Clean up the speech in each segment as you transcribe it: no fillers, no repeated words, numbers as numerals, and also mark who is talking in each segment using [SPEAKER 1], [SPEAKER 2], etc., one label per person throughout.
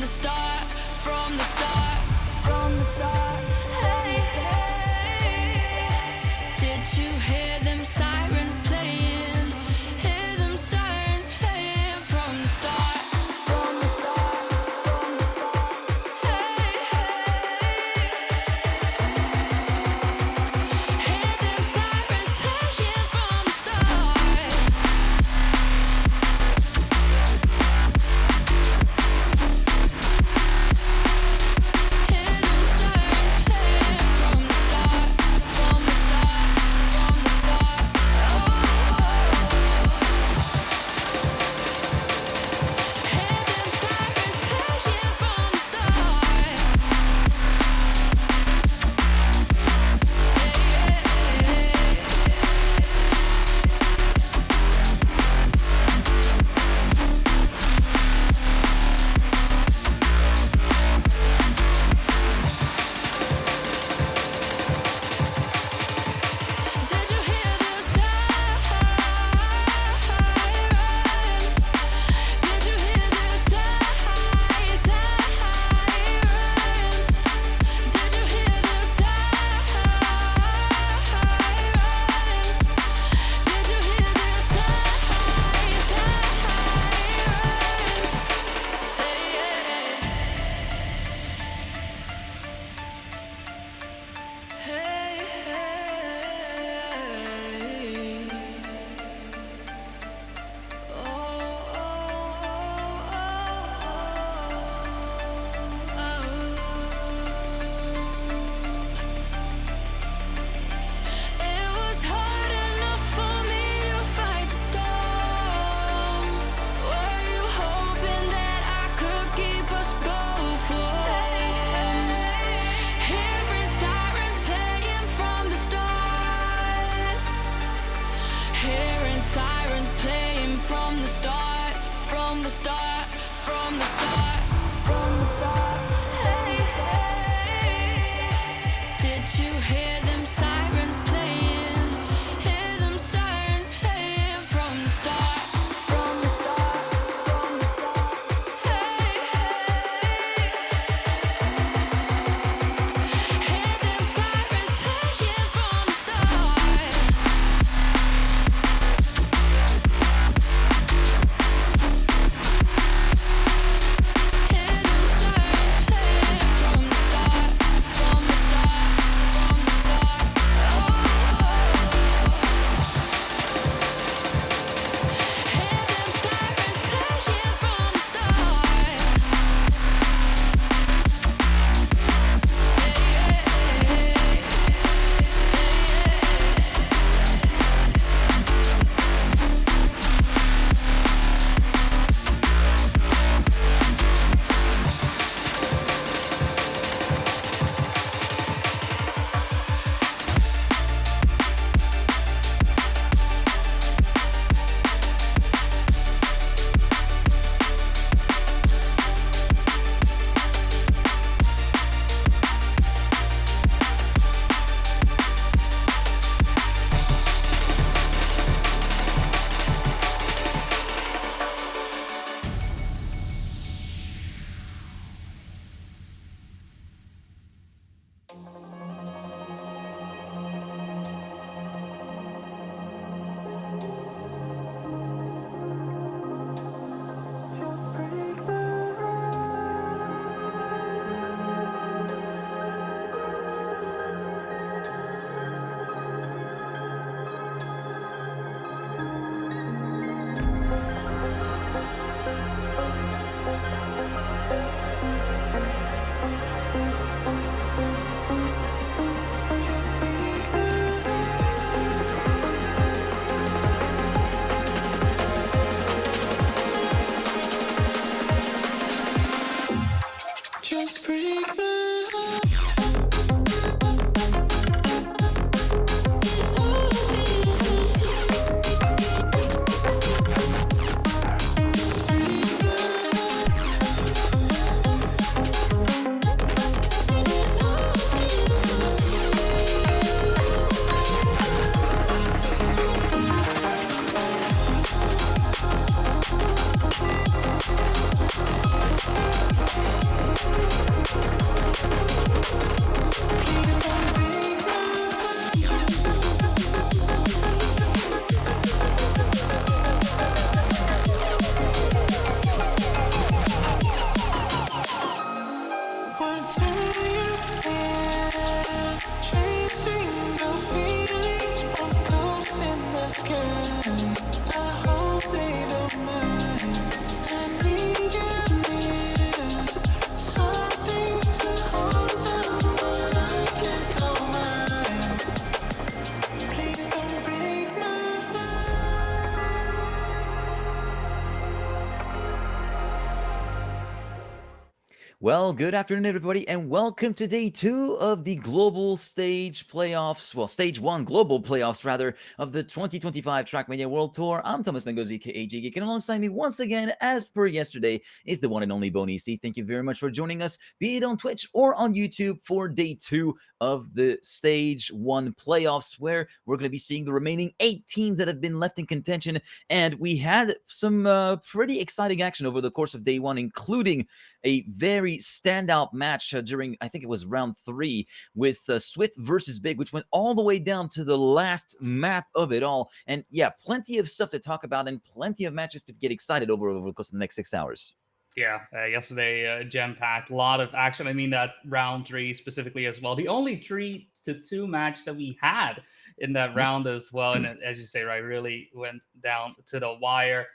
[SPEAKER 1] the start, from the start, from the start. Hey, hey, did you hear them sirens playing? Hear them sirens playing from the start. From the start, from the start. Hey, hey, hear them sirens playing from the start.
[SPEAKER 2] Well, good afternoon, everybody, and welcome to day two of the global stage playoffs. Well, stage one global playoffs, rather, of the 2025 Trackmania World Tour. I'm Thomas Mengozi, KAG Geek, and alongside me once again, as per yesterday, is the one and only Bonisti. Thank you very much for joining us, be it on Twitch or on YouTube, for day two of the stage one playoffs, where we're going to be seeing the remaining 8 teams that have been left in contention. And we had some pretty exciting action over the course of day one, including a very standout match during, I think it was round three, with Swift versus Big, which went all the way down to the last map of it all. And yeah, plenty of stuff to talk about and plenty of matches to get excited over the course of the next 6 hours.
[SPEAKER 3] Yeah, yesterday jam packed, a lot of action. I mean that round three specifically as well. The only 3-2 match that we had in that
[SPEAKER 2] Yep.
[SPEAKER 3] round as well, and as you say, right, really went down to the wire.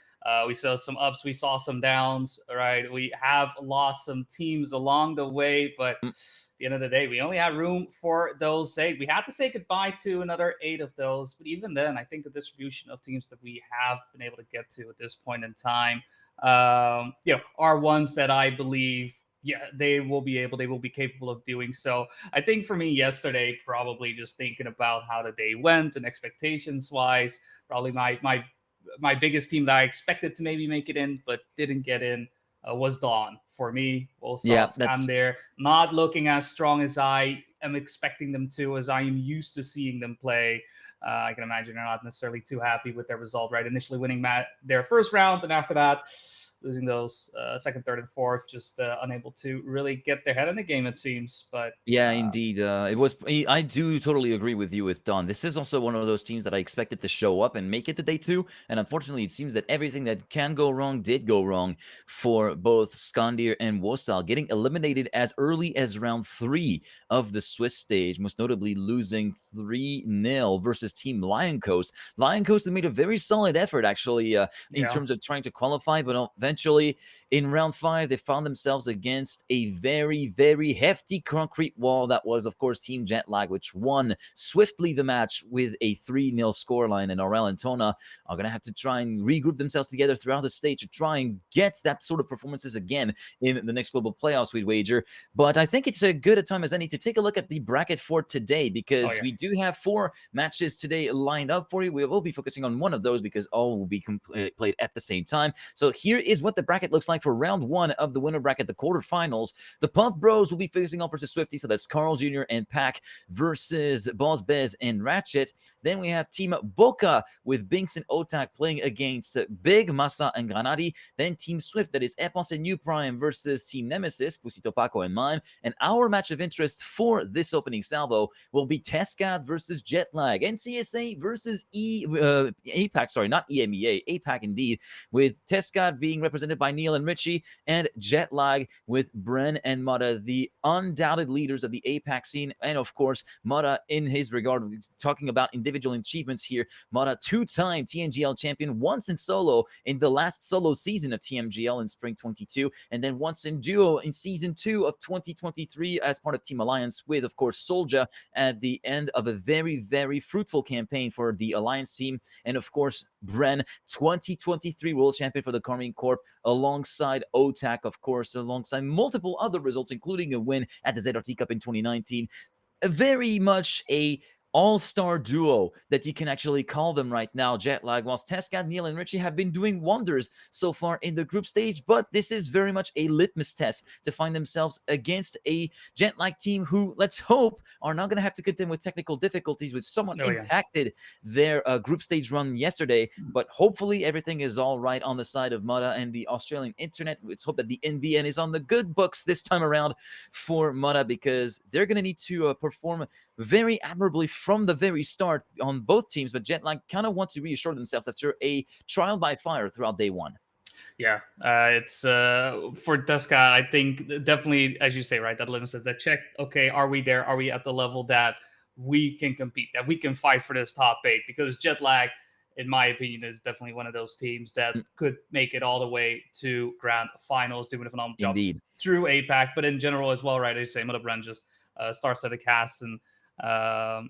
[SPEAKER 3] We saw some ups, we saw some downs. Right, we have lost some teams along the way, but at the end of the day, we only had room for those eight. We had to say goodbye to another eight of those, but even then, I think the distribution of teams that we have been able to get to at this point in time are ones that I believe, yeah, they will be capable of doing so. I think for me yesterday, probably just thinking about how the day went and expectations wise, probably my biggest team that I expected to maybe make it in but didn't get in was Dawn. For me, we'll saw
[SPEAKER 2] Yeah, that's
[SPEAKER 3] Scan there, not looking as strong as I am expecting them to, as I am used to seeing them play. I can imagine they're not necessarily too happy with their result, right? Initially winning their first round, and after that, losing those second, third, and fourth, just unable to really get their head in the game, it seems. But
[SPEAKER 2] Yeah, indeed. It was. I do totally agree with you with Don. This is also one of those teams that I expected to show up and make it to day two, and unfortunately, it seems that everything that can go wrong did go wrong for both Skandir and Wostal, getting eliminated as early as round three of the Swiss stage, most notably losing 3-0 versus Team Lion Coast. Lion Coast had made a very solid effort, actually, in
[SPEAKER 3] yeah,
[SPEAKER 2] terms of trying to qualify, but eventually in round five, they found themselves against a very, very hefty concrete wall that was, of course, Team Jetlag, which won swiftly the match with a 3-0 scoreline. And Aurel and Tona are going to have to try and regroup themselves together throughout the stage to try and get that sort of performances again in the next global playoffs, we'd wager. But I think it's a good a time as any to take a look at the bracket for today,
[SPEAKER 3] oh
[SPEAKER 2] because
[SPEAKER 3] yeah,
[SPEAKER 2] we do have 4 matches today lined up for you. We will be focusing on one of those because all will be played at the same time. So here is what the bracket looks like for round one of the winner bracket, the quarterfinals. The Puff Bros will be facing off versus Swifty, so that's Carl Jr. and Pack versus Boss Bez and Ratchet. Then we have Team Bokeh with Binks and Otak playing against Big, Masa, and Granadi. Then Team Swift, that is Epos and New Prime versus Team Nemesis, Pusito Paco and Mime. And our match of interest for this opening salvo will be Tescot versus Jetlag, NCSA versus APAC, sorry, not EMEA, APAC indeed, with Tescott being represented by Neil and Richie, and Jetlag with Bren and Mata, the undoubted leaders of the APAC scene. And of course, Mata, in his regard, talking about individual achievements here, Mata, two-time TNGL champion, once in solo in the last solo season of TMGL in spring 22, and then once in duo in season 2 of 2023 as part of Team Alliance with, of course, Soldier at the end of a very, very fruitful campaign for the Alliance team. And of course, Bren, 2023 world champion for the Carmine Corp, alongside OTAC, of course, alongside multiple other results, including a win at the ZRT Cup in 2019. Very much a all-star duo that you can actually call them right now, Jetlag, whilst Tescat, Neil, and Richie have been doing wonders so far in the group stage, but this is very much a litmus test to find themselves against a Jetlag team who, let's hope, are not going to have to contend with technical difficulties, which somewhat
[SPEAKER 3] oh yeah.
[SPEAKER 2] impacted their group stage run yesterday, but hopefully everything is all right on the side of Mudda and the Australian internet. Let's hope that the NBN is on the good books this time around for Mudda, because they're going to need to perform very admirably from the very start on both teams, but Jetlag kind of want to reassure themselves after a trial by fire throughout day one.
[SPEAKER 3] Yeah, it's for Tescott. I think definitely, as you say, right, that limits it. That check. Okay, are we there? Are we at the level that we can compete? That we can fight for this top eight? Because Jetlag, in my opinion, is definitely one of those teams that
[SPEAKER 2] Mm,
[SPEAKER 3] could make it all the way to grand finals, doing a phenomenal job
[SPEAKER 2] indeed.
[SPEAKER 3] through APAC, but in general as well, right? As you say, Mother Brand just starts at the cast, and I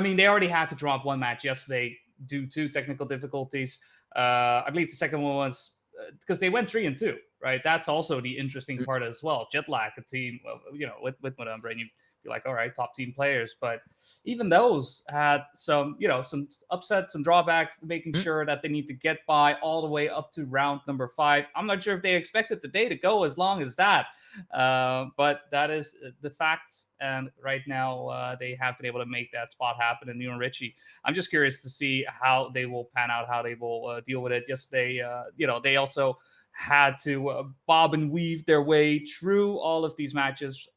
[SPEAKER 3] mean, they already had to drop one match yesterday due to technical difficulties. I believe the second one was because they went 3-2, right? That's also the interesting part as well. Jetlag, a team, with Madame Brain, you'd be like, all right, top team players, but even those had some, some upsets, some drawbacks, making sure that they need to get by all the way up to round number 5. I'm not sure if they expected the day to go as long as that, but that is the facts. And right now, they have been able to make that spot happen. And Neil and Richie, I'm just curious to see how they will pan out, how they will deal with it. Yes, they also had to bob and weave their way through all of these matches,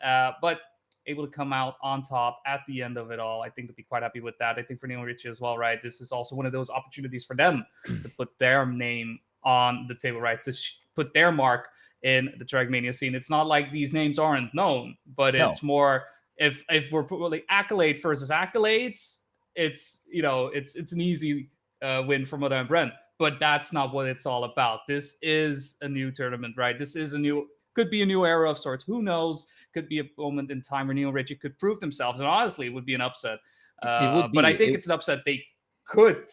[SPEAKER 3] but able to come out on top at the end of it all. I think they'll be quite happy with that. I think for Neil and Richie as well, right? This is also one of those opportunities for them to put their name on the table, right? To put their mark in the Trackmania scene. It's not like these names aren't known, but
[SPEAKER 2] No.
[SPEAKER 3] it's more if we're putting accolade versus accolades, it's it's an easy win for Mother and Brent. But that's not what it's all about. This is a new tournament, right? This is could be a new era of sorts. Who knows? Could be a moment in time where Neil and Richie could prove themselves. And honestly, it would be an upset.
[SPEAKER 2] It would be.
[SPEAKER 3] But I think it's an upset they could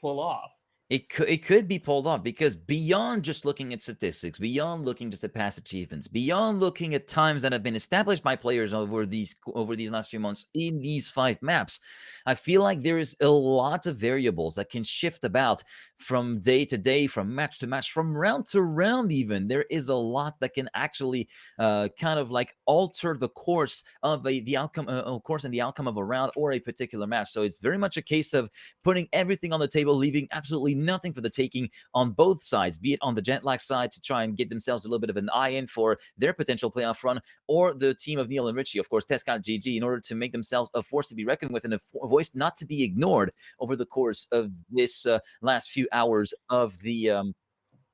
[SPEAKER 3] pull off.
[SPEAKER 2] It could be pulled off, because beyond just looking at statistics, beyond looking just at past achievements, beyond looking at times that have been established by players over these last few months in these 5 maps, I feel like there is a lot of variables that can shift about from day to day, from match to match, from round to round even. There is a lot that can actually kind of like alter the course of the outcome, and the outcome of a round or a particular match. So it's very much a case of putting everything on the table, leaving absolutely nothing for the taking on both sides, be it on the Jetlag side to try and get themselves a little bit of an eye in for their potential playoff run, or the team of Neil and Richie, of course, Tescot GG, in order to make themselves a force to be reckoned with and a voice not to be ignored over the course of this last few hours of the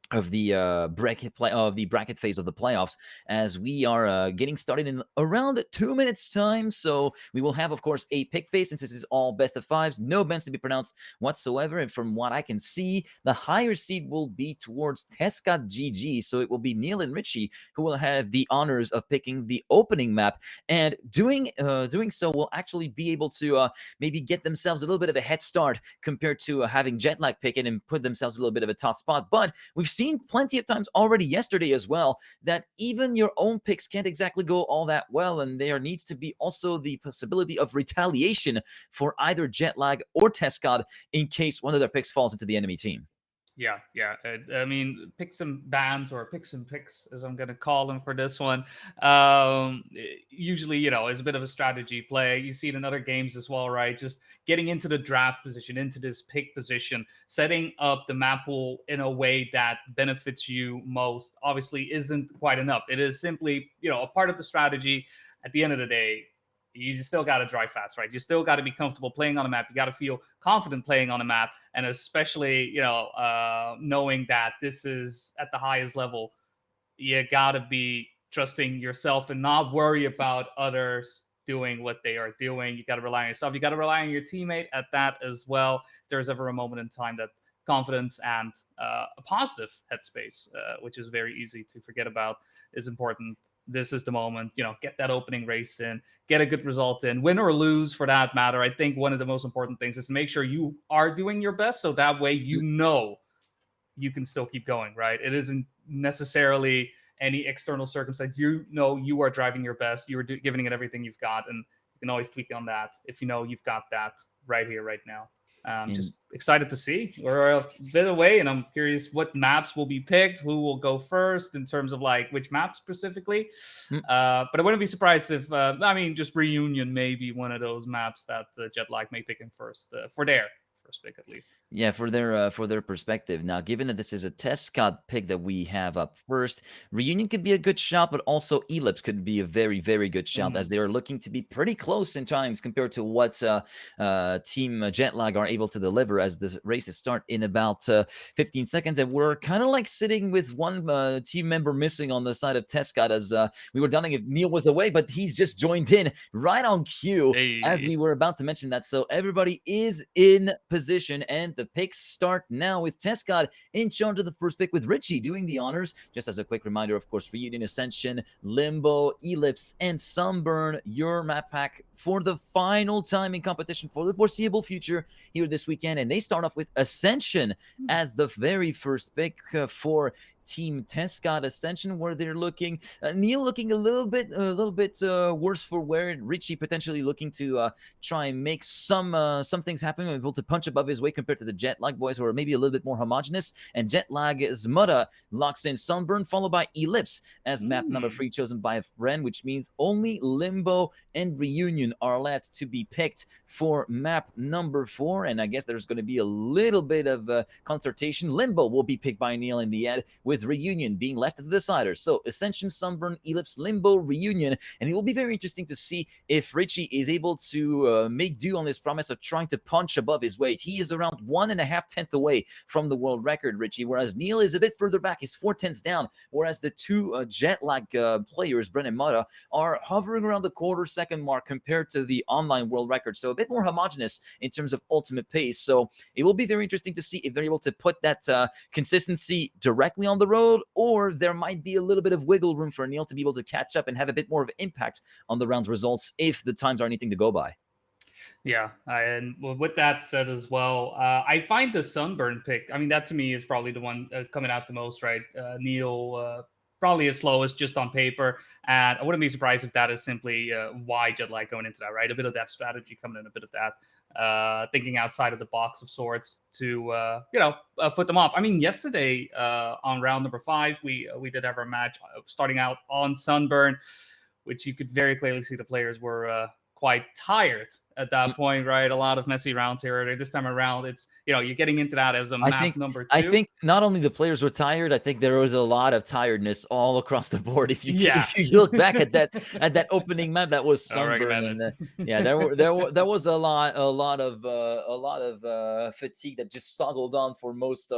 [SPEAKER 2] bracket phase of the playoffs, as we are getting started in around 2 minutes time. So we will have, of course, a pick phase, since this is all best of 5s, no bans to be pronounced whatsoever. And from what I can see, the higher seed will be towards Tescot GG. So it will be Neil and Richie who will have the honors of picking the opening map, and doing so will actually be able to maybe get themselves a little bit of a head start compared to having Jetlag pick it and put themselves a little bit of a top spot. But we've seen plenty of times already yesterday as well that even your own picks can't exactly go all that well, and there needs to be also the possibility of retaliation for either Jetlag or Tescot in case one of their picks falls into the enemy team.
[SPEAKER 3] Yeah. I mean, picks and bans, or picks and picks, as I'm going to call them for this one. Usually, is a bit of a strategy play. You see it in other games as well, right? Just getting into the draft position, into this pick position, setting up the map pool in a way that benefits you most, obviously isn't quite enough. It is simply, a part of the strategy. At the end of the day, you still got to drive fast, right? You still got to be comfortable playing on a map. You got to feel confident playing on a map. And especially, knowing that this is at the highest level, you got to be trusting yourself and not worry about others doing what they are doing. You got to rely on yourself. You got to rely on your teammate at that as well. If there's ever a moment in time that confidence and a positive headspace, which is very easy to forget about, is important. This is the moment, get that opening race in, get a good result in, win or lose for that matter. I think one of the most important things is to make sure you are doing your best, so that way you can still keep going, right? It isn't necessarily any external circumstance. You are driving your best, you are giving it everything you've got, and you can always tweak on that if you've got that right here, right now. Just excited to see. We're a bit away, and I'm curious what maps will be picked, who will go first in terms of like which maps specifically. But I wouldn't be surprised if, just Reunion may be one of those maps that Jetlag may pick in first for their first pick at least.
[SPEAKER 2] Yeah, for their perspective. Now, given that this is a Tescot pick that we have up first, Reunion could be a good shot, but also Ellipse could be a very, very good shot, as they are looking to be pretty close in times compared to what Team Jetlag are able to deliver, as the races start in about 15 seconds. And we're kind of like sitting with one team member missing on the side of Tescot, as we were doubting if Neil was away, but he's just joined in right on cue as we were about to mention that. So everybody is in position, and the picks start now with Tescot in charge of the first pick with Richie doing the honors. Just as a quick reminder, of course, Reunion, Ascension, Limbo, Ellipse, and Sunburn, your map pack for the final time in competition for the foreseeable future here this weekend. And they start off with Ascension as the very first pick for Team Tescot Ascension, where they're looking Neil looking a little bit worse for wear. Richie potentially looking to try and make some things happen, able to punch above his weight compared to the Jetlag boys, who are maybe a little bit more homogenous. And Jetlag's Mutta locks in Sunburn, followed by Ellipse as map number 3, chosen by Ren, which means only Limbo and Reunion are left to be picked for map number 4. And I guess there's going to be a little bit of consultation. Limbo will be picked by Neil in the end, with Reunion being left as the decider. So Ascension, Sunburn, Ellipse, Limbo, Reunion. And it will be very interesting to see if Richie is able to make do on this promise of trying to punch above his weight. He is around 1.5 tenths away from the world record, Richie, whereas Neil is a bit further back. He's 4 tenths down, whereas the two Jetlag players, Bren and Mutta, are hovering around the quarter-second mark compared to the online world record. So a bit more homogenous in terms of ultimate pace. So it will be very interesting to see if they're able to put that consistency directly on the road, or there might be a little bit of wiggle room for Neil to be able to catch up and have a bit more of an impact on the round results if the times are anything to go by.
[SPEAKER 3] Yeah, and with that said as well, I find the Sunburn pick, I mean, that to me is probably the one coming out the most, right? Neil probably is slowest just on paper, and I wouldn't be surprised if that is simply why Jetlag going into that, right? A bit of that strategy coming in, a bit of that thinking outside of the box of sorts to put them off. I mean, yesterday on round number 5, we did have our match starting out on Sunburn, which you could very clearly see the players were quite tired at that point, right? A lot of messy rounds here. This time around, it's, you're getting into that as a map number 2.
[SPEAKER 2] I think not only the players were tired, I think there was a lot of tiredness all across the board. If you look back at that opening map, that was Sunburn. There was a lot of fatigue that just struggled on for most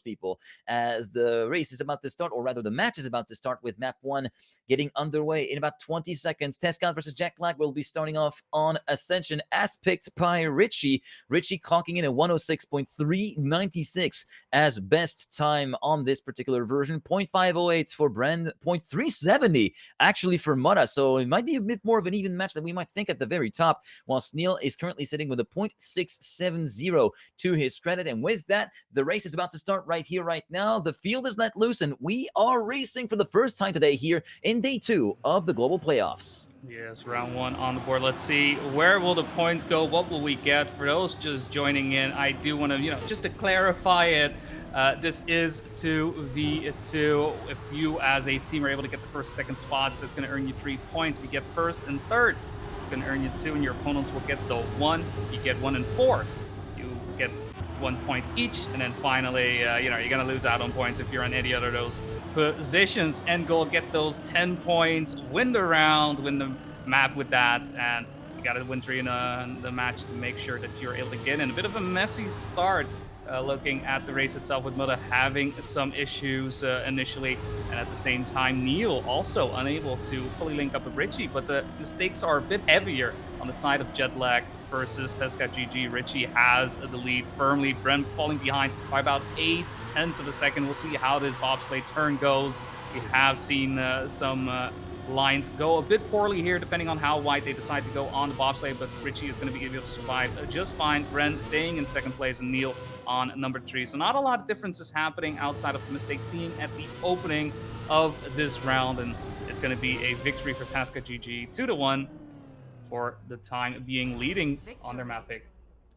[SPEAKER 2] people as the race is about to start, or rather the match is about to start, with map 1 getting underway in about 20 seconds. Tescot versus Jetlag will be starting off on Ascension, as picked by Richie. Richie clocking in at 106.396 as best time on this particular version. 0.508 for Brand, 0.370 actually for Mutta. So it might be a bit more of an even match than we might think at the very top, whilst Neil is currently sitting with a 0.670 to his credit. And with that, the race is about to start right here, right now. The field is let loose, and we are racing for the first time today here in day 2 of the global playoffs.
[SPEAKER 3] Yes, round 1 on the board. Let's see, where will the points go? What will we get? For those just joining in, I do want to, just to clarify it, this is 2v2. If you as a team are able to get the first, second spots, that's going to earn you 3 points. If you get first and third, it's going to earn you 2, and your opponents will get the 1. If you get 1 and 4, you get 1 point each. And then finally, you're going to lose out on points if you're on any other of those positions. End goal, get those 10 points, win the round, win the map with that, and you got to win 3 in the match to make sure that you're able to get in. A bit of a messy start looking at the race itself, with Mutta having some issues initially, and at the same time Neil also unable to fully link up with Richie, but the mistakes are a bit heavier on the side of Jetlag versus Tescot GG. Richie has the lead firmly, Brent falling behind by about 8 tenths of a second. We'll see how this bobsleigh turn goes. We have seen some lines go a bit poorly here, depending on how wide they decide to go on the bobsleigh, but Richie is going to be able to survive just fine. Brent staying in second place, and Neil on number 3. So not a lot of differences happening outside of the mistakes seen at the opening of this round, and it's going to be a victory for Tescot GG, 2-1 for the time being, leading on their map pick.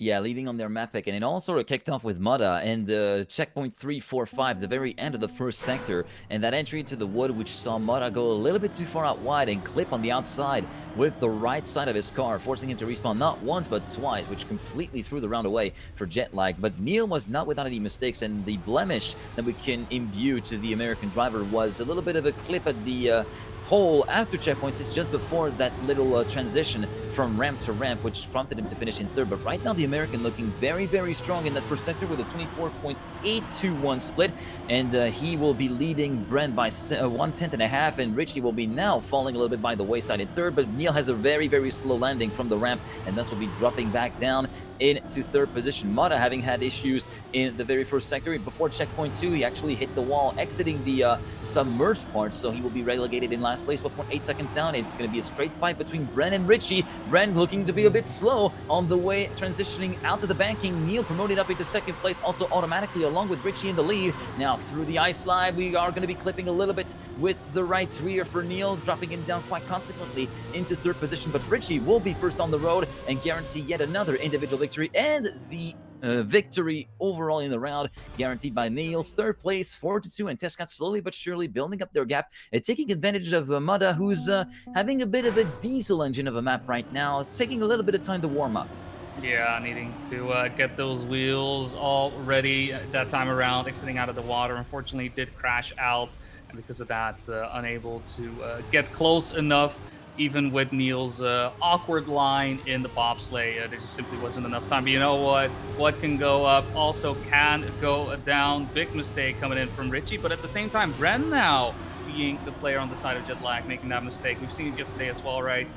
[SPEAKER 2] Yeah, leading on their map pick, and it all sort of kicked off with Mutta and the checkpoint 345, the very end of the first sector, and that entry into the wood, which saw Mutta go a little bit too far out wide and clip on the outside with the right side of his car, forcing him to respawn not once but twice, which completely threw the round away for Jetlag. But Neil was not without any mistakes, and the blemish that we can imbue to the American driver was a little bit of a clip at the pole after checkpoints. It's just before that little transition from ramp to ramp, which prompted him to finish in third. But right now, the American looking very, very strong in that first sector with a 24.821 split, and he will be leading Brent by 1/10.5, and Richie will be now falling a little bit by the wayside in third. But Neil has a very, very slow landing from the ramp, and thus will be dropping back down into third position. Mata having had issues in the very first sector. Before checkpoint 2, he actually hit the wall, exiting the submerged part, so he will be relegated in last place, 1.8 seconds down. It's going to be a straight fight between Bren and Richie. Bren looking to be a bit slow on the way, transitioning out to the banking. Neil promoted up into second place, also automatically, along with Richie in the lead. Now through the ice slide, we are going to be clipping a little bit with the right rear for Neil, dropping him down quite consequently into third position. But Richie will be first on the road and guarantee yet another individual victory, and the victory overall in the round guaranteed by Niels. Third place, 4-2, and Tescot slowly but surely building up their gap and taking advantage of Mudda, who's having a bit of a diesel engine of a map right now. It's taking a little bit of time to warm up.
[SPEAKER 3] Yeah, needing to get those wheels all ready that time around, exiting out of the water. Unfortunately, did crash out, and because of that, unable to get close enough. Even with Neil's awkward line in the bobsleigh, there just simply wasn't enough time. But you know what? What can go up also can go down. Big mistake coming in from Richie, but at the same time, Bren now being the player on the side of Jetlag, making that mistake. We've seen it yesterday as well, right?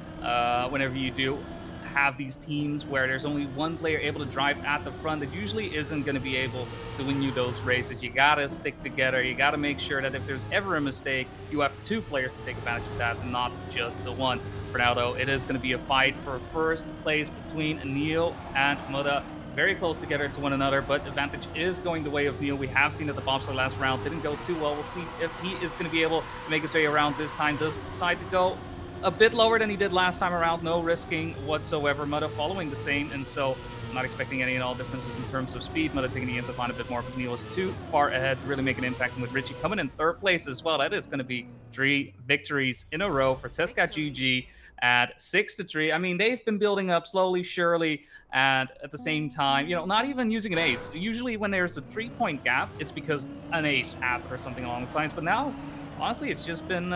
[SPEAKER 3] Whenever you do have these teams where there's only one player able to drive at the front, that usually isn't going to be able to win you those races. You got to stick together. You got to make sure that if there's ever a mistake, you have two players to take advantage of that and not just the one. For now, though, it is going to be a fight for first place between Neil and Mudda. Very close together to one another, but advantage is going the way of Neil. We have seen that the bobsled last round didn't go too well. We'll see if he is going to be able to make his way around this time. Does decide to go a bit lower than he did last time around, no risking whatsoever. Mudda following the same, and so I'm not expecting any and all differences in terms of speed. Mudda taking the inside line a bit more, but Neil is too far ahead to really make an impact. And with Richie coming in third place as well, that is going to be 3 victories in a row for Tescot GG at 6-3. I mean, they've been building up slowly, surely, and at the same time, you know, not even using an ace. Usually when there's a 3-point gap, it's because an ace happened or something along the lines. But now, honestly, it's just been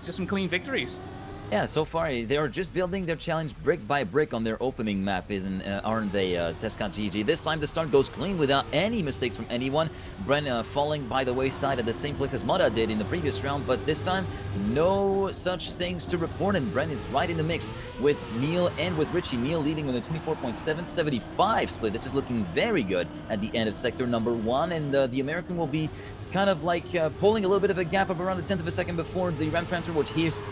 [SPEAKER 3] just some clean victories.
[SPEAKER 2] Yeah, so far they are just building their challenge brick by brick on their opening map, aren't they, Tescot GG? This time the start goes clean without any mistakes from anyone. Bren falling by the wayside at the same place as Mudda did in the previous round, but this time no such things to report, and Bren is right in the mix with Neil and with Richie. Neil leading with a 24.775 split. This is looking very good at the end of sector number 1, and the American will be kind of like pulling a little bit of a gap of around a tenth of a second before the ramp transfer, which here's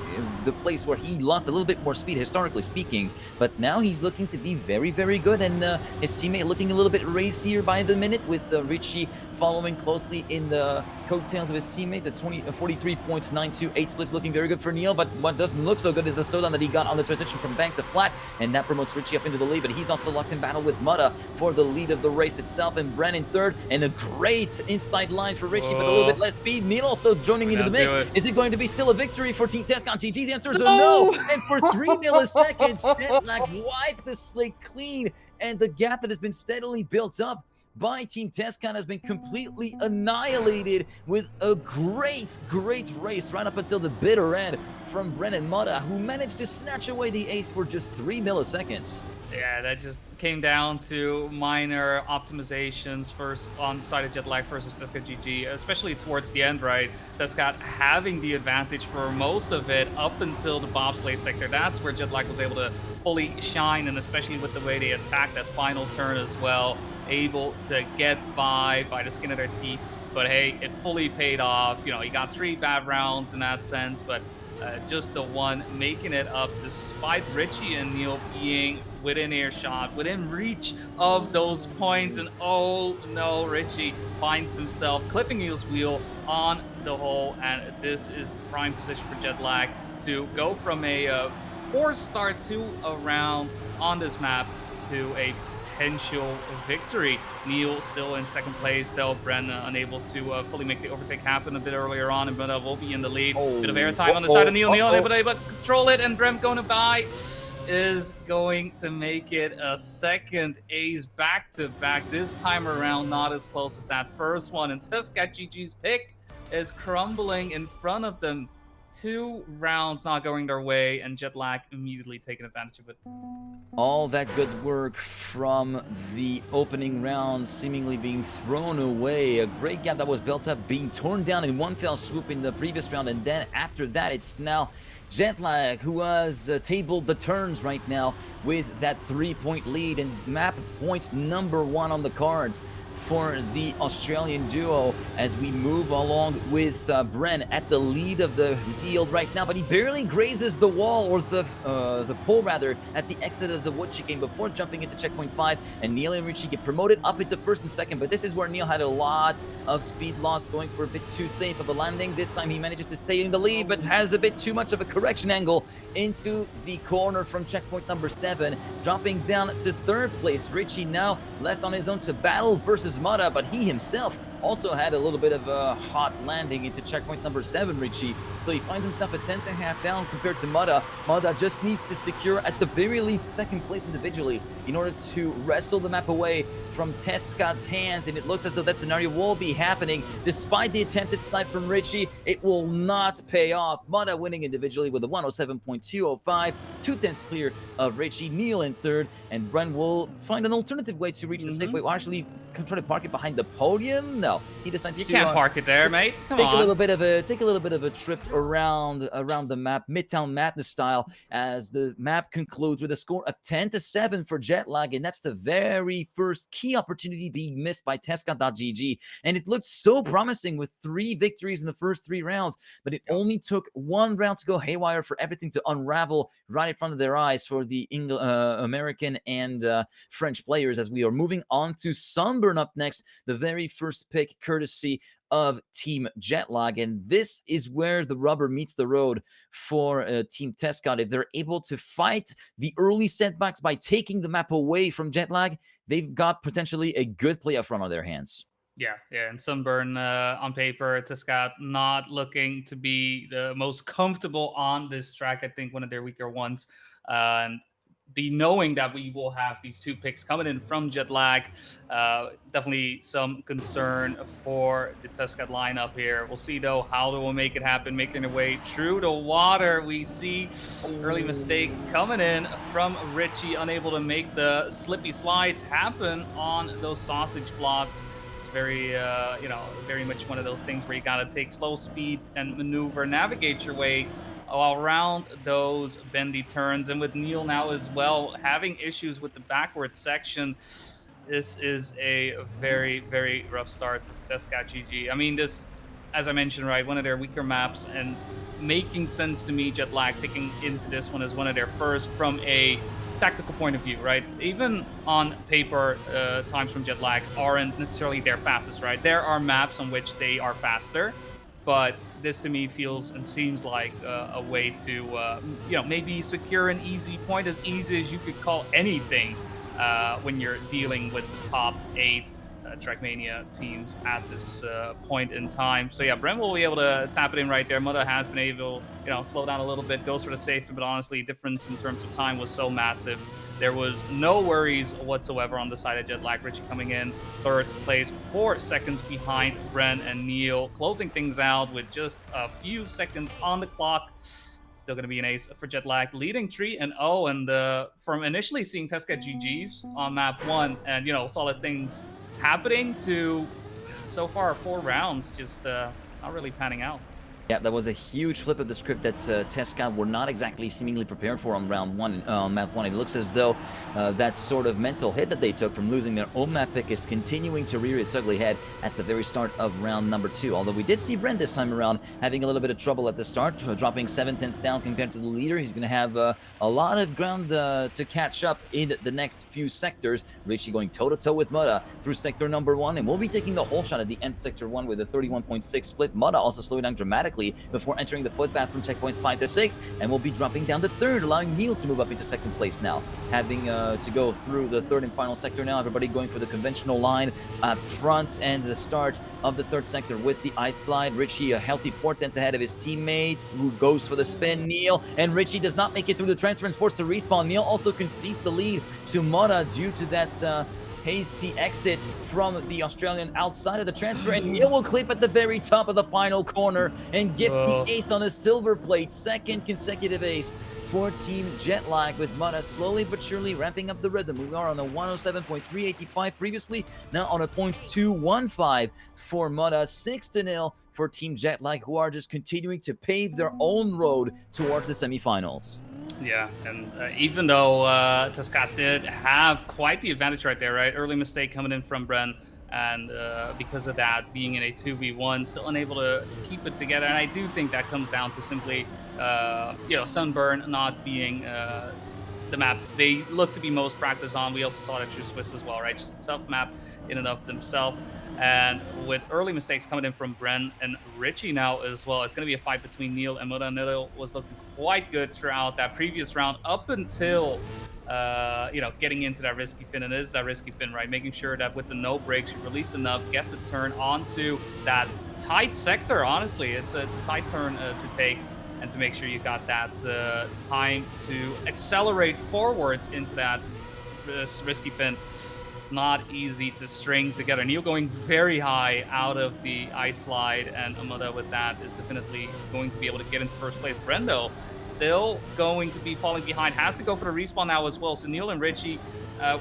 [SPEAKER 2] the place where he lost a little bit more speed, historically speaking. But now he's looking to be very, very good, and his teammate looking a little bit racier by the minute, with Richie following closely in the coattails of his teammates at 43.928 splits, looking very good for Neil. But what doesn't look so good is the slowdown that he got on the transition from bank to flat, and that promotes Richie up into the lead. But he's also locked in battle with Mudda for the lead of the race itself, and Bren in third, and a great inside line for Richie, but a little bit less speed. Neil also joining into the mix. Is it going to be still a victory for Team Tescot GG? The answer is no. And for 3 milliseconds, Jetlag wiped the slate clean, and the gap that has been steadily built up by Team Tescot has been completely annihilated with a great race right up until the bitter end from Brennan Mudda, who managed to snatch away the ace for just 3 milliseconds.
[SPEAKER 3] Yeah, that just came down to minor optimizations first on the side of Jetlag versus Tescot GG, especially towards the end, right? Tescot having the advantage for most of it up until the bobsleigh sector. That's where Jetlag was able to fully shine, and especially with the way they attacked that final turn as well, able to get by the skin of their teeth. But hey, it fully paid off. You know, he got 3 bad rounds in that sense, but just the one making it up, despite Richie and Neil being within earshot, within reach of those points. And oh no, Richie finds himself clipping Neil's wheel on the hole, and this is prime position for Jetlag to go from a poor start to a round on this map to a potential victory. Neil still in second place, though. Bren unable to fully make the overtake happen a bit earlier on, and Bren will be in the lead. Bit of airtime on the side of Neil. Neil able to control it, and Bren going to buy is going to make it a second ace back-to-back. This time around, not as close as that first one, and Tescot GG's pick is crumbling in front of them. 2 rounds not going their way, and Jetlag immediately taking advantage of it.
[SPEAKER 2] All that good work from the opening round seemingly being thrown away. A great gap that was built up being torn down in one fell swoop in the previous round, and then after that it's now Jetlag who has tabled the turns right now with that 3-point lead and map point number 1 on the cards for the Australian duo as we move along with Bren at the lead of the field right now, but he barely grazes the wall, or the pole rather, at the exit of the wood chicane before jumping into checkpoint 5, and Neil and Richie get promoted up into first and second, but this is where Neil had a lot of speed loss, going for a bit too safe of a landing. This time he manages to stay in the lead, but has a bit too much of a correction angle into the corner from checkpoint number 7, dropping down to third place. Richie now left on his own to battle versus Mudda, but he himself also had a little bit of a hot landing into checkpoint number 7, Richie. So he finds himself a 10th down compared to Mudda. Mudda just needs to secure at the very least second place individually in order to wrestle the map away from Tescot's hands, and it looks as though that scenario will be happening. Despite the attempted snipe from Richie, it will not pay off. Mudda winning individually with a 107.205, 2/10 clear of Richie. Neil in third, and Bren will find an alternative way to reach the safe way. Will actually try to park it behind the podium. No, he decides
[SPEAKER 3] You
[SPEAKER 2] to
[SPEAKER 3] can't park it there, mate. Come
[SPEAKER 2] take
[SPEAKER 3] on.
[SPEAKER 2] a little bit of a trip around the map, Midtown Madness style, as the map concludes with a score of 10-7 for Jetlag, and that's the very first key opportunity being missed by Tescot.gg. And it looked so promising with 3 victories in the first 3 rounds, but it only took 1 round to go haywire for everything to unravel right in front of their eyes for the American and French players, as we are moving on to Sunburn up next, the very first pick courtesy of Team Jetlag. And this is where the rubber meets the road for Team Tescot. If they're able to fight the early setbacks by taking the map away from Jetlag, they've got potentially a good playoff run on their hands.
[SPEAKER 3] Yeah, and Sunburn on paper, Tescot not looking to be the most comfortable on this track. I think one of their weaker ones. And be knowing that we will have these 2 picks coming in from Jetlag, definitely some concern for the Tescot lineup here. We'll see though how they will make it happen, making their way through the water. We see early mistake coming in from Richie, unable to make the slippy slides happen on those sausage blocks. It's very, very much one of those things where you got to take slow speed and maneuver, navigate your way around those bendy turns. And with Neil now as well having issues with the backward section, this is a very, very rough start for Tescot GG. I mean, this, as I mentioned, right, one of their weaker maps, and making sense to me, Jetlag picking into this one as one of their first from a tactical point of view, right? Even on paper, times from Jetlag aren't necessarily their fastest, right? There are maps on which they are faster, but this to me feels and seems like a way to, maybe secure an easy point, as easy as you could call anything when you're dealing with the top 8 Trackmania teams at this point in time. So yeah, Brent will be able to tap it in right there. Mudda has been able, slow down a little bit, goes for the safety, but honestly, difference in terms of time was so massive. There was no worries whatsoever on the side of Jetlag. Richie coming in third place, 4 seconds behind Bren and Neil, closing things out with just a few seconds on the clock. Still going to be an ace for Jetlag, leading 3-0. And from initially seeing Tescot GGs on map 1 and, solid things happening, to so far 4 rounds just not really panning out.
[SPEAKER 2] Yeah, that was a huge flip of the script that Tescot were not exactly seemingly prepared for on round 1, map 1. It looks as though that sort of mental hit that they took from losing their own map pick is continuing to rear its ugly head at the very start of round number 2. Although we did see Bren this time around having a little bit of trouble at the start, dropping 7/10 down compared to the leader. He's going to have a lot of ground to catch up in the next few sectors. Richie going toe-to-toe with Mudda through sector number 1, and we'll be taking the whole shot at the end sector 1 with a 31.6 split. Mudda also slowing down dramatically before entering the footpath from checkpoints 5 to 6, and will be dropping down to third, allowing Neil to move up into second place now. Having to go through the third and final sector now, everybody going for the conventional line up front, and the start of the third sector with the ice slide. Richie a healthy 4/10 ahead of his teammates, who goes for the spin. Neil and Richie does not make it through the transfer and forced to respawn. Neil also concedes the lead to Mudda due to that hasty exit from the Australian outside of the transfer, and Neil will clip at the very top of the final corner and gift the ace on a silver plate. Second consecutive ace for Team Jetlag, with Mudda slowly but surely ramping up the rhythm. We are on a 107.385 previously, now on a 0.215 for Mudda. 6-0 for Team Jetlag, who are just continuing to pave their own road towards the semifinals.
[SPEAKER 3] Yeah, and even though Tescot did have quite the advantage right there, right? Early mistake coming in from Bren, and because of that, being in a 2v1, still unable to keep it together. And I do think that comes down to simply, Sunburn not being the map they look to be most practiced on. We also saw that through Swiss as well, right? Just a tough map in and of themselves. And with early mistakes coming in from Bren and Richie now as well, it's going to be a fight between Neil and Mudda. Neil was looking quite good throughout that previous round up until, getting into that risky fin. And it is that risky fin, right? Making sure that with the no breaks, you release enough, get the turn onto that tight sector. Honestly, it's a tight turn to take, and to make sure you got that time to accelerate forwards into that risky fin. It's not easy to string together. Neil going very high out of the ice slide, and Mudda with that is definitely going to be able to get into first place. Brendo still going to be falling behind, has to go for the respawn now as well. So Neil and Richie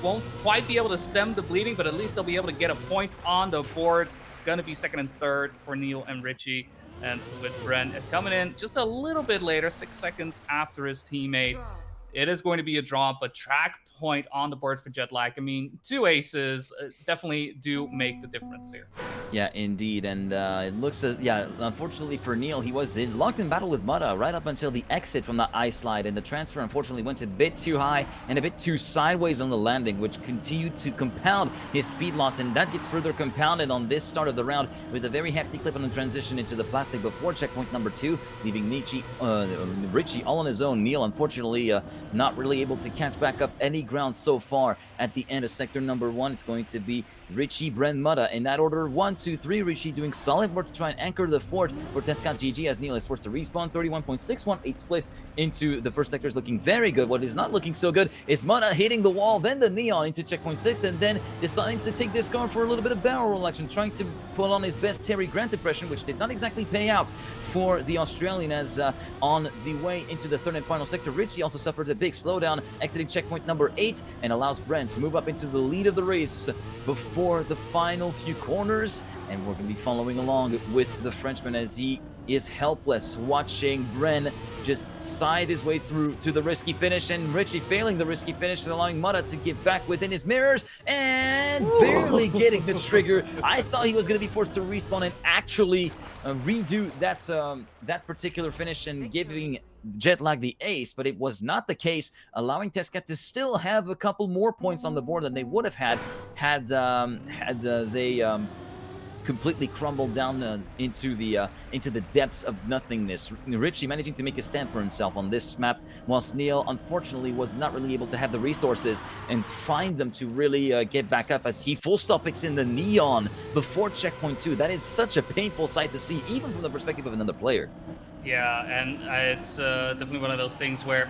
[SPEAKER 3] won't quite be able to stem the bleeding, but at least they'll be able to get a point on the board. It's going to be second and third for Neil and Richie. And with Bren coming in just a little bit later, 6 seconds after his teammate, it is going to be a draw, but track point on the board for Jetlag. I mean, 2 aces definitely do make the difference here.
[SPEAKER 2] Yeah, indeed. And it looks as, unfortunately for Neil, he was locked in battle with Mudda right up until the exit from the ice slide. And the transfer, unfortunately, went a bit too high and a bit too sideways on the landing, which continued to compound his speed loss. And that gets further compounded on this start of the round with a very hefty clip on the transition into the plastic before checkpoint number 2, leaving Richie all on his own. Neil, unfortunately, not really able to catch back up any ground so far at the end of sector number 1. It's going to be Richie, Bren, Mudda in that order. 1, 2, 3. Richie doing solid work to try and anchor the fort for Tescot GG as Neil is forced to respawn. 31.618 split into the first sector is looking very good. What is not looking so good is Mudda hitting the wall, then the Neon into checkpoint 6, and then deciding to take this car for a little bit of barrel roll action, trying to pull on his best Terry Grant impression, which did not exactly pay out for the Australian. As on the way into the third and final sector, Richie also suffered a big slowdown, exiting checkpoint number 8, and allows Brent to move up into the lead of the race before the final few corners. And we're going to be following along with the Frenchman as he is helpless, watching Bren just side his way through to the risky finish, and Richie failing the risky finish, allowing Mudda to get back within his mirrors and barely getting the trigger. I thought he was going to be forced to respawn and actually redo that particular finish and giving Jetlag the ace, but it was not the case, allowing Tescot to still have a couple more points on the board than they would have had they completely crumbled down into the depths of nothingness. Richie managing to make a stand for himself on this map, whilst Neil unfortunately was not really able to have the resources and find them to really get back up, as he full stop picks in the Neon before checkpoint 2. That is such a painful sight to see, even from the perspective of another player.
[SPEAKER 3] Yeah, and it's definitely one of those things where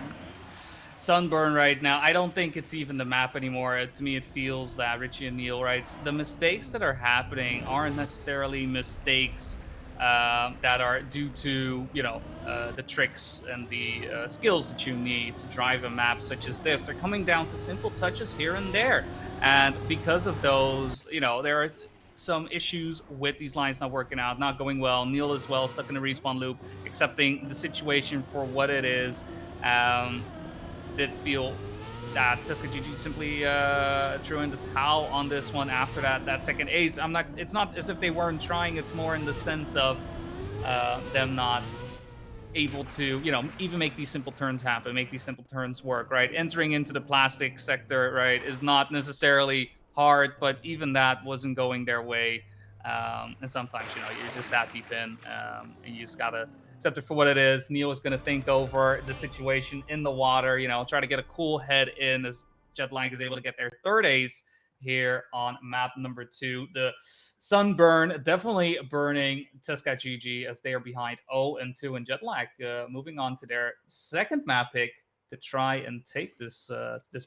[SPEAKER 3] Sunburn right now, I don't think it's even the map anymore. To me, it feels that Richie and Neil, right? The mistakes that are happening aren't necessarily mistakes that are due to, the tricks and the skills that you need to drive a map such as this. They're coming down to simple touches here and there. And because of those, there are some issues with these lines not working out, not going well. Neil as well, stuck in a respawn loop, accepting the situation for what it is. Did feel that Tescot GG simply threw in the towel on this one after that second ace. It's not as if they weren't trying. It's more in the sense of them not able to, even make these simple turns happen, make these simple turns work, right? Entering into the plastic sector, right, is not necessarily hard, but even that wasn't going their way. And sometimes, you're just that deep in, and you just gotta accept it for what it is. Neil is going to think over the situation in the water, try to get a cool head in as Jetlag is able to get their third ace here on map number 2. The Sunburn definitely burning Tescot GG as they are behind 0-2, and Jetlag moving on to their second map pick to try and take this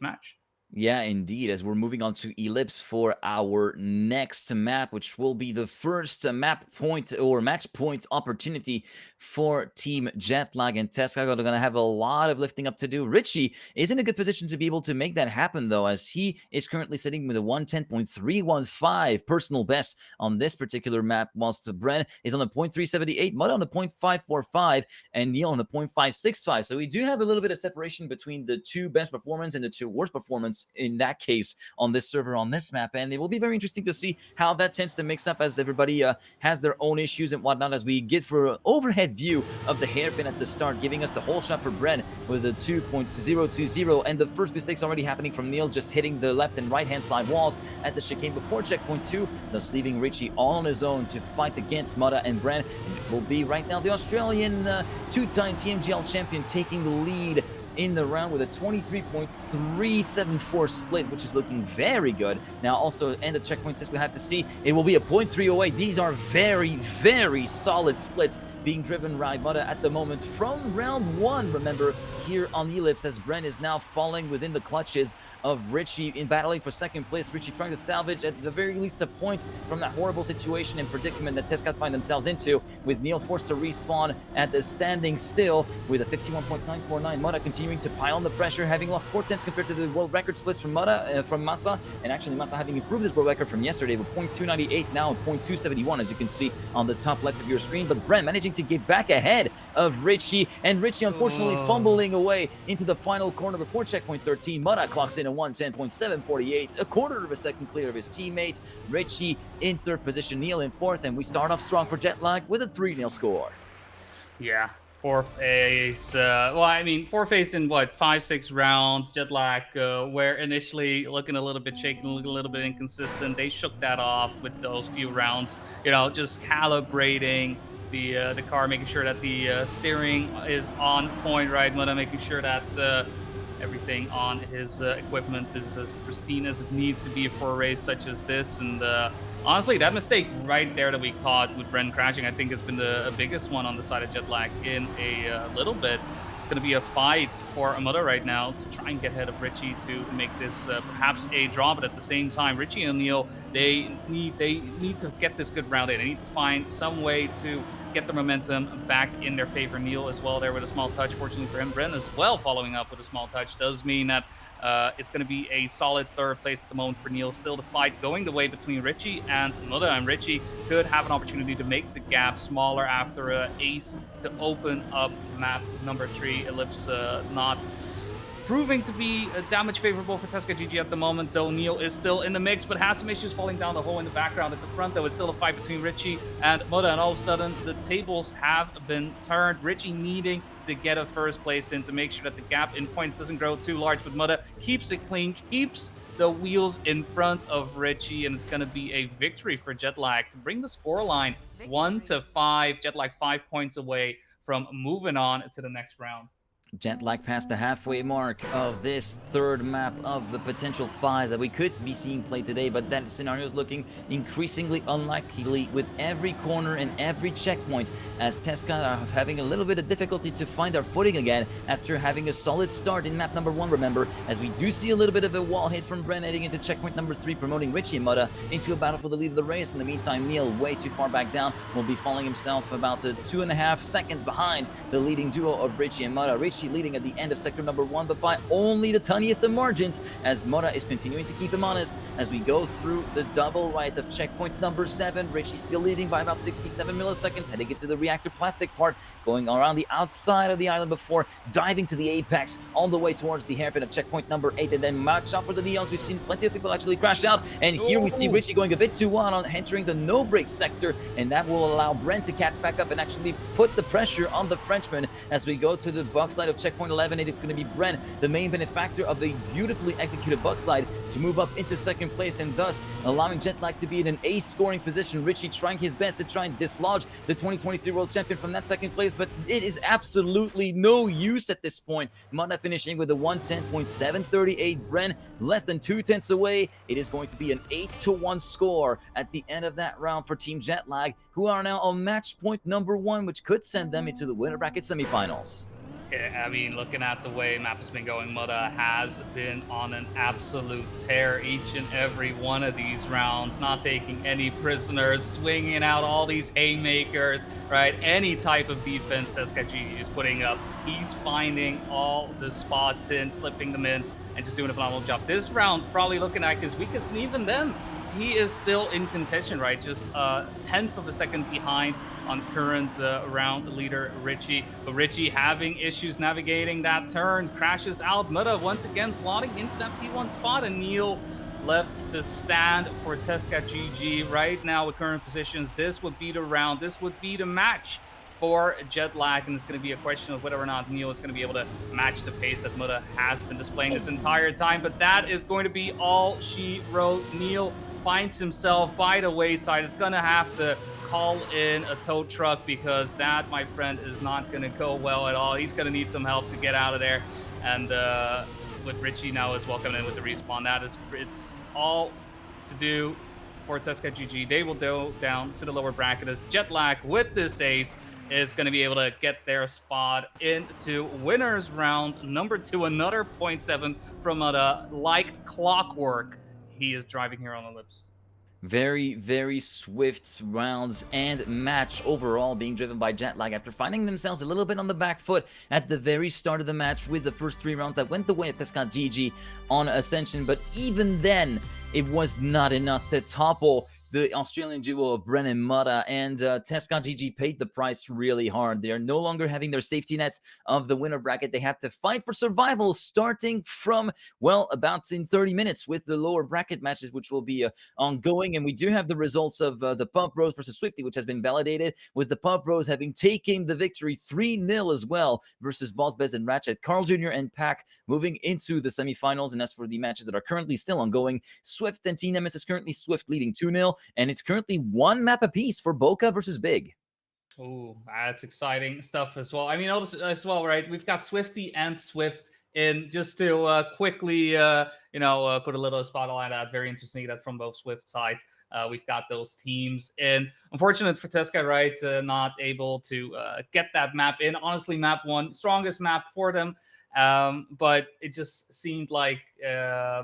[SPEAKER 3] match.
[SPEAKER 2] Yeah, indeed. As we're moving on to Ellipse for our next map, which will be the first map point or match point opportunity for Team Jetlag and Tescot. They're going to have a lot of lifting up to do. Richie is in a good position to be able to make that happen, though, as he is currently sitting with a 110.315 personal best on this particular map, whilst Bren is on the 0.378, Mud on the 0.545, and Neil on the 0.565. So we do have a little bit of separation between the two best performance and the two worst performance in that case on this server on this map, and it will be very interesting to see how that tends to mix up as everybody has their own issues and whatnot, as we get for an overhead view of the hairpin at the start, giving us the whole shot for Bren with a 2.020, and the first mistakes already happening from Neil, just hitting the left and right hand side walls at the chicane before checkpoint 2, thus leaving Richie all on his own to fight against Mudda and Bren. And it will be right now the Australian two-time TMGL champion taking the lead in the round with a 23.374 split, which is looking very good. Now, also, end of checkpoint 6, we have to see it will be a 0.308. These are very, very solid splits being driven by Mudda at the moment from round 1. Remember, here on the Ellipse, as Bren is now falling within the clutches of Richie in battling for second place. Richie trying to salvage at the very least a point from that horrible situation and predicament that Tescot find themselves into, with Neil forced to respawn at the standing still with a 51.949. Mudda continuing to pile on the pressure, having lost 4/10 compared to the world record splits from Massa, and actually Massa having improved his world record from yesterday with 0.298, now 0.271, as you can see on the top left of your screen. But Bren managing to get back ahead of Richie, and Richie unfortunately fumbling away into the final corner before checkpoint 13. Mudda clocks in a 110.748, a quarter of a second clear of his teammate. Richie in third position, Neil in fourth, and we start off strong for Jetlag with a 3-0 score.
[SPEAKER 3] Yeah, fourth phase. Well, I mean, fourth phase in what, 5-6 rounds. Jetlag, where initially looking a little bit shaky, looking a little bit inconsistent. They shook that off with those few rounds. You know, just calibrating the car, making sure that the steering is on point, right? Making sure that everything on his equipment is as pristine as it needs to be for a race such as this. And honestly, that mistake right there that we caught with Bren crashing, I think has been the biggest one on the side of Jetlag in a little bit. It's going to be a fight for Amada right now to try and get ahead of Richie to make this perhaps a draw, but at the same time, Richie and Neil, they need to get this good round in. They need to find some way to get the momentum back in their favor. Neil as well there with a small touch. Fortunately for him, Bren as well following up with a small touch. Does mean that it's going to be a solid third place at the moment for Neil. Still the fight going the way between Richie and Mudda, and Richie could have an opportunity to make the gap smaller after an ace to open up map number 3. Ellipse not proving to be damage favorable for Tescot GG at the moment, though Neil is still in the mix, but has some issues falling down the hole in the background. At the front, though, it's still a fight between Richie and Mudda, and all of a sudden, the tables have been turned. Richie needing to get a first place in to make sure that the gap in points doesn't grow too large, but Mudda keeps it clean, keeps the wheels in front of Richie, and it's going to be a victory for Jetlag to bring the scoreline 1-5. Jetlag 5 points away from moving on to the next round.
[SPEAKER 2] Jetlag past the halfway mark of this third map of the potential 5 that we could be seeing play today, but that scenario is looking increasingly unlikely with every corner and every checkpoint, as Tescot are having a little bit of difficulty to find their footing again after having a solid start in map number 1, remember, as we do see a little bit of a wall hit from Bren heading into checkpoint number 3, promoting Richie and Mudda into a battle for the lead of the race. In the meantime, Neil, way too far back down, will be falling himself about 2.5 seconds behind the leading duo of Richie and Mudda. Richie leading at the end of sector number 1, but by only the tiniest of margins, as Mudda is continuing to keep him honest as we go through the double right of checkpoint number 7. Richie still leading by about 67 milliseconds, heading into the reactor plastic part, going around the outside of the island before diving to the apex all the way towards the hairpin of checkpoint number 8, and then match out for the Neons. We've seen plenty of people actually crash out, and here we see Richie going a bit too wild on entering the no-break sector, and that will allow Brent to catch back up and actually put the pressure on the Frenchman as we go to the box slide of checkpoint 11. It is going to be Bren, the main benefactor of the beautifully executed bug slide, to move up into second place, and thus allowing Jetlag to be in an ace scoring position. Richie trying his best to try and dislodge the 2023 world champion from that second place, but it is absolutely no use at this point. Mudda finishing with a 110.738. Bren less than 2/10 away. It is going to be an 8-1 score at the end of that round for Team Jetlag, who are now on match point number 1, which could send them into the winner bracket semifinals.
[SPEAKER 3] Yeah, I mean, looking at the way map has been going, Muda has been on an absolute tear each and every one of these rounds, not taking any prisoners, swinging out all these haymakers, right? Any type of defense Tescot is putting up, he's finding all the spots in, slipping them in, and just doing a phenomenal job. This round, probably looking at, because we could see even then, he is still in contention, right? Just a tenth of a second behind on current round leader Richie. But Richie having issues navigating that turn, crashes out. Muda once again slotting into that P1 spot, and Neil left to stand for Tescot GG. Right now with current positions, this would be the round, this would be the match for Jetlag, and it's going to be a question of whether or not Neil is going to be able to match the pace that Muda has been displaying this entire time. But that is going to be all she wrote. Neil finds himself by the wayside. Is going to have to call in a tow truck, because that, my friend, is not going to go well at all. He's going to need some help to get out of there. And with Richie now as well coming in with the respawn, it's all to do for Tescot GG. They will go down to the lower bracket as Jetlag with this ace is going to be able to get their spot into winners round number 2. Another 0.7 from like clockwork. He is driving here on the lips.
[SPEAKER 2] Very, very swift rounds and match overall, being driven by Jetlag after finding themselves a little bit on the back foot at the very start of the match with the first 3 rounds that went the way of Tescot GG on Ascension. But even then, it was not enough to topple the Australian duo of Bren and Muda, and Tescot GG paid the price really hard. They are no longer having their safety nets of the winner bracket. They have to fight for survival starting from, well, about in 30 minutes with the lower bracket matches, which will be ongoing. And we do have the results of the Puff Bros versus Swifty, which has been validated, with the Puff Bros having taken the victory 3-0 as well versus Boss Bez and Ratchet. Carl Jr. and Pac moving into the semifinals. And as for the matches that are currently still ongoing, Swift and TMWT25 is currently Swift leading 2-0. And it's currently 1 map apiece for Bokeh versus Big.
[SPEAKER 3] Oh, that's exciting stuff as well. I mean, as well, right? We've got Swifty and Swift in, just to quickly, put a little spotlight on that. Very interesting that from both Swift sides, we've got those teams. And unfortunate for Tescot, right? Not able to get that map in. Honestly, map 1, strongest map for them. But it just seemed like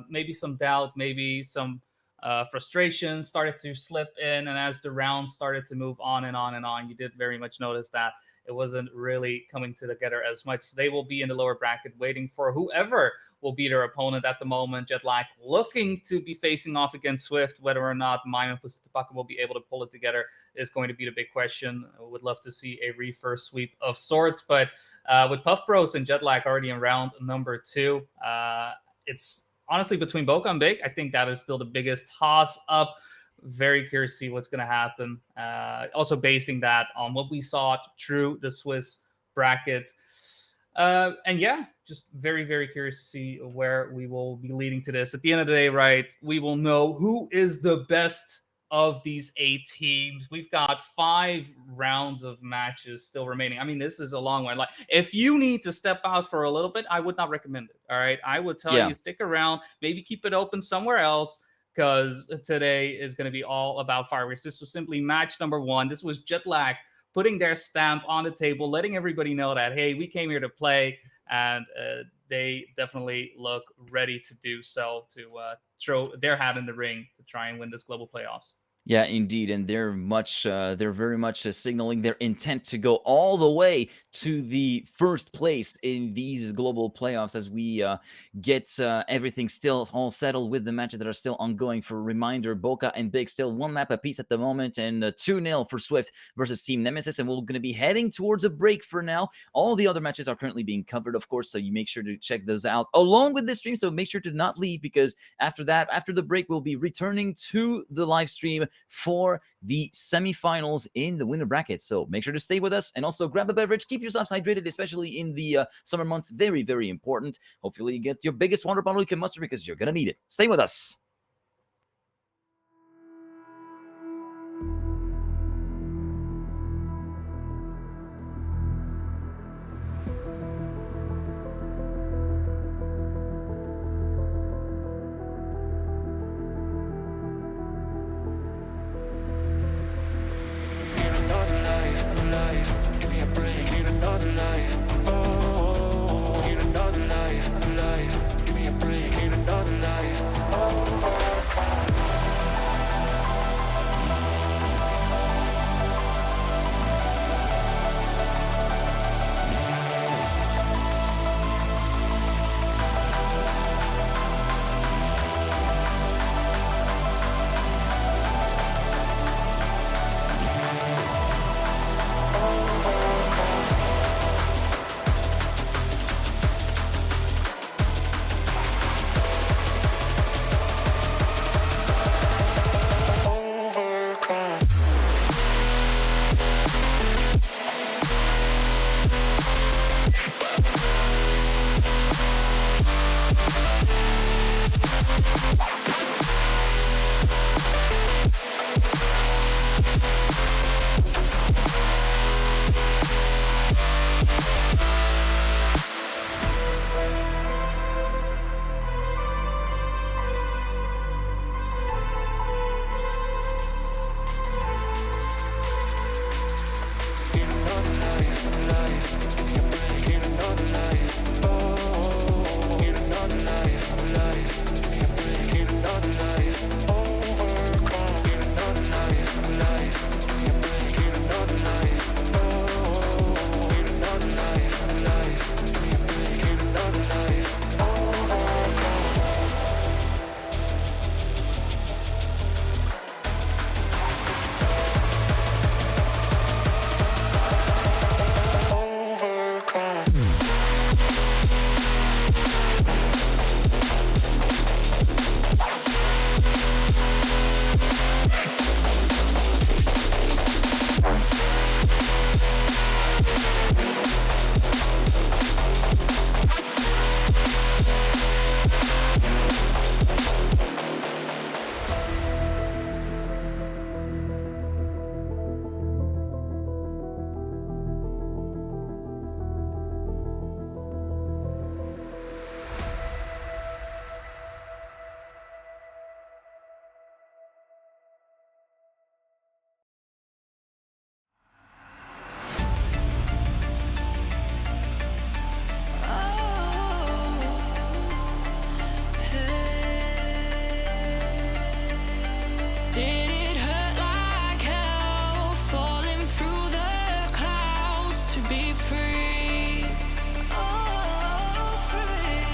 [SPEAKER 3] maybe some doubt, maybe some frustration started to slip in, and as the rounds started to move on and on and on, you did very much notice that it wasn't really coming together as much. So they will be in the lower bracket waiting for whoever will be their opponent at the moment. Jetlag looking to be facing off against Swift. Whether or not Maimon Pusitapaka will be able to pull it together is going to be the big question. I would love to see a reverse sweep of sorts, but with Puff Bros and Jetlag already in round number 2, it's honestly between Bokeh and Big. I think that is still the biggest toss up. Very curious to see what's going to happen. Also basing that on what we saw through the Swiss bracket. And yeah, just very, very curious to see where we will be leading to this. At the end of the day, right, we will know who is the best of these 8 teams. We've got 5 rounds of matches still remaining. I mean, this is a long one. Like, if you need to step out for a little bit, I would not recommend it. All right, I would tell you stick around, maybe keep it open somewhere else, because today is going to be all about fireworks. This was simply match number 1. This was Jetlag putting their stamp on the table, letting everybody know that, hey, we came here to play, and they definitely look ready to do so, to throw their hat in the ring to try and win this global playoffs.
[SPEAKER 2] Yeah, indeed, and they're very much signaling their intent to go all the way to the first place in these global playoffs as we get everything still all settled with the matches that are still ongoing. For a reminder, Bokeh and Big still 1 map apiece at the moment, and 2-0 for Swift versus Team Nemesis, and we're going to be heading towards a break for now. All the other matches are currently being covered, of course, so you make sure to check those out along with this stream, so make sure to not leave, because after that, after the break, we'll be returning to the live stream for the semifinals in the winner bracket. So make sure to stay with us, and also grab a beverage. Keep yourselves hydrated, especially in the summer months. Very, very important. Hopefully you get your biggest water bottle you can muster, because you're going to need it. Stay with us.
[SPEAKER 4] Give me a break, need another life. Oh.
[SPEAKER 1] another life, another life. Give me a break, ain't another life. Did it hurt like hell, falling through the clouds to be free? Oh, free.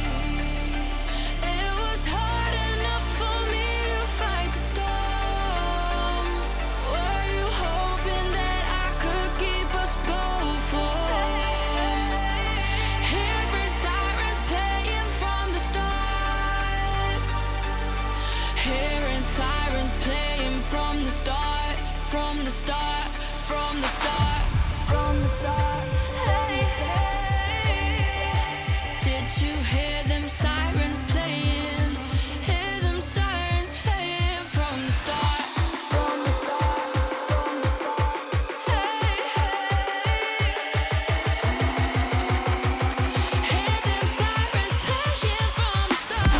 [SPEAKER 1] It was hard enough for me to fight the storm. Were you hoping that I could keep us both warm? Hearing sirens playing from the start. Hearing sirens playing from the start, from the start, from the start, from the start. Hey, hey. Did you hear them sirens playing? Hear them sirens playing from the start, from the start, from the start. Hey, hey. Hear them sirens playing from the start.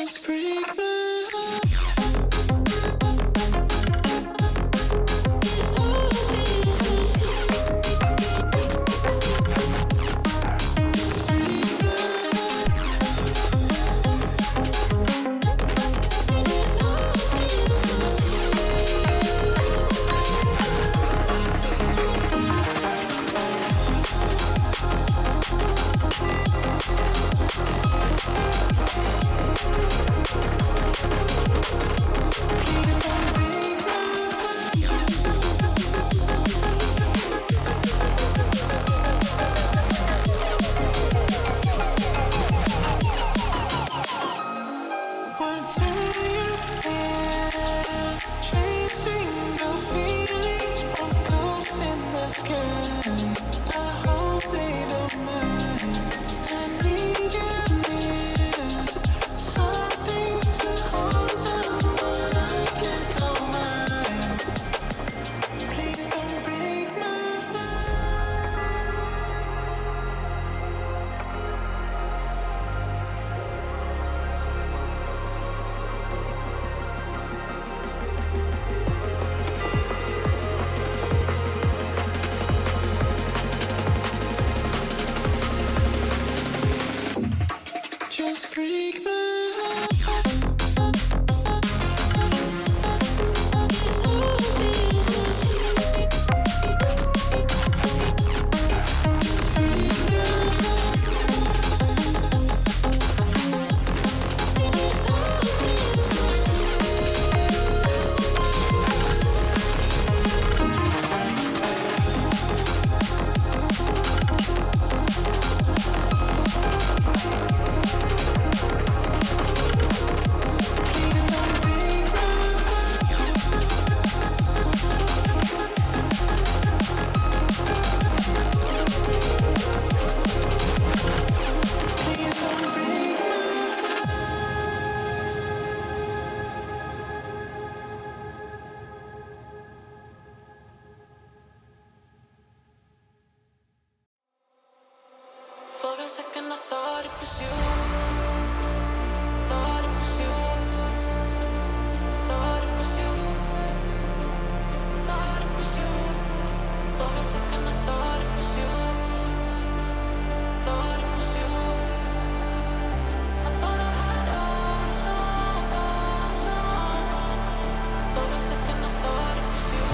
[SPEAKER 1] Just break my heart. What do you feel? Chasing the feelings from ghosts in the sky. I hope they don't mind. I need you near. Something to hold, someone I can call mine. Please don't break my heart. Just break my heart. For a second I thought it was you. Thought it was you. Thought it was you. Thought it was you. For a second I thought it was you. Thought it was you. I thought I had eyes on. For a second I thought it was you.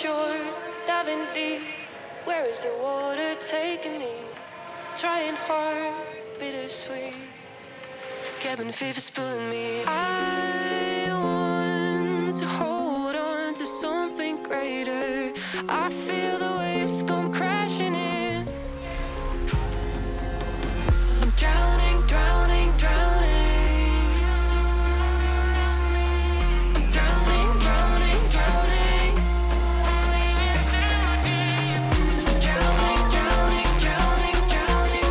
[SPEAKER 1] shore, diving deep. Where is the water taking me? Trying hard, bittersweet. Cabin fever's pulling me. I want to hold on to something greater. I feel the waves come crashing in. I'm drowning, drowning, drowning. Drowning, drowning, drowning. Drowning, drowning, drowning, drowning,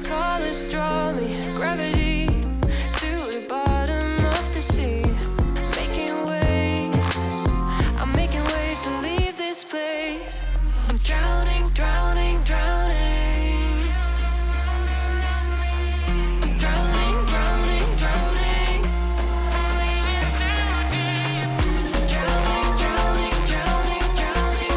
[SPEAKER 1] colors draw me, gravity to the bottom of the sea. Making waves, I'm making waves to leave this place. I'm drowning, drowning, drowning. Drowning, drowning, drowning. Drowning, drowning, drowning, drowning,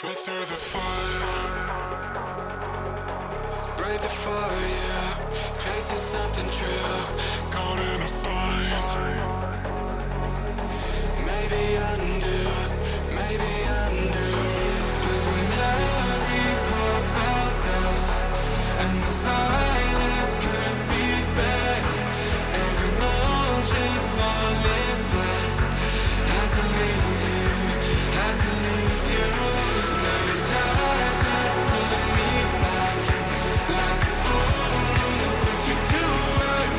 [SPEAKER 4] Breathe through the fire, break the fire, chasing something true, caught in a bind. Maybe undo, maybe undo. 'Cause when every core felt off and the silence could be better, every motion falling flat, had to leave you, had to leave you. Now you're tired, it's pulling me back like a fool that put you to work.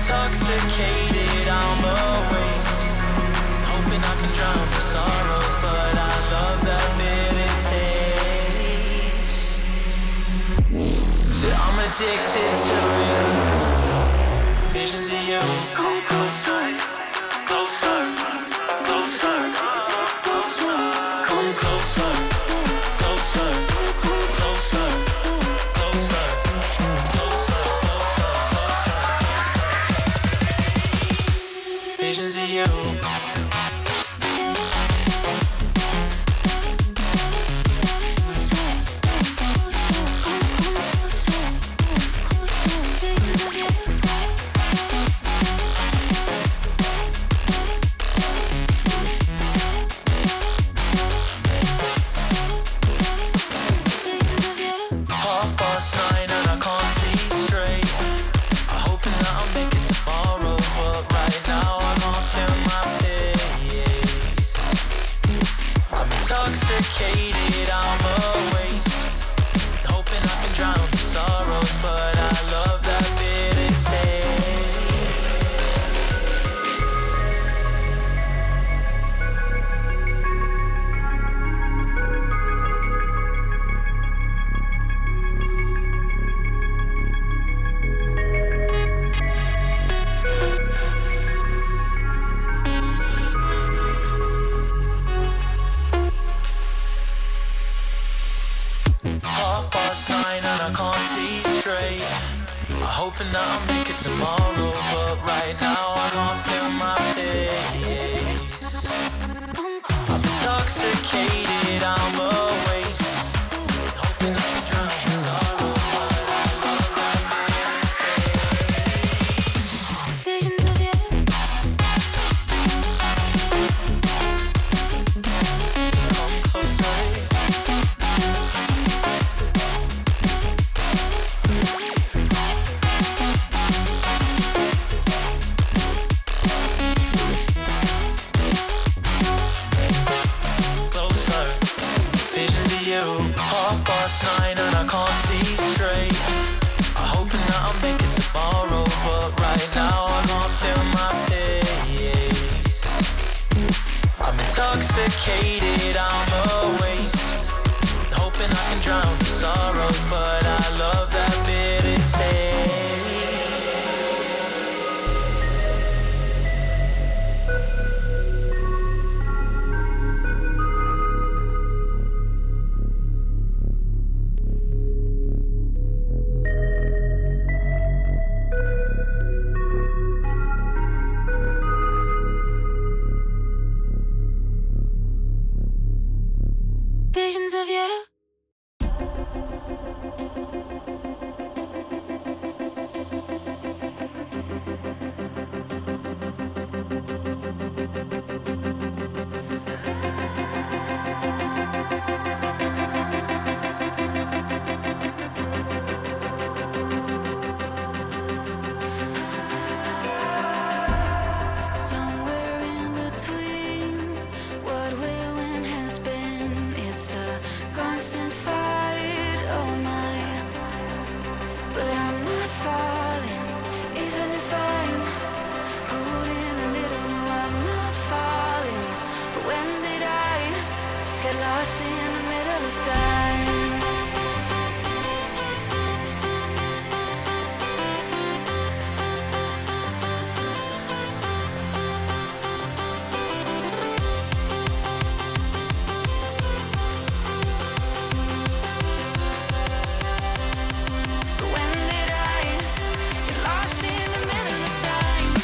[SPEAKER 5] intoxicated, I'm a waste. Hoping I can drown the sorrows, but I love that bitter taste. So I'm addicted to you. Visions of you. Come closer, closer, closer, closer. Come closer, closer, closer, closer, closer, closer, closer. Visions of you. Intoxicated, I'm a waste. Hoping I can drown the sorrows, but I love that bitter hoping that I'll make it tomorrow, but right now I can't feel my face. I'm intoxicated, I'm a waste. Hoping I can drown the sorrow, but I love that bitter taste. Visions of you. Come closer. Nine and I can't see straight. I'm hoping that I'll make it tomorrow, but right now I can't feel my face. I'm intoxicated, I'm a waste. Hoping I can drown the sorrows, but I love that bitter taste. Visions of you.
[SPEAKER 1] Somewhere in between what will and has been, it's a constant fight, oh my. But I'm not falling, even if I'm cooling a little. No, I'm not falling. But when did I get lost in the middle of time? When did I get lost in the middle of time?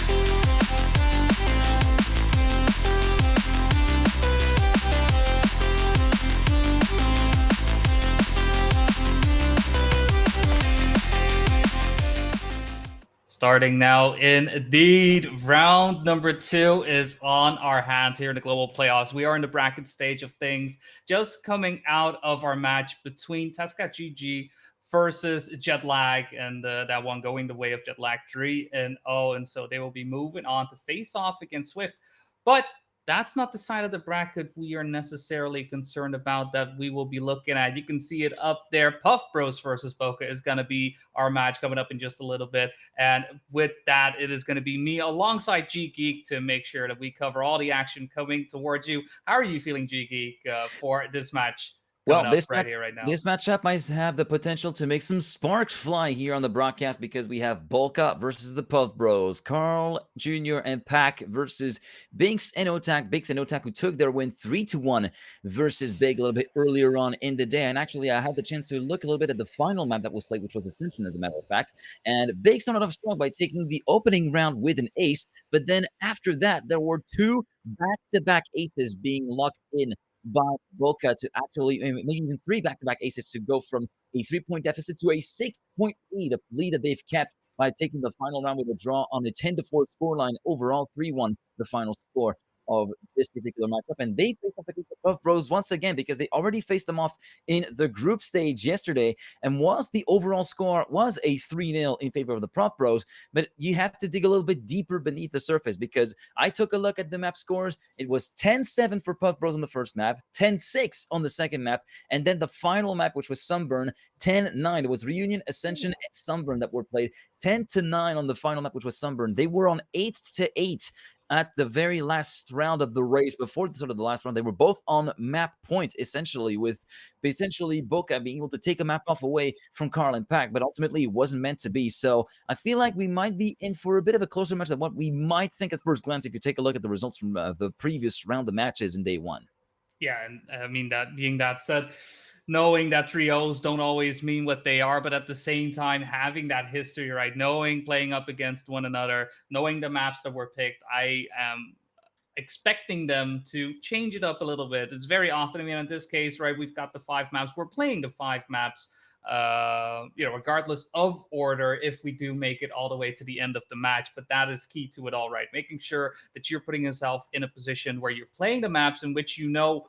[SPEAKER 3] Starting now, indeed. Round number 2 is on our hands here in the global playoffs. We are in the bracket stage of things, just coming out of our match between Tescot GG versus Jetlag, and that one going the way of Jetlag 3-0. And so they will be moving on to face off against Swift. But that's not the side of the bracket we are necessarily concerned about that we will be looking at. You can see it up there. Puff Bros versus Bokeh is going to be our match coming up in just a little bit. And with that, it is going to be me alongside G Geek to make sure that we cover all the action coming towards you. How are you feeling, G Geek, for this match coming
[SPEAKER 2] Well,
[SPEAKER 3] up right here, right now?
[SPEAKER 2] this matchup might have the potential to make some sparks fly here on the broadcast because we have Bokeh versus the Puff Bros, Carl Jr. and Pack versus Binks and Otak. Binks and Otak who took their win 3-1 versus Big a little bit earlier on in the day. And actually, I had the chance to look a little bit at the final map that was played, which was Ascension, as a matter of fact. And Big started off strong by taking the opening round with an ace. But then after that, there were two back-to-back aces being locked in by Bokeh to actually, maybe even three back-to-back aces to go from a 3-point deficit to a 6-point lead, a lead that they've kept by taking the final round with a draw on a 10-4 scoreline. Overall, 3-1, the final score of this particular matchup. And they faced off against the Puff Bros once again because they already faced them off in the group stage yesterday. And whilst the overall score was a 3-0 in favor of the Puff Bros, but you have to dig a little bit deeper beneath the surface because I took a look at the map scores. It was 10-7 for Puff Bros on the first map, 10-6 on the second map, and then the final map, which was Sunburn, 10-9. It was Reunion, Ascension, and Sunburn that were played. 10-9 on the final map, which was Sunburn. They were on 8-8 at the very last round of the race. Before the start of the last round, they were both on map points, essentially, with essentially Bokeh being able to take a map off away from Carl and Pack, but ultimately it wasn't meant to be. So I feel like we might be in for a bit of a closer match than what we might think at first glance if you take a look at the results from the previous round of matches in day one.
[SPEAKER 3] Yeah, and I mean, that being that said, knowing that 3-0s don't always mean what they are, but at the same time, having that history, right? Knowing playing up against one another, knowing the maps that were picked, I am expecting them to change it up a little bit. It's very often, I mean, in this case, right, we've got the 5 maps. We're playing the 5 maps, regardless of order, if we do make it all the way to the end of the match. But that is key to it all, right? Making sure that you're putting yourself in a position where you're playing the maps in which you know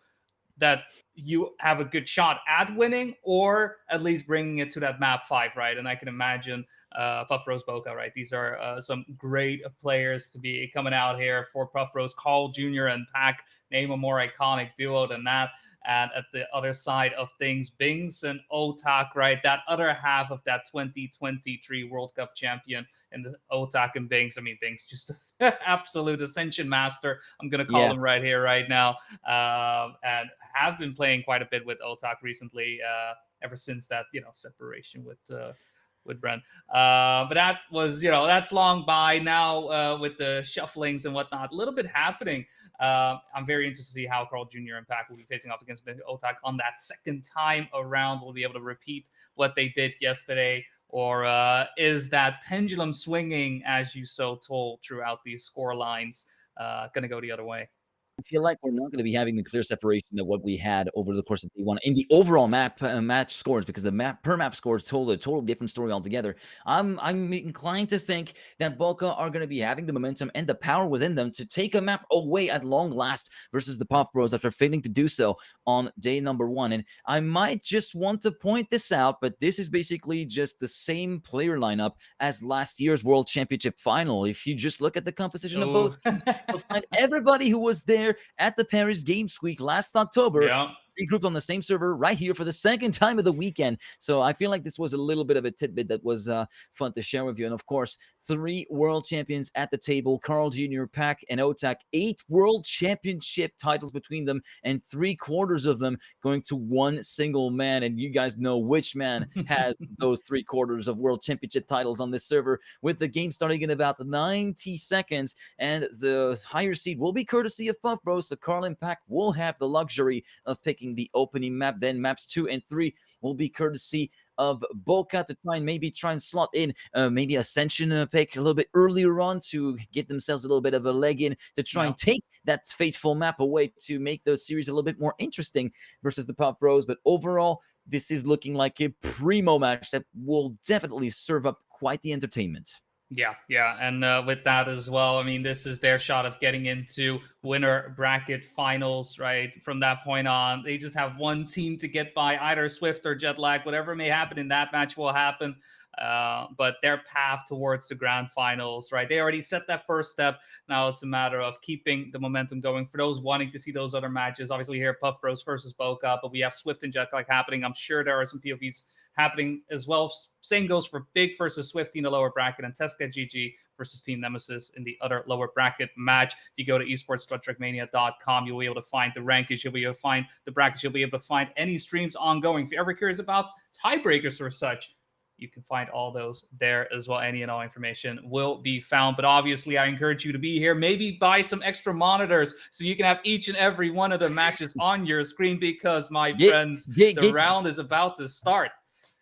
[SPEAKER 3] that you have a good shot at winning, or at least bringing it to that map 5, right? And I can imagine Puff Bros Bokeh, right? These are some great players to be coming out here for Puff Bros. Carl Jr. and Pack, name a more iconic duo than that. And at the other side of things, Binks and Otak, right? That other half of that 2023 World Cup champion, and the Otak and Binks. I mean, Binks just absolute ascension master. I'm gonna call him right here, right now. And have been playing quite a bit with Otak recently, ever since that separation with Brent. But that was, that's long by now, with the shufflings and whatnot. A little bit happening. I'm very interested to see how Carl Jr. and Pack will be facing off against Otak on that second time around. Will be able to repeat what they did yesterday, or is that pendulum swinging, as you so told, throughout these score lines, going to go the other way?
[SPEAKER 2] I feel like we're not going to be having the clear separation of what we had over the course of day one in the overall match scores, because the map per map scores told a total different story altogether. I'm inclined to think that Bokeh are going to be having the momentum and the power within them to take a map away at long last versus the Puff Bros after failing to do so on day number 1. And I might just want to point this out, but this is basically just the same player lineup as last year's World Championship final. If you just look at the composition of both teams, you'll find everybody who was there at the Paris Games Week last October, regrouped on the same server right here for the second time of the weekend. So I feel like this was a little bit of a tidbit that was fun to share with you. And of course, 3 world champions at the table, Carl Jr., Pack, and Otak, 8 world championship titles between them, and 3/4 of them going to one single man. And you guys know which man has those 3/4 of world championship titles on this server, with the game starting in about 90 seconds. And the higher seed will be courtesy of Puff Bros. So Carl and Pack will have the luxury of picking the opening map. Then maps 2 and 3 will be courtesy of Bokeh to try and slot in maybe Ascension pick a little bit earlier on to get themselves a little bit of a leg in to try and take that fateful map away to make the series a little bit more interesting versus the Puff Bros. But overall, this is looking like a primo match that will definitely serve up quite the entertainment.
[SPEAKER 3] Yeah. And with that as well, I mean, this is their shot of getting into winner bracket finals, right? From that point on, they just have one team to get by, either Swift or Jetlag. Whatever may happen in that match will happen. but their path towards the grand finals, right? They already set that first step. Now it's a matter of keeping the momentum going. For those wanting to see those other matches, obviously here Puff Bros versus Bokeh, but we have Swift and Jetlag happening. I'm sure there are some POVs happening as well. Same goes for Big versus Swifty in the lower bracket and Tescot GG versus Team Nemesis in the other lower bracket match. If you go to esports.trackmania.com, you'll be able to find the rankings, you'll be able to find the brackets, you'll be able to find any streams ongoing. If you're ever curious about tiebreakers or such, you can find all those there as well. Any and all information will be found. But obviously, I encourage you to be here. Maybe buy some extra monitors so you can have each and every one of the matches on your screen because, my friends, the round is about to start.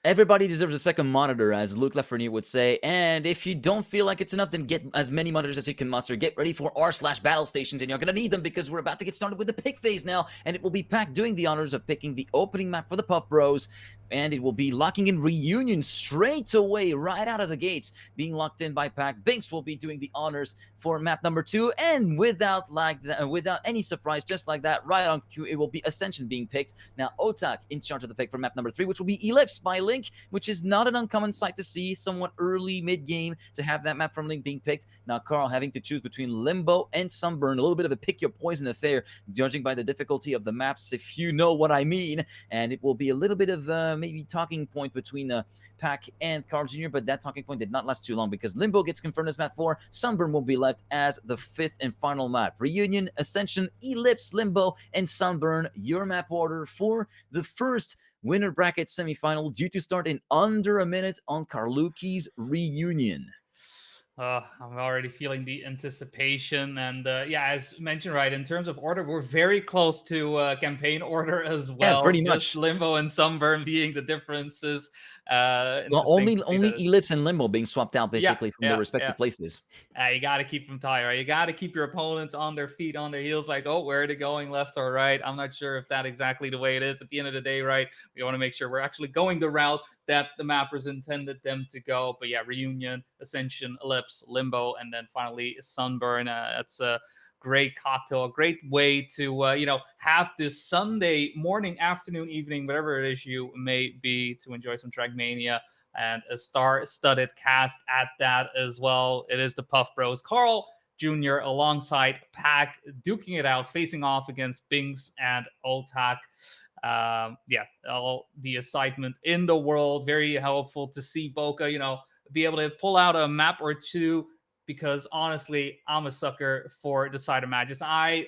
[SPEAKER 2] Everybody deserves a second monitor, as Luke Lafreniere would say. And if you don't feel like it's enough, then get as many monitors as you can muster. Get ready for r/battle stations, and you're going to need them because we're about to get started with the pick phase now. And it will be Pack doing the honors of picking the opening map for the Puff Bros. And it will be locking in Reunion straight away, right out of the gates, being locked in by Pack. Binks will be doing the honors for map number 2. And without any surprise, just like that, right on cue, it will be Ascension being picked. Now, Otak in charge of the pick for map number 3, which will be Ellipse by Link, which is not an uncommon sight to see, somewhat early mid-game to have that map from Link being picked. Now, Carl having to choose between Limbo and Sunburn, a little bit of a pick your poison affair, judging by the difficulty of the maps, if you know what I mean. And it will be a little bit of maybe talking point between Pack and Carl Jr., but that talking point did not last too long because Limbo gets confirmed as map 4. Sunburn will be left as the 5th and final map. Reunion, Ascension, Ellipse, Limbo, and Sunburn, your map order for the first winner bracket semifinal, due to start in under a minute on Karluki's Reunion.
[SPEAKER 3] I'm already feeling the anticipation. And yeah, as mentioned, right, in terms of order, we're very close to campaign order as well.
[SPEAKER 2] Yeah, pretty
[SPEAKER 3] Just
[SPEAKER 2] much.
[SPEAKER 3] Limbo and Sunburn being the differences.
[SPEAKER 2] Well, only Ellipse and Limbo being swapped out basically from their respective places.
[SPEAKER 3] You got to keep them tight, right? You got to keep your opponents on their feet, on their heels, like, oh, where are they going, left or right? I'm not sure if that's exactly the way it is. At the end of the day, right, we want to make sure we're actually going the route that the mappers intended them to go. But yeah, Reunion, Ascension, Ellipse, Limbo, and then finally Sunburn. That's a great cocktail, a great way to have this Sunday morning, afternoon, evening, whatever it is you may be, to enjoy some Trackmania and a star-studded cast at that as well. It is the Puff Bros, Carl Jr. alongside Pack, duking it out, facing off against Binks and Otak. All the excitement in the world. Very helpful to see Bokeh, be able to pull out a map or two, because honestly, I'm a sucker for decider matches. I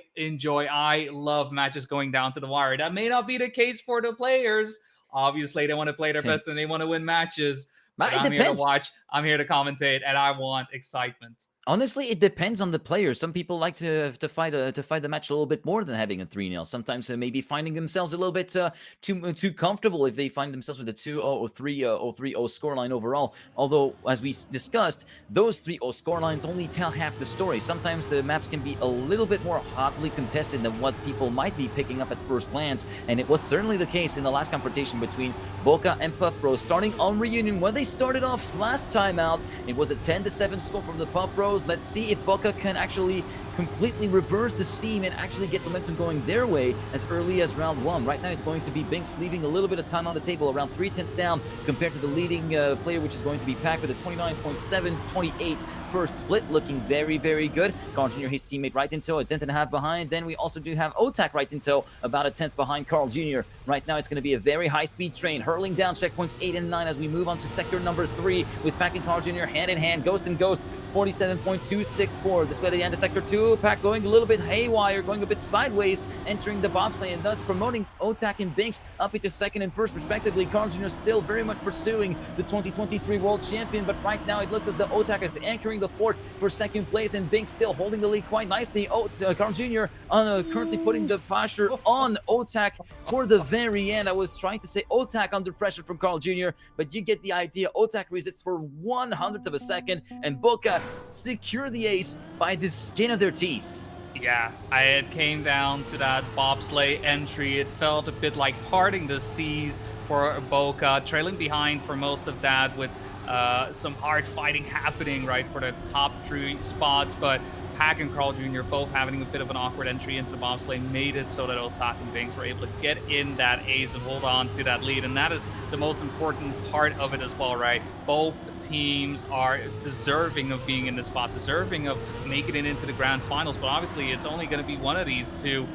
[SPEAKER 3] love matches going down to the wire. That may not be the case for the players. Obviously, they want to play their best and they want to win matches. But I'm here to watch. I'm here to commentate, and I want excitement.
[SPEAKER 2] Honestly, it depends on the player. Some people like to fight the match a little bit more than having a 3-0. Sometimes maybe finding themselves a little bit too comfortable if they find themselves with a 2-0 or 3-0 scoreline overall. Although, as we discussed, those 3-0 scorelines only tell half the story. Sometimes the maps can be a little bit more hotly contested than what people might be picking up at first glance, and it was certainly the case in the last confrontation between Bokeh and Puff Bros, starting on Reunion. When they started off last time out, it was a 10-7 score from the Puff Bros. Let's see if Bokeh can actually completely reverse the steam and actually get momentum going their way as early as round 1. Right now, it's going to be Binks leaving a little bit of time on the table, around 3/10 down compared to the leading player, which is going to be Pack with a 29.728 first split, looking very, very good. Carl Jr., his teammate, right in tow, a 10.5 behind. Then we also do have Otak right in tow, about a 10th behind Carl Jr. Right now, it's going to be a very high-speed train, hurling down checkpoints 8 and 9 as we move on to sector number 3 with Pack and Carl Jr. hand in hand, ghost and ghost, 47.264. This way to the end of sector 2, Pack going a little bit haywire, going a bit sideways, entering the bobsleigh, and thus promoting Otak and Binks up into second and first respectively. Carl Jr. still very much pursuing the 2023 world champion, but right now it looks as though Otak is anchoring the fort for second place, and Binks still holding the lead quite nicely. Carl Jr. Currently putting the pressure on Otak for the very end. I was trying to say Otak under pressure from Carl Jr., but you get the idea. Otak resists for 1/100th of a second, and Bokeh secure the ace by the skin of their teeth.
[SPEAKER 3] Yeah, it came down to that bobsleigh entry. It felt a bit like parting the seas for Bokeh, trailing behind for most of that, with some hard fighting happening right for the top 3 spots. But Pack and Carl Jr. both having a bit of an awkward entry into the bobsleigh made it so that Otak and Binks were able to get in that ace and hold on to that lead. And that is the most important part of it as well, right? Both teams are deserving of being in the spot, deserving of making it into the grand finals. But obviously, it's only going to be one of these two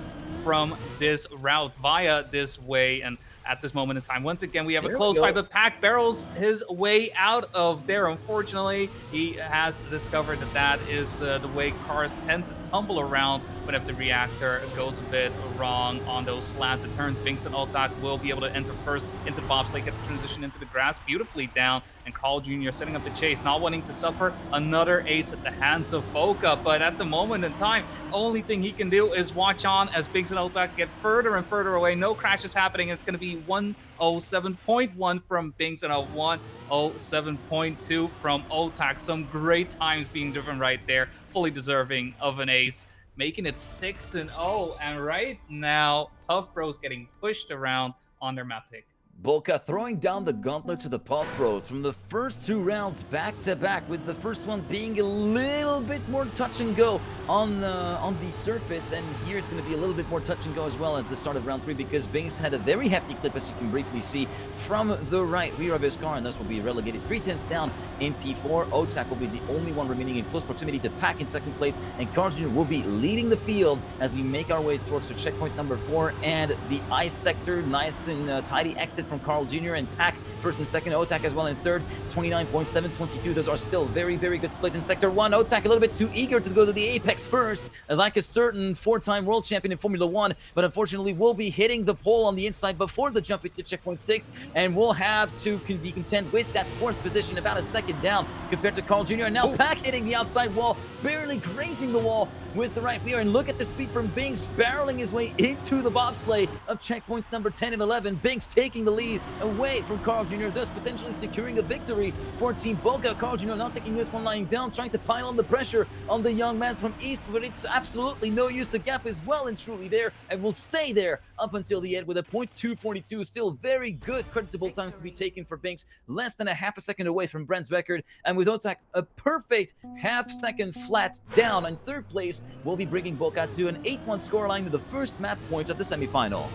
[SPEAKER 3] from this route via this way. And at this moment in time, once again, we have a close fight, but Pack barrels his way out of there. Unfortunately, he has discovered that that is the way cars tend to tumble around whenever the reactor goes a bit wrong on those slanted turns. Binks and Otak will be able to enter first into the bobsleigh, get the transition into the grass beautifully down, and Carl Jr. setting up the chase, not wanting to suffer another ace at the hands of Bokeh. But at the moment in time, only thing he can do is watch on as Binks and Otak get further and further away. No crashes happening. It's going to be 107.1 from Binks and a 107.2 from Otak. Some great times being driven right there, fully deserving of an ace, making it 6-0. And right now, Puff Bros getting pushed around on their map pick.
[SPEAKER 2] Bokeh throwing down the gauntlet to the Puff Bros from the first two rounds back to back, with the first one being a little bit more touch and go on the surface, and here it's going to be a little bit more touch and go as well at the start of round 3, because Binks had a very hefty clip, as you can briefly see from the right rear of his car, and thus will be relegated 3/10 down in P4. Otak will be the only one remaining in close proximity to Pack in second place, and Carl Jr. will be leading the field as we make our way towards the checkpoint number 4 and the ice sector. Nice and tidy exit from Carl Jr. and Pack first and second. Otak as well in third. 29.7, 22. Those are still very, very good splits in sector 1. Otak a little bit too eager to go to the apex first, like a certain 4-time world champion in Formula 1, but unfortunately will be hitting the pole on the inside before the jump into checkpoint 6, and will have to be content with that 4th position, about a second down compared to Carl Jr. And now Pack hitting the outside wall, barely grazing the wall with the right rear. And look at the speed from Binks, barreling his way into the bobsleigh of checkpoints number 10 and 11. Binks taking the lead away from Carl Jr., thus potentially securing a victory for Team Bokeh. Carl Jr. not taking this one lying down, trying to pile on the pressure on the young man from East, but it's absolutely no use. The gap is well and truly there and will stay there up until the end with a .242. Still very good, creditable times to be taken for Binks, less than a half a second away from Brent's record, and with Otak a perfect half-second flat down in third place, will be bringing Bokeh to an 8-1 scoreline to the first map point of the semifinal.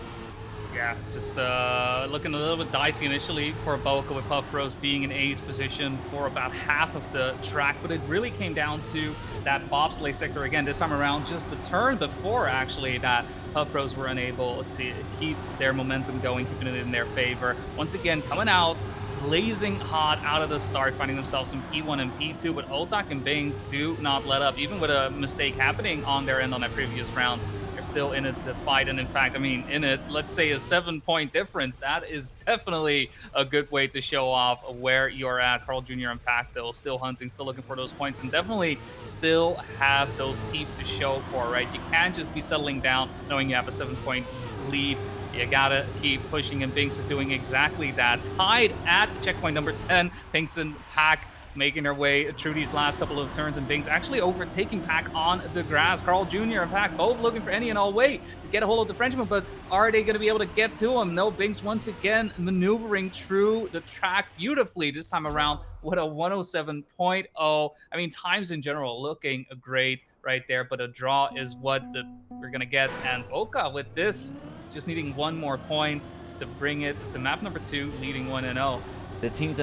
[SPEAKER 3] Yeah, just looking a little bit dicey initially for Bokeh, with Puff Bros being in A's position for about half of the track, but it really came down to that bobsleigh sector again, this time around just a turn before actually that Puff Bros were unable to keep their momentum going, keeping it in their favor. Once again, coming out blazing hot out of the start, finding themselves in P1 and P2, but Otak and Binks do not let up, even with a mistake happening on their end on that previous round. They're still in it to fight, and in fact, I mean, in it, let's say a 7-point difference, that is definitely a good way to show off where you're at. Carl Jr. and Pack, though, still hunting, still looking for those points, and definitely still have those teeth to show for, right? You can't just be settling down knowing you have a 7-point lead. You gotta keep pushing, and Binks is doing exactly that. Tied at checkpoint number 10, Binks and Pack making their way through these last couple of turns, and Binks actually overtaking Pack on the grass. Carl Jr. and Pack both looking for any and all way to get a hold of the Frenchman, but are they going to be able to get to him? No, Binks once again maneuvering through the track beautifully this time around with a 107.0. I mean, times in general looking great right there, but a draw is what we're going to get. And Bokeh with this, just needing one more point to bring it to map number 2, leading 1-0.
[SPEAKER 2] The teams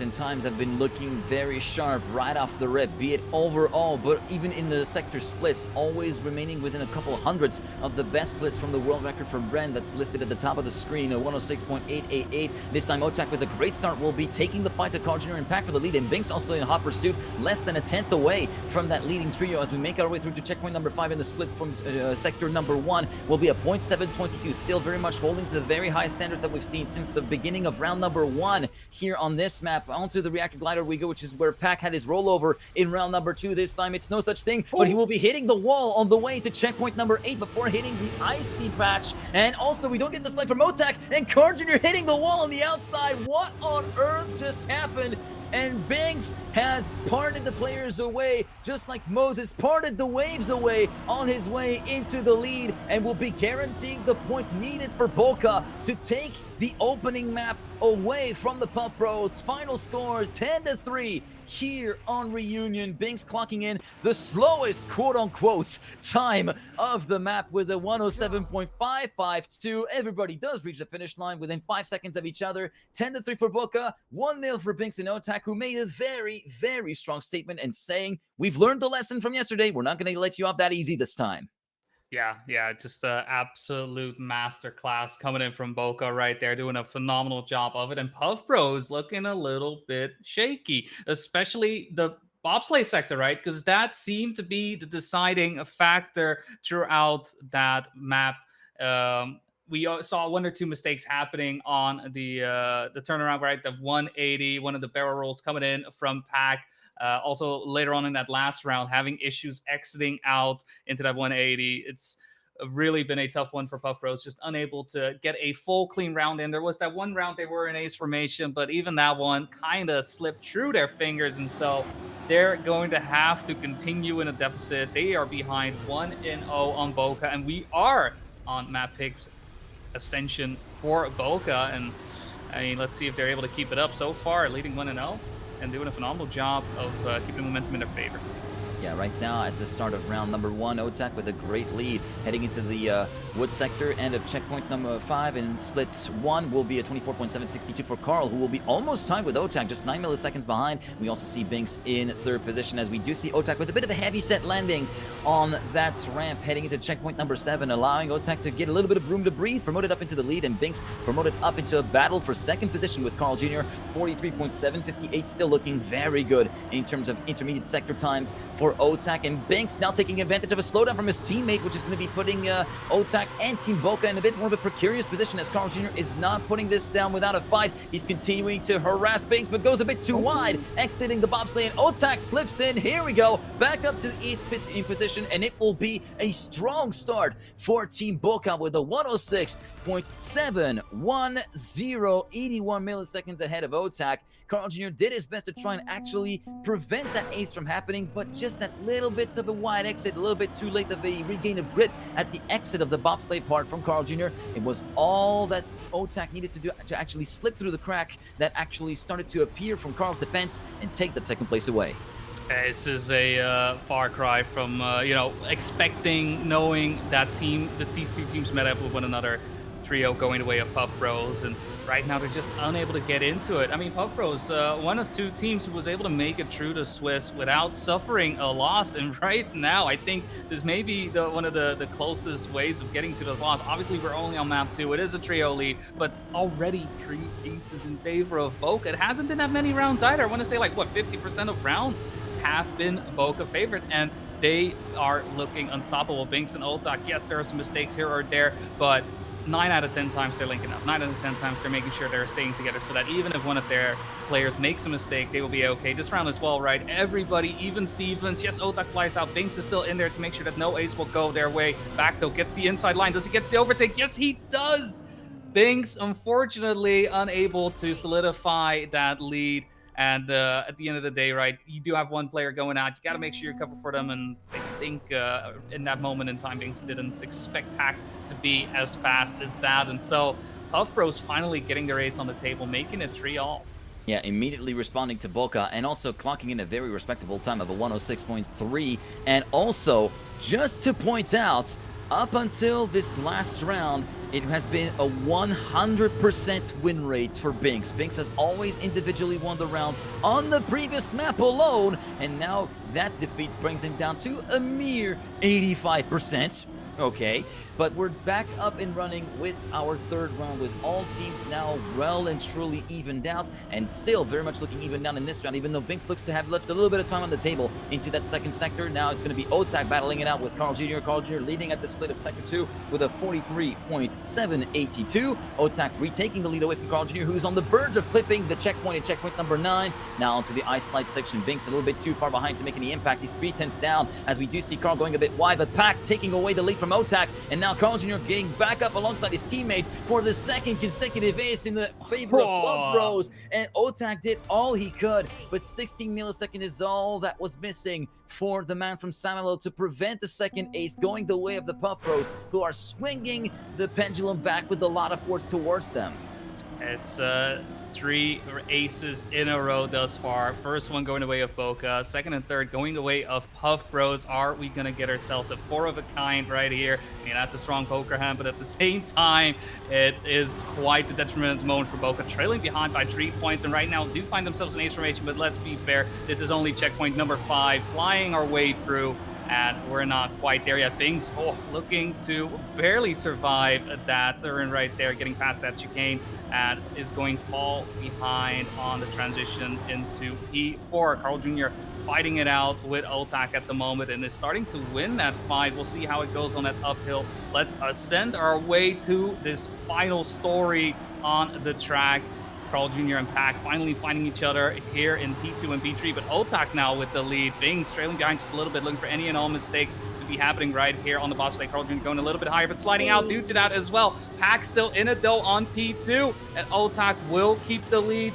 [SPEAKER 2] and times have been looking very sharp right off the rip, be it overall, but even in the sector splits, always remaining within a couple hundreds of the best splits from the world record for Brent that's listed at the top of the screen, a 106.888. This time Otak with a great start will be taking the fight to Carl Jr. and Pack for the lead, and Binks also in hot pursuit, less than a 10th away from that leading trio as we make our way through to checkpoint number 5, in the split from sector number 1 will be a .722, still very much holding to the very high standards that we've seen since the beginning of round number 1. Here on this map, onto the reactor glider we go, which is where Pack had his rollover in round number 2. This time it's no such thing, but he will be hitting the wall on the way to checkpoint number 8 before hitting the icy patch. And also we don't get the slide from Otak, and Carl Jr. hitting the wall on the outside. What on earth just happened? And Binks has parted the players away, just like Moses parted the waves away on his way into the lead, and will be guaranteeing the point needed for Bokeh to take the opening map away from the Puff Bros. Final score 10-3 here on Reunion. Binks clocking in the slowest, quote-unquote, time of the map with a 107.552. Everybody does reach the finish line within 5 seconds of each other. 10-3 for Bokeh, 1-0 for Binks and Otak, who made a very, very strong statement and saying, we've learned the lesson from yesterday. We're not going to let you off that easy this time.
[SPEAKER 3] Yeah, just an absolute masterclass coming in from Bokeh right there, doing a phenomenal job of it. And Puff Bros looking a little bit shaky, especially the bobsleigh sector, right? Because that seemed to be the deciding factor throughout that map. We saw one or two mistakes happening on the turnaround, right? The 180, one of the barrel rolls coming in from Pack. Also, later on in that last round, having issues exiting out into that 180. It's really been a tough one for Puff Bros, just unable to get a full clean round in. There was that one round they were in ace formation, but even that one kind of slipped through their fingers, and so they're going to have to continue in a deficit. They are behind 1-0 on Bokeh, and we are on Map Picks Ascension for Bokeh, and I mean, let's see if they're able to keep it up. So far, leading 1-0 and doing a phenomenal job of keeping momentum in their favor.
[SPEAKER 2] Yeah, right now at the start of round number 1, Otak with a great lead heading into the wood sector end of checkpoint number 5, and split 1 will be a 24.762 for Carl, who will be almost tied with Otak, just 9 milliseconds behind. We also see Binks in 3rd position, as we do see Otak with a bit of a heavy set landing on that ramp heading into checkpoint number 7, allowing Otak to get a little bit of room to breathe, promoted up into the lead, and Binks promoted up into a battle for 2nd position with Carl Jr., 43.758, still looking very good in terms of intermediate sector times for Otak, and Binks now taking advantage of a slowdown from his teammate, which is going to be putting Otak and Team Bokeh in a bit more of a precarious position, as Carl Jr. is not putting this down without a fight. He's continuing to harass Binks, but goes a bit too wide, exiting the bobsleigh, and Otak slips in. Here we go, back up to the east in position, and it will be a strong start for Team Bokeh with a 106.710, 81 milliseconds ahead of Otak. Carl Jr. did his best to try and actually prevent that ace from happening, but just that little bit of a wide exit, a little bit too late of a regain of grit at the exit of the bobsleigh part from Carl Jr. It was all that Otak needed to do to actually slip through the crack that actually started to appear from Carl's defense and take that 2nd place away.
[SPEAKER 3] This is a far cry from expecting, knowing that these two teams met up with one another. Trio going the way of Puff Bros, and right now they're just unable to get into it. I mean, Puff Bros, one of 2 teams who was able to make it through the Swiss without suffering a loss, and right now I think this may be one of the closest ways of getting to those losses. Obviously, we're only on map 2. It is a trio lead, but already 3 aces in favor of Bokeh. It hasn't been that many rounds either. I want to say, like, what, 50% of rounds have been Bokeh favorite, and they are looking unstoppable. Binks and Otak, yes, there are some mistakes here or there, but 9 out of 10 times they're linking up. 9 out of 10 times they're making sure they're staying together, so that even if one of their players makes a mistake, they will be okay. This round as well, right? Everybody, even Stevens. Yes, Otak flies out. Binks is still in there to make sure that no ace will go their way. Bacto gets the inside line. Does he get the overtake? Yes, he does! Binks, unfortunately, unable to solidify that lead. And at the end of the day, right, you do have one player going out. You got to make sure you cover for them. And I think in that moment in time, Binks didn't expect Pack to be as fast as that. And so Puff Bros finally getting their ace on the table, making it 3-all.
[SPEAKER 2] Yeah, immediately responding to Bokeh, and also clocking in a very respectable time of a 106.3. And also, just to point out, up until this last round, it has been a 100% win rate for Binks. Binks has always individually won the rounds on the previous map alone, and now that defeat brings him down to a mere 85%. Okay, but we're back up and running with our 3rd round, with all teams now well and truly evened out, and still very much looking even down in this round, even though Binks looks to have left a little bit of time on the table into that 2nd sector. Now it's going to be Otak battling it out with Carl Jr. Carl Jr. leading at the split of sector 2 with a 43.782. Otak retaking the lead away from Carl Jr., who's on the verge of clipping the checkpoint at checkpoint number 9. Now onto the ice slide section. Binks a little bit too far behind to make any impact. He's 3/10 down, as we do see Carl going a bit wide, but Pack taking away the lead from Otak, and now Carl Jr. getting back up alongside his teammate for the 2nd consecutive ace in the favor of Puff Bros, and Otak did all he could, but 16 milliseconds is all that was missing for the man from Samelo to prevent the 2nd ace going the way of the Puff Bros, who are swinging the pendulum back with a lot of force towards them.
[SPEAKER 3] It's 3 aces in a row thus far. First one going the way of Bokeh, second and third going the way of Puff Bros. Are we going to get ourselves a 4 of a kind right here? I mean, that's a strong poker hand, but at the same time, it is quite the detrimental moment for Bokeh, trailing behind by 3 points, and right now do find themselves in ace formation, but let's be fair, this is only checkpoint number 5, flying our way through, and we're not quite there yet. Bings, looking to barely survive that turn right there, getting past that chicane, and is going fall behind on the transition into P4. Carl Jr. fighting it out with Otak at the moment and is starting to win that fight. We'll see how it goes on that uphill. Let's ascend our way to this final story on the track. Carl Jr. and Pack finally finding each other here in P2 and P3, but Otak now with the lead. Bing's trailing behind just a little bit, looking for any and all mistakes to be happening right here on the bobsleigh. Carl Jr. going a little bit higher, but sliding out due to that as well. Pack still in it though on P2, and Otak will keep the lead.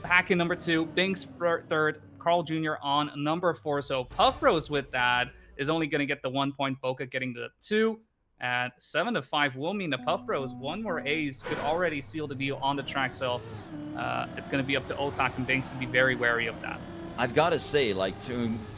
[SPEAKER 3] Pack in number 2, Bing's third, Carl Jr. on number 4. So Puff Bros with that is only going to get the 1 point. Bokeh getting the 2. And 7 to 5 will mean the Puff Bros, 1 more ace could already seal the deal on the track. So it's going to be up to Otak and Binks to be very wary of that.
[SPEAKER 2] I've got to say, like,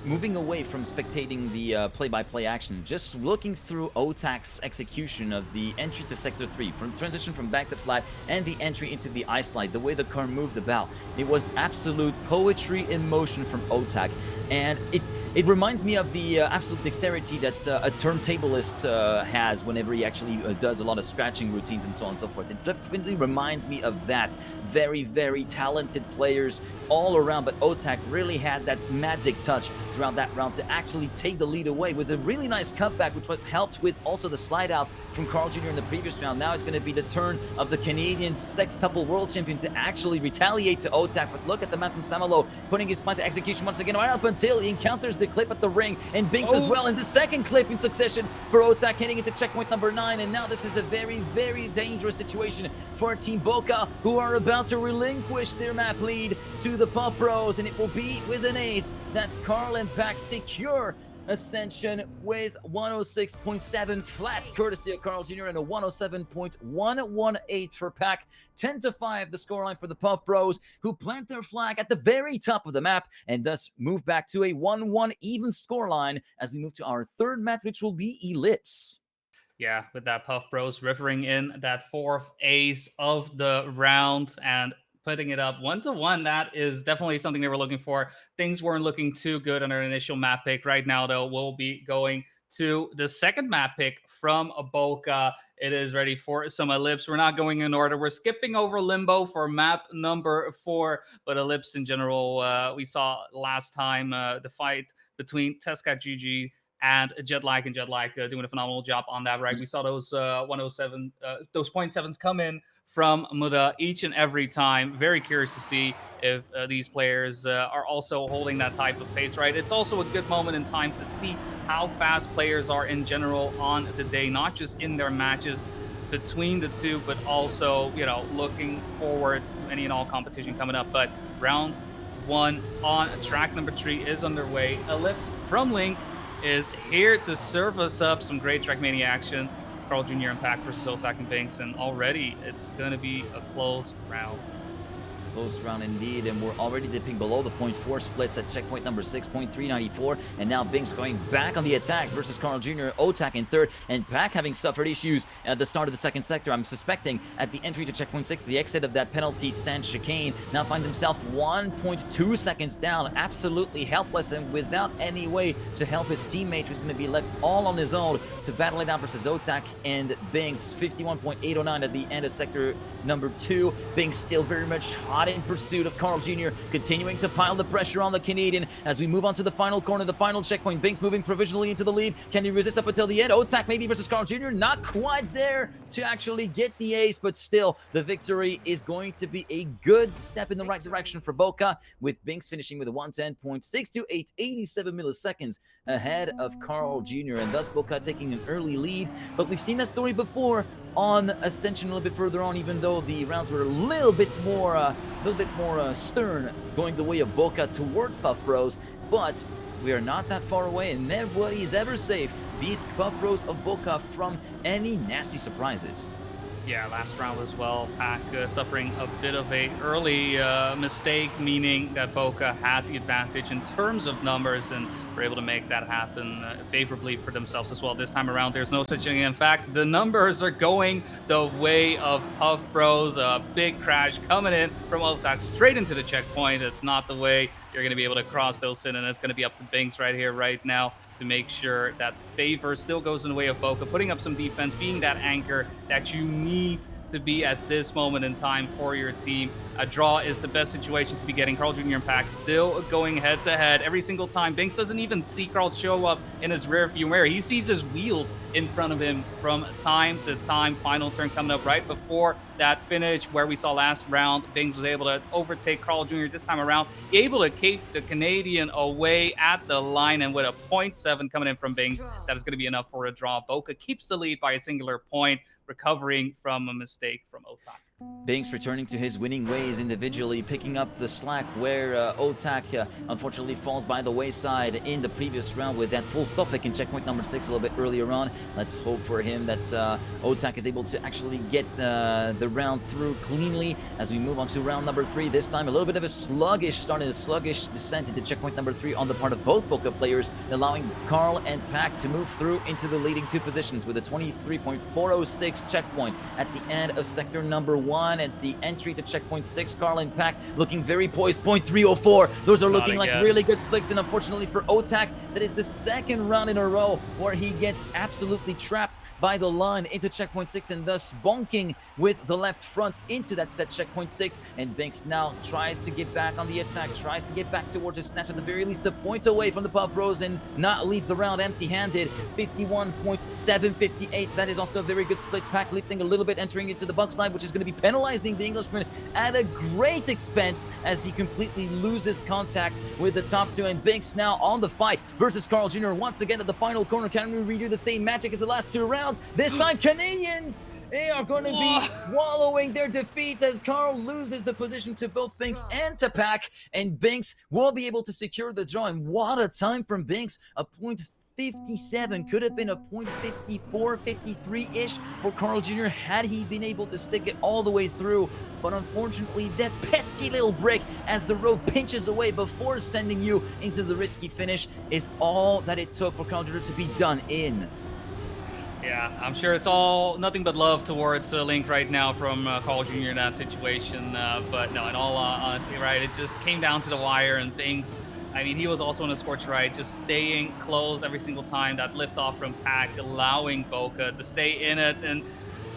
[SPEAKER 2] moving away from spectating the play-by-play action, just looking through Otak's execution of the entry to Sector 3, from transition from back to flat, and the entry into the ice slide, the way the car moved about, it was absolute poetry in motion from Otak. And it reminds me of the absolute dexterity that a turntablist has whenever he actually does a lot of scratching routines and so on and so forth. It definitely reminds me of that. Very, very talented players all around, but Otak really had that magic touch throughout that round to actually take the lead away with a really nice cutback, which was helped with also the slide out from Carl Jr. in the previous round. Now it's going to be the turn of the Canadian sextuple world champion to actually retaliate to Otak. But look at the man from Samalo putting his plan to execution once again right up until he encounters the clip at the ring, and Binks as well in the second clip in succession for Otak, heading into checkpoint number 9. And now this is a very, very dangerous situation for Team Bokeh, who are about to relinquish their map lead to the Puff Bros, and it will be with an ace that Carl and Pack secure ascension with 106.7 flat, courtesy of Carl Jr., and a 107.118 for Pack. 10 to 5, the scoreline for the Puff Bros, who plant their flag at the very top of the map and thus move back to a 1-1 even scoreline as we move to our third match, which will be Ellipse.
[SPEAKER 3] Yeah, with that Puff Bros rivering in that 4th ace of the round and putting it up 1-1. That is definitely something they were looking for. Things weren't looking too good on our initial map pick. Right now, though, we'll be going to the second map pick from Bokeh. It is ready for some Ellipse. We're not going in order. We're skipping over Limbo for map number 4, but Ellipse in general, we saw last time the fight between Tescot GG and Jetlag, and Jetlag doing a phenomenal job on that, right? We saw those 107, those 0.7s come in from Muda each and every time. Very curious to see if these players are also holding that type of pace, right? It's also a good moment in time to see how fast players are in general on the day, not just in their matches between the two, but also, you know, looking forward to any and all competition coming up. But round 1 on track number 3 is underway. Ellipse from Link is here to serve us up some great Trackmania action. Carl Jr. and Pack versus Otak and Binks, and already it's going to be a close round.
[SPEAKER 2] Close round indeed, and we're already dipping below the 0.4 splits at checkpoint number 6, 0.394, and now Binks going back on the attack versus Carl Jr., Otak in third, and Pack having suffered issues at the start of the second sector. I'm suspecting at the entry to checkpoint 6, the exit of that penalty sand chicane, now finds himself 1.2 seconds down, absolutely helpless and without any way to help his teammate, who's going to be left all on his own to battle it out versus Otak and Binks. 51.809 at the end of sector number 2. Binks still very much hot in pursuit of Carl Jr., continuing to pile the pressure on the Canadian as we move on to the final corner, the final checkpoint. Binks moving provisionally into the lead. Can he resist up until the end? Otak maybe versus Carl Jr. Not quite there to actually get the ace, but still the victory is going to be a good step in the right direction for Bokeh, with Binks finishing with a 110.628, 87 milliseconds ahead of Carl Jr., and thus Bokeh taking an early lead. But we've seen that story before on Ascension a little bit further on, even though the rounds were a little bit more stern, going the way of Bokeh towards Puff Bros, but we are not that far away, and nobody is ever safe, be it Puff Bros of Bokeh, from any nasty surprises.
[SPEAKER 3] Yeah, last round as well. Pack suffering a bit of a early mistake, meaning that Bokeh had the advantage in terms of numbers and were able to make that happen favorably for themselves as well. This time around, there's no such thing. In fact, the numbers are going the way of Puff Bros. A big crash coming in from Otak straight into the checkpoint. It's not the way you're going to be able to cross those in, and it's going to be up to Binks right here, right now, to make sure that favor still goes in the way of Bokeh, putting up some defense, being that anchor that you need to be at this moment in time for your team. A draw is the best situation to be getting. Carl Jr. and Pack still going head to head every single time. Binks doesn't even see Carl show up in his rear view mirror. He sees his wheels in front of him from time to time. Final turn coming up right before that finish where we saw last round. Binks was able to overtake Carl Jr. this time around, able to keep the Canadian away at the line, and with a 0.7 coming in from Binks, that is going to be enough for a draw. Bokeh keeps the lead by a singular point, recovering from a mistake from Otak.
[SPEAKER 2] Binks returning to his winning ways individually, picking up the slack where Otak unfortunately falls by the wayside in the previous round with that full stop pick in checkpoint number 6 a little bit earlier on. Let's hope for him that Otak is able to actually get the round through cleanly as we move on to round number 3. This time a little bit of a sluggish start and a sluggish descent into checkpoint number 3 on the part of both Bokeh players, allowing Carl and Pack to move through into the leading 2 positions with a 23.406 checkpoint at the end of sector number 1. At the entry to checkpoint 6, Carl and Pack looking very poised. 0.304. Those are looking like really good splits, and unfortunately for Otak, that is the second round in a row where he gets absolutely trapped by the line into checkpoint 6 and thus bonking with the left front into that set checkpoint 6. And Binks now tries to get back on the attack, tries to get back towards his snatch, at the very least a point away from the Puff Bros and not leave the round empty-handed. 51.758. That is also a very good split. Pack lifting a little bit, entering into the buck slide, which is going to be penalizing the Englishman at a great expense as he completely loses contact with the top 2. And Binks now on the fight versus Carl Jr. once again at the final corner. Can we redo the same magic as the last 2 rounds? This time Canadians, they are going to be wallowing their defeat as Carl loses the position to both Binks and to Pack, and Binks will be able to secure the draw. And what a time from Binks, a 0.57, could have been a 0.54, 53-ish for Carl Jr. had he been able to stick it all the way through. But unfortunately, that pesky little brick as the road pinches away before sending you into the risky finish is all that it took for Carl Jr. to be done in.
[SPEAKER 3] Yeah, I'm sure it's all nothing but love towards Link right now from Carl Jr. in that situation. But no, in all honesty, right, it just came down to the wire, and Binks, I mean, he was also in a scorch ride, just staying close every single time. That lift-off from Pack, allowing Bokeh to stay in it. And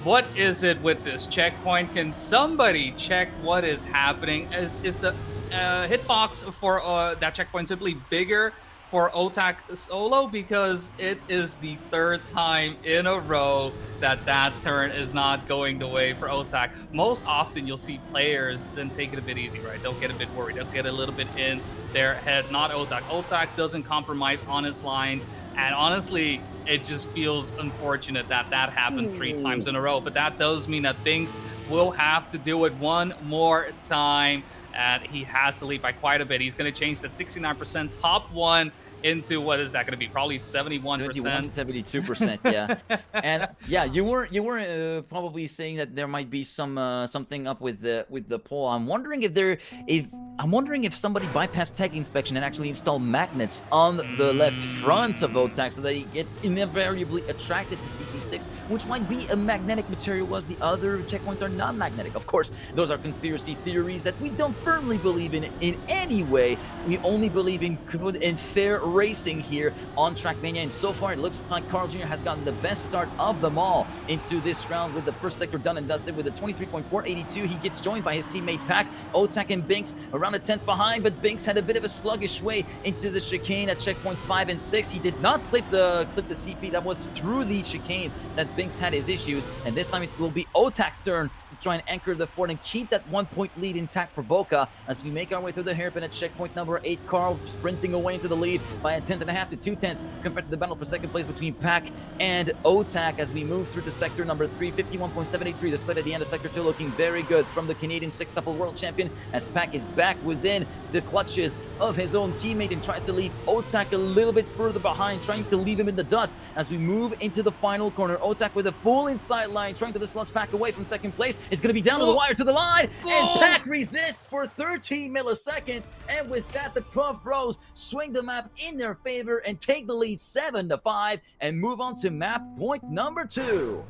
[SPEAKER 3] what is it with this checkpoint? Can somebody check what is happening? Is the hitbox for that checkpoint simply bigger for Otak solo? Because it is the 3rd time in a row that turn is not going the way for Otak. Most often you'll see players then take it a bit easy, right? They'll get a bit worried. They'll get a little bit in their head. Not Otak. Otak doesn't compromise on his lines. And honestly, it just feels unfortunate that happened 3 times in a row. But that does mean that Binks will have to do it one more time. And he has to lead by quite a bit. He's going to change that 69% top 1 into, what is that going to be? Probably 71%.
[SPEAKER 2] 72%, yeah. And yeah, you were probably saying that there might be something up with the poll. I'm wondering if somebody bypassed tech inspection and actually installed magnets on the left front of Otak so that he get invariably attracted to CP6, which might be a magnetic material, whereas the other checkpoints are non-magnetic. Of course, those are conspiracy theories that we don't firmly believe in any way. We only believe in good and fair racing here on Trackmania, and so far it looks like Carl Jr. has gotten the best start of them all into this round with the first sector done and dusted with a 23.482. He gets joined by his teammate Pack. Otak and Binks around a 10th behind, but Binks had a bit of a sluggish way into the chicane at checkpoints 5 and 6. He did not clip the CP. That was through the chicane that Binks had his issues, and this time it will be Otak's turn to try and anchor the fort and keep that 1-point lead intact for Bokeh as we make our way through the hairpin at checkpoint number 8. Carl sprinting away into the lead by a 10.5 to 2/10 compared to the battle for second place between Pack and Otak as we move through to sector number 3. 51.783. The split at the end of sector 2 looking very good from the Canadian six-tuple world champion as Pack is back back within the clutches of his own teammate and tries to leave Otak a little bit further behind, trying to leave him in the dust as we move into the final corner. Otak with a full inside line, trying to dislodge Pack away from second place. It's going to be down to the wire to the line, and Pack resists for 13 milliseconds. And with that, the Puff Bros swing the map in their favor and take the lead 7-5 and move on to map point number 2.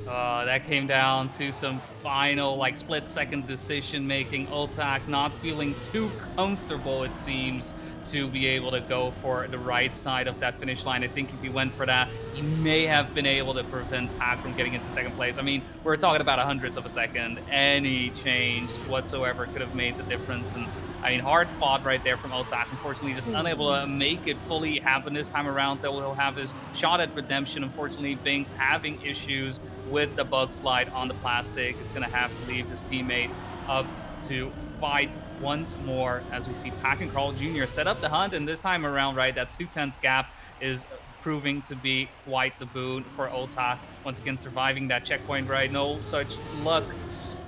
[SPEAKER 3] That came down to some final, like, split-second decision-making. Otak not feeling too comfortable, it seems, to be able to go for the right side of that finish line. I think if he went for that, he may have been able to prevent Pack from getting into second place. I mean, we're talking about 100ths of a second. Any change whatsoever could have made the difference. And I mean, hard fought right there from Otak. Unfortunately, just unable to make it fully happen this time around, though he'll have his shot at redemption. Unfortunately, Binks having issues with the bug slide on the plastic is going to have to leave his teammate up to fight once more as we see Pack and Carl Jr. set up the hunt, and this time around, right, that 2/10 gap is proving to be quite the boon for Otak. Once again, surviving that checkpoint, right? No such luck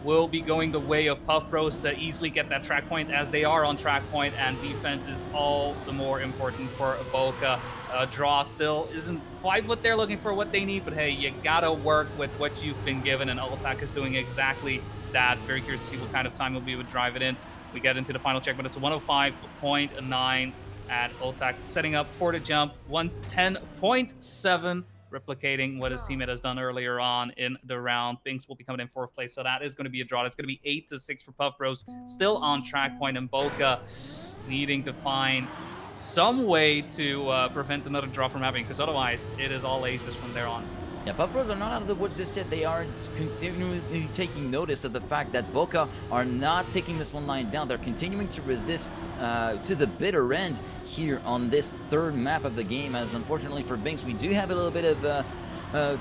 [SPEAKER 3] will be going the way of Puff Bros to easily get that track point, as they are on track point, and defense is all the more important for Bokeh. Draw still isn't quite what they're looking for, what they need, but hey, you gotta work with what you've been given, and Otak is doing exactly that. Very curious to see what kind of time he'll be able to drive it in. We get into the final check, but it's a 105.9, and Otak setting up for the jump, 110.7. replicating what his teammate has done earlier on in the round. Binks will be coming in 4th place, so that is going to be a draw. That's going to be 8-6 for Puff Bros. Still on track point, and Bokeh needing to find some way to prevent another draw from happening, because otherwise it is all aces from there on.
[SPEAKER 2] Yeah, Puff Bros are not out of the woods just yet. They are continually taking notice of the fact that Bokeh are not taking this one lying down. They're continuing to resist to the bitter end here on this 3rd map of the game, as unfortunately for Binks, we do have a little bit of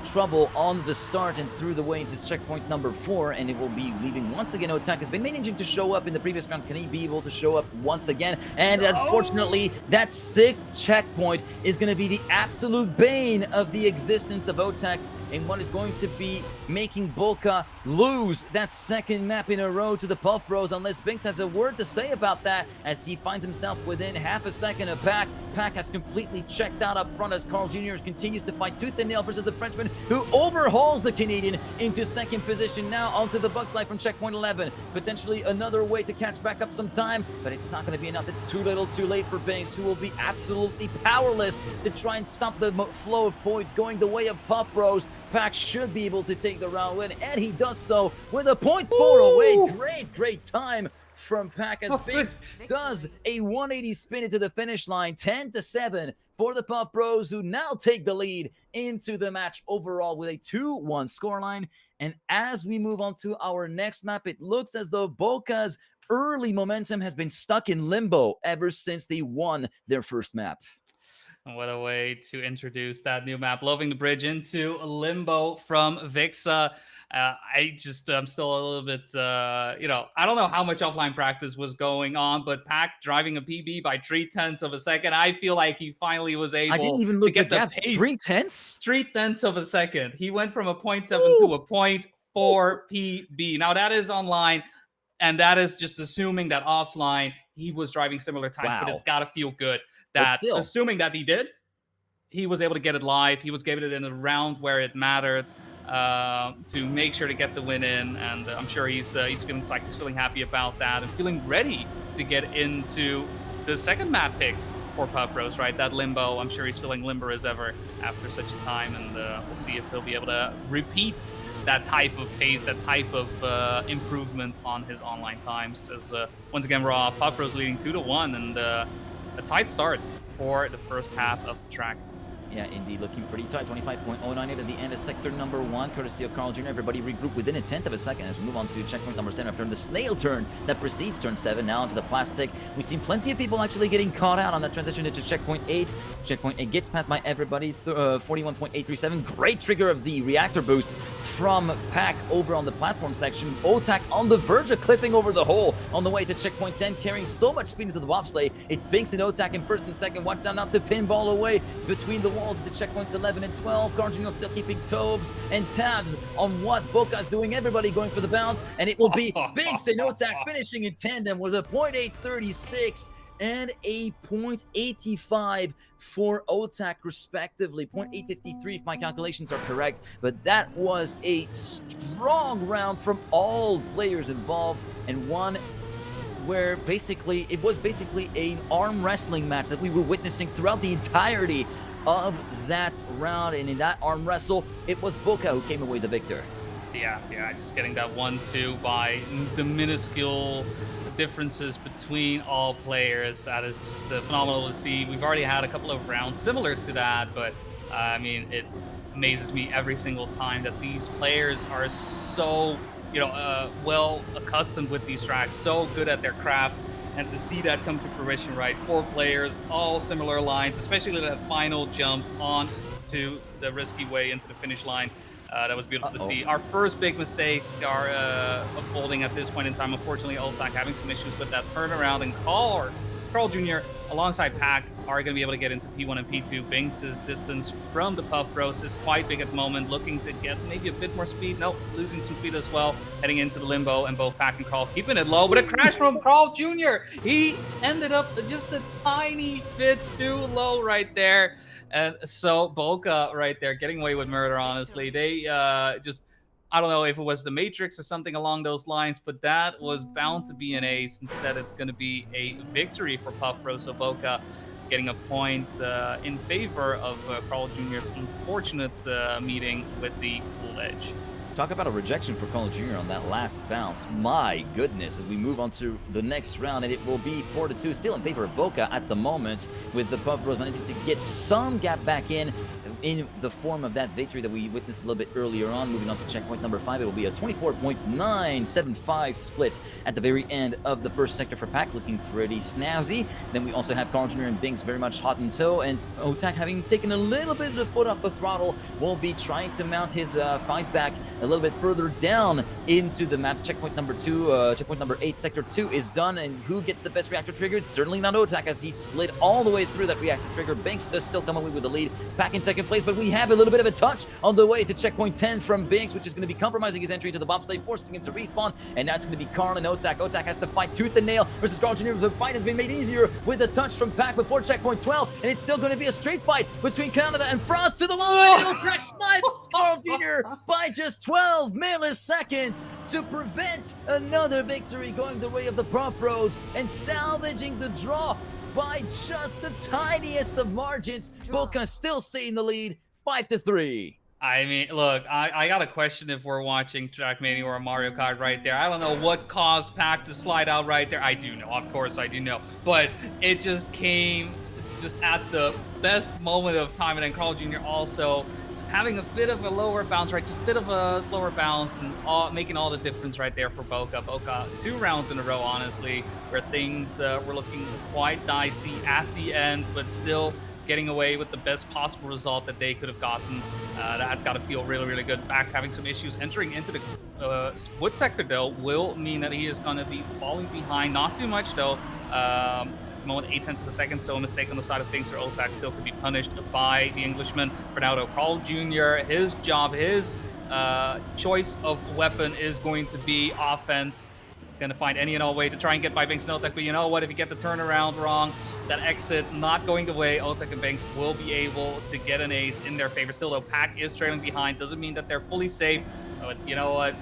[SPEAKER 2] trouble on the start and through the way into checkpoint number 4, and it will be leaving once again. Otak has been managing to show up in the previous round. Can he be able to show up once again? And unfortunately, that 6th checkpoint is going to be the absolute bane of the existence of Otak, and what is going to be making Bokeh lose that 2nd map in a row to the Puff Bros, unless Binks has a word to say about that, as he finds himself within half a second of Pack. Pack has completely checked out up front as Carl Jr. continues to fight tooth and nail versus the Frenchman, who overhauls the Canadian into 2nd position, now onto the bug slide from checkpoint 11. Potentially another way to catch back up some time, but it's not going to be enough. It's too little too late for Binks, who will be absolutely powerless to try and stop the flow of points going the way of Puff Bros. Pack should be able to take the round win, and he does so with a 0.4 away. Great time from Pack as Binks does a 180 spin into the finish line. 10-7 for the Puff Bros, who now take the lead into the match overall with a 2-1 scoreline. And as we move on to our next map, it looks as though Bokeh's early momentum has been stuck in limbo ever since they won their first map.
[SPEAKER 3] What a way to introduce that new map. Loving the bridge into limbo from Vixa. I'm still a little bit, I don't know how much offline practice was going on, but Pack driving a PB by 0.3 of a second. I feel like he finally was able to get the pace.
[SPEAKER 2] 0.3?
[SPEAKER 3] 0.3 of a second. He went from a 0.7 to a 0.4 PB. Now that is online, and that is just assuming that offline he was driving similar times, but it's got to feel good. That assuming that he was able to get it live, he was getting it in a round where it mattered to make sure to get the win in, and I'm sure he's feeling psyched, he's feeling happy about that, and feeling ready to get into the 2nd map pick for Puff Bros, right? That limbo, I'm sure he's feeling limber as ever after such a time, and we'll see if he'll be able to repeat that type of pace, that type of improvement on his online times. As once again, we're off. Puff Bros leading 2-1, and a tight start for the first half of the track.
[SPEAKER 2] Yeah, indeed, looking pretty tight. 25.098 at the end of sector number 1, courtesy of Carl Jr. Everybody regroup within a 10th of a second as we move on to checkpoint number 7 after the snail turn that precedes turn 7. Now onto the plastic. We've seen plenty of people actually getting caught out on that transition into checkpoint 8. Checkpoint 8 gets passed by everybody. 41.837. Great trigger of the reactor boost from Pack over on the platform section. Otak on the verge of clipping over the hole on the way to checkpoint 10, carrying so much speed into the bobsleigh. It's Binks and Otak in first and second. Watch out not to pinball away between the walls into checkpoints 11 and 12. Carjunio still keeping tobes and tabs on what Bokeh's doing. Everybody going for the bounce, and it will be Binks and Otak finishing in tandem with a .836 and a .85 for Otak respectively. .853 if my calculations are correct, but that was a strong round from all players involved, and one where it was basically an arm wrestling match that we were witnessing throughout the entirety of that round. And in that arm wrestle, it was Bokeh who came away the victor.
[SPEAKER 3] Yeah, just getting that 1-2 by the minuscule differences between all players. That is just phenomenal to see. We've already had a couple of rounds similar to that, but I mean, it amazes me every single time that these players are so, well accustomed with these tracks, so good at their craft, and to see that come to fruition, right? 4 players, all similar lines, especially that final jump on to the risky way into the finish line. That was beautiful to see. Our first big mistake are unfolding at this point in time. Unfortunately, Otak having some issues with that turnaround, and Carl Jr. alongside Pack are going to be able to get into P1 and P2. Binks' distance from the Puff Bros is quite big at the moment, looking to get maybe a bit more speed. Nope, losing some speed as well, heading into the limbo, and both Pack and Carl keeping it low. But a crash from Carl Jr. He ended up just a tiny bit too low right there. And so Bokeh right there getting away with murder, honestly. They I don't know if it was the Matrix or something along those lines, but that was bound to be an ace. Instead, it's going to be a victory for Puff Bros. So Bokeh getting a point in favor of Carl Jr.'s unfortunate meeting with the pool edge.
[SPEAKER 2] Talk about a rejection for Carl Jr. on that last bounce. My goodness, as we move on to the next round, and it will be 4-2, still in favor of Bokeh at the moment, with the Puff Bros managing to get some gap back in the form of that victory that we witnessed a little bit earlier on. Moving on to checkpoint number 5, it will be a 24.975 split at the very end of the first sector for Pack, looking pretty snazzy. Then we also have Carl Jr. and Binks very much hot in tow, and Otak, having taken a little bit of the foot off the throttle, will be trying to mount his fight back a little bit further down into the map. Checkpoint number 2, checkpoint number 8, sector 2 is done, and who gets the best reactor trigger? It's certainly not Otak, as he slid all the way through that reactor trigger. Binks does still come away with the lead. Pack in second place, but we have a little bit of a touch on the way to checkpoint 10 from Binks, which is going to be compromising his entry to the bobsleigh, forcing him to respawn, and now it's going to be Carl and Otak. Otak has to fight tooth and nail versus Carl Jr. The fight has been made easier with a touch from Pack before checkpoint 12, and it's still going to be a straight fight between Canada and France to the line. Otak snipes Carl Jr. by just 12 milliseconds to prevent another victory going the way of the Puff Bros and salvaging the draw by just the tiniest of margins. Bokeh still stay in the lead, 5-3.
[SPEAKER 3] I mean, look, I got a question if we're watching Trackmania or Mario Kart right there. I don't know what caused Pack to slide out right there. I do know, of course I do know, but it just came just at the best moment of time. And then Carl Jr. also just having a bit of a lower bounce, right? Just a bit of a slower bounce, and making all the difference right there for Bokeh. Bokeh 2 rounds in a row, honestly, where things were looking quite dicey at the end, but still getting away with the best possible result that they could have gotten. That's got to feel really, really good. Back having some issues entering into the wood sector, though, will mean that he is going to be falling behind. Not too much, though. At the moment, 0.8 of a second, so a mistake on the side of Binks or Otak still could be punished by the Englishman. For now, though, Carl Jr., his job, his choice of weapon is going to be offense. Going to find any and all way to try and get by Binks and Otak, but you know what? If you get the turnaround wrong, that exit not going the way, Otak and Binks will be able to get an ace in their favor. Still, though, Pack is trailing behind. Doesn't mean that they're fully safe. But you know what?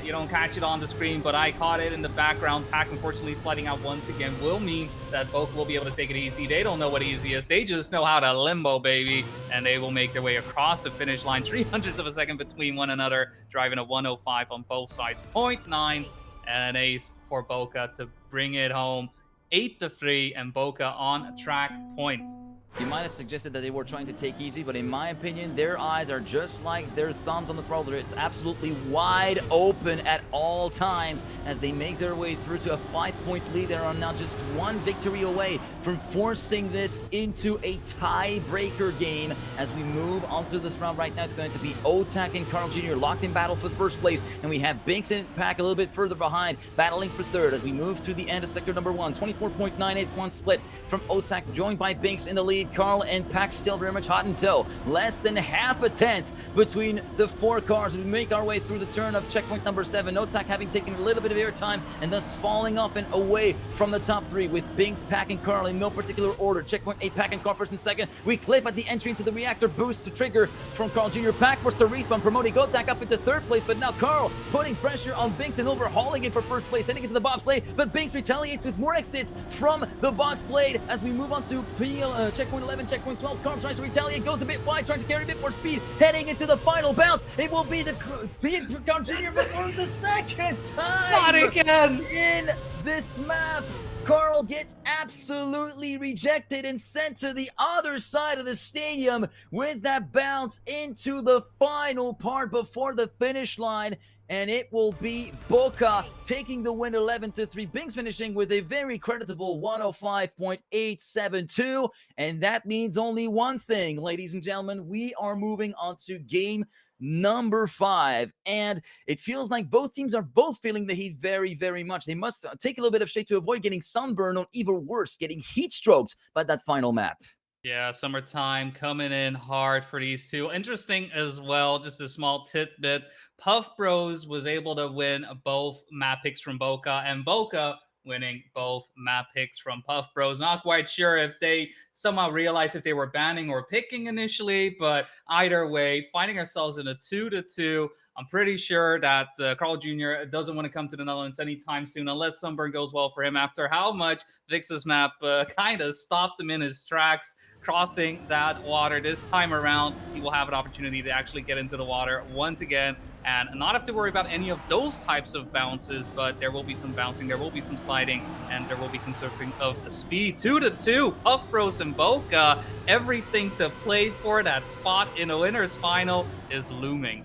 [SPEAKER 3] You don't catch it on the screen, but I caught it in the background. Pack, unfortunately, sliding out once again will mean that both will be able to take it easy. They don't know what easy is. They just know how to limbo, baby, and they will make their way across the finish line. 0.03 of a second between one another, driving a 105 on both sides. 0.9s and an ace for Bokeh to bring it home. 8-3, and Bokeh on track point.
[SPEAKER 2] You might have suggested that they were trying to take easy, but in my opinion, their eyes are just like their thumbs on the throttle. It's absolutely wide open at all times as they make their way through to a 5-point lead. They are now just one victory away from forcing this into a tiebreaker game. As we move onto this round right now, it's going to be Otak and Carl Jr. locked in battle for the first place, and we have Binks and Pack a little bit further behind, battling for third as we move through the end of sector number 1. 24.981 split from Otak, joined by Binks in the lead. Carl and Pack still very much hot in tow. Less than half a tenth between the 4 cars. We make our way through the turn of checkpoint number 7. Otak having taken a little bit of airtime and thus falling off and away from the top 3 with Binks, Pack, and Carl in no particular order. Checkpoint 8, Pack and Carl first and second. We clip at the entry into the reactor boost to trigger from Carl Jr. Pack forced to respawn, promoting Otak up into 3rd place, but now Carl putting pressure on Binks and overhauling it for 1st place, heading into the bobsleigh, but Binks retaliates with more exits from the bobsleigh as we move on to checkpoint 11, checkpoint 12. Carl tries to retaliate, goes a bit wide, trying to carry a bit more speed, heading into the final bounce. It will be the Carl Jr. but for the 2nd time
[SPEAKER 3] Not again!
[SPEAKER 2] in this map. Carl gets absolutely rejected and sent to the other side of the stadium with that bounce into the final part before the finish line. And it will be Bokeh taking the win 11-3. Binks finishing with a very creditable 105.872. And that means only one thing, ladies and gentlemen. We are moving on to game number 5. And it feels like both teams are both feeling the heat very, very much. They must take a little bit of shade to avoid getting sunburned, or even worse, getting heat stroked by that final map.
[SPEAKER 3] Yeah, summertime coming in hard for these two. Interesting as well, just a small tidbit. Puff Bros was able to win both map picks from Bokeh, and Bokeh winning both map picks from Puff Bros. Not quite sure if they somehow realized if they were banning or picking initially, but either way, finding ourselves in a 2-2. I'm pretty sure that Carl Jr. doesn't want to come to the Netherlands anytime soon unless Sunburn goes well for him after how much Vix's map kind of stopped him in his tracks crossing that water. This time around, he will have an opportunity to actually get into the water once again and not have to worry about any of those types of bounces, but there will be some bouncing, there will be some sliding, and there will be conserving of speed. 2-2, Puff Bros and Bokeh. Everything to play for. That spot in a winner's final is looming.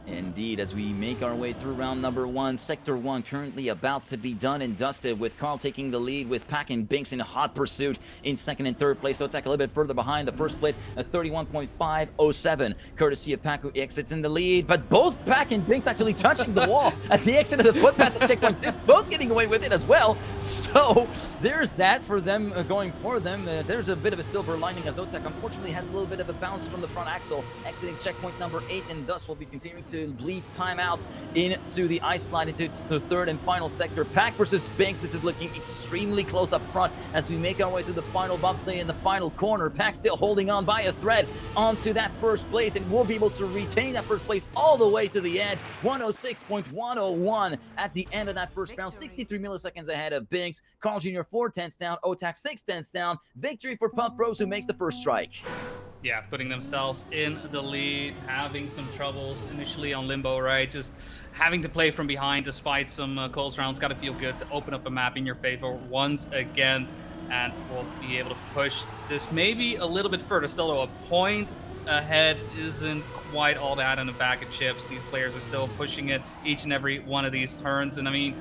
[SPEAKER 2] Indeed, as we make our way through round number 1, Sector 1 currently about to be done and dusted, with Carl taking the lead with Pack and Binks in hot pursuit in 2nd and 3rd place. Otak a little bit further behind. The first split at 31.507, courtesy of Pack, who exits in the lead. But both Pack and Binks actually touching the wall at the exit of the footpath at checkpoints. This both getting away with it as well. So there's that for them going for them. There's a bit of a silver lining as Otak unfortunately has a little bit of a bounce from the front axle, exiting checkpoint number 8, and thus will be continuing to bleed time out into the ice slide into the 3rd and final sector. Pack versus Binks. This is looking extremely close up front as we make our way through the final bobsleigh in the final corner. Pack still holding on by a thread onto that 1st place, and will be able to retain that 1st place all the way to the end. 106.101 at the end of that first round. 63 milliseconds ahead of Binks. Carl Jr. 4/10 down. Otak 6/10 down. Victory for Puff Bros, who makes the first strike.
[SPEAKER 3] Yeah, putting themselves in the lead, having some troubles initially on Limbo, right? Just having to play from behind despite some close rounds. Got to feel good to open up a map in your favor once again, and we'll be able to push this maybe a little bit further. Still, though, a point ahead isn't quite all that in a bag of chips. These players are still pushing it each and every one of these turns, and I mean,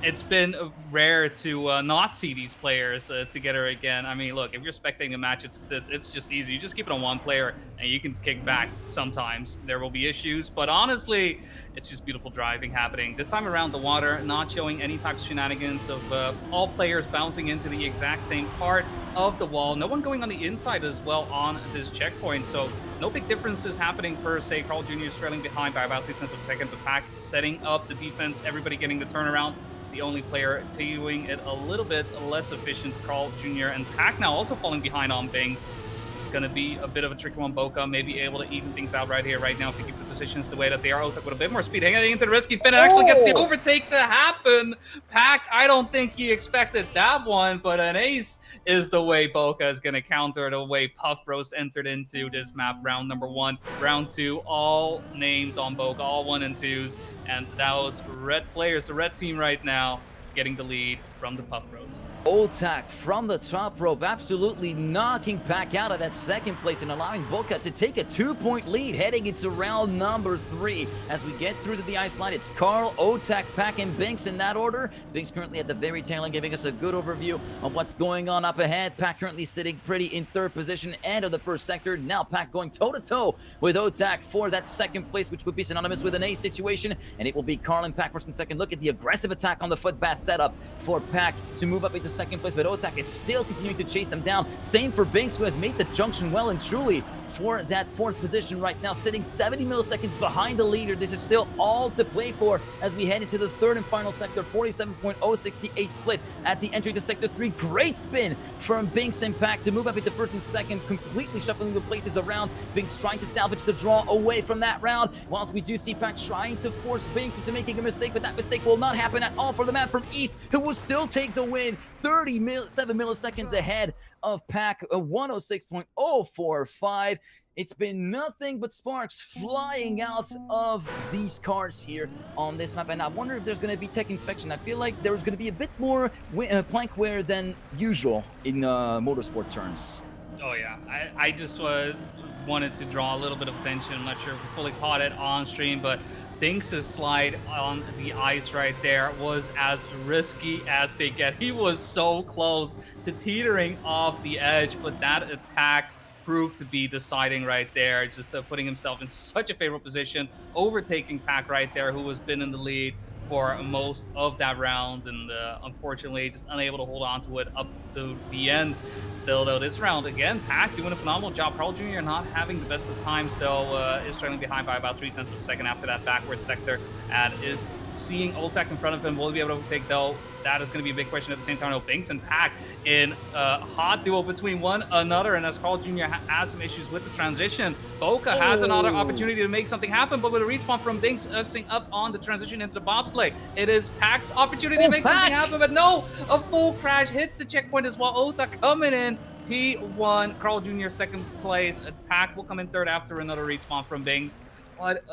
[SPEAKER 3] it's been rare to not see these players together again. I mean, look, if you're spectating a match, it's just easy. You just keep it on one player, and you can kick back sometimes. There will be issues, but honestly, it's just beautiful driving happening. This time around, the water not showing any types of shenanigans of all players bouncing into the exact same part of the wall. No one going on the inside as well on this checkpoint, so no big differences happening per se. Carl Jr. is trailing behind by about 0.2 seconds. The Pack setting up the defense, everybody getting the turnaround. The only player doing it a little bit less efficient, Carl Jr. and Pack now also falling behind on Binks. It's going to be a bit of a tricky one. Bokeh may be able to even things out right here, right now, if they keep the positions the way that they are. Otak with a bit more speed, hanging into the risky fin, and actually gets the overtake to happen. Pack, I don't think he expected that one, but an ace is the way Bokeh is going to counter the way Puff Bros entered into this map. Round number 1, round 2, all names on Bokeh, all 1 and 2s. And that was red players, the red team right now, getting the lead from the Puff Bros.
[SPEAKER 2] Otak from the top rope, absolutely knocking Pack out of that second place and allowing Bokeh to take a 2-point lead heading into round number 3. As we get through to the ice line, it's Carl, Otak, Pack, and Binks in that order. Binks currently at the very tail end, giving us a good overview of what's going on up ahead. Pack currently sitting pretty in third position, end of the first sector. Now Pack going toe-to-toe with Otak for that second place, which would be synonymous with an A situation, and it will be Carl and Pack first and second. Look at the aggressive attack on the footbath setup for Pack to move up into second place, but Otak is still continuing to chase them down. Same for Binks, who has made the junction well and truly for that fourth position right now, sitting 70 milliseconds behind the leader. This is still all to play for as we head into the third and final sector. 47.068 split at the entry to sector 3. Great spin from Binks and Pack to move up into first and second, completely shuffling the places around. Binks trying to salvage the draw away from that round, whilst we do see Pack trying to force Binks into making a mistake, but that mistake will not happen at all for the man from East, who will still take the win. 37 milliseconds ahead of Pack, a 106.045. It's been nothing but sparks flying out of these cars here on this map, and I wonder if there's going to be tech inspection. I feel like there's going to be a bit more plank wear than usual in motorsport terms.
[SPEAKER 3] Oh yeah, I just wanted to draw a little bit of attention. I'm not sure if we fully caught it on stream, but Binks' slide on the ice right there was as risky as they get. He was so close to teetering off the edge, but that attack proved to be deciding right there, just putting himself in such a favorable position, overtaking Pack right there, who has been in the lead for most of that round, and unfortunately just unable to hold on to it up to the end. Still though, this round again, Pack doing a phenomenal job. Carl Jr. not having the best of times though, is trailing behind by about 0.3 of a second after that backward sector, and is seeing Otak in front of him. Will he be able to overtake though? That is going to be a big question at the same time. Binks and Pack in a hot duo between one another, and as Carl Jr. has some issues with the transition, Bokeh has another opportunity to make something happen, but with a respawn from Binks up on the transition into the bobsleigh, it is Pack's opportunity to make something happen, but no, a full crash hits the checkpoint as well. Otak coming in P1, Carl Jr. second place, Pack will come in third after another respawn from Binks. What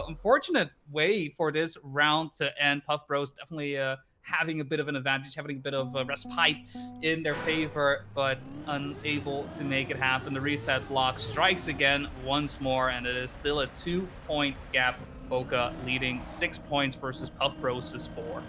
[SPEAKER 3] unfortunate way for this round to end. Puff Bros definitely having a bit of an advantage, having a bit of a respite in their favor, but unable to make it happen. The reset block strikes again once more, and it is still a 2-point gap. Bokeh leading 6 points versus Puff Bros' 4.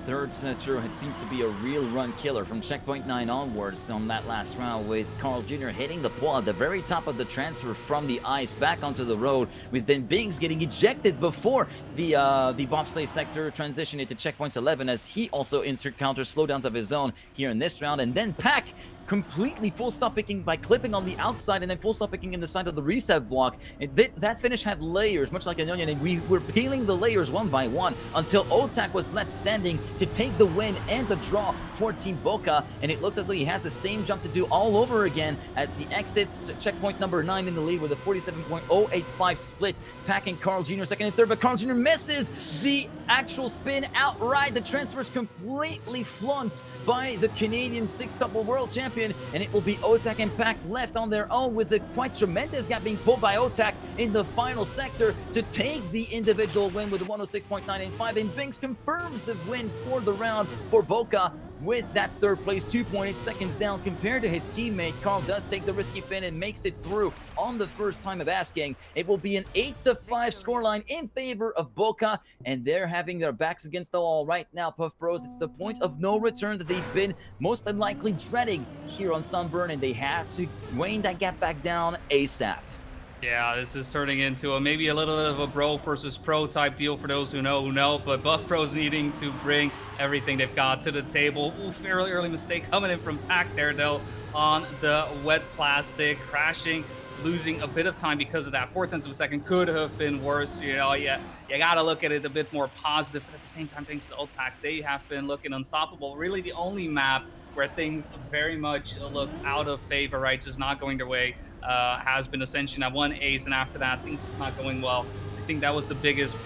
[SPEAKER 2] Third sector, it seems to be a real run killer from checkpoint 9 onwards on that last round, with Carl Jr. hitting the pole at the very top of the transfer from the ice back onto the road, with then Binks getting ejected before the bobsleigh sector transition into checkpoints 11, as he also encounters slowdowns of his own here in this round, and then Pack completely full stop picking by clipping on the outside and then full stop picking in the side of the reset block. And that finish had layers, much like an onion, and we were peeling the layers one by one until Otak was left standing to take the win and the draw for Team Bokeh. And it looks as though he has the same jump to do all over again as he exits checkpoint number 9 in the lead with a 47.085 split. Pack and Carl Jr. second and third, but Carl Jr. misses the actual spin outright. The transfer is completely flunked by the Canadian six-double world champion, and it will be Otak and Pack left on their own, with the quite tremendous gap being pulled by Otak in the final sector to take the individual win with a 106.985, and Binks confirms the win for the round for Bokeh with that third place, 2.8 seconds down compared to his teammate. Carl does take the risky fin and makes it through on the first time of asking. It will be an 8-5 scoreline in favor of Bokeh, and they're having their backs against the wall right now, Puff Bros. It's the point of no return that they've been most unlikely dreading here on Sunburn, and they had to wane that gap back down ASAP.
[SPEAKER 3] Yeah, this is turning into maybe a little bit of a bro versus pro type deal for those who know, but Buff Pros needing to bring everything they've got to the table. Ooh, fairly early mistake coming in from Pack there though on the wet plastic, crashing, losing a bit of time because of that. 0.4 of a second could have been worse. You know, you got to look at it a bit more positive, but at the same time, thanks to Otak, they have been looking unstoppable. Really the only map where things very much look out of favor, right, just not going their way, has been Ascension at one ace, and after that, things just not going well. I think that was the biggest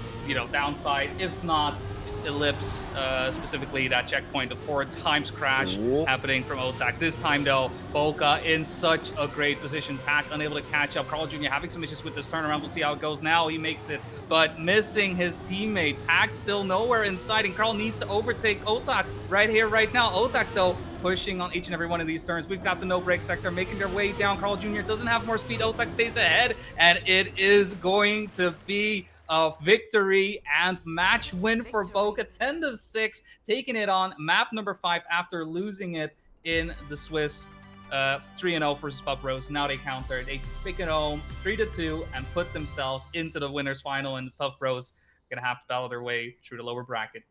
[SPEAKER 3] downside, if not ellipse, specifically that checkpoint, the 4x crash
[SPEAKER 2] Whoa.
[SPEAKER 3] happening from Otak. This time though, Bokeh in such a great position. Pack unable to catch up. Carl Jr. having some issues with this turnaround. We'll see how it goes now. He makes it, but missing his teammate. Pack still nowhere in sight, and Carl needs to overtake Otak right here, right now. Otak though, pushing on each and every one of these turns. We've got the no-break sector making their way down. Carl Jr. doesn't have more speed. Otak stays ahead, and it is going to be a victory and match win for Bokeh. 10-6, taking it on map number 5 after losing it in the Swiss 3-0 versus Puff Bros. Now they counter. They pick it home 3-2 and put themselves into the winners final, and the Puff Bros gonna have to battle their way through the lower bracket.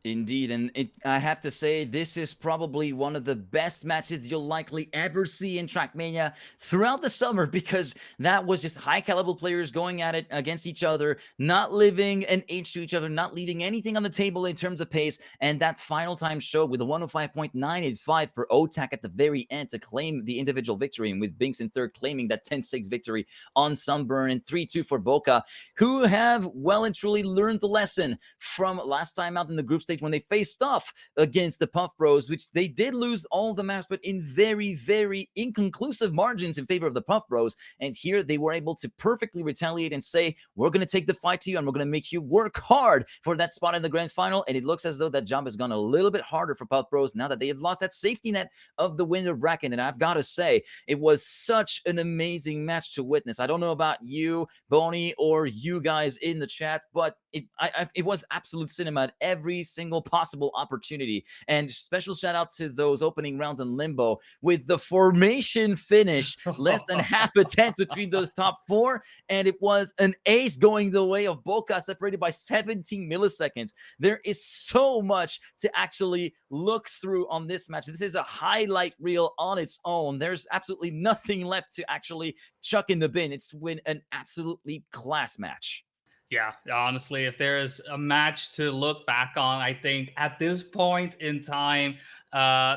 [SPEAKER 2] Indeed, and I have to say, this is probably one of the best matches you'll likely ever see in Trackmania throughout the summer, because that was just high-caliber players going at it against each other, not living an age to each other, not leaving anything on the table in terms of pace, and that final time showed with a 105.985 for Otak at the very end to claim the individual victory, and with Binks in third claiming that 10-6 victory on Sunburn, and 3-2 for Bokeh, who have well and truly learned the lesson from last time out in the group stage when they faced off against the Puff Bros, which they did lose all the maps, but in very, very inconclusive margins in favor of the Puff Bros. And here they were able to perfectly retaliate and say, we're going to take the fight to you, and we're going to make you work hard for that spot in the grand final. And it looks as though that job has gone a little bit harder for Puff Bros now that they have lost that safety net of the winner bracket. And I've got to say, it was such an amazing match to witness. I don't know about you, Boney, or you guys in the chat, but it was absolute cinema at every single possible opportunity. And special shout out to those opening rounds in Limbo with the formation finish, less than half a tenth between those top 4, and it was an ace going the way of Bokeh, separated by 17 milliseconds. There is so much to actually look through on this match. This is a highlight reel on its own. There's absolutely nothing left to actually chuck in the bin. It's been an absolutely class match.
[SPEAKER 3] Yeah, honestly, if there is a match to look back on, I think at this point in time,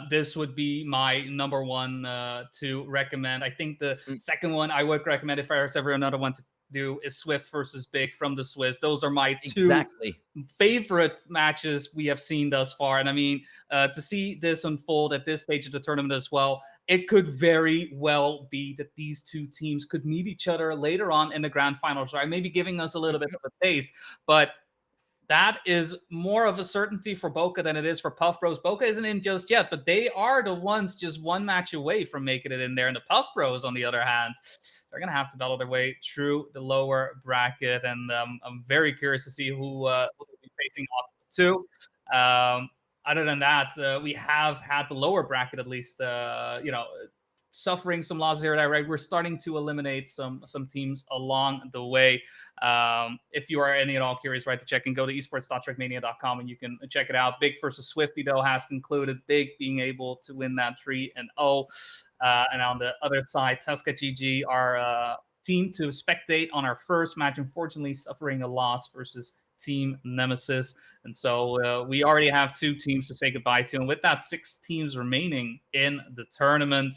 [SPEAKER 3] this would be my number one to recommend. I think the second one I would recommend, if there's ever another one to do, is Swift versus Big from the Swiss. Those are my two favorite matches we have seen thus far. And I mean, to see this unfold at this stage of the tournament as well, it could very well be that these two teams could meet each other later on in the grand finals, right? Maybe giving us a little bit of a taste, but that is more of a certainty for Bokeh than it is for Puff Bros. Bokeh isn't in just yet, but they are the ones just one match away from making it in there. And the Puff Bros, on the other hand, they're going to have to battle their way through the lower bracket. And I'm very curious to see who will be facing off to. Other than that, we have had the lower bracket, at least, suffering some losses here and there, right? We're starting to eliminate some teams along the way. If you are any at all curious, right, to check and go to esports.trackmania.com and you can check it out. Big versus Swifty, though, has concluded. Big being able to win that 3-0. And on the other side, Tescot GG, our team to spectate on our first match, unfortunately suffering a loss versus Team Nemesis. And so we already have 2 teams to say goodbye to. And with that, 6 teams remaining in the tournament,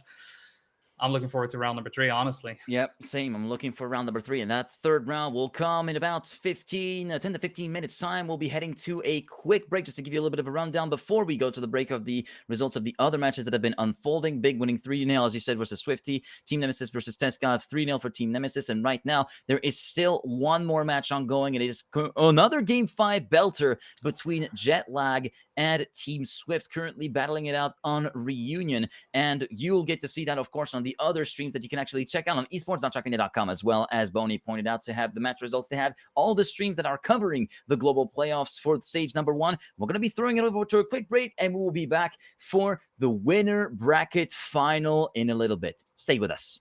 [SPEAKER 3] I'm looking forward to round number 3, honestly.
[SPEAKER 2] Yep, same. I'm looking for round number 3, and that third round will come in about 10 to 15 minutes time. We'll be heading to a quick break just to give you a little bit of a rundown before we go to the break of the results of the other matches that have been unfolding. Big winning 3-0, as you said, versus Swifty. Team Nemesis versus Tescot, 3-0 for Team Nemesis. And right now, there is still one more match ongoing, and it is another Game 5 belter between Jetlag and Team Swift, currently battling it out on Reunion. And you'll get to see that, of course, on the other streams that you can actually check out on esports.trackmania.com, as well as Boney pointed out, to have the match results. They have all the streams that are covering the global playoffs for stage number 1. We're going to be throwing it over to a quick break, and we will be back for the winner bracket final in a little bit. Stay with us.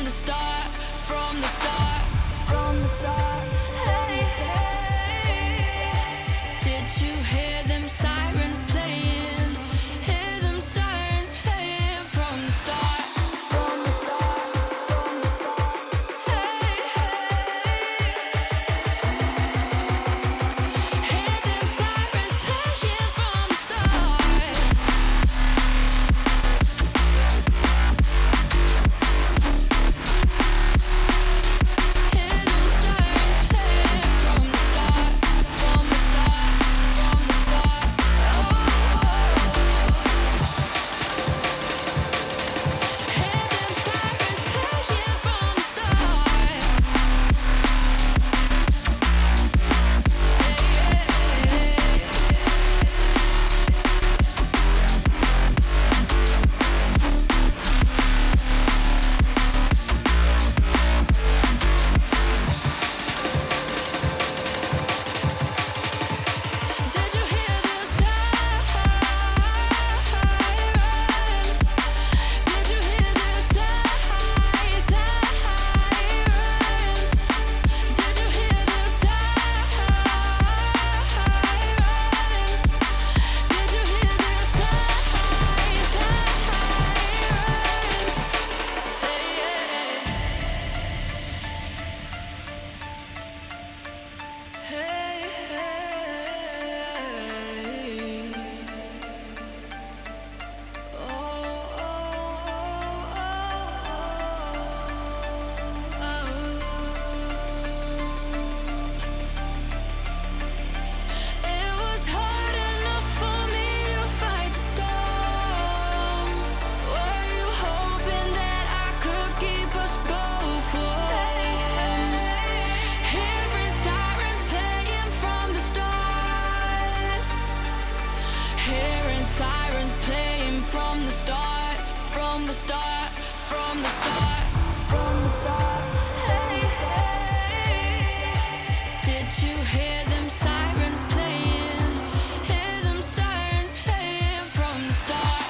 [SPEAKER 1] from the start, from the start, from the start. Hey, hey, did you hear them sirens playing? Hear them sirens playing from the start, from the start, from the start. Hey, hey, hear them sirens playing from the start.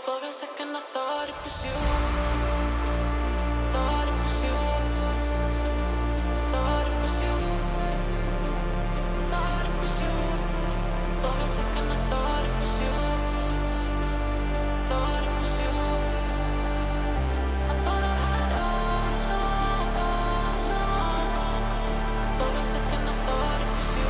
[SPEAKER 1] For a second I thought it was you. Thought it was you. Thought it was you. Thought it was you. For a second I thought it was you. Thought it was you. I thought I had eyes on. For a second I thought it was you.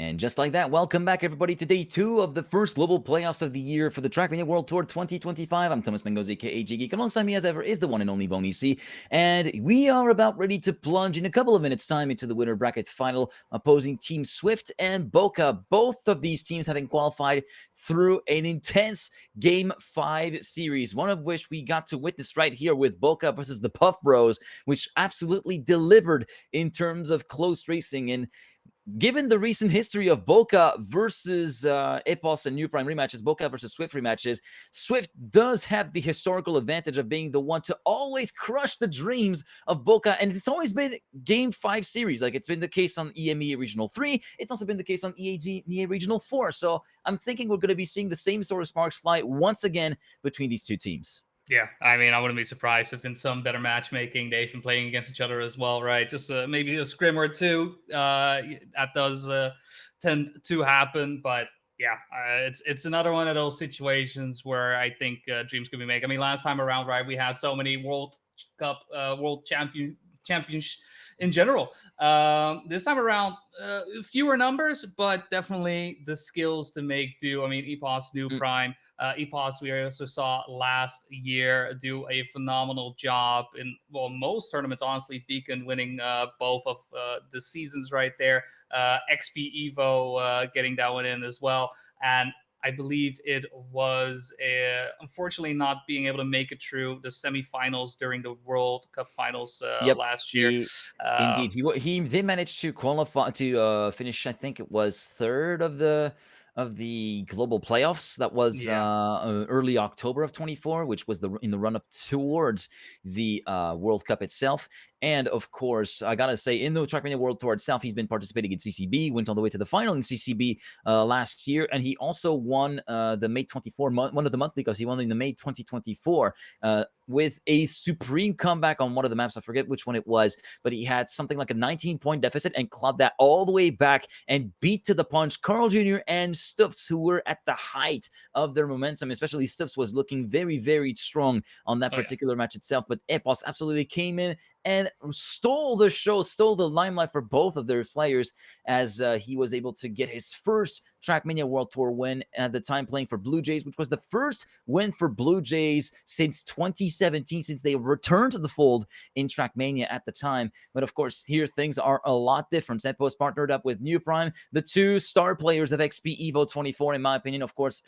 [SPEAKER 2] And just like that, welcome back everybody to day 2 of the first global playoffs of the year for the Trackmania World Tour 2025. I'm Thomas Mengoz, aka G-Geek. Alongside me as ever is the one and only Boney C. And we are about ready to plunge in a couple of minutes time into the winner bracket final, opposing Team Swift and Bokeh. Both of these teams having qualified through an intense Game 5 series, one of which we got to witness right here with Bokeh versus the Puff Bros, which absolutely delivered in terms of close racing. And given the recent history of Bokeh versus Epos and New Prime rematches, Bokeh versus Swift rematches, Swift does have the historical advantage of being the one to always crush the dreams of Bokeh, and it's always been Game 5 series. Like, it's been the case on EMEA Regional 3. It's also been the case on EMEA Regional 4. So I'm thinking we're going to be seeing the same sort of sparks fly once again between these two teams.
[SPEAKER 3] Yeah, I mean, I wouldn't be surprised if in some better matchmaking they've been playing against each other as well, right? Just maybe a scrim or two. That does tend to happen, but yeah, it's another one of those situations where I think dreams could be made. I mean, last time around, right, we had so many World Cup, World Champions in general. This time around, fewer numbers, but definitely the skills to make do. I mean, Epos, New Prime. Epos, we also saw last year do a phenomenal job in, well, most tournaments, honestly. Beacon winning both of the seasons right there. XP Evo getting that one in as well. And I believe it was unfortunately not being able to make it through the semifinals during the World Cup finals last year.
[SPEAKER 2] Indeed, he did manage to qualify to finish. I think it was third of the of the global playoffs. That was early October of 24, which was in the run up towards the World Cup itself. And of course, I gotta say, in the Trackmania World Tour itself, he's been participating in CCB, went all the way to the final in CCB last year, and he also won the May 24 one of the month, because he won in the May 2024 with a supreme comeback on one of the maps. I forget which one it was, but he had something like a 19-point deficit and clawed that all the way back and beat to the punch Carl Jr. and Stubbs, who were at the height of their momentum. Especially Stubbs was looking very, very strong on that particular match itself, but Epos absolutely came in and stole the show, stole the limelight for both of their players, as he was able to get his first Trackmania World Tour win at the time, playing for Blue Jays, which was the first win for Blue Jays since 2017, since they returned to the fold in Trackmania at the time. But of course, here things are a lot different. Epos partnered up with New Prime, the two star players of XP Evo 24, in my opinion. Of course,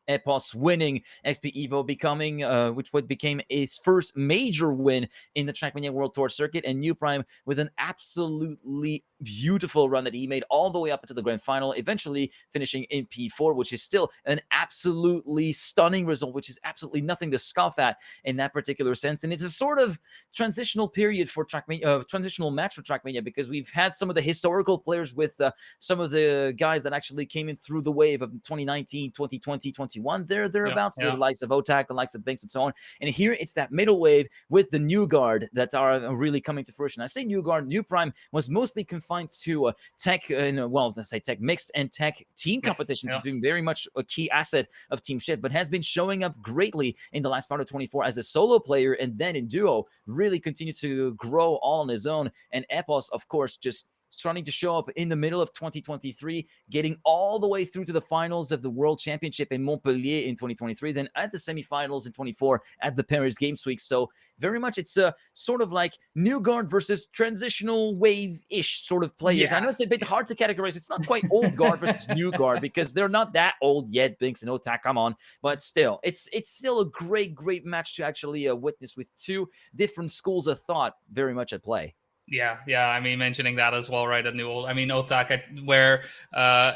[SPEAKER 2] Epos winning XP Evo, becoming which would became his first major win in the Trackmania World Tour circuit, and New Prime with an absolutely beautiful run that he made all the way up into the grand final, eventually finishing in P4, which is still an absolutely stunning result, which is absolutely nothing to scoff at in that particular sense. And it's a sort of transitional period for Trackmania, transitional match for Trackmania, because we've had some of the historical players with some of the guys that actually came in through the wave of 2019, 2020, 21. Thereabouts, the likes of Otak, the likes of Binks, and so on. And here it's that middle wave with the new guard that are really coming to fruition. I say new guard. New Prime was mostly confined to tech, let's say tech mixed and tech team competitions. It's been very much a key asset of Team Shift, but has been showing up greatly in the last part of 24 as a solo player, and then in duo really continued to grow all on his own. And Epos, of course, just starting to show up in the middle of 2023, getting all the way through to the finals of the World Championship in Montpellier in 2023, then at the semifinals in 24 at the Paris Games Week. So very much it's a sort of like new guard versus transitional wave-ish sort of players. I know it's a bit hard to categorize. It's not quite old guard versus new guard, because they're not that old yet, Binks and Otak, come on. But still, it's still a great, great match to actually witness, with two different schools of thought very much at play.
[SPEAKER 3] Yeah. I mean, mentioning that as well, right? Otak, where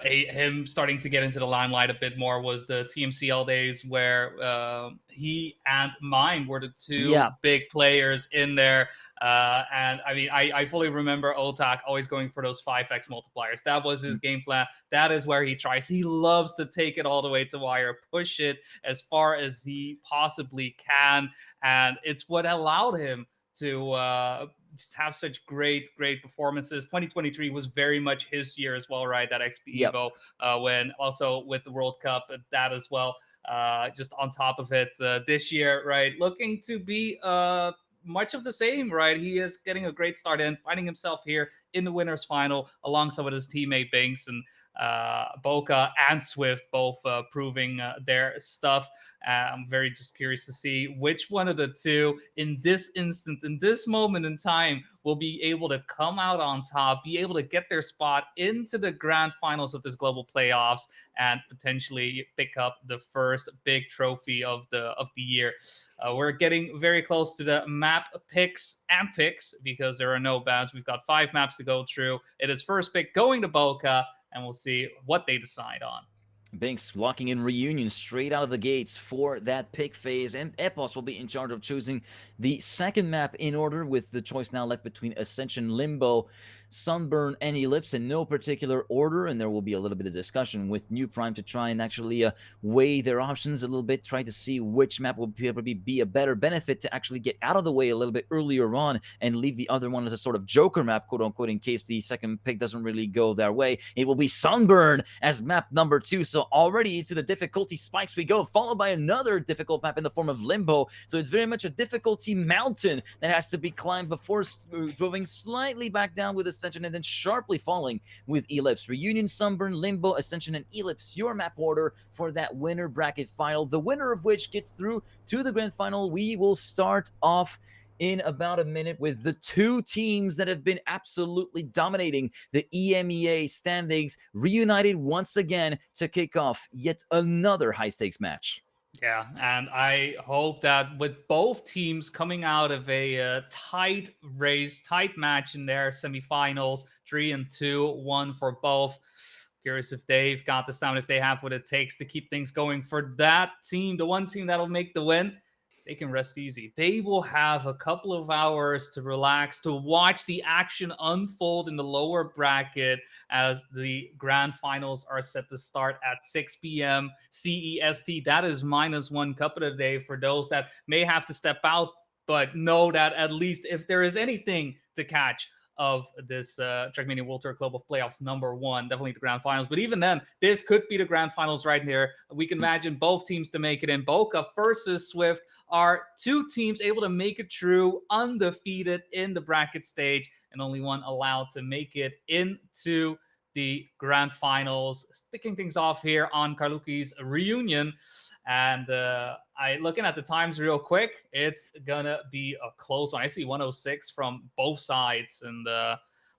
[SPEAKER 3] him starting to get into the limelight a bit more was the TMCL days, where he and Mime were the two big players in there. And I mean, I fully remember Otak always going for those 5x multipliers. That was his game plan. That is where he tries. He loves to take it all the way to wire, push it as far as he possibly can. And it's what allowed him to just have such great performances. 2023 was very much his year as well, right? That XP Evo, when also with the World Cup, that as well. Just on top of it, this year, right, looking to be much of the same, right? He is getting a great start in, finding himself here in the winners final alongside with his teammate Binks and Bokeh and Swift, both proving their stuff. I'm very just curious to see which one of the two in this instant, in this moment in time, will be able to come out on top, be able to get their spot into the grand finals of this global playoffs, and potentially pick up the first big trophy of the year. We're getting very close to the map picks, because there are no bans. We've got 5 maps to go through. It is first pick going to Bokeh, and we'll see what they decide on.
[SPEAKER 2] Binks locking in Reunion straight out of the gates for that pick phase, and Epos will be in charge of choosing the second map in order, with the choice now left between Ascension, Limbo, Sunburn, and Ellipse in no particular order. And there will be a little bit of discussion with New Prime to try and actually weigh their options a little bit, try to see which map will probably be a better benefit to actually get out of the way a little bit earlier on and leave the other one as a sort of joker map, quote unquote, in case the second pick doesn't really go their way. It will be Sunburn as map number 2. So already into the difficulty spikes we go, followed by another difficult map in the form of Limbo. So it's very much a difficulty mountain that has to be climbed before droving slightly back down with Ascension, and then sharply falling with Ellipse. Reunion, Sunburn, Limbo, Ascension, and Ellipse, your map order for that winner bracket final, the winner of which gets through to the grand final. We will start off in about a minute with the two teams that have been absolutely dominating the EMEA standings reunited once again to kick off yet another high-stakes match.
[SPEAKER 3] Yeah, and I hope that with both teams coming out of a tight race, tight match in their semifinals, 3-2, 1 for both, Curious if they've got the stamina, if they have what it takes to keep things going for that team, the one team that'll make the win. They can rest easy. They will have a couple of hours to relax, to watch the action unfold in the lower bracket as the grand finals are set to start at 6 p.m. CEST. That is -1 cup of the day for those that may have to step out, but know that at least if there is anything to catch of this Trackmania World Tour Global Playoffs #1, definitely the grand finals. But even then, this could be the grand finals right here. We can imagine both teams to make it in. Bokeh versus Swift are two teams able to make it through undefeated in the bracket stage, and only one allowed to make it into the grand finals. Sticking things off here on Karluki's reunion. And looking at the times real quick, it's gonna be a close one. I see 106 from both sides, and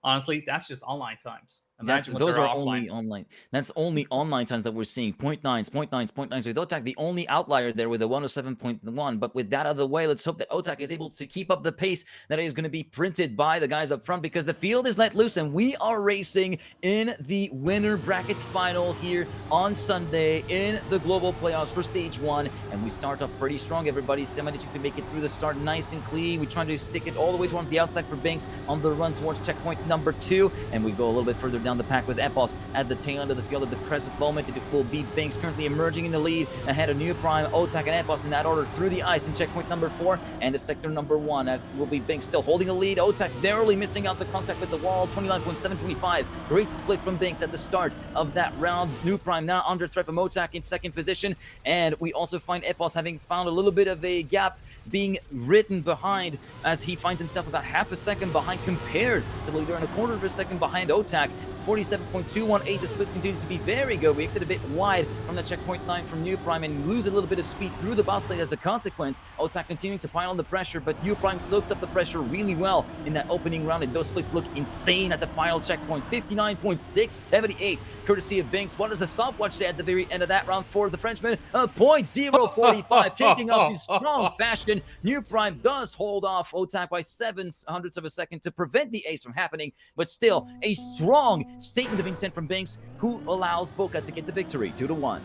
[SPEAKER 3] honestly, that's just online times.
[SPEAKER 2] Those are only online. That's only online times that we're seeing. 0.9s, 0.9s, 0.9s with Otak, the only outlier there with a 107.1. But with that out of the way, let's hope that Otak is able to keep up the pace that is going to be printed by the guys up front, because the field is let loose and we are racing in the winner bracket final here on Sunday in the global playoffs for stage 1. And we start off pretty strong. Everybody's still managing to make it through the start nice and clean. We're trying to stick it all the way towards the outside for Banks on the run towards checkpoint #2. And we go a little bit further down the pack with Epos at the tail end of the field at the present moment. It will be Banks currently emerging in the lead ahead of New Prime, Otak, and Epos in that order through the ice in checkpoint #4 and at sector #1. That will be Banks still holding the lead. Otak narrowly missing out the contact with the wall. 29.725. Great split from Banks at the start of that round. New Prime now under threat from Otak in second position. And we also find Epos having found a little bit of a gap, being written behind as he finds himself about half a second behind compared to the leader and a quarter of a second behind Otak. 47.218. The splits continue to be very good. We exit a bit wide from the checkpoint 9 from New Prime and lose a little bit of speed through the bobsled as a consequence. Otak continuing to pile on the pressure, but New Prime soaks up the pressure really well in that opening round, and those splits look insane at the final checkpoint. 59.678 courtesy of Banks. What does the stopwatch say at the very end of that round for the Frenchman? A .045, kicking up in strong fashion. New Prime does hold off Otak by 0.07 of a second to prevent the ace from happening, but still a strong statement of intent from Banks, who allows Bokeh to get the victory 2-1.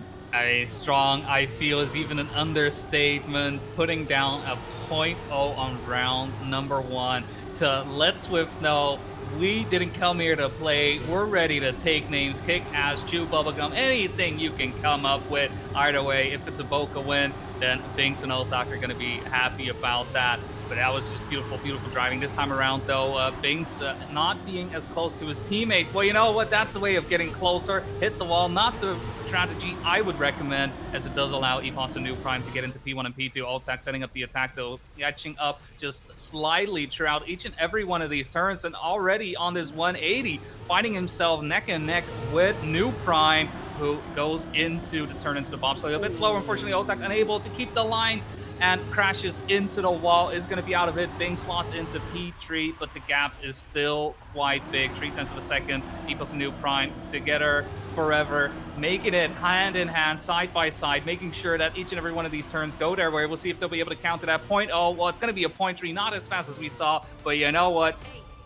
[SPEAKER 3] Strong, I feel, is even an understatement. Putting down a .0 on round #1 to let Swift know we didn't come here to play. We're ready to take names, kick ass, chew bubblegum, anything you can come up with. Either way, if it's a Bokeh win, then Banks and Otak are going to be happy about that. But that was just beautiful, beautiful driving. This time around, though, Banks not being as close to his teammate. Well, you know what? That's a way of getting closer. Hit the wall. Not the strategy I would recommend, as it does allow Epos and New Prime to get into P1 and P2. Otak setting up the attack, though, catching up just slightly throughout each and every one of these turns. And already on this 180, finding himself neck and neck with New Prime, who goes into the turn into the bobsled. A bit slower, unfortunately. Otak unable to keep the line and crashes into the wall, is going to be out of it. Bing slots into P3, but the gap is still quite big. 0.3 of a second. Epos and New Prime together forever, making it hand in hand, side by side, making sure that each and every one of these turns go their way. We'll see if they'll be able to counter that .0. Well, it's going to be a .3, not as fast as we saw, but you know what?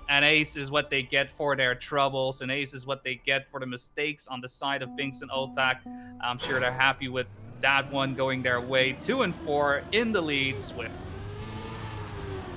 [SPEAKER 3] An ace is what they get for their troubles. An ace is what they get for the mistakes on the side of Binks and Otak. I'm sure they're happy with that one going their way. 2-4 in the lead, Swift.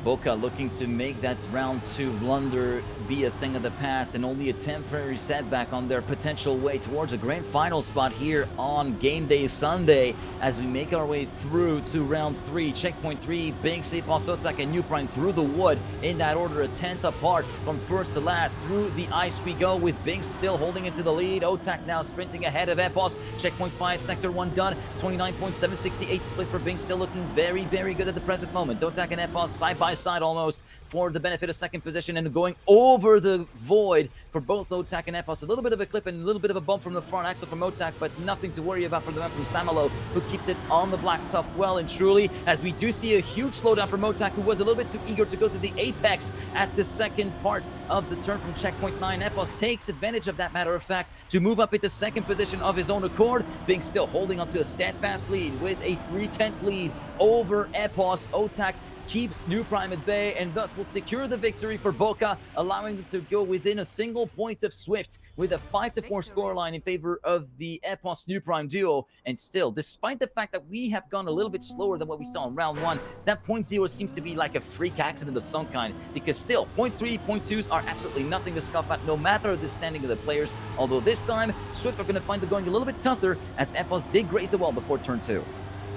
[SPEAKER 2] Bokeh looking to make that round 2 blunder be a thing of the past and only a temporary setback on their potential way towards a grand final spot here on game day Sunday as we make our way through to round 3. Checkpoint 3, Banks, Epos, Otak, and New Prime through the wood in that order, a 10th apart from first to last. Through the ice we go with Banks still holding into the lead. Otak now sprinting ahead of Epos. Checkpoint 5, sector 1 done. 29.768 split for Banks, still looking very, very good at the present moment. Otak and Epos side by side almost for the benefit of second position and going over the void for both Otak and Epos. A little bit of a clip and a little bit of a bump from the front axle from Otak, but nothing to worry about for the man from Samalo, who keeps it on the black stuff well and truly, as we do see a huge slowdown from Otak, who was a little bit too eager to go to the apex at the second part of the turn from checkpoint 9. Epos takes advantage of that, matter of fact, to move up into second position of his own accord. Bing still holding onto a steadfast lead with a 3/10 lead over Epos. Otak keeps New Prime at bay and thus will secure the victory for Bokeh, allowing them to go within a single point of Swift with a 5-4 scoreline in favor of the Epos New Prime duo. And still, despite the fact that we have gone a little bit slower than what we saw in round 1, that 0.0 seems to be like a freak accident of some kind, because still, 0.3, 0.2s are absolutely nothing to scoff at, no matter the standing of the players, although this time, Swift are going to find the going a little bit tougher, as Epos did graze the wall before turn 2.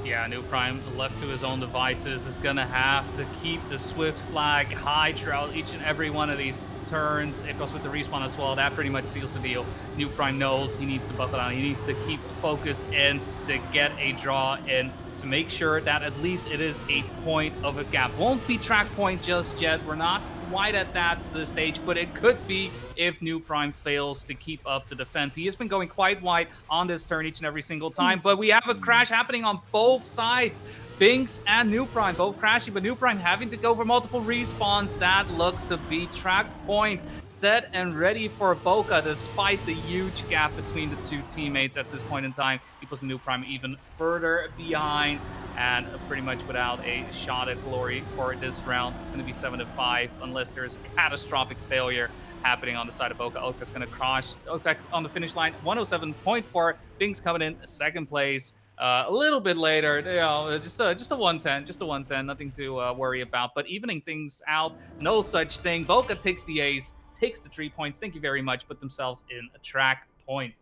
[SPEAKER 3] Yeah, New Prime, left to his own devices, is going to have to keep the Swift flag high throughout each and every one of these turns. It goes with the respawn as well. That pretty much seals the deal. New Prime knows he needs to buckle down. He needs to keep focus in to get a draw in, to make sure that at least it is a point of a gap. Won't be track point just yet. We're not quite at that stage, but it could be if New Prime fails to keep up the defense. He has been going quite wide on this turn each and every single time, but we have a crash happening on both sides. Binks and New Prime both crashing, but New Prime having to go for multiple respawns. That looks to be track point set and ready for Bokeh, despite the huge gap between the two teammates at this point in time. He puts New Prime even further behind, and pretty much without a shot at glory for this round. It's going to be 7-5 unless there's a catastrophic failure happening on the side of Bokeh. Okeh's going to crash Otek on the finish line. 107.4. Binks coming in second place. A little bit later, you know, just a 110, nothing to worry about. But evening things out, no such thing. Bokeh takes the ace, takes the 3 points. Thank you very much. Put themselves in a track point.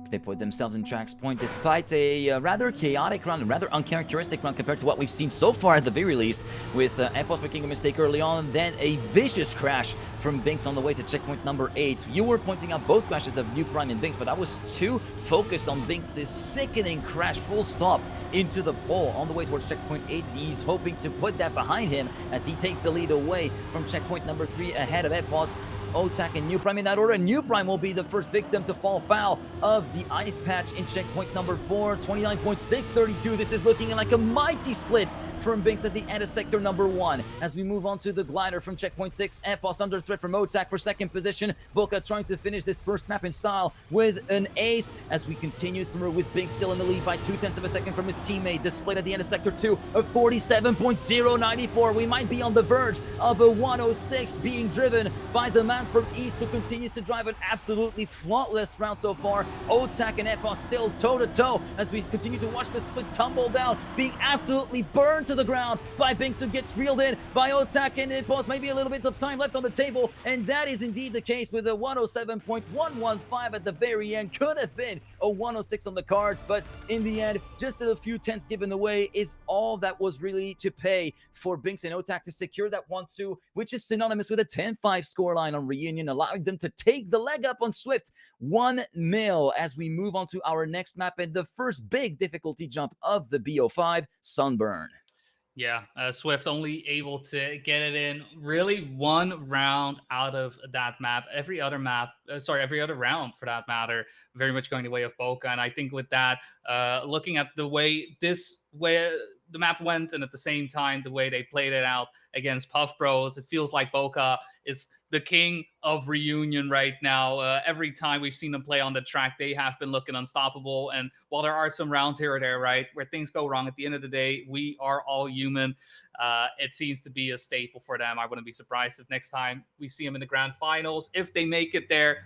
[SPEAKER 2] They put themselves in Track's point despite a rather chaotic round, a rather uncharacteristic round compared to what we've seen so far at the very least, with Epos making a mistake early on, then a vicious crash from Binks on the way to checkpoint number 8. You were pointing out both crashes of New Prime and Binks, but I was too focused on Binks' sickening crash full stop into the pole on the way towards checkpoint 8. He's hoping to put that behind him as he takes the lead away from checkpoint number 3 ahead of Epos, Otak, and New Prime in that order. New Prime will be the first victim to fall foul of the ice patch in checkpoint number 4, 29.632. This is looking like a mighty split from Binks at the end of sector number 1. As we move on to the glider from checkpoint 6, Epos under threat from Otak for second position. Bokeh trying to finish this first map in style with an ace as we continue through with Binks still in the lead by 0.2 of a second from his teammate. The split at the end of sector 2 of 47.094. We might be on the verge of a 106 being driven by the man from East, who continues to drive an absolutely flawless round so far. Otak and Epos still toe-to-toe as we continue to watch the split tumble down, being absolutely burned to the ground by Binks, who gets reeled in by Otak and Epos. Maybe a little bit of time left on the table, and that is indeed the case with a 107.115 at the very end. Could have been a 106 on the cards, but in the end, just a few tenths given away is all that was really to pay for Binks and Otak to secure that 1-2, which is synonymous with a 10-5 scoreline on Reunion, allowing them to take the leg up on Swift 1-0 as we move on to our next map and the first big difficulty jump of the BO5, Sunburn.
[SPEAKER 3] Yeah, Swift only able to get it in really one round out of that map. Every other round for that matter, very much going the way of Bokeh. And I think with that, looking at the way the map went, and at the same time the way they played it out against Puff Bros, it feels like Bokeh is the king of Reunion right now. Every time we've seen them play on the track, they have been looking unstoppable. And while there are some rounds here or there, right, where things go wrong, at the end of the day, we are all human. It seems to be a staple for them. I wouldn't be surprised if next time we see them in the grand finals, if they make it there.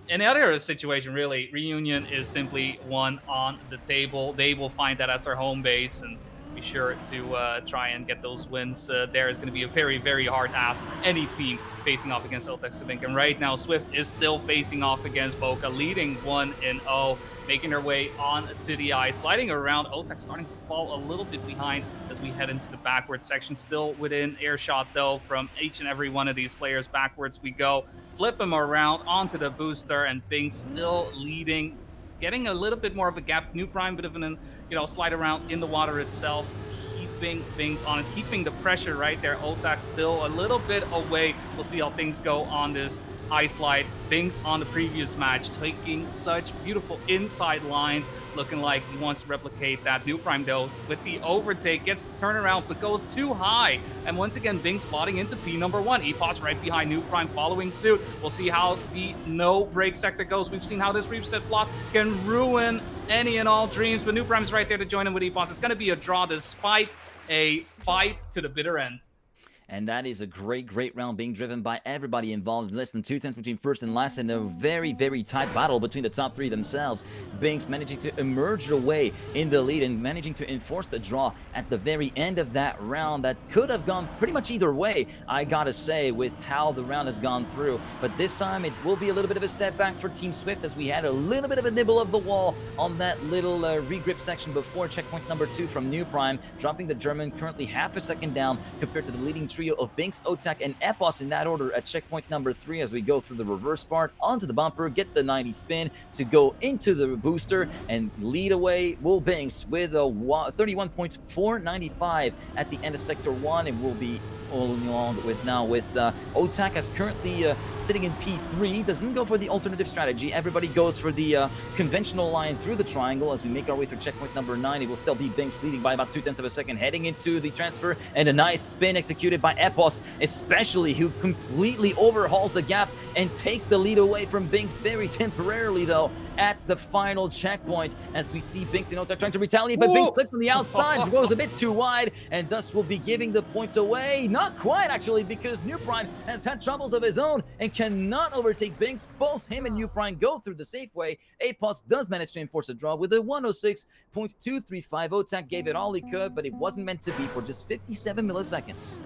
[SPEAKER 3] In the other situation, really, Reunion is simply one on the table. They will find that as their home base, and be sure to try and get those wins. There is going to be a very, very hard ask for any team facing off against Ultex Sabink. And right now, Swift is still facing off against Bokeh, leading 1-0, making their way on to the ice, sliding around. Ultex starting to fall a little bit behind as we head into the backward section. Still within earshot, though, from each and every one of these players. Backwards we go. Flip him around onto the booster, and Bing still leading, getting a little bit more of a gap. New Prime, bit of an, slide around in the water itself, keeping things honest, keeping the pressure right there. Otak still a little bit away. We'll see how things go on this ice slide. Bings on the previous match taking such beautiful inside lines, looking like he wants to replicate that. New Prime, though, with the overtake, gets the turnaround, but goes too high. And once again, Bings slotting into P number 1. Epos right behind New Prime following suit. We'll see how the no break sector goes. We've seen how this reset block can ruin any and all dreams, but New Prime is right there to join him with Epos. It's going to be a draw despite a fight to the bitter end.
[SPEAKER 2] And that is a great, great round being driven by everybody involved. Less than 2 tenths between first and last in a very, very tight battle between the top three themselves. Binks managing to emerge away in the lead and managing to enforce the draw at the very end of that round that could have gone pretty much either way, I gotta say, with how the round has gone through. But this time it will be a little bit of a setback for Team Swift as we had a little bit of a nibble of the wall on that little regrip section before checkpoint number 2 from New Prime, dropping the German currently half a second down compared to the leading trio of Binks, Otak, and Epos in that order at checkpoint number 3 as we go through the reverse part onto the bumper, get the 90 spin to go into the booster and lead away Will Binks with a 31.495 at the end of sector 1, and will be along with now with Otak as currently sitting in P3, doesn't go for the alternative strategy. Everybody goes for the conventional line through the triangle as we make our way through checkpoint number 9. It will still be Binks leading by about 2 tenths of a second heading into the transfer, and a nice spin executed by Epos, especially, who completely overhauls the gap and takes the lead away from Binks very temporarily though at the final checkpoint as we see Binks and Otak trying to retaliate, but Binks slips on the outside, goes a bit too wide, and thus will be giving the points away. Not quite, actually, because New Prime has had troubles of his own and cannot overtake Binks. Both him and New Prime go through the safe way. Apos does manage to enforce a draw with a 106.235. Otak gave it all he could, but it wasn't meant to be for just 57 milliseconds.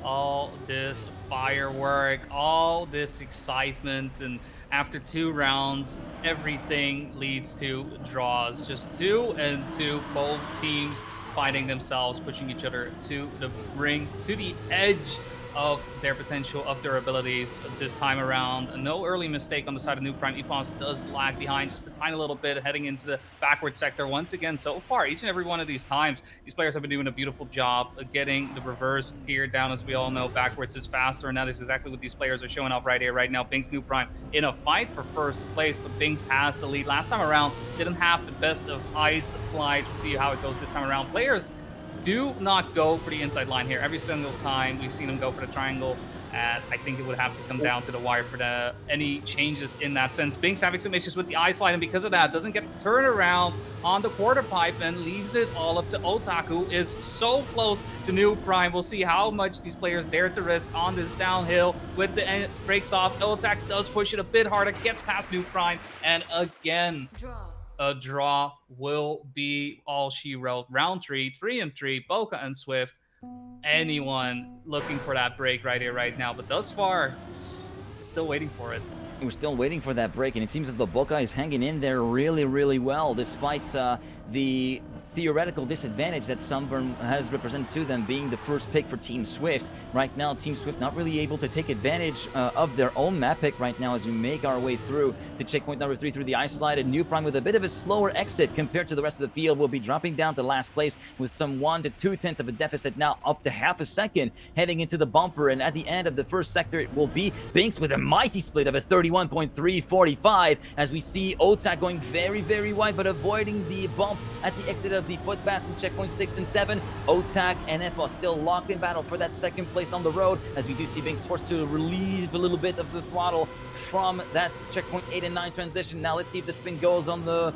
[SPEAKER 3] All this firework, all this excitement, and after 2 rounds, everything leads to draws. Just 2 and 2, both teams finding themselves pushing each other to the brink, to the edge of their potential, of their abilities this time around. No early mistake on the side of New Prime. Epos does lag behind just a tiny little bit heading into the backward sector. Once again, so far, each and every one of these times, these players have been doing a beautiful job of getting the reverse gear down. As we all know, backwards is faster, and that is exactly what these players are showing off right here, right now. Binks, New Prime in a fight for first place, but Binks has the lead. Last time around, didn't have the best of ice slides. We'll see how it goes this time around. Players do not go for the inside line here. Every single time we've seen them go for the triangle, and I think it would have to come down to the wire for any changes in that sense. Binks having some issues with the eye slide, and because of that, doesn't get the turnaround on the quarter pipe and leaves it all up to Otak, who is so close to New Prime. We'll see how much these players dare to risk on this downhill with the brakes off. Otak does push it a bit harder, gets past New Prime, and again, a draw will be all she wrote. Round 3, 3-3, Bokeh and Swift. Anyone looking for that break right here, right now, but thus far, still waiting for it.
[SPEAKER 2] We're still waiting for that break, and it seems as though Bokeh is hanging in there really, really well, despite the theoretical disadvantage that Sunburn has represented to them being the first pick for Team Swift. Right now, Team Swift not really able to take advantage of their own map pick right now as we make our way through to checkpoint number 3 through the ice slide. And New Prime with a bit of a slower exit compared to the rest of the field will be dropping down to last place with some 1 to 2 tenths of a deficit, now up to half a second heading into the bumper. And at the end of the first sector, it will be Binks with a mighty split of a 31.345 as we see Otak going very, very wide, but avoiding the bump at the exit of the footpath in checkpoint 6 and 7. Otak and Epos still locked in battle for that second place on the road, as we do see Binks forced to relieve a little bit of the throttle from that checkpoint 8 and 9 transition. Now let's see if the spin goes on the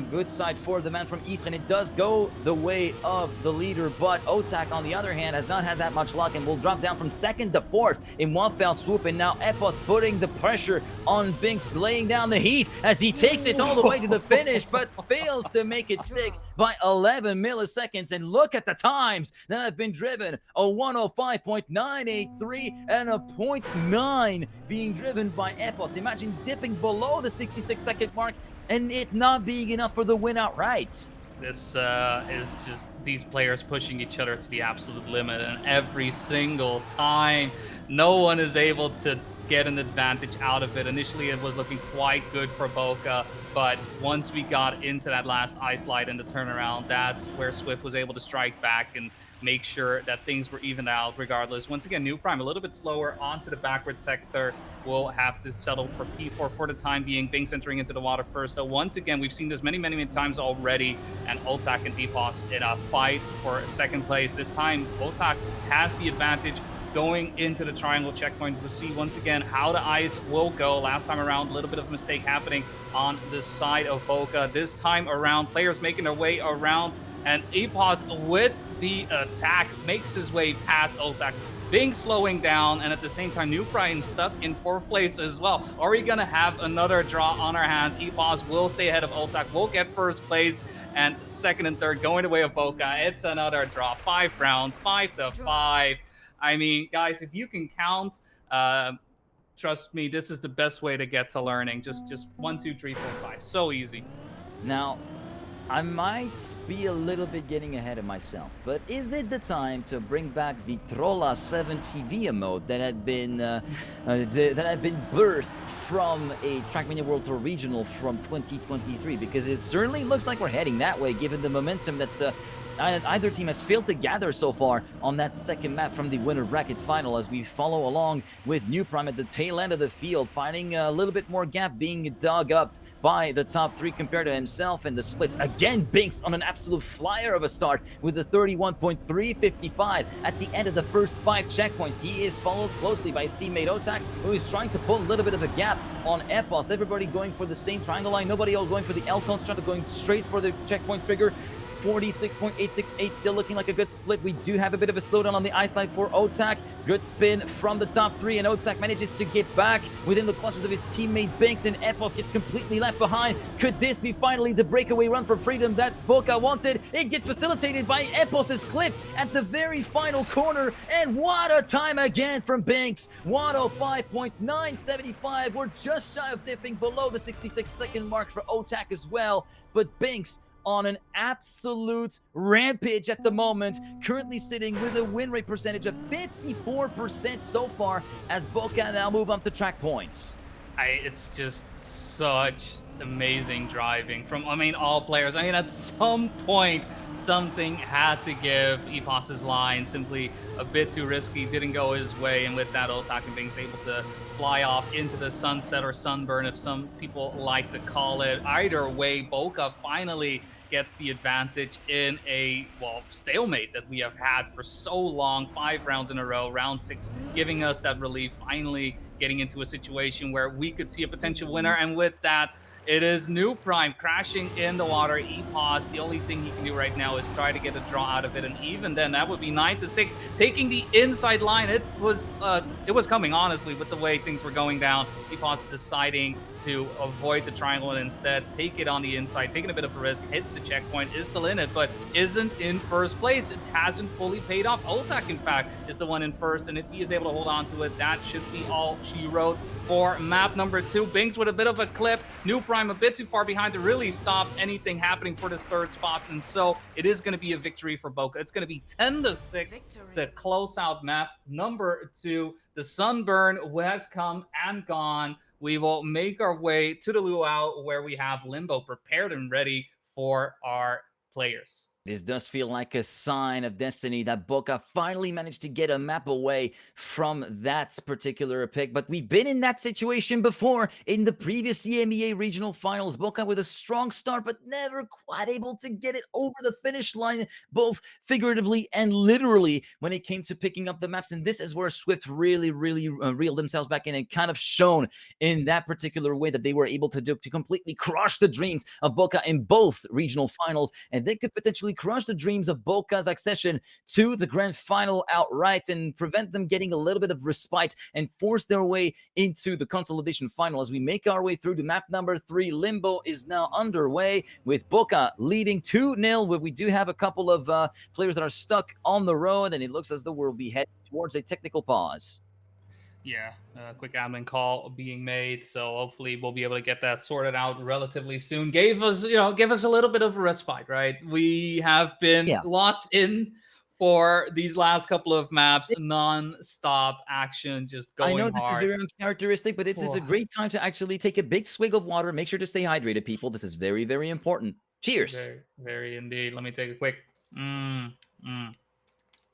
[SPEAKER 2] good side for the man from East, and it does go the way of the leader, but Otak on the other hand has not had that much luck and will drop down from 2nd to 4th in one fell swoop. And now Epos putting the pressure on Binks, laying down the heat as he takes it all the way to the finish, but fails to make it stick by 11 milliseconds. And look at the times that have been driven: a 105.983 and a 0.9 being driven by Epos. Imagine dipping below the 66-second mark and it not being enough for the win outright.
[SPEAKER 3] This is just these players pushing each other to the absolute limit, and every single time, no one is able to get an advantage out of it. Initially, it was looking quite good for Bokeh, but once we got into that last ice slide and the turnaround, that's where Swift was able to strike back and make sure that things were evened out regardless. Once again, New Prime a little bit slower onto the backward sector. We'll have to settle for P4 for the time being. Binks entering into the water first. So once again, we've seen this many times already, and Otak and Epos in a fight for second place. This time, Otak has the advantage going into the triangle checkpoint. We'll see once again how the ice will go. Last time around, a little bit of a mistake happening on the side of Bokeh. This time around, players making their way around, and Epos with the attack, makes his way past Otak. Bing slowing down, and at the same time, New Prime stuck in 4th place as well. Are we gonna have another draw on our hands? Epos will stay ahead of Otak, will get 1st place, and 2nd and 3rd going the way of Bokeh. It's another draw. 5 rounds, 5-5. I mean, guys, if you can count, trust me, this is the best way to get to learning. Just 1, 2, 3, 4, 5. So easy.
[SPEAKER 2] Now, I might be a little bit getting ahead of myself, but is it the time to bring back the Trolla 7 TV emote that had been birthed from a Trackmania World Tour Regional from 2023? Because it certainly looks like we're heading that way, given the momentum that either team has failed to gather so far on that second map from the winner bracket final, as we follow along with New Prime at the tail end of the field, finding a little bit more gap, being dug up by the top 3 compared to himself in the splits. Again, Binks on an absolute flyer of a start with a 31.355 at the end of the first 5 checkpoints. He is followed closely by his teammate Otak, who is trying to pull a little bit of a gap on Epos. Everybody going for the same triangle line, nobody all going for the L construct, going straight for the checkpoint trigger. 46.868, still looking like a good split. We do have a bit of a slowdown on the ice line for Otak. Good spin from the top 3, and Otak manages to get back within the clutches of his teammate Binks, and Epos gets completely left behind. Could this be finally the breakaway run for freedom that Bokeh wanted? It gets facilitated by Epos's clip at the very final corner, and what a time again from Binks. 105.975. We're just shy of dipping below the 66-second mark for Otak as well, but Binks on an absolute rampage at the moment, currently sitting with a win rate percentage of 54% so far, as Bokeh now move up to track points.
[SPEAKER 3] It's just such amazing driving from, all players. At some point, something had to give. Epos's line simply a bit too risky, didn't go his way, and with that, Otak and Bing's able to fly off into the sunset, or sunburn, if some people like to call it. Either way, Bokeh finally gets the advantage in a, stalemate that we have had for so long. 5 rounds in a row, round 6 giving us that relief, finally getting into a situation where we could see a potential winner. And with that, it is New Prime crashing in the water. Epos, the only thing he can do right now is try to get a draw out of it, and even then, that would be 9-6, taking the inside line. It was coming, honestly, with the way things were going down. Epos deciding to avoid the triangle and instead take it on the inside, taking a bit of a risk, hits the checkpoint, is still in it, but isn't in 1st place. It hasn't fully paid off. Otak, in fact, is the one in 1st, and if he is able to hold on to it, that should be all she wrote for map number 2. Binks with a bit of a clip. New Prime a bit too far behind to really stop anything happening for this 3rd spot, and so it is going to be a victory for Bokeh. It's going to be 10-6 to close out map number 2. The sunburn has come and gone. We will make our way to the luau, where we have Limbo prepared and ready for our players.
[SPEAKER 2] This does feel like a sign of destiny that Bokeh finally managed to get a map away from that particular pick. But we've been in that situation before in the previous EMEA regional finals. Bokeh with a strong start, but never quite able to get it over the finish line, both figuratively and literally, when it came to picking up the maps. And this is where Swift really reeled themselves back in and kind of shown in that particular way that they were able to do, to completely crush the dreams of Bokeh in both regional finals. And they could potentially crush the dreams of Bokeh's accession to the grand final outright and prevent them getting a little bit of respite and force their way into the consolidation final. As we make our way through to map number 3, Limbo is now underway with Bokeh leading 2-0, where we do have a couple of players that are stuck on the road, and it looks as though we'll be heading towards a technical pause.
[SPEAKER 3] Yeah, quick admin call being made, so hopefully we'll be able to get that sorted out relatively soon. Give us a little bit of a respite, right? We have been locked in for these last couple of maps, non-stop action, just going hard.
[SPEAKER 2] I know this is very uncharacteristic, but it's a great time to actually take a big swig of water. Make sure to stay hydrated, people. This is very, very important. Cheers.
[SPEAKER 3] Very, very indeed. Let me take a quick.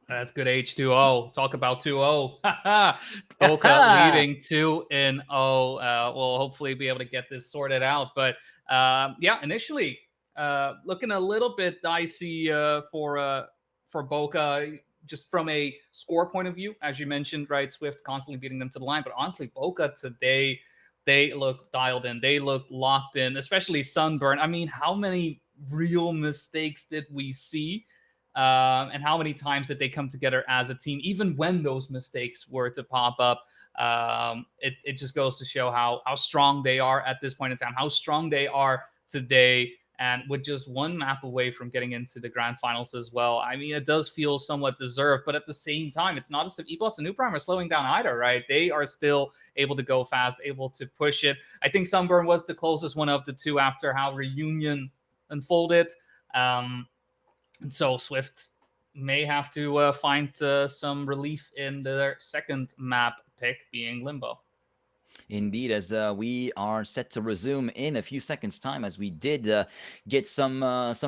[SPEAKER 3] That's good H2O. Talk about 2-0. Bokeh leading 2-0. We'll hopefully be able to get this sorted out. But initially looking a little bit dicey for Bokeh, just from a score point of view, as you mentioned, right? Swift constantly beating them to the line. But honestly, Bokeh today, they look dialed in. They look locked in, especially Sunburn. How many real mistakes did we see and how many times did they come together as a team, even when those mistakes were to pop up. It just goes to show how strong they are at this point in time, how strong they are today, and with just one map away from getting into the grand finals as well. I mean, it does feel somewhat deserved, but at the same time, it's not as if Epos and Nuprime are slowing down either, right? They are still able to go fast, able to push it. I think Sunburn was the closest one of the two after how Reunion unfolded. And so Swift may have to find some relief in their second map pick, being Limbo.
[SPEAKER 2] Indeed, as we are set to resume in a few seconds' time, as we did get some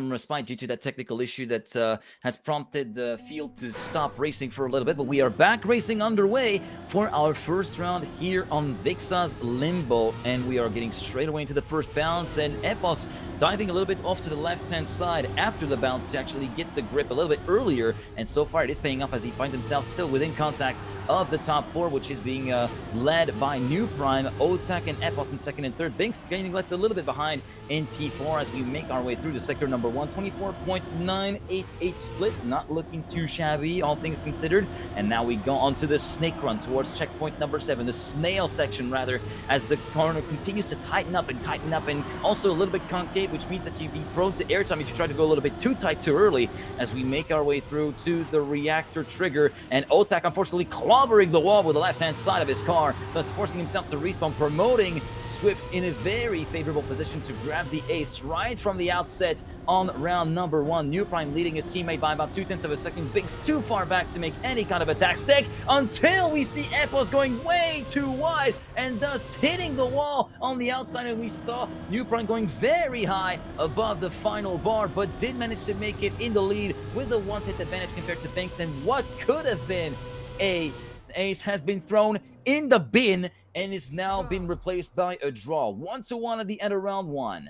[SPEAKER 2] respite due to that technical issue that has prompted the field to stop racing for a little bit. But we are back racing underway for our first round here on Vixa's Limbo, and we are getting straight away into the first bounce, and Epos diving a little bit off to the left-hand side after the bounce to actually get the grip a little bit earlier, and so far it is paying off as he finds himself still within contact of the top four, which is being led by New Prime, Otak, and Epos in second and third. Binks getting left a little bit behind in P4 as we make our way through to sector number 1. 24.988 split, not looking too shabby, all things considered. And now we go on to the snake run towards checkpoint number 7, the snail section rather, as the corner continues to tighten up, and also a little bit concave, which means that you'd be prone to airtime if you try to go a little bit too tight too early, as we make our way through to the reactor trigger. And Otak unfortunately clobbering the wall with the left-hand side of his car, thus forcing himself to respawn, promoting Swift in a very favorable position to grab the ace right from the outset on round number 1. New Prime leading his teammate by about 0.2 of a second. Binks too far back to make any kind of attack stick until we see Epos going way too wide and thus hitting the wall on the outside, and we saw New Prime going very high above the final bar, but did manage to make it in the lead with a one-hit advantage compared to Binks, and what could have been a ace has been thrown in the bin and is now been replaced by a draw. 1-1 at the end of round 1.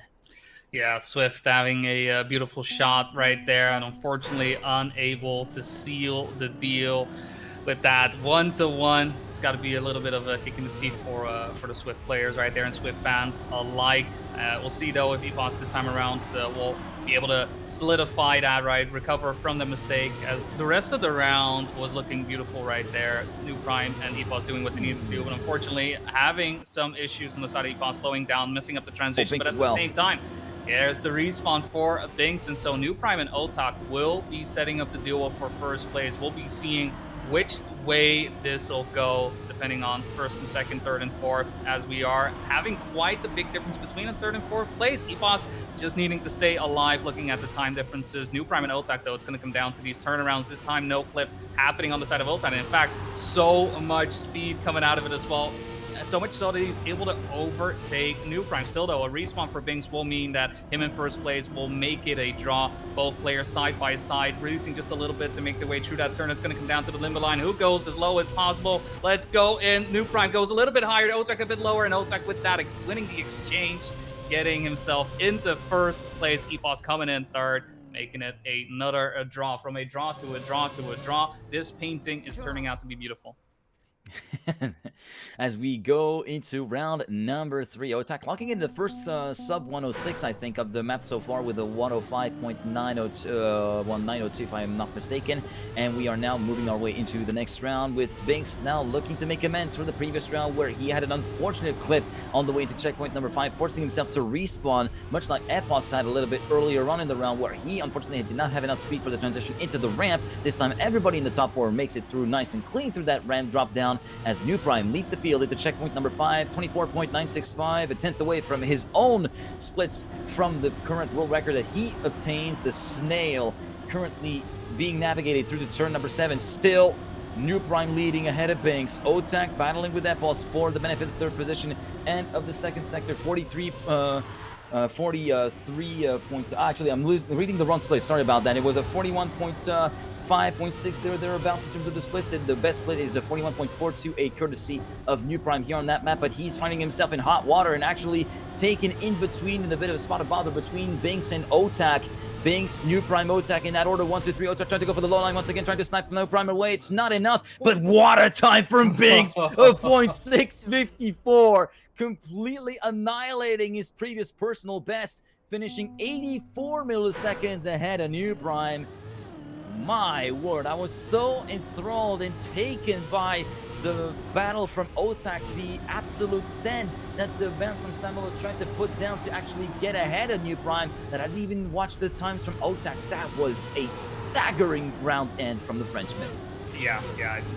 [SPEAKER 3] Yeah, Swift having a beautiful shot right there, and unfortunately unable to seal the deal with that 1-1. It's got to be a little bit of a kick in the teeth for the Swift players right there and Swift fans alike. We'll see though if Epos this time around will be able to solidify that, right, recover from the mistake, as the rest of the round was looking beautiful right there. It's New Prime and Epos doing what they needed to do, but unfortunately having some issues on the side of Epos, slowing down, messing up the transition, but at the same time, there's the respawn for Binks, and so New Prime and Otak will be setting up the duel for first place. We'll be seeing which way this will go, depending on first and second, third and fourth, as we are having quite the big difference between a third and fourth place. Epos just needing to stay alive, looking at the time differences. New Prime and Otak, though, it's going to come down to these turnarounds. This time, no clip happening on the side of Otak. And in fact, so much speed coming out of it as well. So much so that he's able to overtake New Prime. Still, though, a respawn for Binks will mean that him in first place will make it a draw. Both players side by side, releasing just a little bit to make their way through that turn. It's going to come down to the limbo line. Who goes as low as possible? Let's go in. New Prime goes a little bit higher. Otak a bit lower, and Otak with that winning the exchange, getting himself into first place. Epos coming in third, making it another draw. From a draw to a draw to a draw. This painting is turning out to be beautiful.
[SPEAKER 2] As we go into round number 3, Otak clocking in the first sub 106, I think, of the map so far with a 105.1902 if I am not mistaken, and we are now moving our way into the next round with Binks now looking to make amends for the previous round where he had an unfortunate clip on the way to checkpoint number 5, forcing himself to respawn, much like Epos had a little bit earlier on in the round where he unfortunately did not have enough speed for the transition into the ramp. This time everybody in the top 4 makes it through nice and clean through that ramp drop down, as New Prime leap the field into checkpoint number 5, 24.965, a tenth away from his own splits from the current world record that he obtains. The snail currently being navigated through the turn number 7. Still, New Prime leading ahead of Binks. Otak battling with Epos for the benefit of third position and of the second sector. 43 points. Actually, I'm reading the wrong split. Sorry about that. It was a 41.5.6 thereabouts in terms of the splits. And the best split is a 41.42, a courtesy of New Prime here on that map. But he's finding himself in hot water and actually taken in between, in a bit of a spot of bother between Binks and Otak. Binks, New Prime, Otak in that order. 1, 2, 3. Otak trying to go for the low line once again, trying to snipe New Prime away. It's not enough, but water time from Binks of 0.654. Completely annihilating his previous personal best, finishing 84 milliseconds ahead of New Prime. my word, I was so enthralled and taken by the battle from Otak, the absolute send that the man from Samuel tried to put down to actually get ahead of New Prime, that I didn't even watch the times from Otak. That was a staggering round end from the Frenchman.
[SPEAKER 3] Yeah,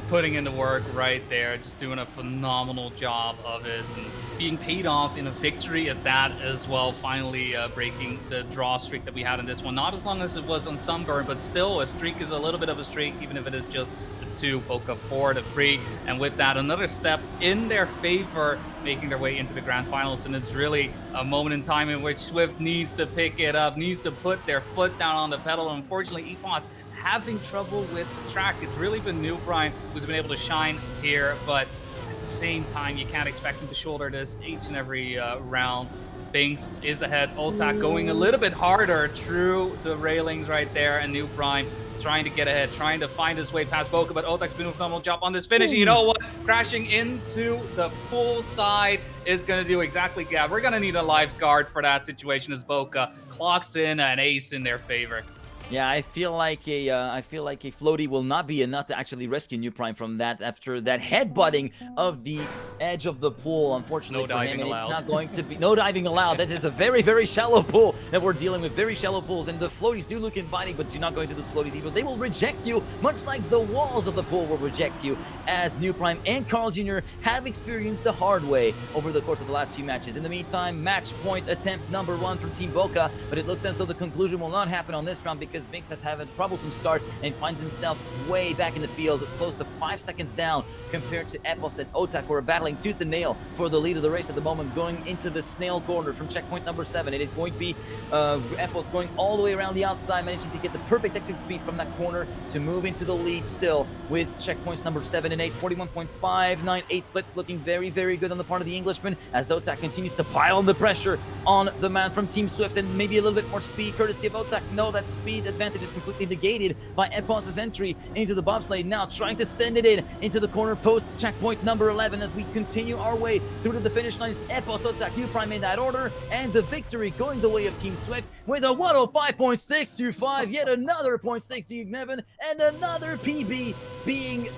[SPEAKER 3] putting in the work right there, just doing a phenomenal job of it, and being paid off in a victory at that as well, finally breaking the draw streak that we had in this one. Not as long as it was on Sunburn, but still, a streak is a little bit of a streak, even if it is just the 2, Bokeh 4 to 3, and with that, another step in their favor, making their way into the grand finals. And it's really a moment in time in which Swift needs to pick it up, needs to put their foot down on the pedal. Unfortunately, Epos having trouble with the track. It's really been New Prime who's been able to shine here, but at the same time, you can't expect him to shoulder this each and every round. Binks is ahead. Otak going a little bit harder through the railings right there, and New Prime trying to get ahead, trying to find his way past Bokeh, but Otak's been doing a phenomenal job on this finish. And you know what? Crashing into the pool side is going to do exactly that. We're going to need a lifeguard for that situation as Bokeh clocks in an ace in their favor.
[SPEAKER 2] Yeah, I feel like a floaty will not be enough to actually rescue New Prime from that after that headbutting of the edge of the pool. Unfortunately for him, and it's not going to be no diving allowed. That is a very, very shallow pool that we're dealing with. Very shallow pools, and the floaties do look inviting, but do not go into those floaties either. They will reject you, much like the walls of the pool will reject you, as New Prime and Carl Jr. have experienced the hard way over the course of the last few matches. In the meantime, match point attempt number 1 from Team Bokeh, but it looks as though the conclusion will not happen on this round because Binks has had a troublesome start and finds himself way back in the field, close to 5 seconds down compared to Epos and Otak, who are battling tooth and nail for the lead of the race at the moment, going into the snail corner from checkpoint number 7. It is going to be Epos going all the way around the outside, managing to get the perfect exit speed from that corner to move into the lead still with checkpoints number 7 and 8. 41.598 splits, looking very, very good on the part of the Englishman as Otak continues to pile on the pressure on the man from Team Swift, and maybe a little bit more speed courtesy of Otak. No, that speed advantage is completely negated by Epos's entry into the bobsleigh, now trying to send it in into the corner post checkpoint number 11 as we continue our way through to the finish line. It's Epos, Otak, New Prime in that order, and the victory going the way of Team Swift with a 105.625, yet another 0.6 and another PB being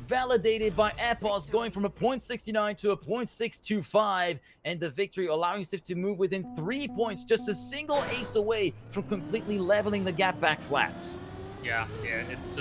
[SPEAKER 2] validated by Epos, going from a 0.69 to a 0.625, and the victory allowing Swift to move within 3 points, just a single ace away from completely leveling the gap back flat.
[SPEAKER 3] Yeah, it's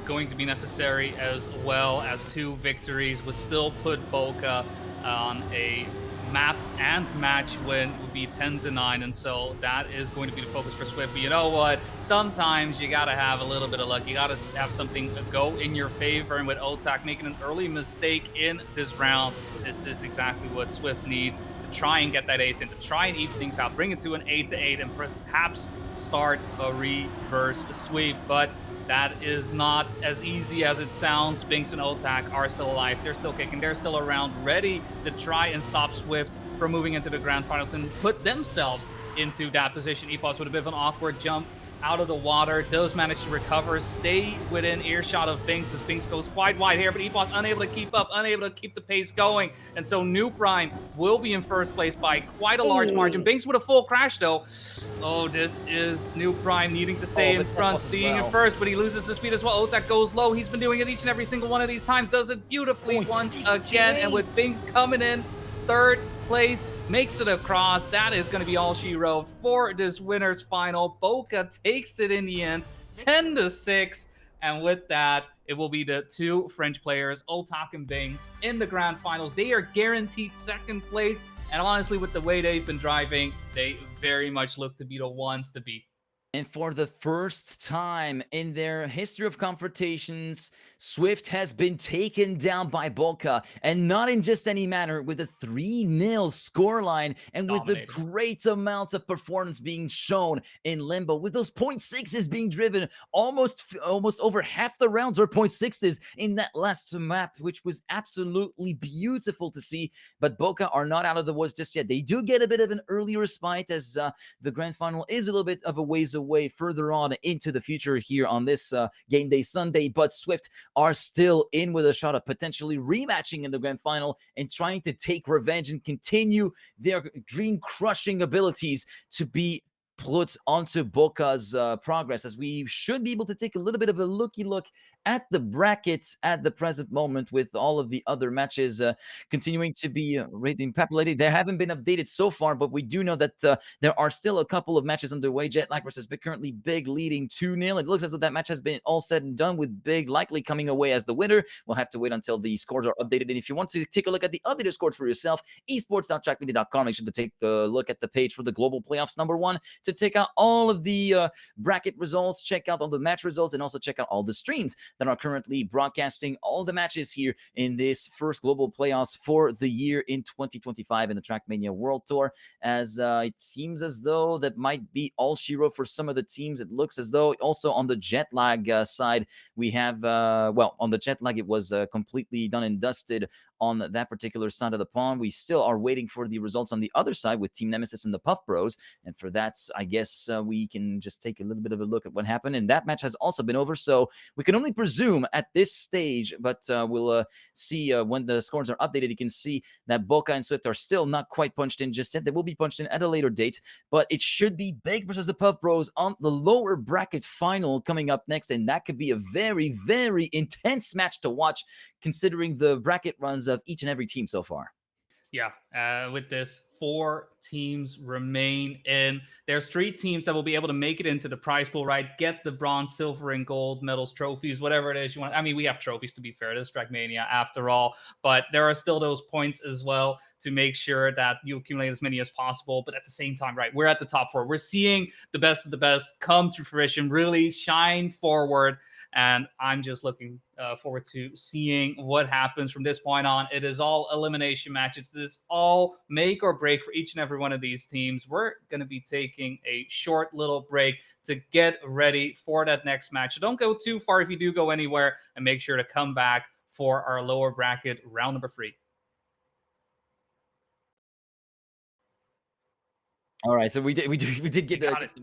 [SPEAKER 3] going to be necessary, as well as 2 victories would still put Bokeh on a map and match win would be 10-9, and so that is going to be the focus for Swift. But you know what? Sometimes you gotta have a little bit of luck. You gotta have something go in your favor, and with Otak making an early mistake in this round, this is exactly what Swift needs to try and get that ace in, to try and even things out, bring it to an 8-8, and perhaps start a reverse sweep. But that is not as easy as it sounds. Binks and Otak are still alive. They're still kicking. They're still around, ready to try and stop Swift from moving into the grand finals and put themselves into that position. Epos with a bit of an awkward jump out of the water, does manage to recover, stay within earshot of Binks as Binks goes quite wide here, but Epos unable to keep up, unable to keep the pace going, and so New Prime will be in first place by quite a large margin. Binks with a full crash though. Oh, this is New Prime needing to stay in front, being in first, but he loses the speed as well. Otak goes low. He's been doing it each and every single one of these times, does it beautifully once again, and with Binks coming in third place, makes it across. That is going to be all she wrote for this winner's final. Bokeh takes it in the end, 10-6, and with that, it will be the 2 French players, Otak and Binks, in the grand finals. They are guaranteed second place, and honestly, with the way they've been driving, they very much look to be the ones to beat.
[SPEAKER 2] And for the first time in their history of confrontations, Swift has been taken down by Bokeh, and not in just any manner, with a 3-0 scoreline, and with the great amount of performance being shown in Limbo, with those 0.6s being driven almost over half the rounds were 0.6s in that last map, which was absolutely beautiful to see. But Bokeh are not out of the woods just yet. They do get a bit of an early respite, as the grand final is a little bit of a ways away further on into the future here on this game day Sunday, but Swift are still in with a shot of potentially rematching in the grand final and trying to take revenge and continue their dream crushing abilities to be put onto Bokeh's progress, as we should be able to take a little bit of a looky look at the brackets at the present moment, with all of the other matches continuing to be rating populated. They haven't been updated so far, but we do know that there are still a couple of matches underway. Jetlag versus Big, currently Big leading 2-0. It looks as though that match has been all said and done, with Big likely coming away as the winner. We'll have to wait until the scores are updated. And if you want to take a look at the updated scores for yourself, esports.trackmania.com. Make sure to take the look at the page for the global playoffs #1 to check out all of the bracket results, check out all the match results, and also check out all the streams that are currently broadcasting all the matches here in this first global playoffs for the year in 2025 in the Trackmania World Tour. As it seems as though that might be all she wrote for some of the teams. It looks as though also on the Jetlag side, we have, well, on the Jetlag, it was completely done and dusted on that particular side of the pond. We still are waiting for the results on the other side with Team Nemesis and the Puff Bros. And for that, I guess we can just take a little bit of a look at what happened. And that match has also been over, so we can only presume at this stage, but we'll see when the scores are updated. You can see that Bokeh and Swift are still not quite punched in just yet. They will be punched in at a later date, but it should be Big versus the Puff Bros on the lower bracket final coming up next, and that could be a very, very intense match to watch, considering the bracket runs of each and every team so far.
[SPEAKER 3] Yeah, with this, 4 teams remain in. There's 3 teams that will be able to make it into the prize pool, right? Get the bronze, silver, and gold medals, trophies, whatever it is you want. I mean, we have trophies, to be fair. This is Trackmania after all, but there are still those points as well to make sure that you accumulate as many as possible. But at the same time, right, we're at the top 4. We're seeing the best of the best come to fruition, really shine forward. And I'm just looking forward to seeing what happens from this point on. It is all elimination matches. It's all make or break for each and every one of these teams. We're going to be taking a short little break to get ready for that next match. So don't go too far if you do go anywhere, and make sure to come back for our lower bracket round number 3.
[SPEAKER 2] All right, so we did get
[SPEAKER 3] Got
[SPEAKER 2] the.
[SPEAKER 3] it.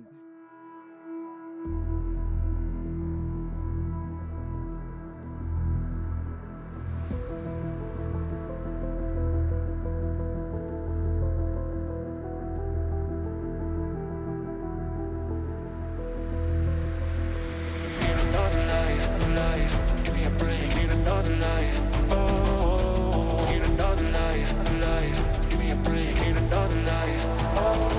[SPEAKER 4] Need another life, give me a break. Need another life, oh. Need another life, give me a break. Need another life, oh.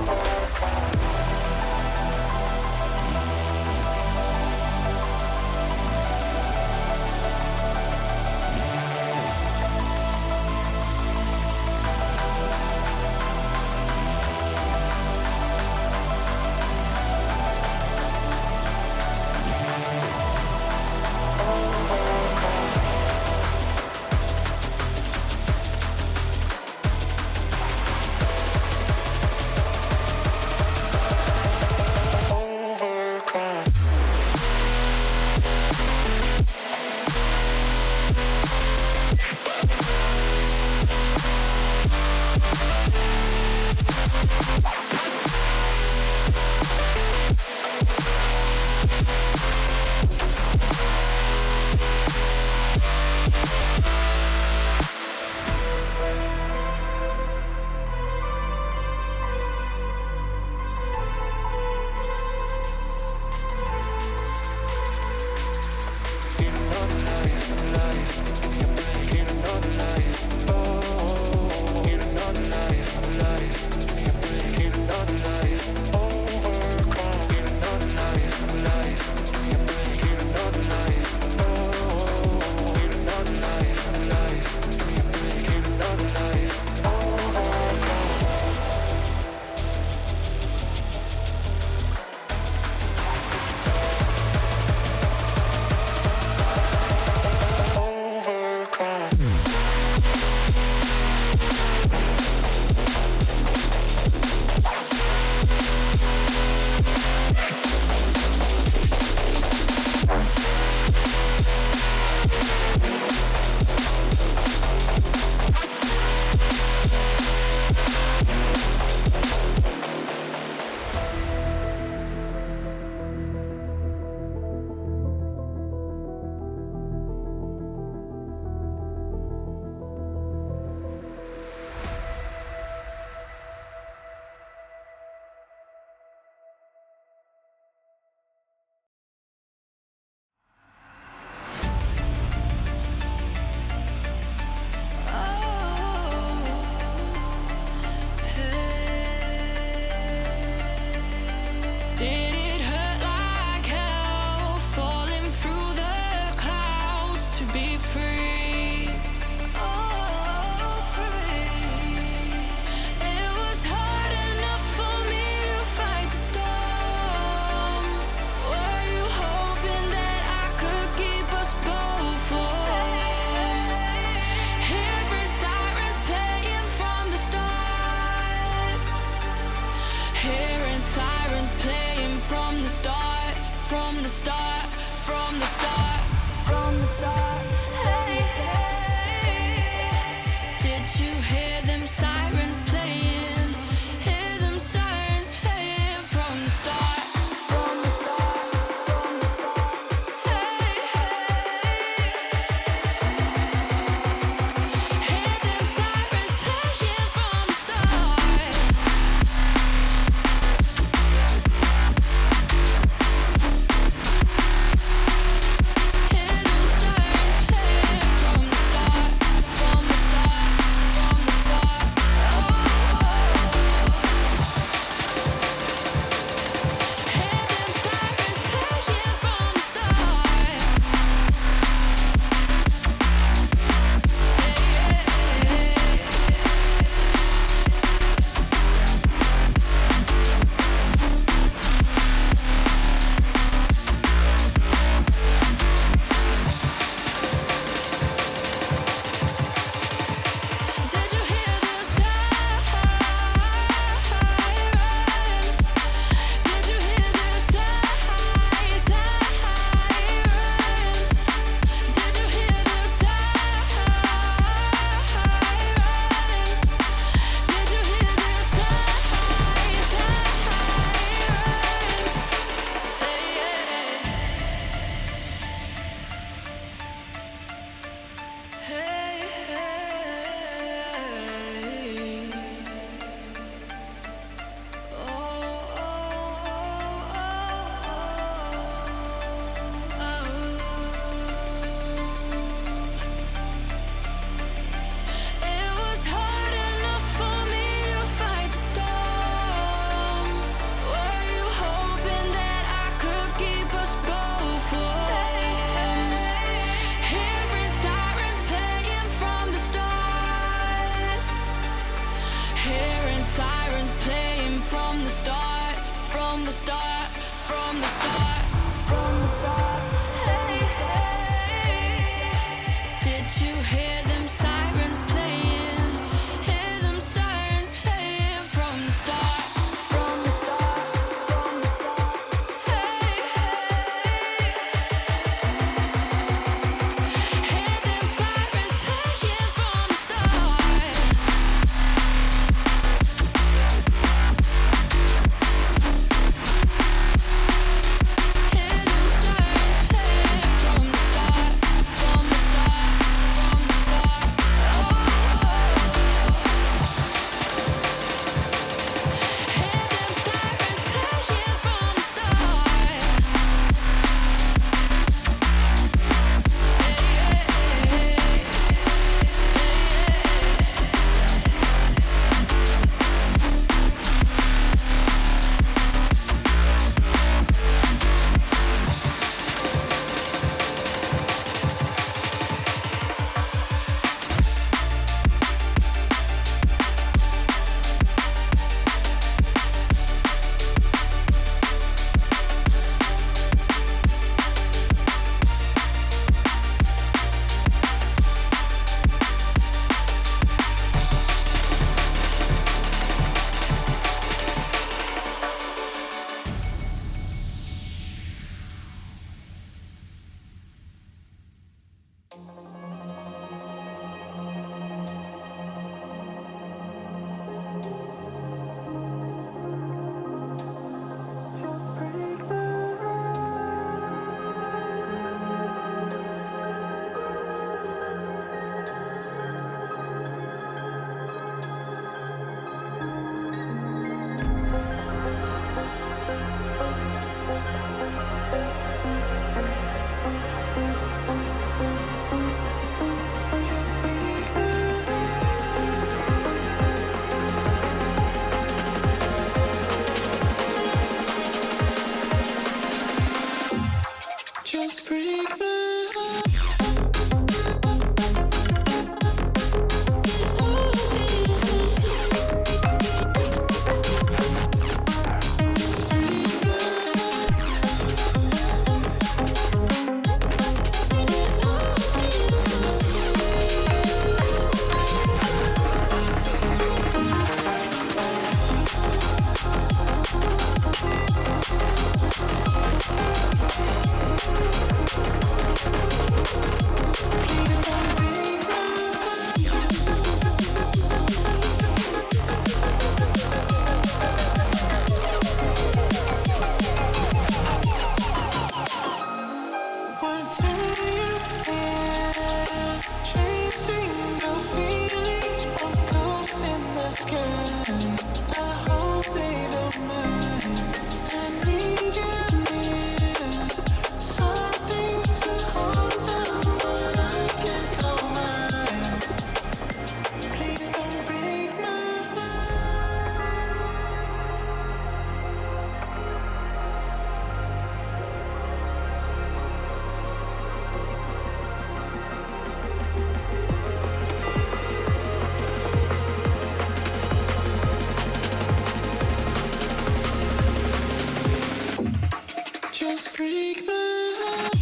[SPEAKER 1] the start, from the start. Hey, hey. Did you hear them sirens playing? Hear them sirens playing from the start. Hey, hey. Hear them sirens playing from the start. Hear them sirens playing from the start, from the start, from the start. Hear them sirens playing from the start. Just break my heart. What do you feel? Chasing the feelings from ghosts in the sky. I hope they don't mind. I need you near. Something to hold someone I can call mine. Please don't break my heart. Just break my heart.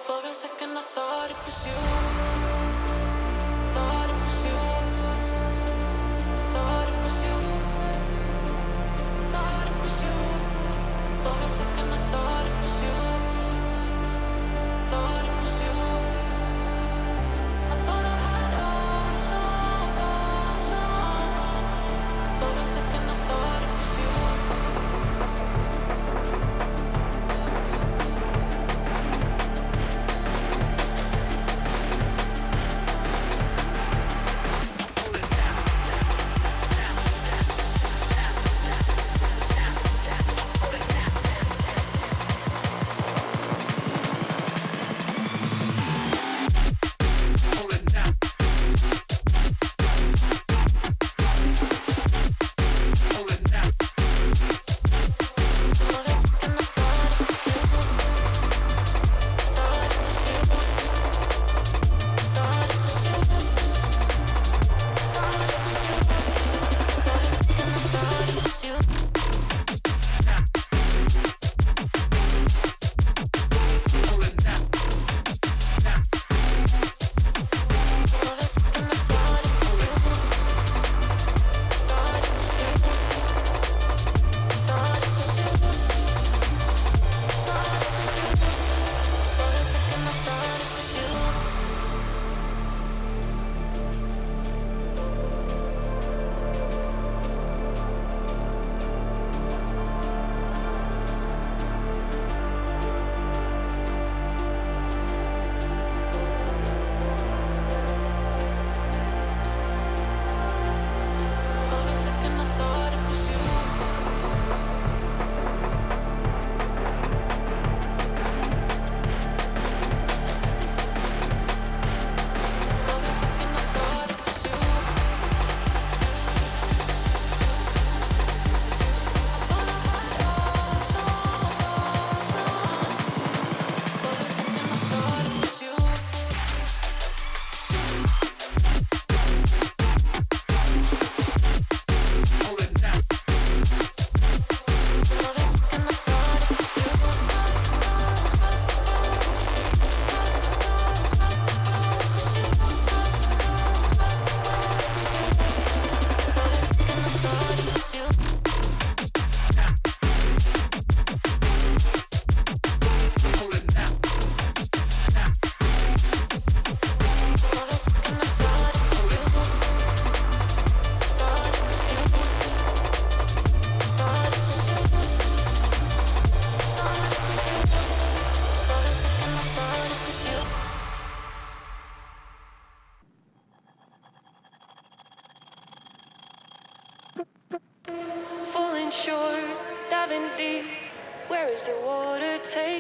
[SPEAKER 1] For a second I thought it was you. Thought it was you. Thought it was you. Thought it was you. For a second I thought it was you. Thought it was you.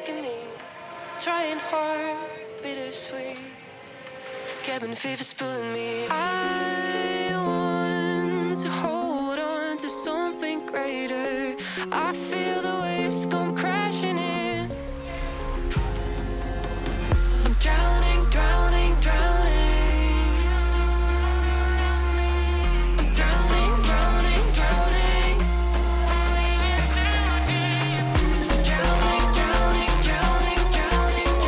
[SPEAKER 1] taking me, trying hard, bittersweet. Cabin fever's pulling me. I want to hold on to something greater. I feel the waves come crashing in. I'm drowning, drowning, drowning. I'm drowning, drowning, drowning. Drowning, drowning, drowning, drowning,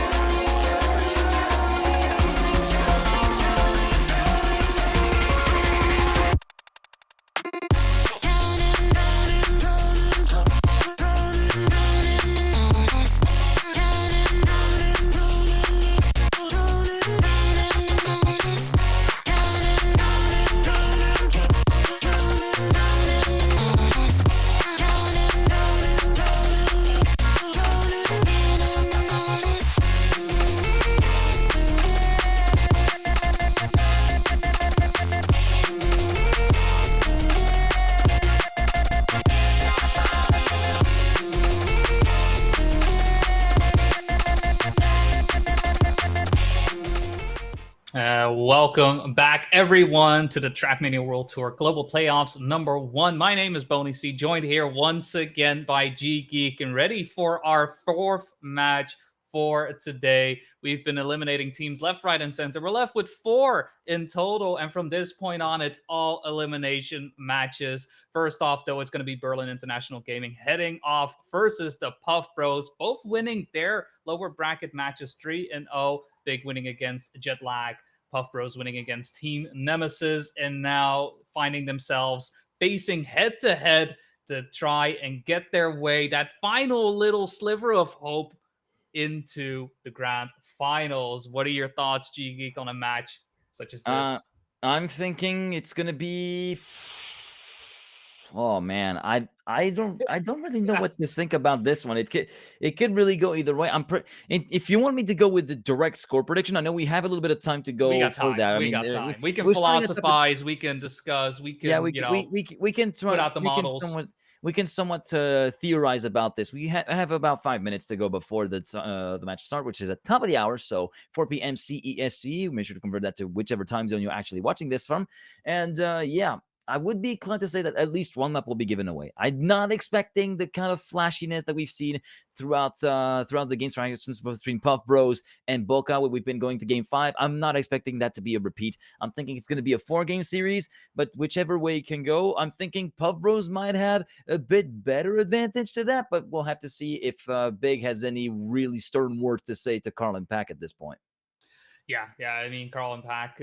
[SPEAKER 3] Welcome back, everyone, to the Trackmania World Tour Global Playoffs #1. My name is Boney C, joined here once again by G Geek, and ready for our 4th match for today. We've been eliminating teams left, right, and center. We're left with 4 in total, and from this point on, it's all elimination matches. First off, though, it's going to be Berlin International Gaming heading off versus the Puff Bros, both winning their lower bracket matches 3-0. Big winning against Jetlag, Puff Bros winning against Team Nemesis, and now finding themselves facing head-to-head to try and get their way, that final little sliver of hope, into the grand finals. What are your thoughts, G Geek, on a match such as this?
[SPEAKER 2] I'm thinking it's gonna be. Oh man, I don't really know what to think about this one. It could really go either way. If you want me to go with the direct score prediction, I know we have a little bit of time to go
[SPEAKER 3] We got
[SPEAKER 2] for
[SPEAKER 3] time.
[SPEAKER 2] that.
[SPEAKER 3] We got time. We can
[SPEAKER 2] we're starting at the-
[SPEAKER 3] philosophize. We can discuss. We can,
[SPEAKER 2] yeah, we can try,
[SPEAKER 3] put out the models.
[SPEAKER 2] We can somewhat theorize about this. We have about 5 minutes to go before the match start, which is at top of the hour, so 4 p.m. CEST. Make sure to convert that to whichever time zone you're actually watching this from. And yeah, I would be inclined to say that at least one map will be given away. I'm not expecting the kind of flashiness that we've seen throughout the games, for instance, between Puff Bros and Bokeh, where we've been going to Game 5. I'm not expecting that to be a repeat. I'm thinking it's going to be a 4-game series, but whichever way it can go, I'm thinking Puff Bros might have a bit better advantage to that, but we'll have to see if Big has any really stern words to say to Carl and Pack at this point.
[SPEAKER 3] Yeah. I mean, Carl and Pack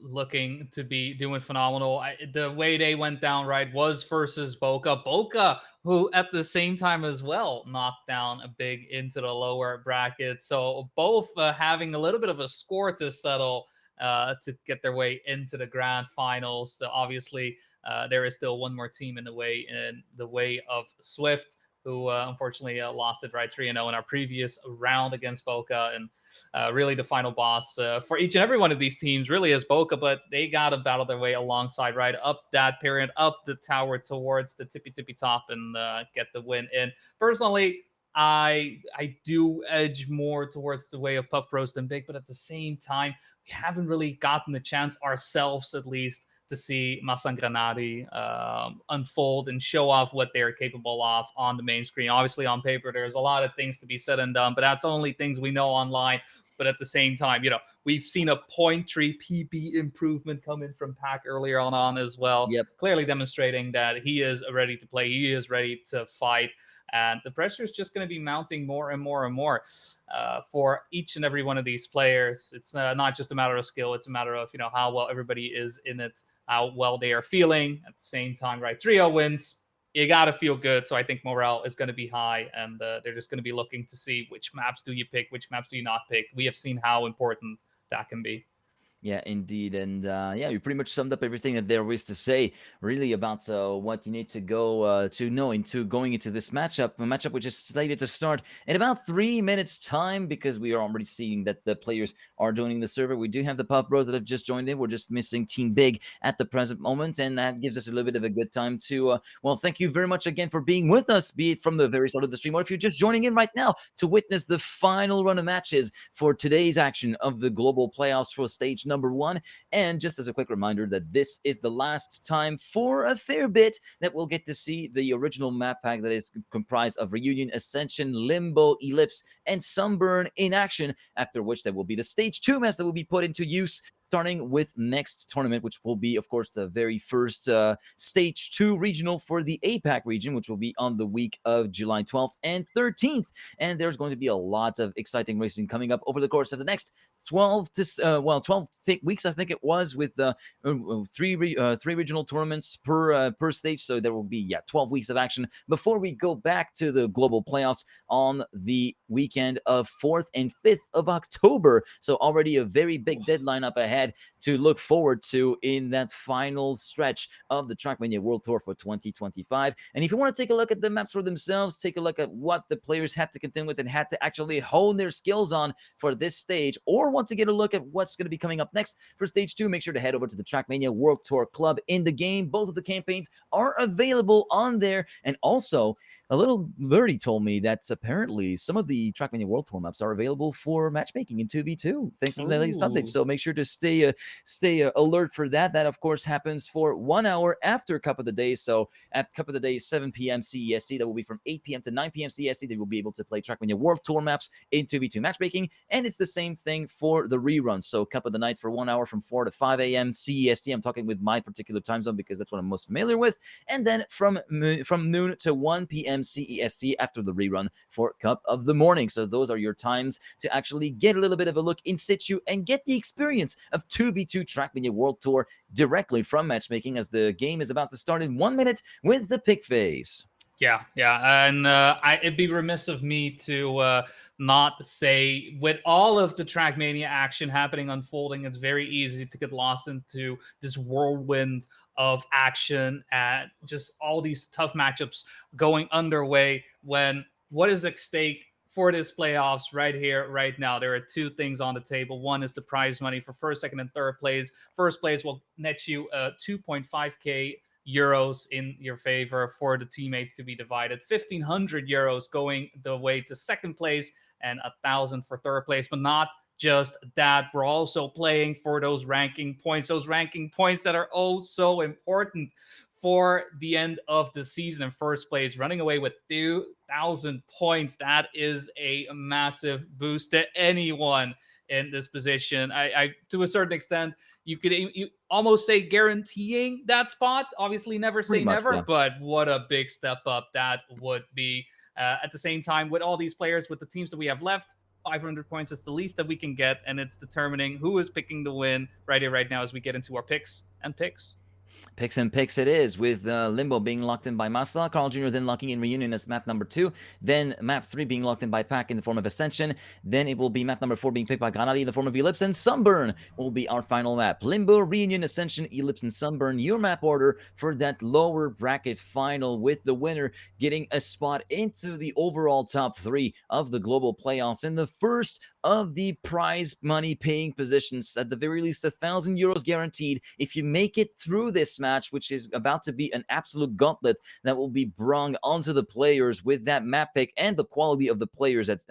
[SPEAKER 3] looking to be doing phenomenal. The way they went down, right, was versus Bokeh. Bokeh, who at the same time as well knocked down a Big into the lower bracket. So both having a little bit of a score to settle to get their way into the grand finals. So obviously, there is still one more team in the way of Swift, who unfortunately lost it, right, 3-0 in our previous round against Bokeh. And really the final boss for each and every one of these teams really is Bokeh, but they got to battle their way alongside, right, up that pyramid, up the tower towards the tippy top, and get the win in. Personally, I do edge more towards the way of Puff Bros than Big, but at the same time, we haven't really gotten the chance ourselves, at least, to see Masan Granadi unfold and show off what they're capable of on the main screen. Obviously, on paper, there's a lot of things to be said and done, but that's only things we know online. But at the same time, we've seen a 0.3 PB improvement come in from Pack earlier on as well.
[SPEAKER 2] Yep.
[SPEAKER 3] Clearly demonstrating that he is ready to play. He is ready to fight. And the pressure is just going to be mounting more and more and more for each and every one of these players. It's not just a matter of skill. It's a matter of, how well everybody is in it, how well they are feeling at the same time, right? 3-0 wins. You got to feel good. So I think morale is going to be high, and they're just going to be looking to see which maps do you pick, which maps do you not pick. We have seen how important that can be.
[SPEAKER 2] Yeah, indeed. And yeah, you pretty much summed up everything that there is to say, really, about what you need to go to know into going into this matchup. A matchup which is slated to start in about 3 minutes' time, because we are already seeing that the players are joining the server. We do have the Puff Bros that have just joined in. We're just missing Team Big at the present moment, and that gives us a little bit of a good time to, well, thank you very much again for being with us, be it from the very start of the stream, or if you're just joining in right now to witness the final run of matches for today's action of the global playoffs for stage number 1. And just as a quick reminder that this is the last time for a fair bit that we'll get to see the original map pack that is comprised of Reunion, Ascension, Limbo, Ellipse, and Sunburn in action, after which there will be the stage 2 maps that will be put into use, starting with next tournament, which will be, of course, the very first stage 2 regional for the APAC region, which will be on the week of July 12th and 13th. And there's going to be a lot of exciting racing coming up over the course of the next 12 weeks, I think it was, with three regional tournaments per stage. So there will be 12 weeks of action before we go back to the global playoffs on the weekend of 4th and 5th of October. So already a very big deadline up ahead to look forward to in that final stretch of the Trackmania World Tour for 2025. And if you want to take a look at the maps for themselves, take a look at what the players had to contend with and had to actually hone their skills on for this stage, or want to get a look at what's going to be coming up next for stage 2, make sure to head over to the Trackmania World Tour Club in the game. Both of the campaigns are available on there. And also, a little birdie told me that apparently some of the Trackmania World Tour maps are available for matchmaking in 2v2, thanks to the latest update. So make sure to stay alert for that. That, of course, happens for 1 hour after Cup of the Day. So at Cup of the Day, 7 p.m. CEST, that will be from 8 p.m. to 9 p.m. CEST. They will be able to play Trackmania World Tour maps in 2v2 matchmaking. And it's the same thing for the reruns. So Cup of the Night for 1 hour from 4 to 5 a.m. CEST. I'm talking with my particular time zone because that's what I'm most familiar with. And then from noon to 1 p.m. CEST after the rerun for Cup of the Morning. So those are your times to actually get a little bit of a look in situ and get the experience of 2v2 Trackmania World Tour directly from matchmaking, as the game is about to start in 1 minute with the pick phase.
[SPEAKER 3] Yeah, and it'd be remiss of me to not say, with all of the Trackmania action happening, unfolding, it's very easy to get lost into this whirlwind of action and just all these tough matchups going underway, when what is at stake for this playoffs right here, right now. There are two things on the table. One is the prize money for first, second, and third place. First place will net you 2.5k euros in your favor for the teammates to be divided. 1,500 euros going the way to second place, and 1,000 for third place. But not just that, we're also playing for those ranking points that are oh so important for the end of the season. In first place, running away with 2,000 points. That is a massive boost to anyone in this position. I to a certain extent, you could almost say guaranteeing that spot. Obviously, never say never, yeah. But what a big step up that would be. At the same time, with all these players, with the teams that we have left, 500 points is the least that we can get, and it's determining who is picking the win right here, right now, as we get into our picks.
[SPEAKER 2] Picks and picks it is, with Limbo being locked in by Massa, Carl Jr. then locking in Reunion as map number 2, then map 3 being locked in by Pack in the form of Ascension, then it will be map number 4 being picked by Granadi in the form of Ellipse, and Sunburn will be our final map. Limbo, Reunion, Ascension, Ellipse, and Sunburn, your map order for that lower bracket final, with the winner getting a spot into the overall top 3 of the global playoffs in the first of the prize money paying positions, at the very least 1,000 euros guaranteed if you make it through this match, which is about to be an absolute gauntlet that will be brung onto the players with that map pick and the quality of the players at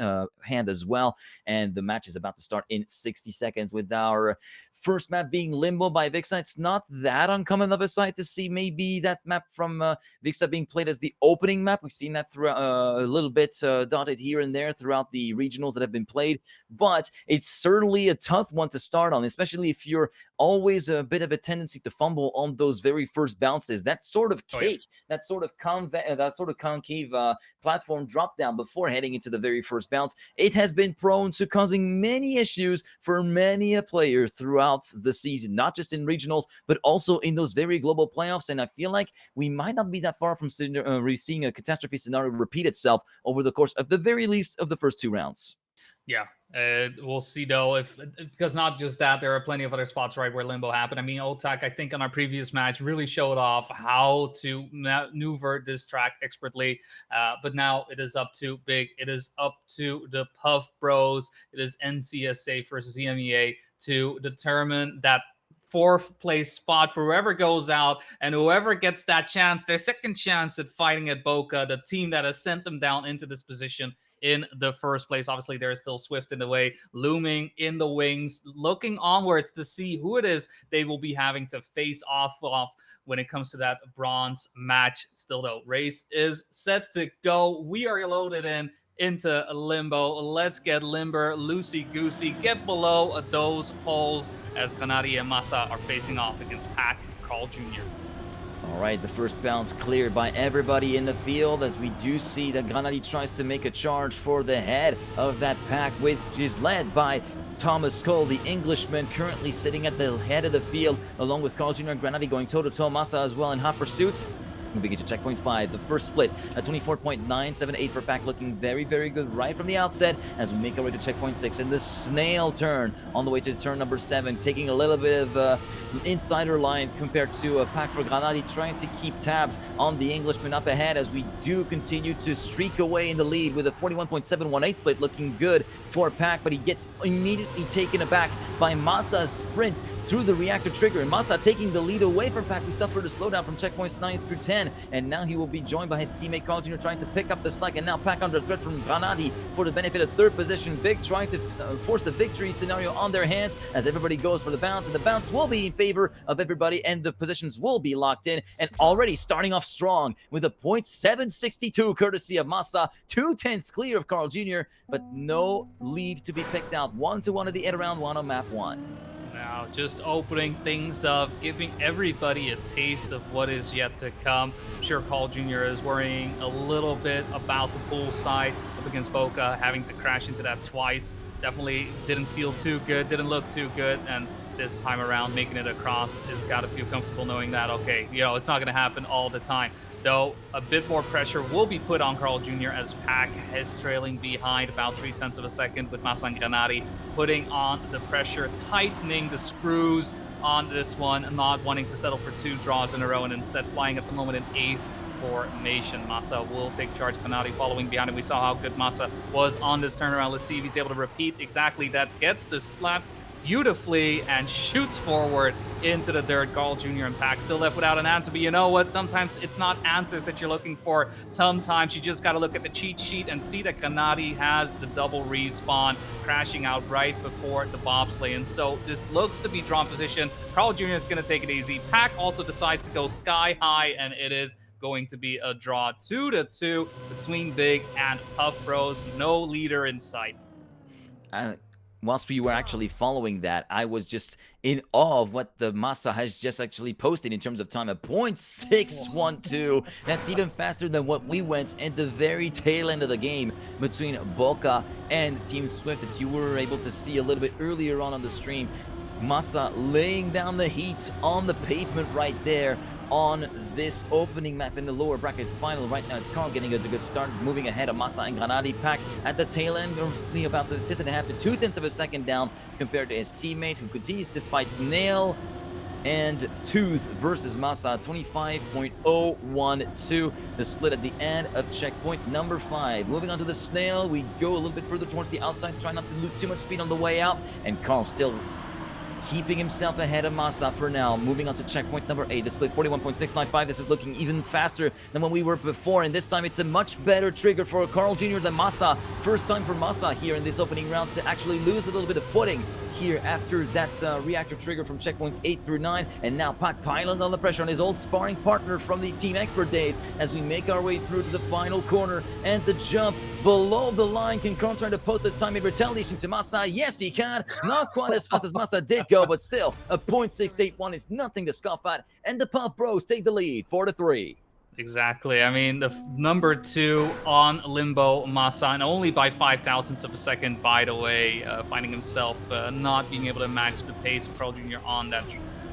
[SPEAKER 2] hand as well. And the match is about to start in 60 seconds, with our first map being Limbo by Vixa. It's not that uncommon of a sight to see maybe that map from Vixa being played as the opening map. We've seen that throughout a little bit dotted here and there throughout the regionals that have been played, but it's certainly a tough one to start on, especially if you're always a bit of a tendency to fumble on those very first bounces. That sort of cake, that sort of concave platform drop down before heading into the very first bounce, it has been prone to causing many issues for many a player throughout the season, not just in regionals, but also in those very global playoffs. And I feel like we might not be that far from seeing a catastrophe scenario repeat itself over the course of the very least of the first 2 rounds.
[SPEAKER 3] Yeah, We'll see though, if because not just that, there are plenty of other spots right where limbo happened. I mean, Otak, I think on our previous match really showed off how to maneuver this track expertly. But now it is up to Big. It is up to the Puff Bros. It is NCSA versus EMEA to determine that fourth place spot for whoever goes out, and whoever gets that chance, their second chance at fighting at Bokeh, the team that has sent them down into this position in the first place. Obviously, there is still Swift in the way, looming in the wings, looking onwards to see who it is they will be having to face off when it comes to that bronze match. Still, though, race is set to go. We are loaded into limbo. Let's get limber, loosey-goosey, get below those poles as Kanari and Masa are facing off against Pac, Carl Jr.
[SPEAKER 2] All right, the first bounce cleared by everybody in the field as we do see that Granadi tries to make a charge for the head of that pack, which is led by Thomas Cole, the Englishman, currently sitting at the head of the field, along with Carl Jr. and Granadi going toe-to-toe. Masa as well in hot pursuit. Moving into checkpoint 5, the first split at 24.978 for Pack, looking very, very good right from the outset as we make our way to checkpoint 6. And the snail turn on the way to turn number 7, taking a little bit of insider line compared to Pack for Granadi, trying to keep tabs on the Englishman up ahead as we do continue to streak away in the lead with a 41.718 split, looking good for Pack, but he gets immediately taken aback by Masa's sprint through the reactor trigger. And Masa taking the lead away from Pack, who suffered a slowdown from checkpoints 9 through 10. And now he will be joined by his teammate Carl Jr. trying to pick up the slack, and now Pack under threat from Granadi for the benefit of third position. Big trying to force a victory scenario on their hands as everybody goes for the bounce, and the bounce will be in favor of everybody and the positions will be locked in, and already starting off strong with a .762 courtesy of Masa, 2/10 clear of Carl Jr., but no lead to be picked out. 1-1 at the end of round 1 on map 1.
[SPEAKER 3] Now, just opening things up, giving everybody a taste of what is yet to come. I'm sure Carl Jr. is worrying a little bit about the pool side up against Bokeh, having to crash into that twice. Definitely didn't feel too good, didn't look too good, and this time around, making it across has got to feel comfortable knowing that, okay, it's not going to happen all the time. Though a bit more pressure will be put on Carl Jr. as Pac is trailing behind about 0.3 of a second, with Masa and Granadi putting on the pressure, tightening the screws on this one, not wanting to settle for 2 draws in a row, and instead flying at the moment in ace formation. Masa will take charge, Granadi following behind him. We saw how good Masa was on this turnaround. Let's see if he's able to repeat exactly that. Gets the slap beautifully and shoots forward into the dirt. Carl Jr. and Pac still left without an answer, but you know what? Sometimes it's not answers that you're looking for. Sometimes you just got to look at the cheat sheet and see that Granadi has the double respawn, crashing out right before the bobsleigh. And so this looks to be drawn position. Carl Jr. is going to take it easy. Pac also decides to go sky high, and it is going to be a draw 2-2 between Big and Puff Bros. No leader in sight.
[SPEAKER 2] Whilst we were actually following that, I was just in awe of what the Masa has just actually posted in terms of time, a .612. That's even faster than what we went at the very tail end of the game between Bokeh and Team Swift that you were able to see a little bit earlier on the stream. Masa laying down the heat on the pavement right there on this opening map in the lower bracket final. Right now it's Carl getting a good start, moving ahead of Masa and Granadi. Pack at the tail end, only about 1.5 to 2 of a second down compared to his teammate, who continues to fight nail and tooth versus Masa. 25.012, the split at the end of checkpoint number 5. Moving on to the snail, we go a little bit further towards the outside, try not to lose too much speed on the way out, and Carl still keeping himself ahead of Masa for now. Moving on to checkpoint number 8, the split 41.695. This is looking even faster than when we were before, and this time it's a much better trigger for Carl Jr. than Masa. First time for Masa here in this opening rounds to actually lose a little bit of footing here after that reactor trigger from checkpoints 8 through 9, and now Pac piling on the pressure on his old sparring partner from the Team Expert days as we make our way through to the final corner, and the jump below the line. Can Carl try to post a time in retaliation to Masa? Yes, he can. Not quite as fast as Masa did go, but still, a .681 is nothing to scoff at, and the Puff Bros take the lead 4-3.
[SPEAKER 3] Exactly. I mean, the number 2 on Limbo, Masa, and only by 0.005 of a second, by the way, finding himself not being able to match the pace of Carl Jr. on that,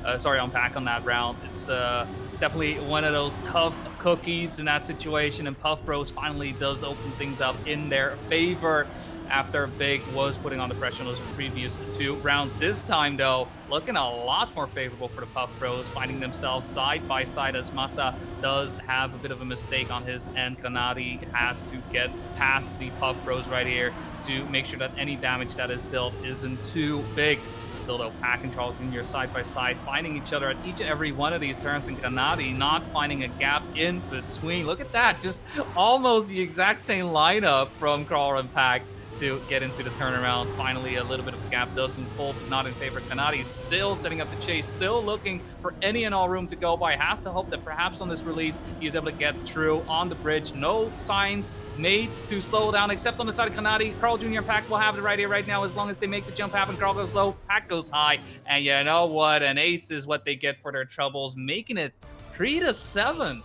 [SPEAKER 3] on Pac on that round. It's definitely one of those tough cookies in that situation, and Puff Bros finally does open things up in their favor. after Big was putting on the pressure in those previous 2 rounds. This time, though, looking a lot more favorable for the Puff Bros, finding themselves side by side as Masa does have a bit of a mistake on his end. Kanari has to get past the Puff Bros right here to make sure that any damage that is dealt isn't too big. Still, though, Pack and Charles Jr. side by side, finding each other at each and every one of these turns, and Kanadi not finding a gap in between. Look at that, just almost the exact same lineup from Carl and Pack to get into the turnaround. Finally, a little bit of a gap does unfold, but not in favor of Kanadi. Still setting up the chase, still looking for any and all room to go by. Has to hope that perhaps on this release, he's able to get through on the bridge. No signs made to slow down, except on the side of Kanadi. Carl Jr. and Pack will have it right here, right now, as long as they make the jump happen. Carl goes low, Pack goes high, and you know what? An ace is what they get for their troubles, making it 3-7.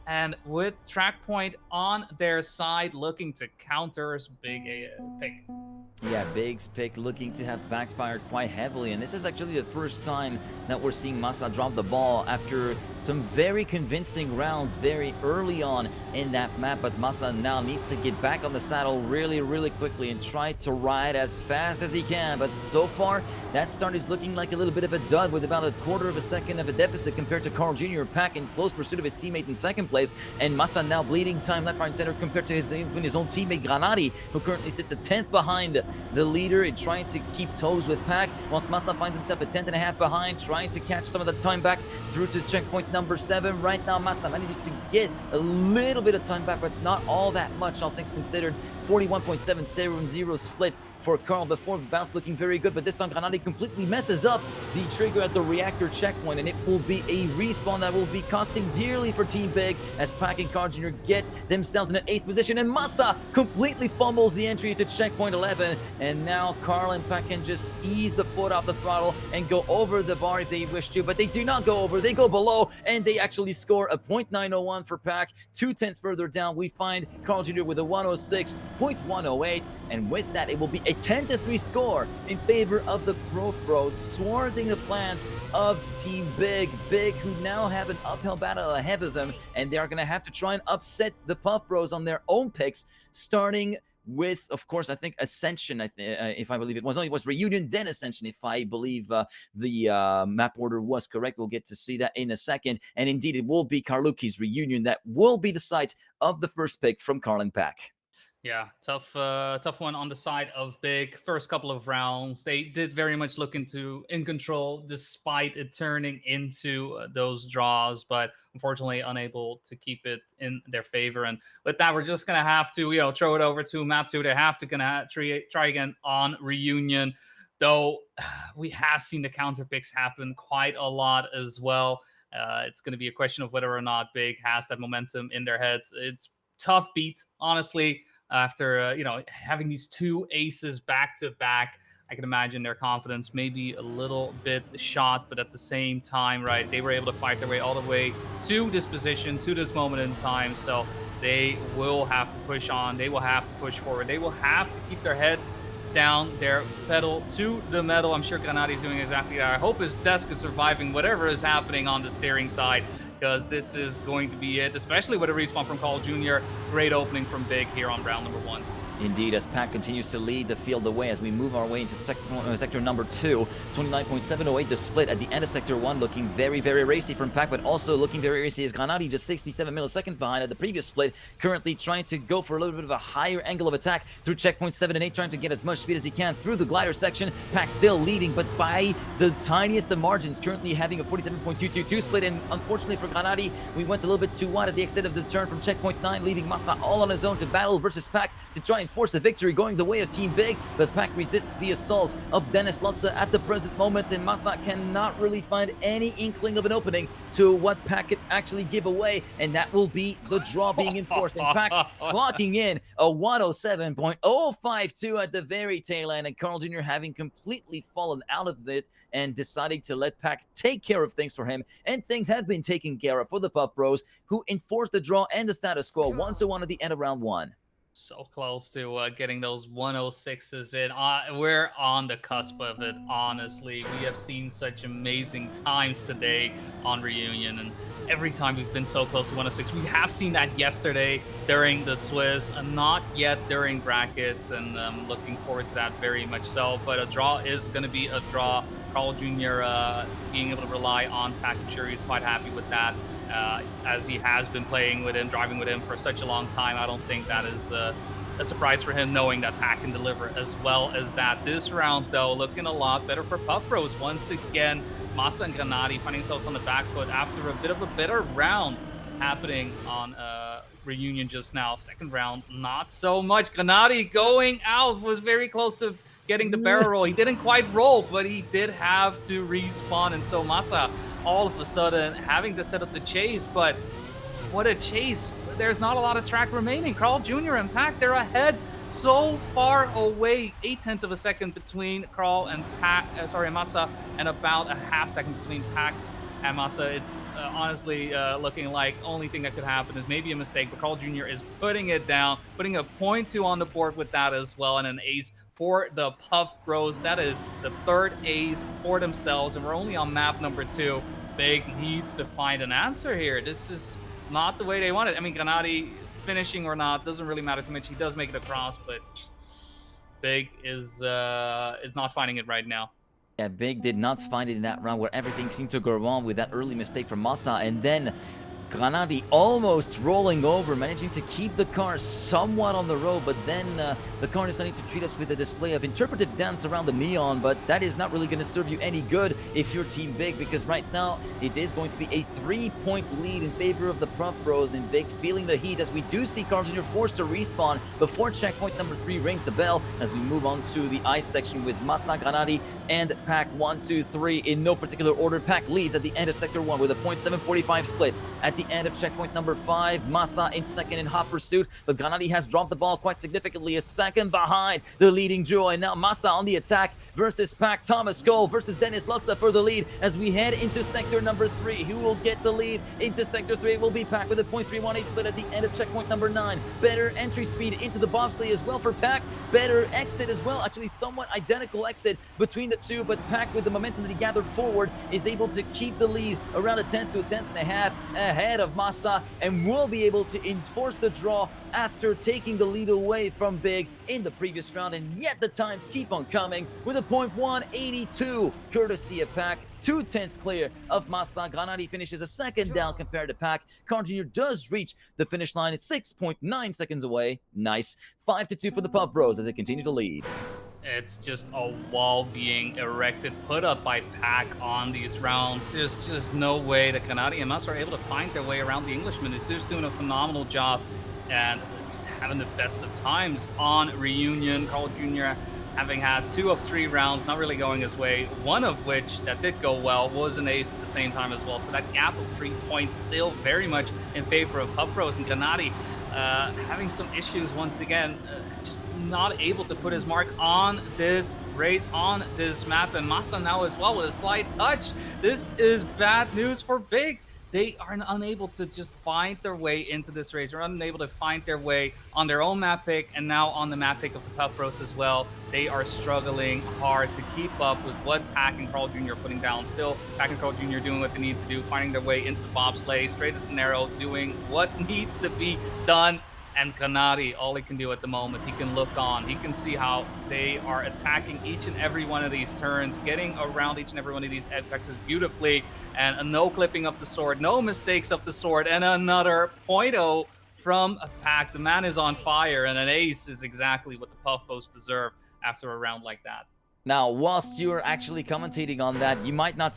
[SPEAKER 3] And with Trackpoint on their side, looking to counter Big pick.
[SPEAKER 2] Yeah, Big's pick looking to have backfired quite heavily, and this is actually the first time that we're seeing Masa drop the ball after some very convincing rounds very early on in that map, but Masa now needs to get back on the saddle really quickly and try to ride as fast as he can, but so far that start is looking like a little bit of a dud with about a quarter of a second of a deficit compared to Carl Jr. Pack in close pursuit of his teammate in second place, and Masa now bleeding time left, right, and center compared to his own teammate Granati, who currently sits a 10th behind the leader and trying to keep toes with Pack, whilst Masa finds himself a 10th and a half behind, trying to catch some of the time back through to checkpoint number 7. Right now, Masa manages to get a little bit of time back, but not all that much, all things considered. 41.770 split for Carl before the bounce, looking very good, but this time Granati completely messes up the trigger at the reactor checkpoint, and it will be a respawn that will be costing dearly for Team Big as Pack and Carl Jr. get themselves in an ace position, and Masa completely fumbles the entry to checkpoint 11, and now Carl and Pack can just ease the foot off the throttle and go over the bar if they wish to, but they do not go over, they go below, and they actually score a .901 for Pack. 2/10 further down, we find Carl Jr. with a 106.108, and with that, it will be a 10-3 score in favor of the Pro Bros, thwarting the plans of Team Big. Big, who now have an uphill battle ahead of them, and they are going to have to try and upset the Puff Bros on their own picks, starting with, of course, I think Ascension, if I believe it was Reunion, then Ascension, if I believe the map order was correct. We'll get to see that in a second. And indeed, it will be Karluki's Reunion that will be the site of the first pick from Carlin Pack.
[SPEAKER 3] Yeah, tough one on the side of Big. First couple of rounds, they did very much look in control, despite it turning into those draws, but unfortunately unable to keep it in their favor. And with that, we're just gonna have to, throw it over to map 2. They have to try again on Reunion, though. We have seen the counter picks happen quite a lot as well. It's going to be a question of whether or not Big has that momentum in their heads. It's tough beat, honestly. After having these 2 aces back to back, I can imagine their confidence may be a little bit shot, but at the same time, right, they were able to fight their way all the way to this position, to this moment in time. So they will have to push on. They will have to push forward. They will have to keep their heads down, their pedal to the metal. I'm sure Granati is doing exactly that. I hope his desk is surviving whatever is happening on the steering side, because this is going to be it, especially with a respawn from Carl Jr. Great opening from Big here on round number 1.
[SPEAKER 2] Indeed, as Pack continues to lead the field away as we move our way into sector number 2. 29.708 the split at the end of sector 1, looking very racy from Pack, but also looking very racy as Granati, just 67 milliseconds behind at the previous split, currently trying to go for a little bit of a higher angle of attack through checkpoint 7 and 8, trying to get as much speed as he can through the glider section. Pack still leading, but by the tiniest of margins, currently having a 47.222 split, and unfortunately for Granati, we went a little bit too wide at the exit of the turn from checkpoint 9, leaving Masa all on his own to battle versus Pack to try and force the victory, going the way of Team Big, but Pack resists the assault of Dennis Lutze at the present moment, and Masa cannot really find any inkling of an opening to what Pack could actually give away, and that will be the draw being enforced, and Pack clocking in a 107.052 at the very tail end, and Carl Jr. having completely fallen out of it and deciding to let Pack take care of things for him, and things have been taken care of for the Puff Bros, who enforced the draw and the status quo 1-1 at the end of round 1.
[SPEAKER 3] So close to getting those 106s in. We're on the cusp of it, honestly. We have seen such amazing times today on Reunion, and every time we've been so close to 106. We have seen that yesterday during the Swiss, not yet during brackets, and looking forward to that very much so. But a draw is going to be a draw. Carl Jr. Being able to rely on Pack, I'm sure he's quite happy with that. As he has been playing with him, driving with him for such a long time. I don't think that is a surprise for him, knowing that Pack can deliver as well as that. This round, though, looking a lot better for Puff Bros. Once again, Masa and Granati finding themselves on the back foot after a bit of a better round happening on Reunion just now. Second round, not so much. Granati going out, was very close to getting the barrel roll. He didn't quite roll, but he did have to respawn. And so Masa, all of a sudden, having to set up the chase. But what a chase. There's not a lot of track remaining. Carl Jr. and Pack, they're ahead so far away. 0.8 of a second between Carl and Masa, and about a half second between Pack and Masa. It's honestly looking like only thing that could happen is maybe a mistake, but Carl Jr. is putting it down, putting a 0.2 on the board with that as well, and an ace for the Puff Bros. That is the third ace for themselves, and we're only on map number 2. Big needs to find an answer here. This is not the way they want it. I mean, Granati finishing or not doesn't really matter too much. He does make it across, but Big is not finding it right now.
[SPEAKER 2] Yeah, Big did not find it in that round where everything seemed to go wrong with that early mistake from Masa, and then Granati almost rolling over, managing to keep the car somewhat on the road, but then the car deciding to treat us with a display of interpretive dance around the neon, but that is not really going to serve you any good if you're Team Big, because right now it is going to be a 3-point lead in favor of the Puff Bros, and Big feeling the heat as we do see Carl Jr. forced to respawn before checkpoint number 3 rings the bell as we move on to the ice section with Masa, Granati, and Pack 1, 2, 3 in no particular order. Pack leads at the end of Sector 1 with a 0.745 split. At the end of checkpoint number 5, Masa in second in hot pursuit, but Granati has dropped the ball quite significantly, a second behind the leading duo, and now Masa on the attack versus Pack. Thomas Cole versus Dennis Lutza for the lead as we head into sector number 3. Who will get the lead into sector 3? It will be Pack with a 0.318 split at the end of checkpoint number 9. Better entry speed into the bobsleigh as well for Pack. Better exit as well, actually somewhat identical exit between the two, but Pack with the momentum that he gathered forward is able to keep the lead around a 10th to a 10th and a half ahead of Masa, and will be able to enforce the draw after taking the lead away from Big in the previous round. And yet the times keep on coming with a 0.182 courtesy of Pack. 2/10 clear of Masa. Granati finishes a second down compared to Pack. Carl Jr. does reach the finish line at 6.9 seconds away. Nice. 5-2 for the Puff Bros as they continue to lead.
[SPEAKER 3] It's just a wall being erected, put up by Pack on these rounds. There's just no way that Granati and Masa are able to find their way around the Englishman. He's just doing a phenomenal job and just having the best of times on Reunion. Carl Jr. having had 2 of 3 rounds not really going his way, one of which that did go well was an ace at the same time as well. So that gap of 3 points still very much in favor of Puff Bros, and Granati having some issues once again, just not able to put his mark on this race, on this map, and Masa now as well with a slight touch. This is bad news for Big. They are unable to just find their way into this race. They're unable to find their way on their own map pick and now on the map pick of the Puff Bros as well. They are struggling hard to keep up with what Pack and Carl Jr. are putting down. Still, Pack and Carl Jr. doing what they need to do, finding their way into the bobsleigh, straight as an arrow, doing what needs to be done. And Granati, all he can do at the moment, he can look on. He can see how they are attacking each and every one of these turns, getting around each and every one of these apexes beautifully, and a no clipping of the sword, no mistakes of the sword, and another 0.0 from a Pack. The man is on fire, and an ace is exactly what the Puff Bros deserve after a round like that.
[SPEAKER 2] Now, whilst you're actually commentating on that, you may not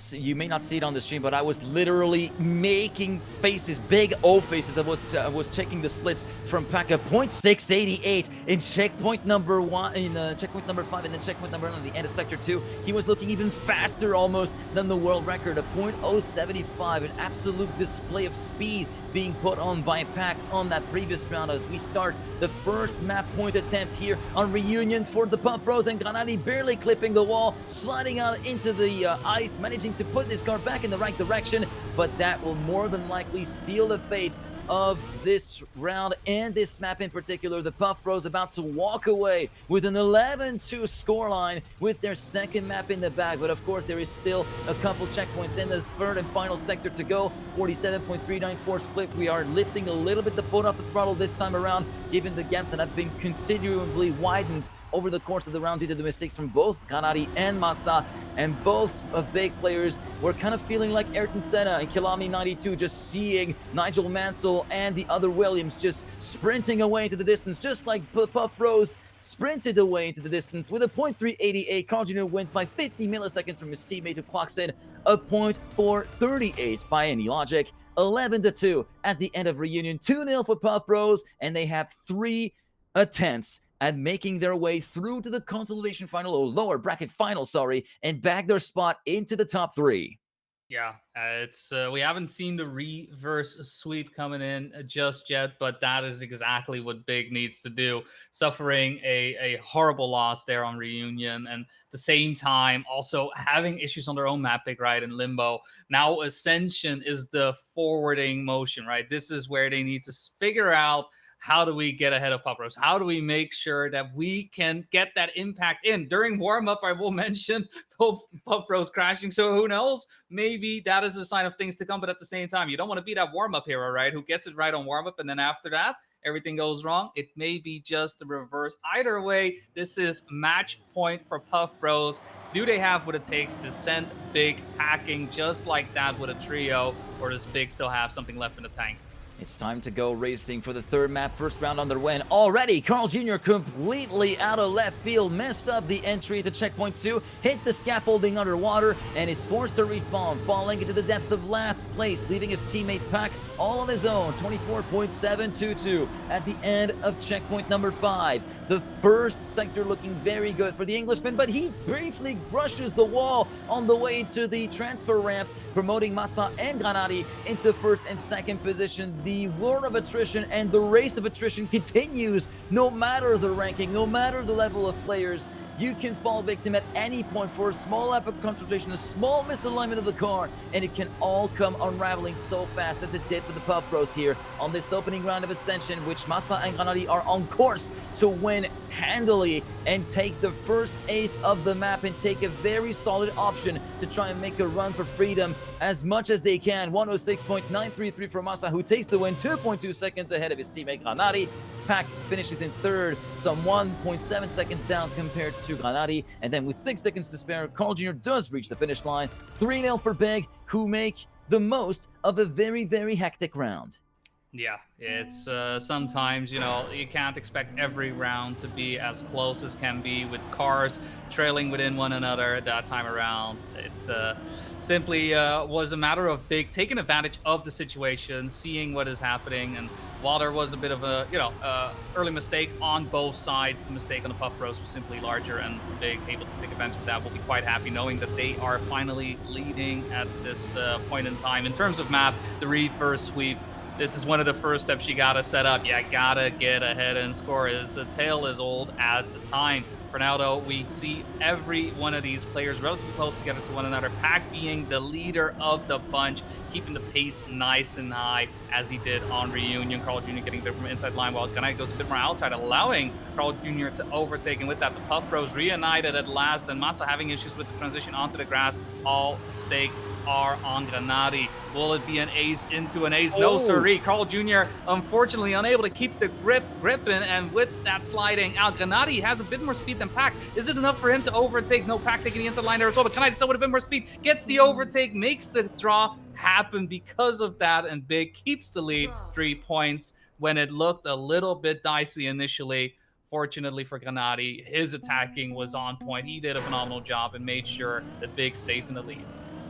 [SPEAKER 2] see it on the stream, but I was literally making faces, big O faces. I was checking the splits from Pack. 0.688 in checkpoint number 1, in checkpoint number 5, and then checkpoint number 1 at the end of sector 2. He was looking even faster almost than the world record. A 0.075, an absolute display of speed being put on by Pack on that previous round as we start the first map point attempt here on Reunion for the Puff Bros, and Granati barely clipped tripping the wall, sliding out into the ice, managing to put this car back in the right direction, but that will more than likely seal the fate of this round and this map in particular. The Puff Bros about to walk away with an 11-2 scoreline with their second map in the bag, but of course there is still a couple checkpoints in the third and final sector to go. 47.394 split. We are lifting a little bit the foot off the throttle this time around, given the gaps that have been considerably widened over the course of the round due to the mistakes from both Granati and Massa, and both of big players were kind of feeling like Ayrton Senna and Kilami 92, just seeing Nigel Mansell and the other Williams just sprinting away into the distance, just like Puff Bros sprinted away into the distance with a .388. Carl Jr. wins by 50 milliseconds from his teammate who clocks in a .438 by any logic. 11-2 at the end of reunion. 2-0 for Puff Bros, and they have 3 attempts at making their way through to the consolidation final, or lower bracket final, sorry, and bag their spot into the top 3.
[SPEAKER 3] Yeah, it's we haven't seen the reverse sweep coming in just yet, but that is exactly what Big needs to do. Suffering a horrible loss there on reunion, and at the same time also having issues on their own map, Big, right, in Limbo. Now Ascension is the forwarding motion, right? This is where they need to figure out, how do we get ahead of Puff Bros? How do we make sure that we can get that impact in? During warm-up, I will mention both Puff Bros crashing, so who knows? Maybe that is a sign of things to come, but at the same time, you don't want to be that warm-up hero, right? Who gets it right on warm-up, and then after that, everything goes wrong. It may be just the reverse. Either way, this is match point for Puff Bros. Do they have what it takes to send Big packing just like that with a trio, or does Big still have something left in the tank?
[SPEAKER 2] It's time to go racing for the third map. First round underway, and already Carl Jr. completely out of left field, messed up the entry to checkpoint 2, hits the scaffolding underwater, and is forced to respawn, falling into the depths of last place, leaving his teammate Pack all on his own. 24.722 at the end of checkpoint number 5. The first sector looking very good for the Englishman, but he briefly brushes the wall on the way to the transfer ramp, promoting Massa and Granati into first and second position. The war of attrition and the race of attrition continues, no matter the ranking, no matter the level of players. You can fall victim at any point for a small lack of concentration, a small misalignment of the car, and it can all come unraveling so fast as it did for the Puff Bros here on this opening round of Ascension, which Massa and Granati are on course to win handily and take the first ace of the map and take a very solid option to try and make a run for freedom as much as they can. 106.933 for Massa, who takes the win, 2.2 seconds ahead of his teammate Granati. Pack finishes in third, some 1.7 seconds down compared to Granati, and then with 6 seconds to spare, Carl Jr. does reach the finish line. 3-0 for Big, who make the most of a very, very hectic round.
[SPEAKER 3] Yeah, it's sometimes, you know, you can't expect every round to be as close as can be with cars trailing within one another that time around. It simply was a matter of Big taking advantage of the situation, seeing what is happening, and while there was a bit of a, early mistake on both sides, the mistake on the Puff Bros was simply larger, and Big able to take advantage of that. We'll be quite happy knowing that they are finally leading at this point in time. In terms of map, the reverse sweep, this is one of the first steps you gotta set up. You gotta get ahead and score. His tail is old as time. For now, though, we see every one of these players relatively close together to one another. Pack being the leader of the bunch, keeping the pace nice and high as he did on reunion. Carl Jr. getting a bit from inside line, while Granite goes a bit more outside, allowing Carl Jr. to overtake. And with that, the Puff Bros reunited at last, and Massa having issues with the transition onto the grass. All stakes are on Granati. Will it be an ace into an ace? No, sirree. Carl Jr. unfortunately unable to keep the gripping, and with that sliding out, Granati has a bit more speed than Pack. Is it enough for him to overtake? No, Pack taking the inside line there as well, but Granati still with a bit more speed, gets the overtake, makes the draw happen because of that, and Big keeps the lead 3 points when it looked a little bit dicey initially. Fortunately for Granati, his attacking was on point. He did a phenomenal job and made sure that Big stays in the lead.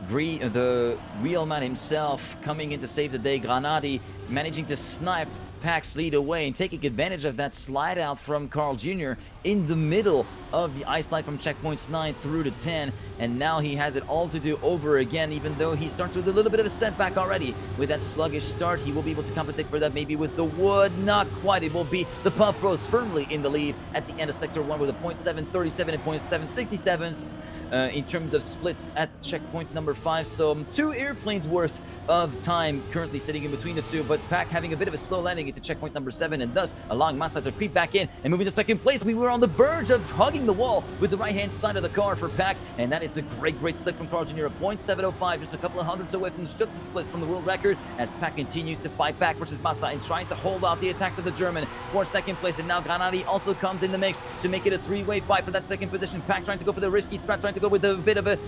[SPEAKER 2] The real man himself coming in to save the day. Granati managing to snipe Pack's lead away and taking advantage of that slide out from Carl Jr. in the middle of the ice slide from checkpoints 9 through to 10, and now he has it all to do over again, even though he starts with a little bit of a setback already with that sluggish start. He will be able to compensate for that maybe with the wood. Not quite. It will be the Puff Bros firmly in the lead at the end of Sector 1 with a .737 and .767 in terms of splits at checkpoint number 5. So 2 airplanes worth of time currently sitting in between the two, but Pack having a bit of a slow landing into checkpoint number 7 and thus allowing Massa to creep back in and move into second place. We were on the verge of hugging the wall with the right-hand side of the car for Pack, and that is a great split from Carl Jr. A .705, just a couple of hundreds away from the splits from the world record as Pack continues to fight back versus Massa and trying to hold out the attacks of the German for second place. And now Granati also comes in the mix to make it a 3-way fight for that second position. Pack trying to go for the risky strat, trying to go with a bit of a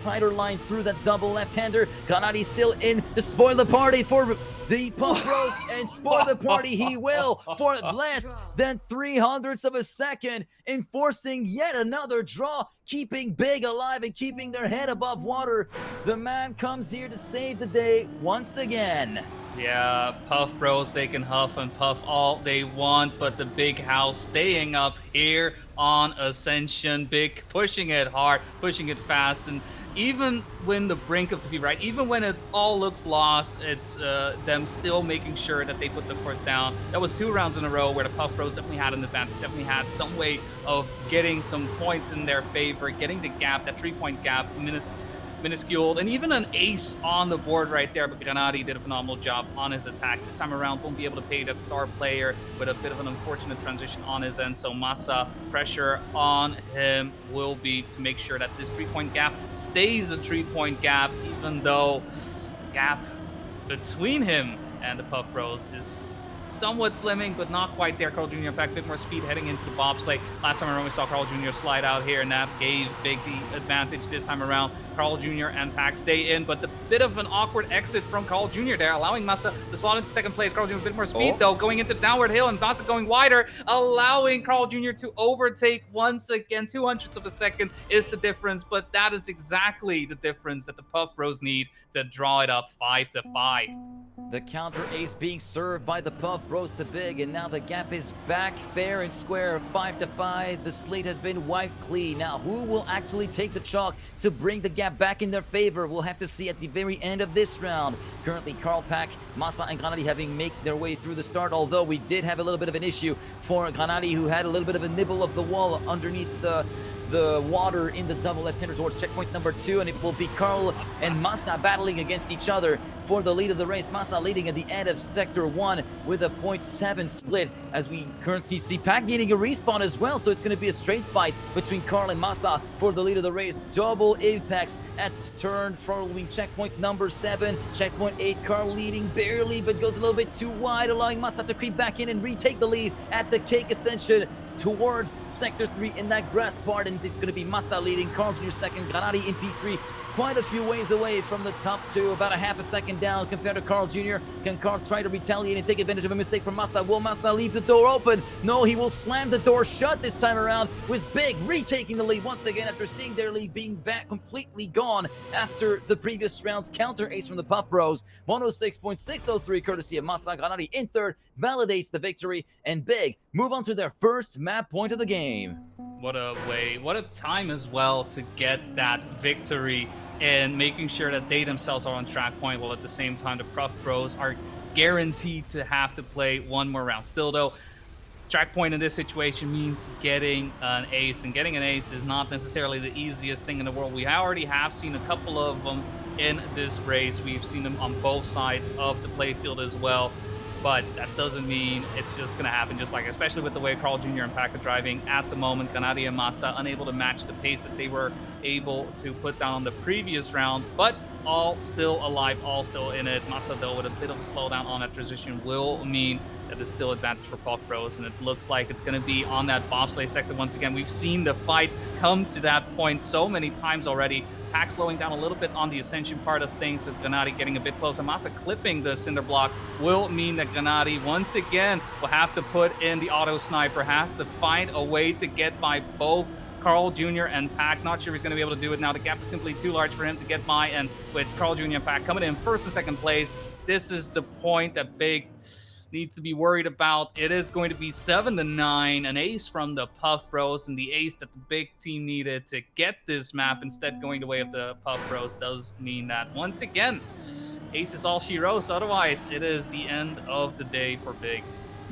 [SPEAKER 2] tighter line through that double left-hander. Granati still in to spoil the party for the Puff Bros, and spoil the party he will for less than 300ths of a second, enforcing yet another draw, keeping Big alive and keeping their head above water. The man comes here to save the day once again.
[SPEAKER 3] Yeah, Puff Bros, they can huff and puff all they want, but the Big House staying up here on Ascension. Big pushing it hard, pushing it fast, and even when the brink of defeat, right? Even when it all looks lost, it's them still making sure that they put the foot down. That was 2 rounds in a row where the Puff Bros definitely had an advantage, definitely had some way of getting some points in their favor, getting the gap, that 3-point gap, minuscule, and even an ace on the board right there. But Granati did a phenomenal job on his attack. This time around, won't be able to pay that star player with a bit of an unfortunate transition on his end. So Massa, pressure on him will be to make sure that this 3-point gap stays a 3-point gap, even though the gap between him and the Puff Bros is somewhat slimming, but not quite there. Carl Jr. back, a bit more speed heading into the bobsleigh. Last time around, we saw Carl Jr. slide out here, and that gave Big the advantage. This time around, Carl Jr. and Pack stay in, but the bit of an awkward exit from Carl Jr. there, allowing Massa to slot into second place. Carl Jr. a bit more speed, though, going into the downward hill, and Massa going wider, allowing Carl Jr. to overtake once again. 200ths of a second is the difference, but that is exactly the difference that the Puff Bros need to draw it up 5-5.
[SPEAKER 2] The counter ace being served by the Puff Bros to Big, and now the gap is back fair and square, 5-5. The slate has been wiped clean. Now, who will actually take the chalk to bring the gap back in their favor? We'll have to see at the very end of this round. Currently, Carl, Pack, Massa, and Granati having made their way through the start, although we did have a little bit of an issue for Granati, who had a little bit of a nibble of the wall underneath the water in the double left-hander towards checkpoint number 2, and it will be Carl and Massa battling against each other for the lead of the race. Massa leading at the end of Sector 1 with a .7 split, as we currently see Pack getting a respawn as well, so it's going to be a straight fight between Carl and Massa for the lead of the race. Double apex at turn following checkpoint number 7. Checkpoint 8, Carl leading barely, but goes a little bit too wide, allowing Massa to creep back in and retake the lead at the cake ascension towards Sector 3 in that grass part, and it's going to be Massa leading, Carl Jr. second, Granati in P3, quite a few ways away from the top 2, about a half a second down compared to Carl Jr. Can Carl try to retaliate and take advantage of a mistake from Massa? Will Massa leave the door open? No, he will slam the door shut this time around, with Big retaking the lead once again after seeing their lead being completely gone after the previous round's counter ace from the Puff Bros. 106.603 courtesy of Massa. Granati in third validates the victory, and Big move on to their first map point of the game.
[SPEAKER 3] What a way, what a time as well to get that victory and making sure that they themselves are on track point, while at the same time the Puff Bros are guaranteed to have to play one more round. Still though, track point in this situation means getting an ace, and getting an ace is not necessarily the easiest thing in the world. We already have seen a couple of them in this race. We've seen them on both sides of the playfield as well. But that doesn't mean it's just going to happen just like, especially with the way Carl Jr. and Pack are driving at the moment. Granati and Massa unable to match the pace that they were able to put down on the previous round, but all still alive, all still in it. Massa, though, with a bit of a slowdown on that transition will mean that it's still advantage for Puff Bros, and it looks like it's going to be on that bobsleigh sector once again. We've seen the fight come to that point so many times already. Pack slowing down a little bit on the ascension part of things, with Granati getting a bit closer. Massa clipping the cinder block will mean that Granati once again will have to put in the auto sniper, has to find a way to get by both Carl Jr. and Pack. Not sure he's going to be able to do it now. The gap is simply too large for him to get by, and with Carl Jr. and Pack coming in first and second place, this is the point that Big need to be worried about. It is going to be 7-9, an ace from the Puff Bros, and the ace that the big team needed to get this map instead going the way of the Puff Bros does mean that once again, ace is all she wrote. Otherwise, it is the end of the day for big.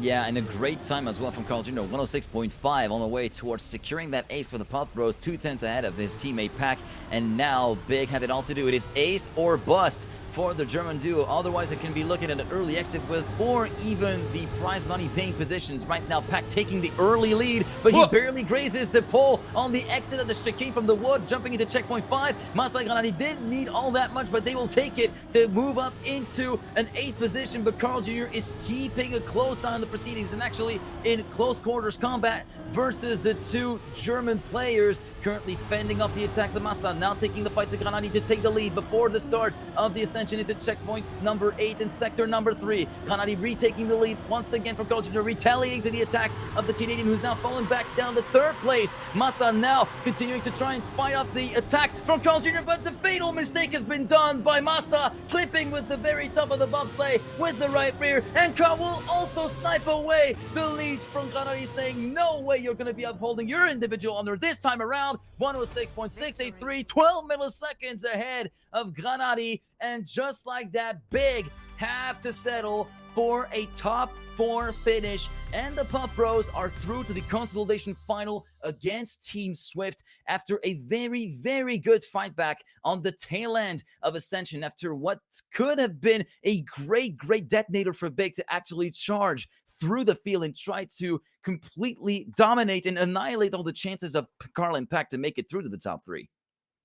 [SPEAKER 2] Yeah, and a great time as well from Carl Jr. 106.5 on the way towards securing that ace for the Puff Bros, 2/10 ahead of his teammate Pack. And now Big have it all to do. It is ace or bust for the German duo. Otherwise, it can be looking at an early exit with 4 even the prize money paying positions. Right now, Pack taking the early lead, but he barely grazes the pole on the exit of the chicane from the wood, jumping into checkpoint 5. Masa Granati didn't need all that much, but they will take it to move up into an ace position. But Carl Jr. is keeping a close eye on the proceedings and actually in close quarters combat versus the 2 German players, currently fending off the attacks of Masa, now taking the fight to Granati to take the lead before the start of the ascension into checkpoint number 8 and sector number 3. Granati retaking the lead once again from Carl Jr., retaliating to the attacks of the Canadian, who's now fallen back down to 3rd place. Masa now continuing to try and fight off the attack from Carl Jr., but the fatal mistake has been done by Masa, clipping with the very top of the bobsleigh with the right rear, and Carl will also snipe away the lead from Granati, saying no way you're going to be upholding your individual honor this time around. 106.683, 12 milliseconds ahead of Granati, and just like that, Big have to settle for a top 4 finish, and the Puff Bros are through to the consolidation final against Team Swift after a very, very good fight back on the tail end of Ascension, after what could have been a great detonator for Big to actually charge through the field and try to completely dominate and annihilate all the chances of Carl and Pack to make it through to the top 3.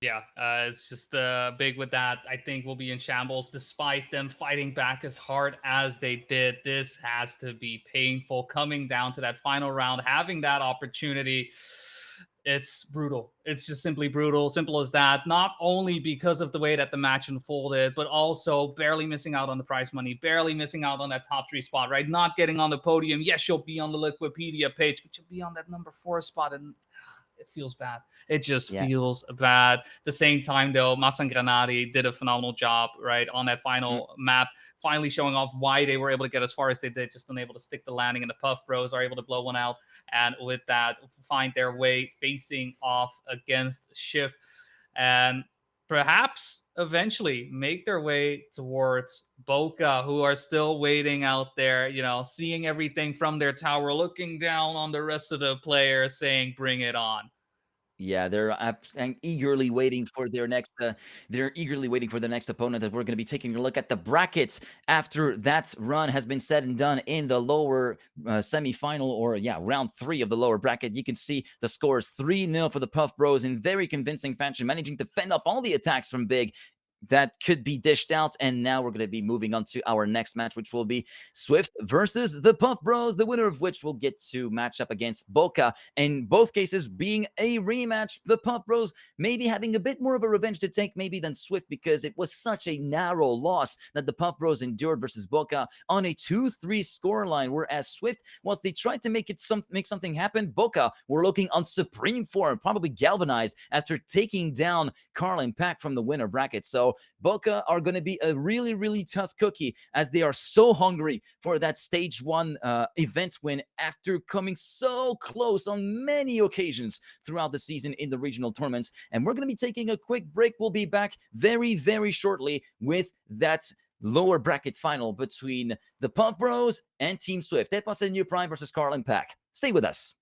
[SPEAKER 3] Yeah, it's just Big with that. I think we'll be in shambles despite them fighting back as hard as they did. This has to be painful coming down to that final round, having that opportunity. It's brutal. It's just simply brutal. Simple as that. Not only because of the way that the match unfolded, but also barely missing out on the prize money, barely missing out on that top 3 spot, right? Not getting on the podium. Yes, you'll be on the Wikipedia page, but you'll be on that number 4 spot, and it feels bad. It just feels bad. At the same time, though, Masa and Granati did a phenomenal job, right, on that final map, finally showing off why they were able to get as far as they did, just unable to stick the landing, and the Puff Bros are able to blow one out, and with that, find their way facing off against Shift, and perhaps eventually make their way towards Bokeh, who are still waiting out there, you know, seeing everything from their tower, looking down on the rest of the players, saying, bring it on.
[SPEAKER 2] Yeah, they're eagerly waiting for their next. They're eagerly waiting for the next opponent. That we're going to be taking a look at the brackets after that run has been said and done in the lower semifinal, or round 3 of the lower bracket. You can see the scores 3-0 for the Puff Bros in very convincing fashion, managing to fend off all the attacks from Big that could be dished out. And now we're going to be moving on to our next match, which will be Swift versus the Puff Bros, the winner of which will get to match up against Bokeh. In both cases being a rematch, the Puff Bros maybe having a bit more of a revenge to take maybe than Swift, because it was such a narrow loss that the Puff Bros endured versus Bokeh on a 2-3 scoreline, whereas Swift, whilst they tried to make something happen, Bokeh were looking on supreme form, probably galvanized after taking down Carl and Pack from the winner bracket. So Bokeh are going to be a really, really tough cookie, as they are so hungry for that stage 1 event win after coming so close on many occasions throughout the season in the regional tournaments. And we're going to be taking a quick break. We'll be back very, very shortly with that lower bracket final between the Puff Bros and Team Swift. Epos and New Prime versus Carl and Pack. Stay with us.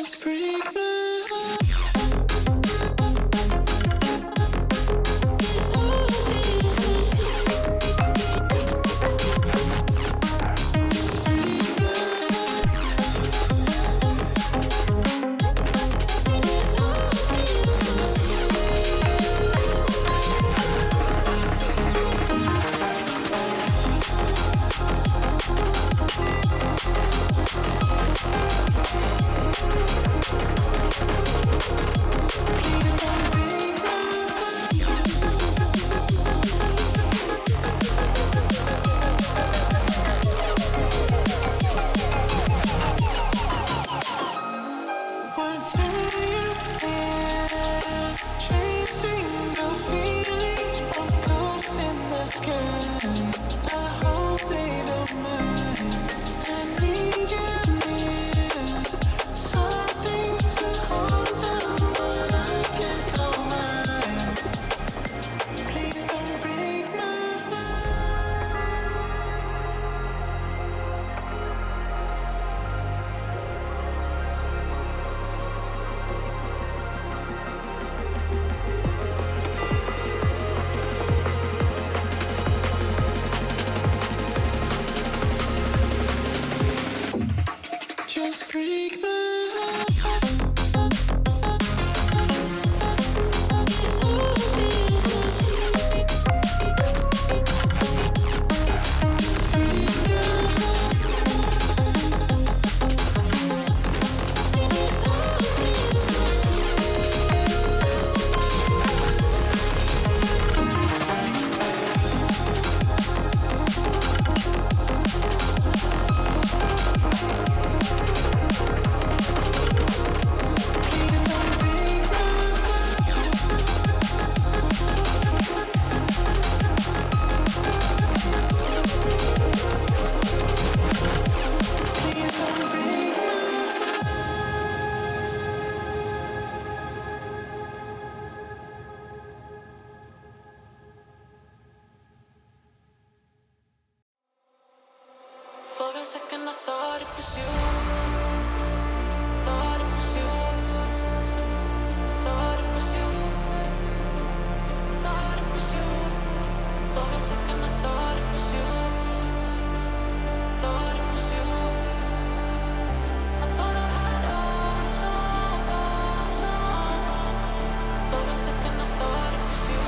[SPEAKER 5] Just break my heart. What do you feel? Chasing the feelings from ghosts in the sky. I hope they don't mind. I need you near. Something to hold someone I can call mine. Please don't break my heart. Just break my heart. For a second I thought it was you. Thought it was you. Thought it was you. Thought it was you. For a second I thought it was you. Thought it was you. I thought I had eyes on. For a second I thought it was you.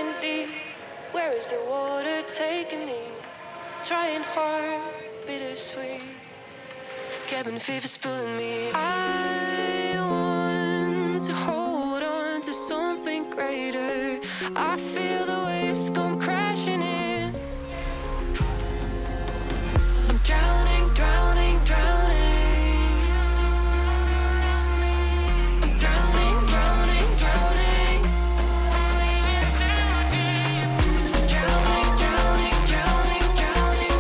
[SPEAKER 1] drowning deep. Where is the water taking me? Trying hard, bittersweet. Cabin fever's pulling me. I want to hold on to something greater. I feel the waves come crashing in. I'm drowning, drowning, drowning. I'm drowning, drowning, drowning. Drowning, drowning, drowning, drowning,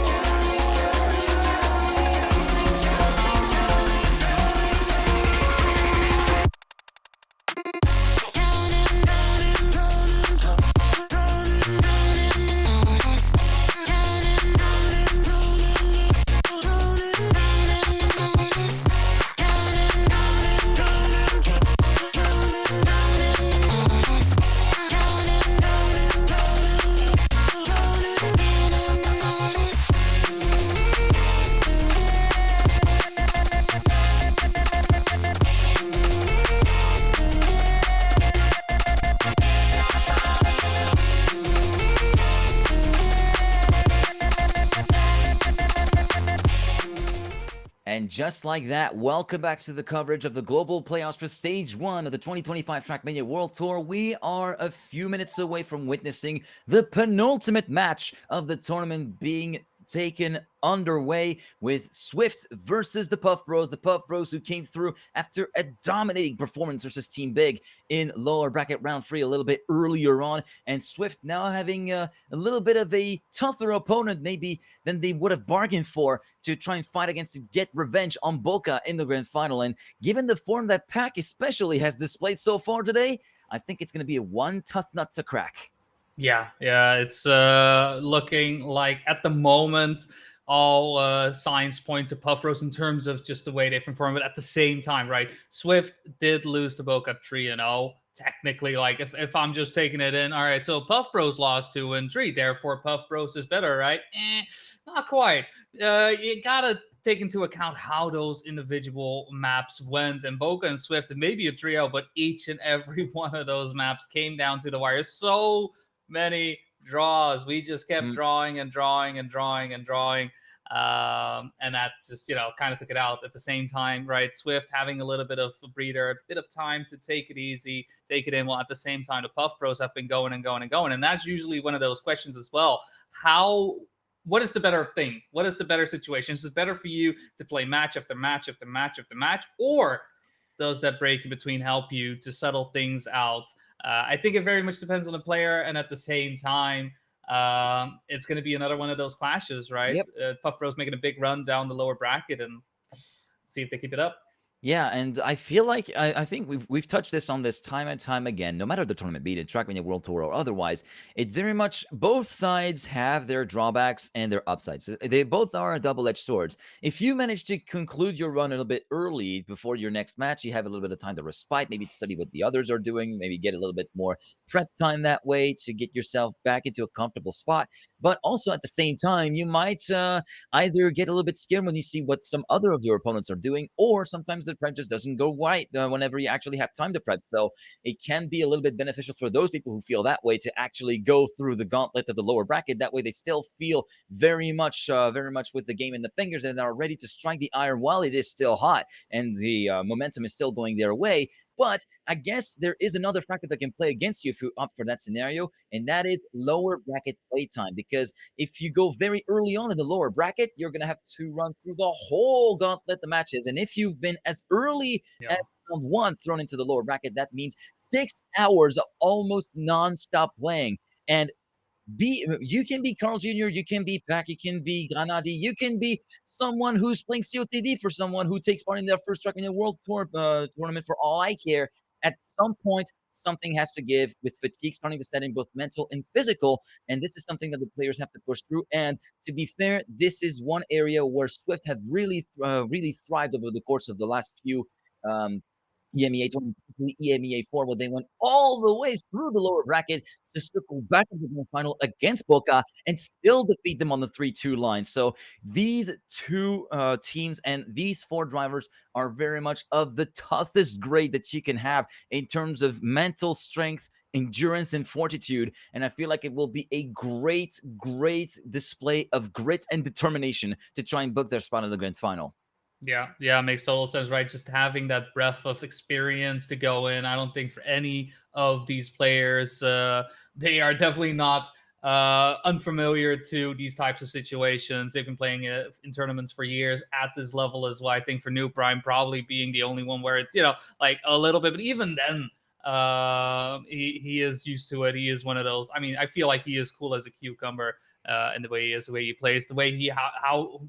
[SPEAKER 2] And just like that, welcome back to the coverage of the global playoffs for Stage 1 of the 2025 Trackmania World Tour. We are a few minutes away from witnessing the penultimate match of the tournament being taken underway with Swift versus the Puff Bros. The Puff Bros who came through after a dominating performance versus Team Big in lower bracket round 3 a little bit earlier on. And Swift now having a little bit of a tougher opponent maybe than they would have bargained for to try and fight against to get revenge on Bokeh in the grand final. And given the form that Pack especially has displayed so far today, I think it's going to be a one tough nut to crack.
[SPEAKER 3] Yeah, it's looking like at the moment all signs point to Puff Bros in terms of just the way they perform. But at the same time, right, Swift did lose to Bokeh 3-0. Technically, like if I'm just taking it in, all right, so Puff Bros lost 2 and 3, therefore Puff Bros is better, right? Not quite. You gotta take into account how those individual maps went, and Bokeh and Swift, and maybe a trio, but each and every one of those maps came down to the wire. So many draws. We just kept drawing and drawing and drawing and drawing. And that just, kind of took it out. At the same time, right, Swift having a little bit of a breather, a bit of time to take it easy, take it in, while at the same time the Puff Bros have been going and going and going. And that's usually one of those questions as well. What is the better thing? What is the better situation? Is it better for you to play match after match after match after match, or does that break in between help you to settle things out? I think it very much depends on the player, and at the same time, it's going to be another one of those clashes, right?
[SPEAKER 2] Yep.
[SPEAKER 3] Puff Bros making a big run down the lower bracket, and see if they keep it up.
[SPEAKER 2] Yeah, and I feel like I think we've touched this on this time and time again. No matter the tournament, be it Trackmania World Tour or otherwise, it very much both sides have their drawbacks and their upsides. They both are double-edged swords. If you manage to conclude your run a little bit early before your next match, you have a little bit of time to respite, maybe to study what the others are doing, maybe get a little bit more prep time that way to get yourself back into a comfortable spot. But also at the same time, you might either get a little bit scared when you see what some other of your opponents are doing, or sometimes the prep just doesn't go right whenever you actually have time to prep. So it can be a little bit beneficial for those people who feel that way to actually go through the gauntlet of the lower bracket. That way they still feel very much with the game in the fingers and are ready to strike the iron while it is still hot and the momentum is still going their way. But I guess there is another factor that can play against you if you're up for that scenario, and that is lower bracket playtime. Because if you go very early on in the lower bracket, you're going to have to run through the whole gauntlet of matches. And if you've been as early as round 1 thrown into the lower bracket, that means 6 hours of almost non-stop playing. And you can be Carl Jr., you can be Pac, you can be Granadi, you can be someone who's playing COTD for someone who takes part in their first Trackmania World Tour tournament for all I care. At some point, something has to give with fatigue starting to set in, both mental and physical, and this is something that the players have to push through. And to be fair, this is one area where Swift have really thrived over the course of the last few EMEA the EMEA 4, where they went all the way through the lower bracket to circle back into the final against Bokeh and still defeat them on the 3-2 line. So these two teams and these four drivers are very much of the toughest grade that you can have in terms of mental strength, endurance, and fortitude. And I feel like it will be a great, great display of grit and determination to try and book their spot in the grand final.
[SPEAKER 3] Yeah, makes total sense, right? Just having that breadth of experience to go in. I don't think for any of these players, they are definitely not unfamiliar to these types of situations. They've been playing in tournaments for years at this level as well. I think for New Prime probably being the only one where it's, like a little bit, but even then, he is used to it. He is one of those. I mean, I feel like he is cool as a cucumber, in the way he is, the way he plays, the way he how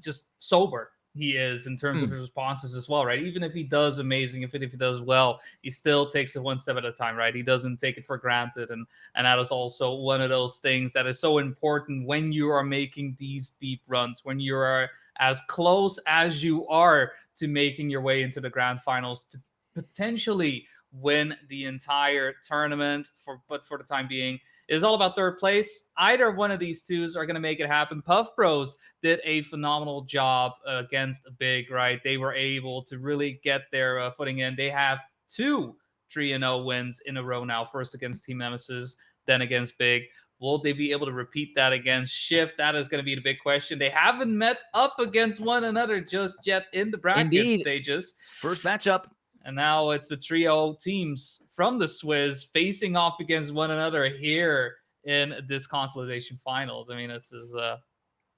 [SPEAKER 3] just sober he is in terms of his responses as well, right? Even if he does amazing, if he does well, he still takes it one step at a time, right? He doesn't take it for granted, and that is also one of those things that is so important when you are making these deep runs, when you are as close as you are to making your way into the grand finals to potentially win the entire tournament. But for the time being, it is all about third place. Either one of these twos are going to make it happen. Puff Bros did a phenomenal job against Big, right? They were able to really get their footing in. They have 2 3-0 wins in a row now. First against Team Nemesis, then against Big. Will they be able to repeat that against Shift? That is going to be the big question. They haven't met up against one another just yet in the bracket stages.
[SPEAKER 2] First matchup.
[SPEAKER 3] And now it's the trio teams from the Swizz facing off against one another here in this consolidation finals. I mean, this is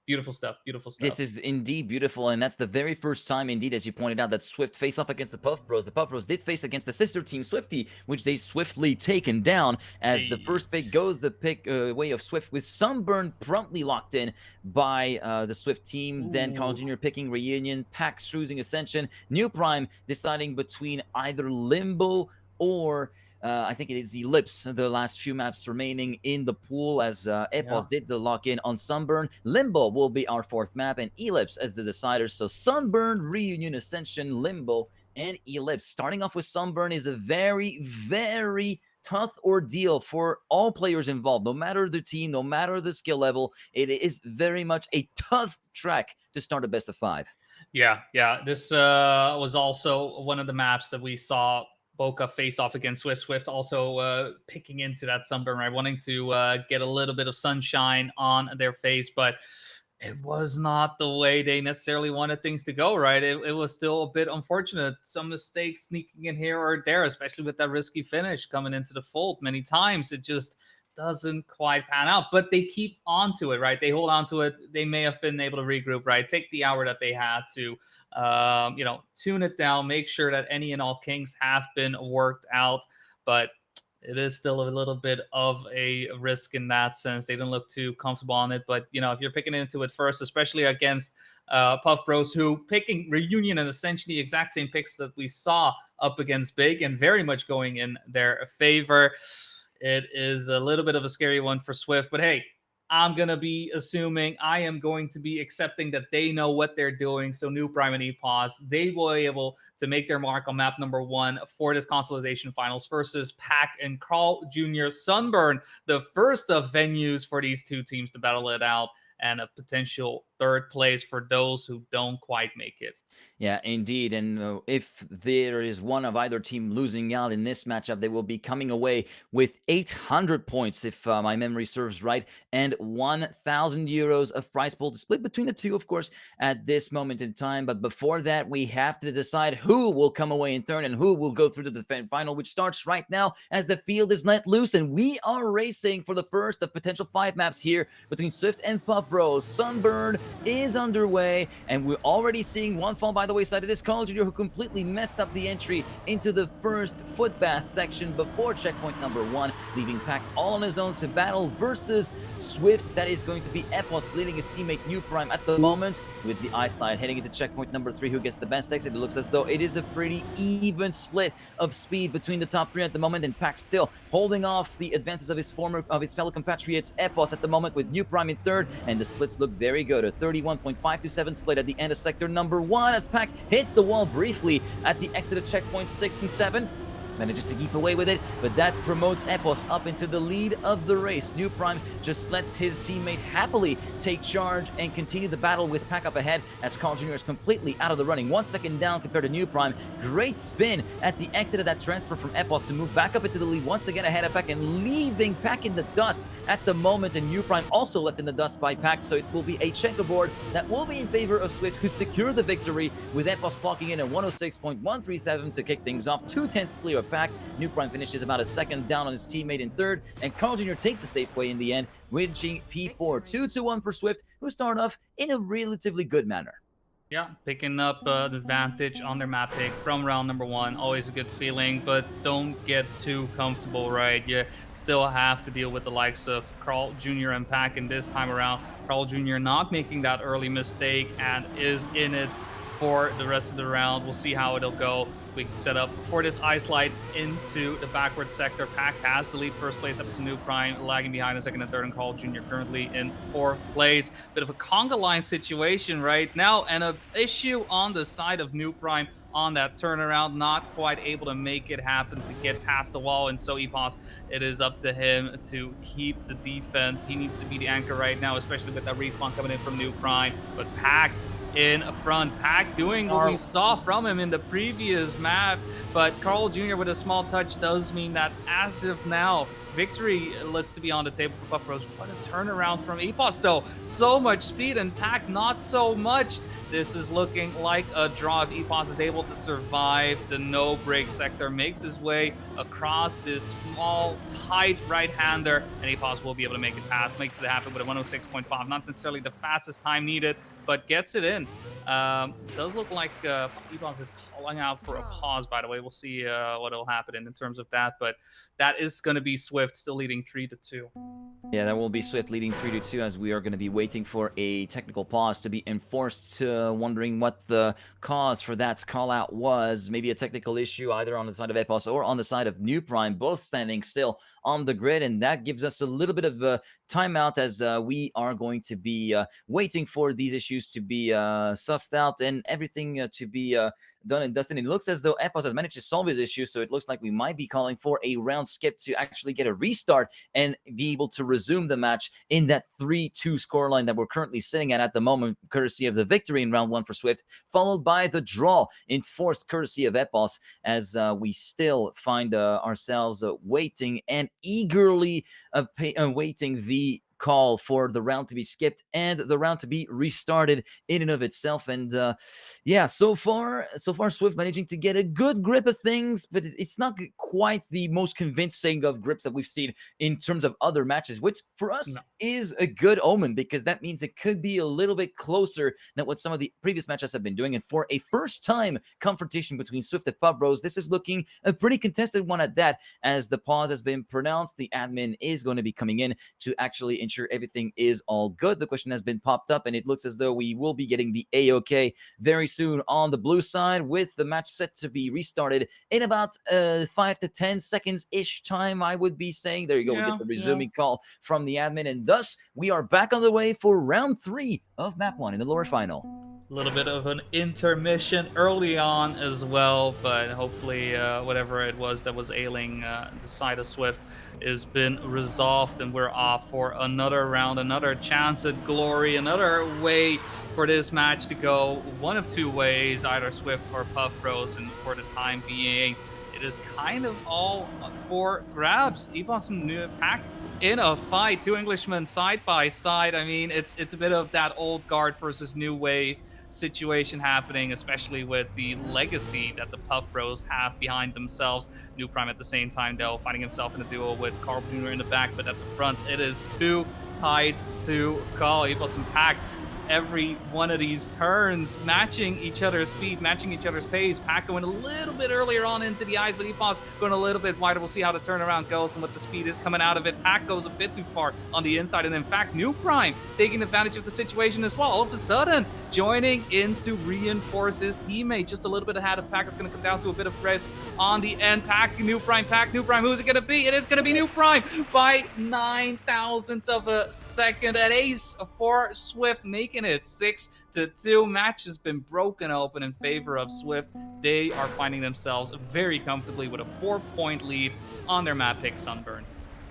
[SPEAKER 3] beautiful stuff. Beautiful stuff.
[SPEAKER 2] This is indeed beautiful, and that's the very first time, indeed, as you pointed out, that Swift face off against the Puff Bros. The Puff Bros did face against the sister team Swifty, which they swiftly taken down. As the first pick goes the pick way of Swift, with Sunburn promptly locked in by the Swift team. Then Carl Jr. picking Reunion, Pax choosing Ascension, New Prime deciding between either Limbo or I think it is Ellipse, the last few maps remaining in the pool, as Epos did the lock-in on Sunburn. Limbo will be our 4th map, and Ellipse as the deciders. So Sunburn, Reunion, Ascension, Limbo, and Ellipse. Starting off with Sunburn is a very, very tough ordeal for all players involved, no matter the team, no matter the skill level. It is very much a tough track to start a best of 5.
[SPEAKER 3] Yeah. This was also one of the maps that we saw Bokeh face off against Swift. Swift also picking into that Sunburn, right? Wanting to get a little bit of sunshine on their face, but it was not the way they necessarily wanted things to go, right? It was still a bit unfortunate. Some mistakes sneaking in here or there, especially with that risky finish coming into the fold many times. It just doesn't quite pan out, but they keep on to it, right? They hold on to it. They may have been able to regroup, right? Take the hour that they had to tune it down, make sure that any and all kinks have been worked out, but it is still a little bit of a risk in that sense. They didn't look too comfortable on it, but if you're picking into it first, especially against Puff Bros, who picking Reunion and essentially the exact same picks that we saw up against Big and very much going in their favor, it is a little bit of a scary one for Swift, but hey, I am going to be accepting that they know what they're doing. So New Prime and EPOS, they will be able to make their mark on map number 1 for this consolidation finals versus Pack and Carl Jr. Sunburn, the first of venues for these two teams to battle it out, and a potential 3rd place for those who don't quite make it.
[SPEAKER 2] Yeah, indeed. And if there is one of either team losing out in this matchup, they will be coming away with 800 points, if my memory serves right, and 1,000 euros of prize pool to split between the two, of course, at this moment in time. But before that, we have to decide who will come away in turn and who will go through to the final, which starts right now as the field is let loose. And we are racing for the first of potential 5 maps here between Swift and Puff Bros. Sunburn is underway, and we're already seeing one fall by the wayside. It is Carl Jr. who completely messed up the entry into the first footbath section before checkpoint number 1, leaving Pack all on his own to battle versus Swift. That is going to be Epos leading his teammate New Prime at the moment, with the ice slide heading into checkpoint number 3. Who gets the best exit? It looks as though it is a pretty even split of speed between the top 3 at the moment, and Pack still holding off the advances of his fellow compatriots Epos at the moment, with New Prime in 3rd, and the splits look very good. A 31.527 split at the end of sector number 1 as Pack hits the wall briefly at the exit of checkpoints 6 and 7. manages to keep away with it, but that promotes Epos up into the lead of the race. New Prime just lets his teammate happily take charge and continue the battle with Pack up ahead as Carl Jr. is completely out of the running. 1 second down compared to New Prime. Great spin at the exit of that transfer from Epos to move back up into the lead once again ahead of Pack and leaving Pack in the dust at the moment, and New Prime also left in the dust by Pack, so it will be a checkerboard that will be in favor of Swift, who secure the victory with Epos clocking in at 106.137 to kick things off. 2/10 clear of Pack. New Prime finishes about a second down on his teammate in third, and Carl Jr. takes the safe way in the end, reaching P4. 2-1 for Swift, who start off in a relatively good manner.
[SPEAKER 3] Yeah, picking up the advantage on their map pick from round number 1. Always a good feeling, but don't get too comfortable, right? You still have to deal with the likes of Carl Jr. and Pack, and this time around, Carl Jr. not making that early mistake and is in it for the rest of the round. We'll see how it'll go. We set up for this ice slide into the backward sector. Pack has the lead first place. Epos and New Prime lagging behind in second and third, and Carl Jr. currently in fourth place. Bit of a conga line situation right now, and an issue on the side of New Prime on that turnaround, not quite able to make it happen to get past the wall. And so Epos, it is up to him to keep the defense. He needs to be the anchor right now, especially with that respawn coming in from New Prime. But Pack in front. Pack doing what we saw from him in the previous map, but Carl Jr. with a small touch does mean that as of now, victory looks to be on the table for Puff Bros. What a turnaround from Epos though. So much speed, and Pack not so much. This is looking like a draw if Epos is able to survive the no-break sector, makes his way across this small, tight right-hander, and Epos will be able to make it past, makes it happen with a 106.5. Not necessarily the fastest time needed, but gets it in. Does look like Epos is calling out for a pause, by the way. We'll see what will happen in terms of that, but that is going to be Swift still leading 3-2.
[SPEAKER 2] Yeah, that will be Swift leading 3-2 as we are going to be waiting for a technical pause to be enforced, wondering what the cause for that call out was. Maybe a technical issue either on the side of Epos or on the side of New Prime, both standing still on the grid, and that gives us a little bit of a timeout as we are going to be waiting for these issues to be sussed out and everything to be done and dusted. It looks as though Epos has managed to solve his issue, so it looks like we might be calling for a round skip to actually get a restart and be able to resume the match in that 3-2 scoreline that we're currently sitting at the moment, courtesy of the victory in round 1 for Swift, followed by the draw enforced courtesy of Epos, as we still find ourselves waiting and eagerly awaiting the call for the round to be skipped and the round to be restarted in and of itself. And yeah, so far Swift managing to get a good grip of things, but it's not quite the most convincing of grips that we've seen in terms of other matches, which for us is a good omen, because that means it could be a little bit closer than what some of the previous matches have been doing. And for a first time confrontation between Swift and Puff Bros, this is looking a pretty contested one at that, as the pause has been pronounced. The admin is going to be coming in to actually ensure everything is all good. The question has been popped up, and it looks as though we will be getting the A-OK very soon on the blue side, with the match set to be restarted in about 5 to 10 seconds-ish time, I would be saying. There you go. We get the resuming call from the admin, and thus we are back on the way for round 3 of map 1 in the lower final.
[SPEAKER 3] A little bit of an intermission early on as well, but hopefully whatever it was that was ailing the side of Swift has been resolved, and we're off for another round, another chance at glory, another way for this match to go one of two ways, either Swift or Puff Bros, and for the time being, it is kind of all for grabs. Epos and Pack in a fight, two Englishmen side by side. I mean, it's a bit of that old guard versus new wave situation happening, especially with the legacy that the Puff Bros have behind themselves. New Prime at the same time, though, finding himself in a duel with Carl Jr. in the back, but at the front, it is too tight to call. Epos and Pack, every one of these turns matching each other's speed, matching each other's pace. Pack going a little bit earlier on into the eyes, but Epos going a little bit wider. We'll see how the turnaround goes and what the speed is coming out of it. Pack goes a bit too far on the inside, and in fact, New Prime taking advantage of the situation as well. All of a sudden, joining in to reinforce his teammate. Just a little bit ahead of Pack. Is going to come down to a bit of rest on the end. Pack, New Prime, who's it going to be? It is going to be New Prime by 9 thousandths of a second. An ace for Swift, making it 6-2. Match has been broken open in favor of Swift. they are finding themselves very comfortably with a 4-point lead on their map pick, Sunburn.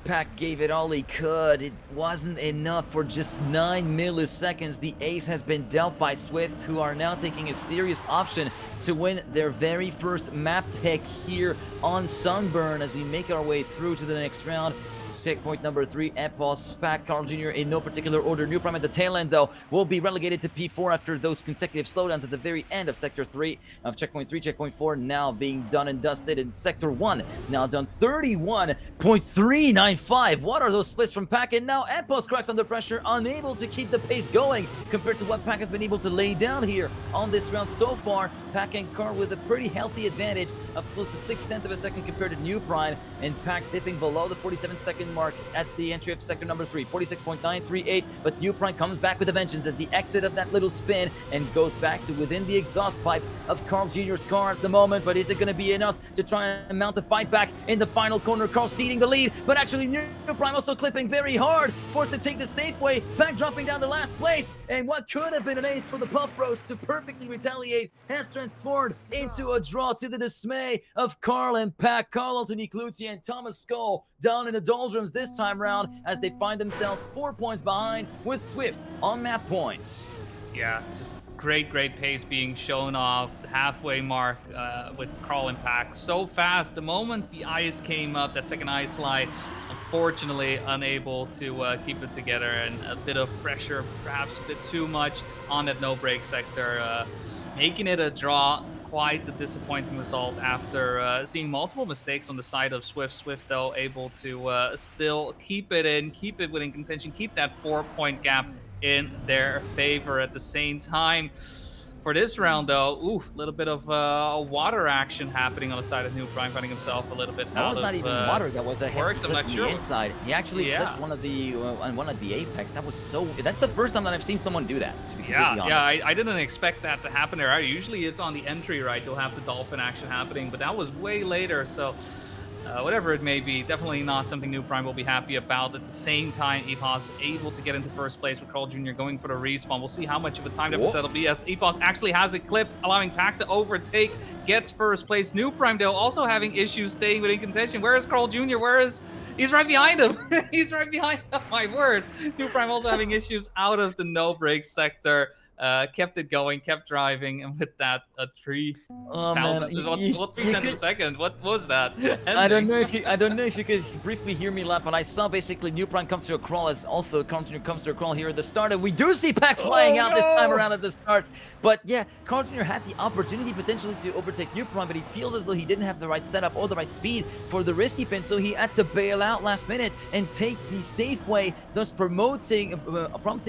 [SPEAKER 2] Pack gave it all he could. It wasn't enough for just 9 milliseconds. The ace has been dealt by Swift, who are now taking a serious option to win their very first map pick here on Sunburn as we make our way through to the next round. Checkpoint number 3, Epos, Pack, Carl Jr. in no particular order. New Prime at the tail end, though, will be relegated to P4 after those consecutive slowdowns at the very end of Sector 3 of Checkpoint 3. Checkpoint 4 now being done and dusted, and Sector 1 now done 31.395. What are those splits from Pack? And now Epos cracks under pressure, unable to keep the pace going compared to what Pack has been able to lay down here on this round so far. Pack and Carl with a pretty healthy advantage of close to 0.6 of a second compared to New Prime, and Pack dipping below the 47-second mark at the entry of sector number 3, 46.938, but New Prime comes back with a vengeance at the exit of that little spin and goes back to within the exhaust pipes of Carl Jr.'s car at the moment. But is it going to be enough to try and mount a fight back in the final corner? Carl ceding the lead, but actually New Prime also clipping very hard, forced to take the safe way, Pack dropping down to last place, and what could have been an ace for the Puff Bros to perfectly retaliate has transformed into a draw to the dismay of Carl and Pack. Carl Anthony Cloutier and Thomas Skull down in the doldrums this time round as they find themselves 4 points behind with Swift on map points.
[SPEAKER 3] Yeah, just great pace being shown off the halfway mark with Carl and Pack so fast. The moment the ice came up, that second ice slide, unfortunately unable to keep it together, and a bit of pressure, perhaps a bit too much on that no break sector, making it a draw. Quite the disappointing result after seeing multiple mistakes on the side of Swift. Swift, though, able to still keep it within contention, keep that 4-point gap in their favor. At the same time, for this round, though, a little bit of water action happening on the side of New Prime, finding himself a little bit
[SPEAKER 2] That
[SPEAKER 3] out
[SPEAKER 2] was
[SPEAKER 3] of
[SPEAKER 2] not even water. That was a
[SPEAKER 3] works. I'm not sure.
[SPEAKER 2] Inside. He actually clipped one of the apex. That was so. That's the first time that I've seen someone do that. To be completely honest.
[SPEAKER 3] I didn't expect that to happen there. Usually it's on the entry, right? You'll have the dolphin action happening, but that was way later. So. Whatever it may be, definitely not something New Prime will be happy about. At the same time, Epos able to get into first place with Carl Jr. going for the respawn. We'll see how much of a time deficit it'll be as Epos actually has a clip, allowing Pack to overtake, gets first place. New Prime, though, also having issues staying within contention. Where is Carl Jr.? He's right behind him. He's right behind him. My word. New Prime also having issues out of the no break sector. Kept it going, kept driving, and with that, a 3,000. What 3 tenths of a second? What was that?
[SPEAKER 2] I don't know if you could briefly hear me laugh, but I saw basically New Prime come to a crawl as also Carl Jr. comes to a crawl here at the start, and we do see Pack flying out this time around at the start. But yeah, Carl Jr. had the opportunity potentially to overtake New Prime, but he feels as though he didn't have the right setup or the right speed for the risky pin, so he had to bail out last minute and take the safe way, thus prompting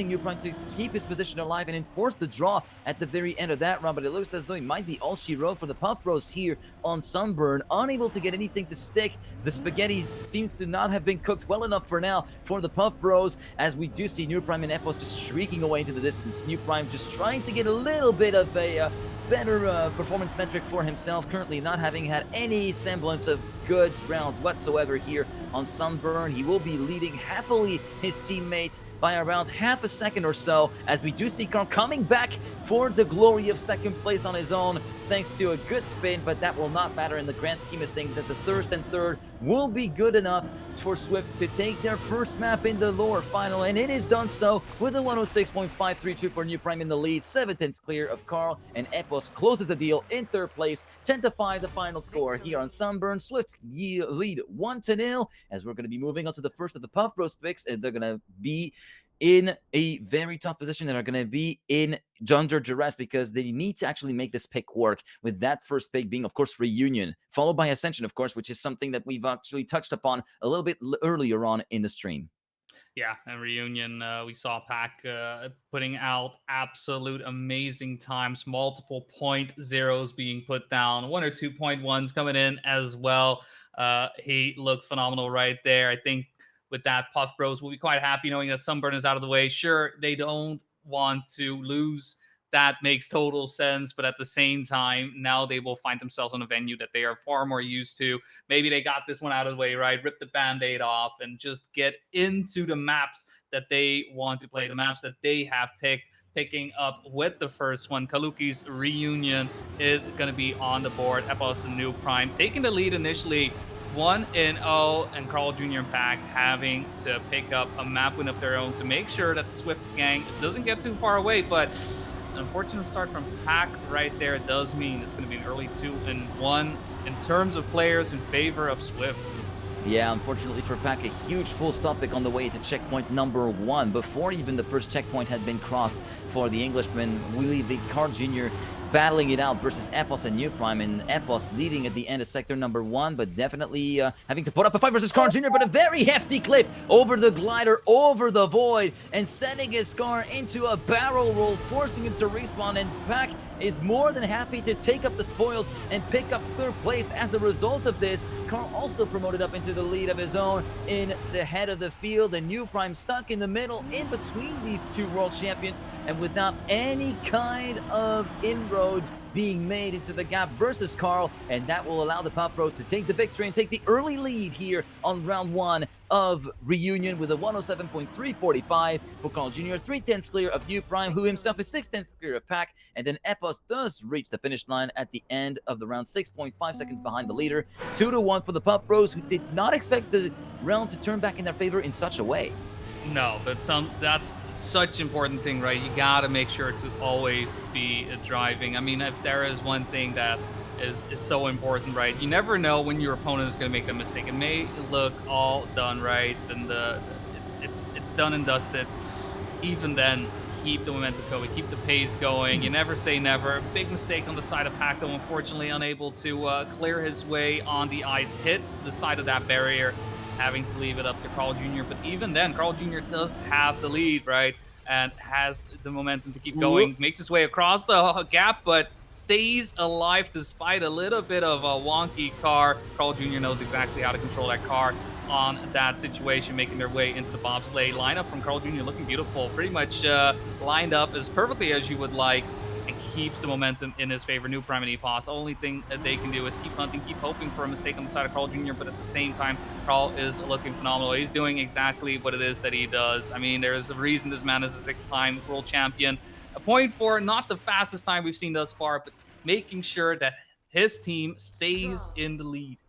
[SPEAKER 2] New Prime to keep his position alive and enforce the draw at the very end of that round. But it looks as though it might be all she wrote for the Puff Bros here on Sunburn, unable to get anything to stick. The spaghetti seems to not have been cooked well enough for now for the Puff Bros, as we do see New Prime and Epos just streaking away into the distance. New Prime just trying to get a little bit of a better performance metric for himself, currently not having had any semblance of good rounds whatsoever here on Sunburn. He will be leading happily his teammate by around half a second or so, as we do see Carl coming back for the glory of second place on his own, thanks to a good spin, but that will not matter in the grand scheme of things, as a first and third will be good enough for Swift to take their first map in the lower final, and it is done so with a 106.532 for New Prime in the lead, 7 tenths clear of Carl, and Epos closes the deal in third place, 10-5 the final score here on Sunburn. Swift lead 1-0, as we're going to be moving on to the first of the Puff Bros picks, and they're going to be in a very tough position and are going to be under duress because they need to actually make this pick work, with that first pick being, of course, Reunion, followed by Ascension, of course, which is something that we've actually touched upon a little bit earlier on in the stream.
[SPEAKER 3] Yeah, and Reunion, we saw Pack putting out absolute amazing times, multiple 0.0s being put down, 1 or 2 0.1s coming in as well. He looked phenomenal right there. I think with that, Puff Bros will be quite happy knowing that Sunburn is out of the way. Sure, they don't want to lose. That makes total sense. But at the same time, now they will find themselves on a venue that they are far more used to. Maybe they got this one out of the way, right? Rip the Band-Aid off and just get into the maps that they want to play, the maps that they have picked. picking up with the first one. Kaluki's reunion is going to be on the board. Epos and New Prime taking the lead initially, 1-0, and Carl Jr. and Pack having to pick up a map win of their own to make sure that the Swift gang doesn't get too far away. But an unfortunate start from Pack right there does mean it's going to be an early 2-1 in terms of players in favor of Swift.
[SPEAKER 2] Yeah, unfortunately for Pack, a huge full stop pick on the way to checkpoint number 1. Before even the first checkpoint had been crossed for the Englishman, we leave Carl Jr. battling it out versus Epos and New Prime, and Epos leading at the end of sector number 1, but definitely having to put up a fight versus Carl Jr., but a very hefty clip over the glider, over the void, and sending his car into a barrel roll, forcing him to respawn, and Pack is more than happy to take up the spoils and pick up 3rd place. As a result of this, Carl also promoted up into the lead of his own in the head of the field, and New Prime stuck in the middle in between these two world champions, and without any kind of inroad being made into the gap versus Carl, and that will allow the Puff Bros to take the victory and take the early lead here on round 1 of Reunion with a 107.345 for Carl Jr., 3/10 clear of New Prime, who himself is 6/10 clear of Pack, and then Epos does reach the finish line at the end of the round, 6.5 seconds behind the leader. 2-1 for the Puff Bros, who did not expect the round to turn back in their favor in such a way.
[SPEAKER 3] No, but that's such an important thing, right? You got to make sure to always be driving. I mean, if there is one thing that is so important, right? You never know when your opponent is going to make a mistake. It may look all done right, and it's done and dusted. Even then, keep the momentum going, keep the pace going. You never say never. Big mistake on the side of Pac, though, unfortunately unable to clear his way on the ice. Hits the side of that barrier, having to leave it up to Carl Jr. But even then, Carl Jr. does have the lead, right? And has the momentum to keep going. Makes his way across the gap, but stays alive despite a little bit of a wonky car. Carl Jr. knows exactly how to control that car on that situation, making their way into the bobsleigh. Lineup from Carl Jr. looking beautiful. Pretty much lined up as perfectly as you would like, and keeps the momentum in his favor. New Prime and Epos. Only thing that they can do is keep hunting, keep hoping for a mistake on the side of Carl Jr., but at the same time, Carl is looking phenomenal. He's doing exactly what it is that he does. I mean, there's a reason this man is a 6-time world champion. A point for not the fastest time we've seen thus far, but making sure that his team stays in the lead.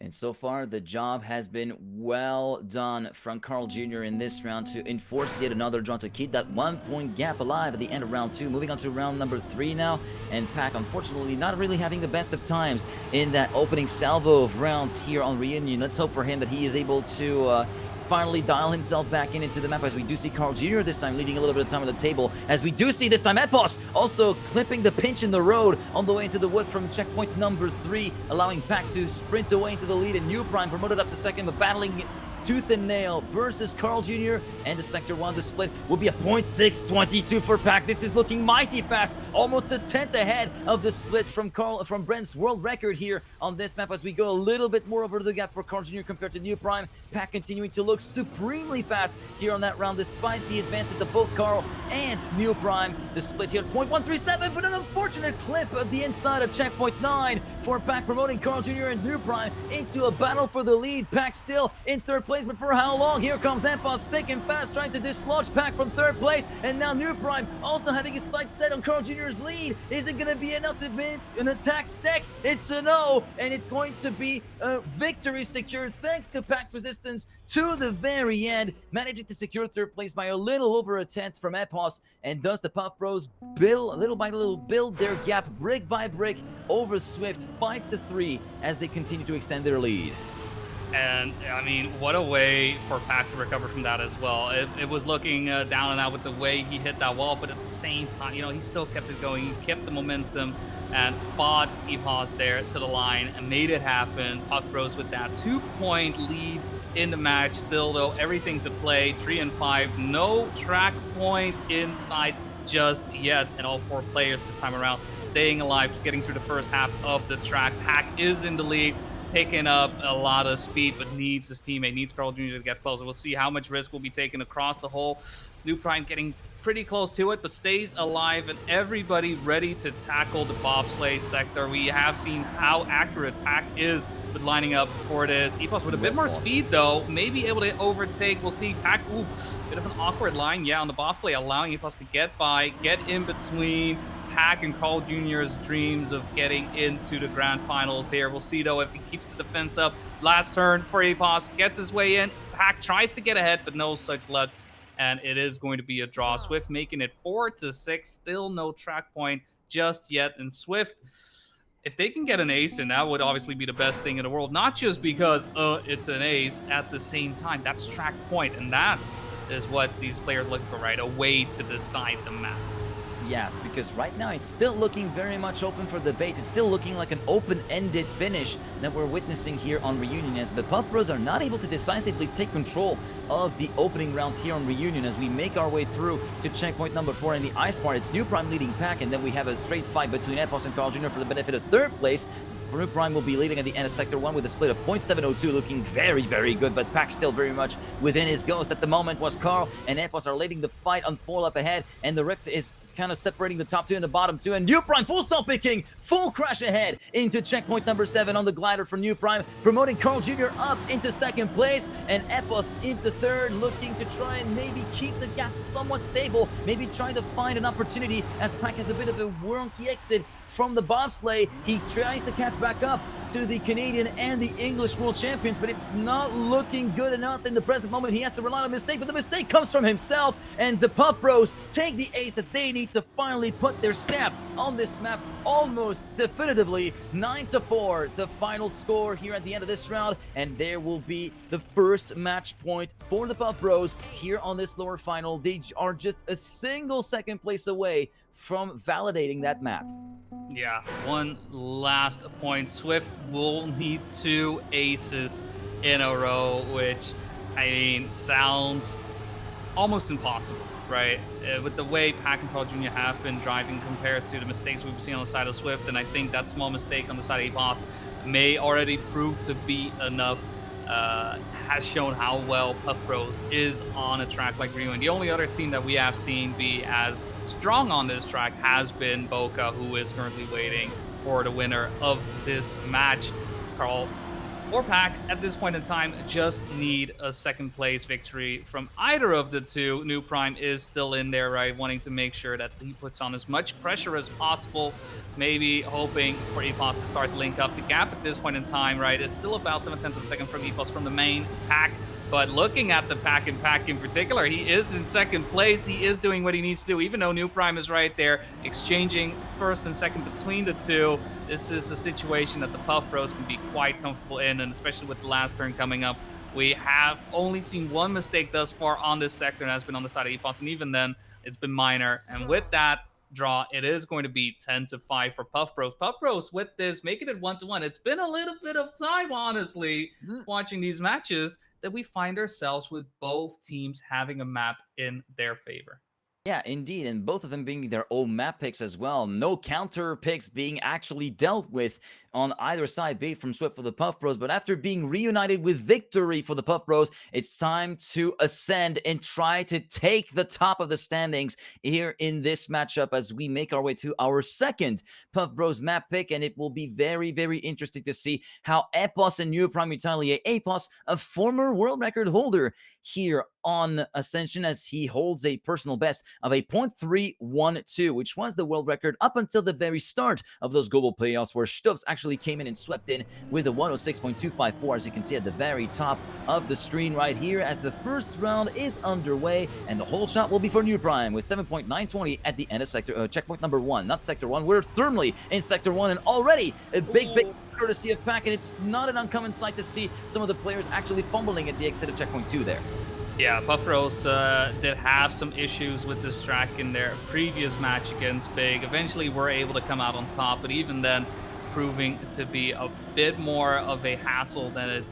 [SPEAKER 2] And so far, the job has been well done from Carl Jr. in this round to enforce yet another draw to keep that 1-point gap alive at the end of round 2. Moving on to round number 3 now, and Pac, unfortunately, not really having the best of times in that opening salvo of rounds here on Reunion. Let's hope for him that he is able to finally dial himself back into the map, as we do see Carl Jr. this time leaving a little bit of time on the table, as we do see this time Epos also clipping the pinch in the road on the way into the wood from checkpoint number 3, allowing Pac to sprint away into the lead, and New Prime promoted up to second, but battling tooth and nail versus Carl Jr. and the Sector 1. The split will be a 0.622 for Pac. This is looking mighty fast, almost a 10th ahead of the split from Brent's world record here on this map, as we go a little bit more over the gap for Carl Jr. compared to New Prime. Pac continuing to look supremely fast here on that round, despite the advances of both Carl and New Prime. The split here at 0.137, but an unfortunate clip at the inside of checkpoint 9 for Pac, promoting Carl Jr. and New Prime into a battle for the lead. Pac still in 3rd place, but for how long? Here comes Epos thick and fast, trying to dislodge Pac from 3rd place, and now New Prime also having his sights set on Carl Jr.'s lead. Is it going to be enough to win an attack stack? It's a no, and it's going to be a victory secured thanks to Pac's resistance to the very end, managing to secure 3rd place by a little over a 10th from Epos, and thus the Puff Bros little by little build their gap brick by brick over Swift 5-3 as they continue to extend their lead.
[SPEAKER 3] And I mean, what a way for Pac to recover from that as well. It was looking down and out with the way he hit that wall, but at the same time, you know, he still kept it going. He kept the momentum and fought Epos there to the line and made it happen. Puff Bros with that 2-point lead in the match. Still, though, everything to play. 3 and 5. No track point inside just yet, and all 4 players this time around staying alive, getting through the first half of the track. Pac is in the lead, picking up a lot of speed, but needs his teammate, needs Carl Jr. to get closer. We'll see how much risk will be taken across the hole. New Prime getting pretty close to it, but stays alive, and everybody ready to tackle the bobsleigh sector. We have seen how accurate Pack is with lining up for this. Epos with a bit more speed, though, maybe able to overtake. We'll see Pack, bit of an awkward line, yeah, on the bobsleigh, allowing Epos to get by, get in between Pack and Carl Jr.'s dreams of getting into the grand finals here. We'll see, though, if he keeps the defense up. Last turn for Epos, gets his way in. Pack tries to get ahead, but no such luck. And it is going to be a draw. Swift making it 4-6. Still no track point just yet. And Swift, if they can get an ace, and that would obviously be the best thing in the world, not just because it's an ace, at the same time, that's track point. And that is what these players are looking for, right? A way to decide the map.
[SPEAKER 2] Yeah, because right now it's still looking very much open for debate. It's still looking like an open-ended finish that we're witnessing here on Reunion, as the Puff Bros are not able to decisively take control of the opening rounds here on Reunion as we make our way through to checkpoint number 4 in the ice part. It's New Prime leading Pack, and then we have a straight fight between Epos and Carl Jr. for the benefit of 3rd place. New Prime will be leading at the end of Sector 1 with a split of 0.702, looking very, very good, but Pack still very much within his ghost. At the moment was Carl, and Epos are letting the fight unfold up ahead, and the Rift is kind of separating the top 2 and the bottom 2, and New Prime full stop picking, full crash ahead into checkpoint number 7 on the glider for New Prime, promoting Carl Jr. up into 2nd place, and Epos into 3rd, looking to try and maybe keep the gap somewhat stable, maybe trying to find an opportunity as Pack has a bit of a wonky exit from the bobsleigh. He tries to catch back up to the Canadian and the English world champions, but it's not looking good enough in the present moment. He has to rely on a mistake, but the mistake comes from himself, and the Puff Bros take the ace that they need to finally put their stamp on this map almost definitively. 9-4, the final score here at the end of this round, and there will be the first match point for the Puff Bros here on this lower final. They are just a single 2nd place away from validating that map.
[SPEAKER 3] Yeah, one last point. Swift will need 2 aces in a row, which, I mean, sounds almost impossible, right? With the way Pack and Carl Jr. have been driving compared to the mistakes we've seen on the side of Swift, and I think that small mistake on the side of Epos may already prove to be enough. Has shown how well Puff Bros is on a track like Rio, and the only other team that we have seen be as strong on this track has been Bokeh, who is currently waiting for the winner of this match. Carl or Pack at this point in time just need a 2nd place victory from either of the two. New Prime is still in there, right, wanting to make sure that he puts on as much pressure as possible, maybe hoping for Epos to start to link up. The gap at this point in time, right, is still about 7/10 of a second from Epos from the main Pack. But looking at the Pack and Pack in particular, he is in 2nd place. He is doing what he needs to do, even though New Prime is right there, exchanging 1st and 2nd between the two. This is a situation that the Puff Bros can be quite comfortable in, and especially with the last turn coming up. We have only seen one mistake thus far on this sector, and that's been on the side of Epos, and even then, it's been minor. And with that draw, it is going to be 10-5 for Puff Bros. Puff Bros with this, making it 1-1. It's been a little bit of time, honestly, watching these matches, that we find ourselves with both teams having a map in their favor.
[SPEAKER 2] Yeah, indeed, and both of them being their own map picks as well. No counter picks being actually dealt with on either side, be it from Swift for the Puff Bros. But after being reunited with victory for the Puff Bros, it's time to ascend and try to take the top of the standings here in this matchup as we make our way to our 2nd Puff Bros map pick. And it will be very, very interesting to see how Epos and New Prime retaliate. Epos, a former world record holder here on Ascension, as he holds a personal best of a 0.312, which was the world record up until the very start of those global playoffs, where Stubbs actually came in and swept in with a 106.254, as you can see at the very top of the screen right here, as the first round is underway, and the whole shot will be for New Prime with 7.920 at the end of sector checkpoint number 1, not sector 1. We're firmly in sector 1, and already a big courtesy of Pack, and it's not an uncommon sight to see some of the players actually fumbling at the exit of checkpoint 2 there.
[SPEAKER 3] Yeah, Puff Bros did have some issues with this track in their previous match against Big. Eventually were able to come out on top, but even then proving to be a bit more of a hassle than it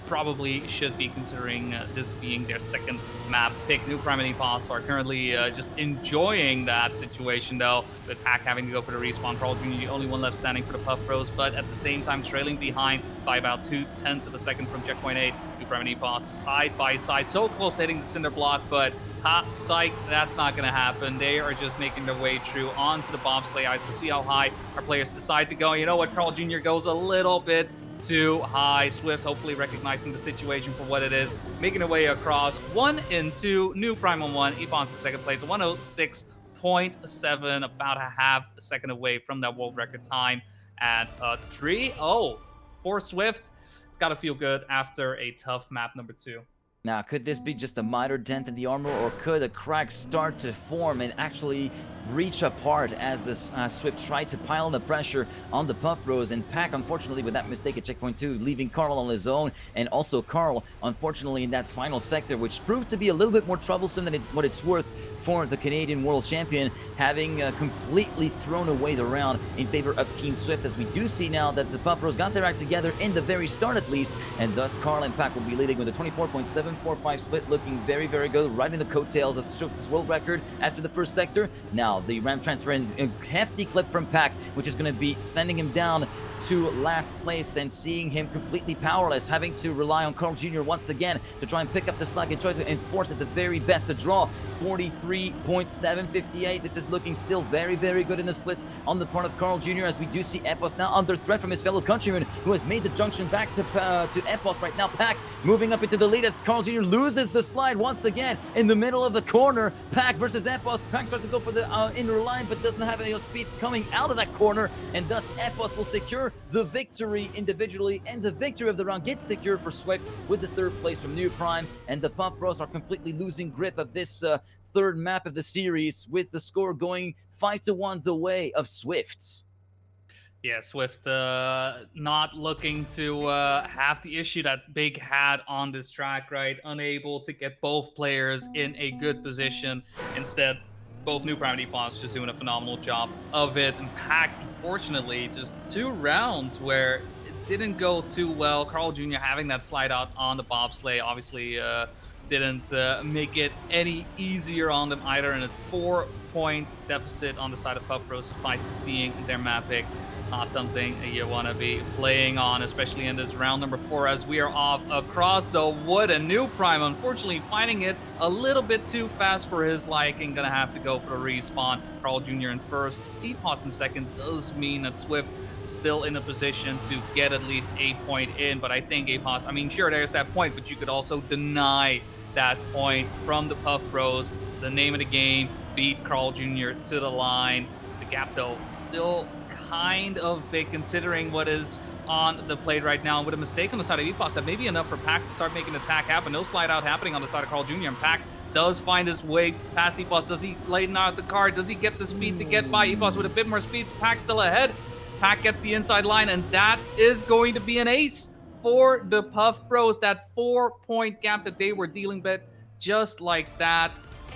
[SPEAKER 3] probably should be, considering this being their 2nd map pick. New Prime and Epos are currently just enjoying that situation, though, with Pack having to go for the respawn. Carl Jr., the only one left standing for the Puff Bros, but at the same time trailing behind by about 0.2 of a second from checkpoint 8. New Prime and Epos side by side, so close to hitting the cinder block, but Ha, psych, that's not going to happen. They are just making their way through onto the bobsleigh ice. We'll see how high our players decide to go. You know what? Carl Jr. goes a little bit too high. Swift hopefully recognizing the situation for what it is, making their way across 1 and 2. New Prime on 1. Epons in second place, 106.7, about a half a second away from that world record time. And 3-0 for Swift. It's got to feel good after a tough map number 2.
[SPEAKER 2] Now, could this be just a minor dent in the armor, or could a crack start to form and actually reach apart as the Swift tried to pile the pressure on the Puff Bros? And Pack, unfortunately, with that mistake at checkpoint 2, leaving Carl on his own, and also Carl, unfortunately, in that final sector, which proved to be a little bit more troublesome than what it's worth for the Canadian World Champion, having completely thrown away the round in favor of Team Swift, as we do see now that the Puff Bros got their act together in the very start at least, and thus Carl and Pack will be leading with a 24.745 split, looking very, very good, right in the coattails of Swift's world record after the first sector. Now, the ramp transfer and a hefty clip from Pack, which is going to be sending him down to last place and seeing him completely powerless, having to rely on Carl Jr. once again to try and pick up the slack and try to enforce at the very best a draw. 43.758. This is looking still very, very good in the splits on the part of Carl Jr., as we do see Epos now under threat from his fellow countryman, who has made the junction back to Epos right now. Pack moving up into the lead as Carl Jr. loses the slide once again in the middle of the corner. Pack versus Epos. Pack tries to go for the inner line, but doesn't have any speed coming out of that corner, and thus Epos will secure the victory individually, and the victory of the round gets secured for Swift with the third place from New Prime, and the Puff Bros are completely losing grip of this third map of the series, with the score going 5-1 the way of Swift.
[SPEAKER 3] Yeah, Swift not looking to have the issue that Big had on this track, right? Unable to get both players in a good position. Instead, both New Prime and Epons just doing a phenomenal job of it. And Pack, unfortunately, just 2 rounds where it didn't go too well. Carl Jr. having that slide out on the bobsleigh obviously didn't make it any easier on them either. And a 4-point deficit on the side of Puff Bros, despite this being their map pick. Not something you want to be playing on, especially in this round number 4, as we are off across the wood. And New Prime, unfortunately, finding it a little bit too fast for his liking. Gonna have to go for the respawn. Carl Jr. in first, Epos in second. Does mean that Swift still in a position to get at least a point in. But I think Epos, I mean, sure, there's that point, but you could also deny that point from the Puff Bros. The name of the game, beat Carl Jr. to the line. The gap, though, still kind of big considering what is on the plate right now. And with a mistake on the side of Epos, that may be enough for Pack to start making an attack happen. No slide out happening on the side of Carl Jr. And Pack does find his way past Epos. Does he lighten out the car? Does he get the speed to get by Epos with a bit more speed? Pack still ahead. Pack gets the inside line, and that is going to be an ace for the Puff Bros. That 4-point gap that they were dealing with, just like that.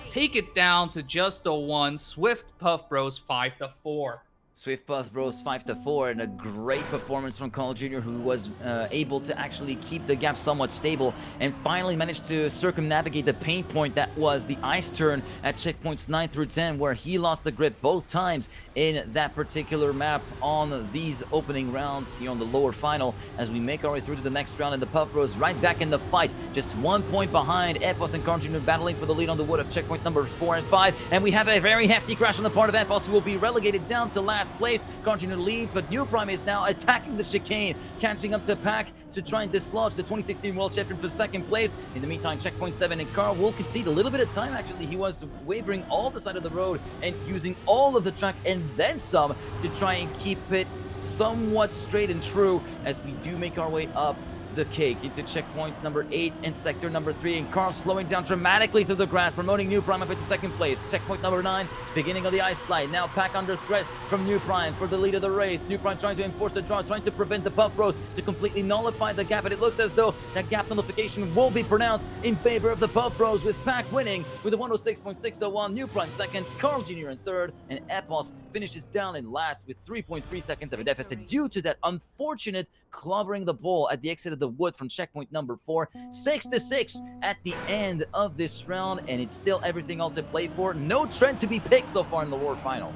[SPEAKER 3] Take it down to just a 1. Swift Puff Bros 5-4.
[SPEAKER 2] Swift Puff Bros 5-4, and a great performance from Carl Jr., who was able to actually keep the gap somewhat stable and finally managed to circumnavigate the pain point that was the ice turn at checkpoints 9 through 10, where he lost the grip both times in that particular map on these opening rounds here on the lower final. As we make our way through to the next round, and the Puff Bros right back in the fight, just 1 point behind. Epos and Carl Jr. battling for the lead on the wood of checkpoint number 4 and 5, and we have a very hefty crash on the part of Epos, who will be relegated down to last place. Carl Jr. leads, but New Prime is now attacking the chicane, catching up to Pack to try and dislodge the 2016 World Champion for second place. In the meantime, checkpoint 7, and Carl will concede a little bit of time. Actually, he was wavering all the side of the road and using all of the track and then some to try and keep it somewhat straight and true, as we do make our way up the cake into checkpoints number 8 and sector number 3, and Carl slowing down dramatically through the grass, promoting New Prime up into second place. Checkpoint number 9, beginning of the ice slide. Now Pack under threat from New Prime for the lead of the race. New Prime trying to enforce the draw, trying to prevent the Puff Bros to completely nullify the gap, but it looks as though that gap nullification will be pronounced in favor of the Puff Bros, with Pack winning with a 106.601. New Prime second, Carl Jr. in third, and Epos finishes down in last with 3.3 seconds of a deficit due to that unfortunate clobbering the ball at the exit of the wood from checkpoint number 4. 6-6 at the end of this round, and it's still everything else to play for. No trend to be picked so far in the World Final.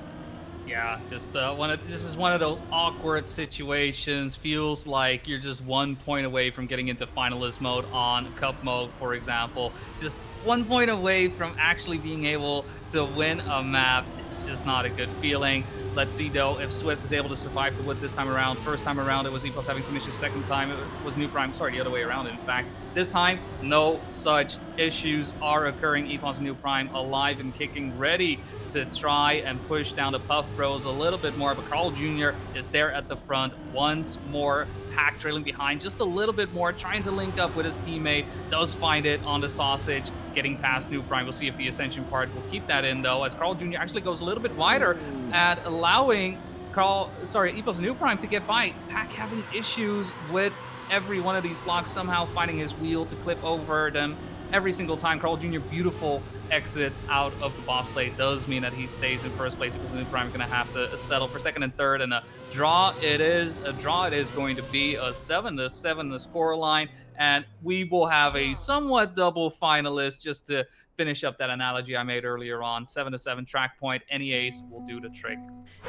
[SPEAKER 3] Yeah, just this is one of those awkward situations. Feels like you're just 1 point away from getting into finalist mode on cup mode, for example. Just 1 point away from actually being able to win a map. It's just not a good feeling. Let's see though if Swift is able to survive the wood this time around. First time around, it was Epos having some issues. Second time, it was New Prime. Sorry, the other way around. In fact, this time, no such issues are occurring. Epos and New Prime alive and kicking, ready to try and push down the Puff Bros a little bit more. But Carl Jr. is there at the front once more. Pack trailing behind just a little bit more, trying to link up with his teammate. Does find it on the sausage, getting past New Prime. We'll see if the Ascension part will keep that in though, as Carl Jr. actually goes a little bit wider at allowing Epos New Prime to get by. Pack having issues with every one of these blocks, somehow finding his wheel to clip over them every single time. Carl Jr. beautiful exit out of the boss plate does mean that he stays in first place, because New Prime is going to have to settle for second and third, and a draw it is. A draw it is going to be, a 7-7 the score line, and we will have a somewhat double finalist, just to finish up that analogy I made earlier on. 7-7 track point, any ace will do the trick.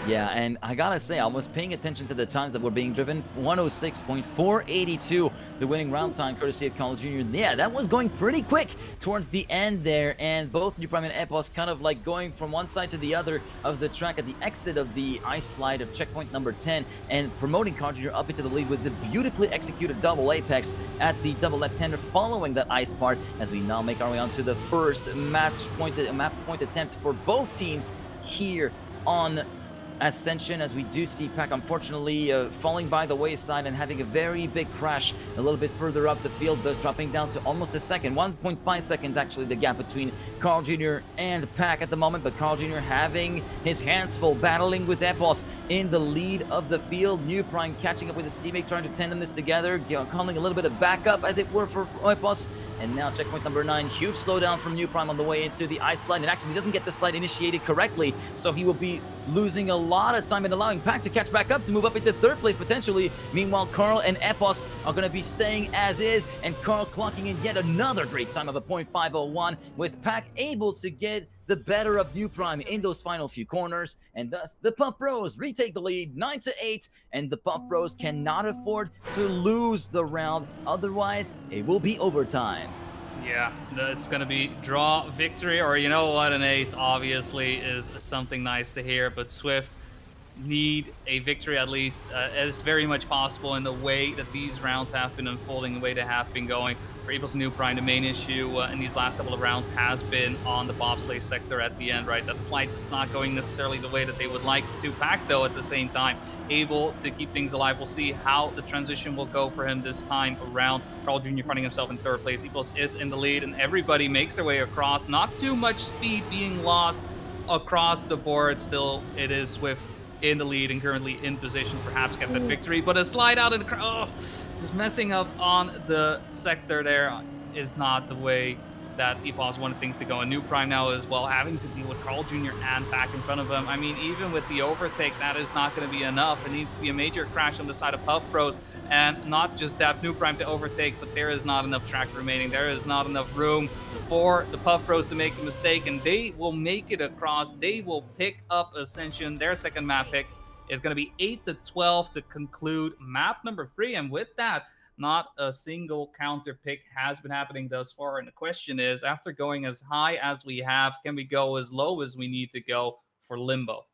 [SPEAKER 2] Yeah, and I gotta say, I was paying attention to the times that were being driven. 106.482, the winning round time, courtesy of Carl Jr. Yeah, that was going pretty quick towards the end there, and both New Prime and Epos kind of like going from one side to the other of the track at the exit of the ice slide of checkpoint number 10, and promoting Carl Jr. up into the lead with the beautifully executed double apex at the double left-hander following that ice part, as we now make our way onto the first map point attempt for both teams here on Ascension, as we do see Pack unfortunately falling by the wayside and having a very big crash a little bit further up the field, thus dropping down to almost a second. 1.5 seconds actually the gap between Carl Jr. and Pack at the moment, but Carl Jr. having his hands full, battling with Epos in the lead of the field. New Prime catching up with his teammate, trying to tandem this together, calling a little bit of backup as it were for Epos. And now checkpoint number 9, huge slowdown from New Prime on the way into the ice slide, and actually doesn't get the slide initiated correctly, so he will be losing a lot of time and allowing Pack to catch back up to move up into third place potentially. Meanwhile, Carl and Epos are going to be staying as is, and Carl clocking in yet another great time of a .501, with Pack able to get the better of New Prime in those final few corners, and thus the Puff Bros retake the lead 9-8, and the Puff Bros cannot afford to lose the round, otherwise it will be overtime.
[SPEAKER 3] Yeah, it's going to be draw victory, or you know what, an ace obviously is something nice to hear, but Swift need a victory at least. It's very much possible in the way that these rounds have been unfolding, the way they have been going. For Epos New Prime, the main issue in these last couple of rounds has been on the bobsleigh sector at the end, right? That slide just not going necessarily the way that they would like to. Pack, though, at the same time, able to keep things alive. We'll see how the transition will go for him this time around. Carl Jr. finding himself in third place. Epos is in the lead, and everybody makes their way across. Not too much speed being lost across the board. Still, it is Swift in the lead and currently in position, perhaps get that victory, but a slide out in the crowd, just messing up on the sector there is not the way that Epos wanted things to go. And New Prime now as well, having to deal with Carl Jr. and Pack in front of him. I mean, even with the overtake, that is not going to be enough. It needs to be a major crash on the side of Puff Bros, and not just that New Prime to overtake, but there is not enough track remaining. There is not enough room for the Puff Bros to make a mistake, and they will make it across. They will pick up Ascension. Their second map pick is going to be 8-12 to conclude map number 3, and with that, not a single counter pick has been happening thus far. And the question is, after going as high as we have, can we go as low as we need to go for Limbo?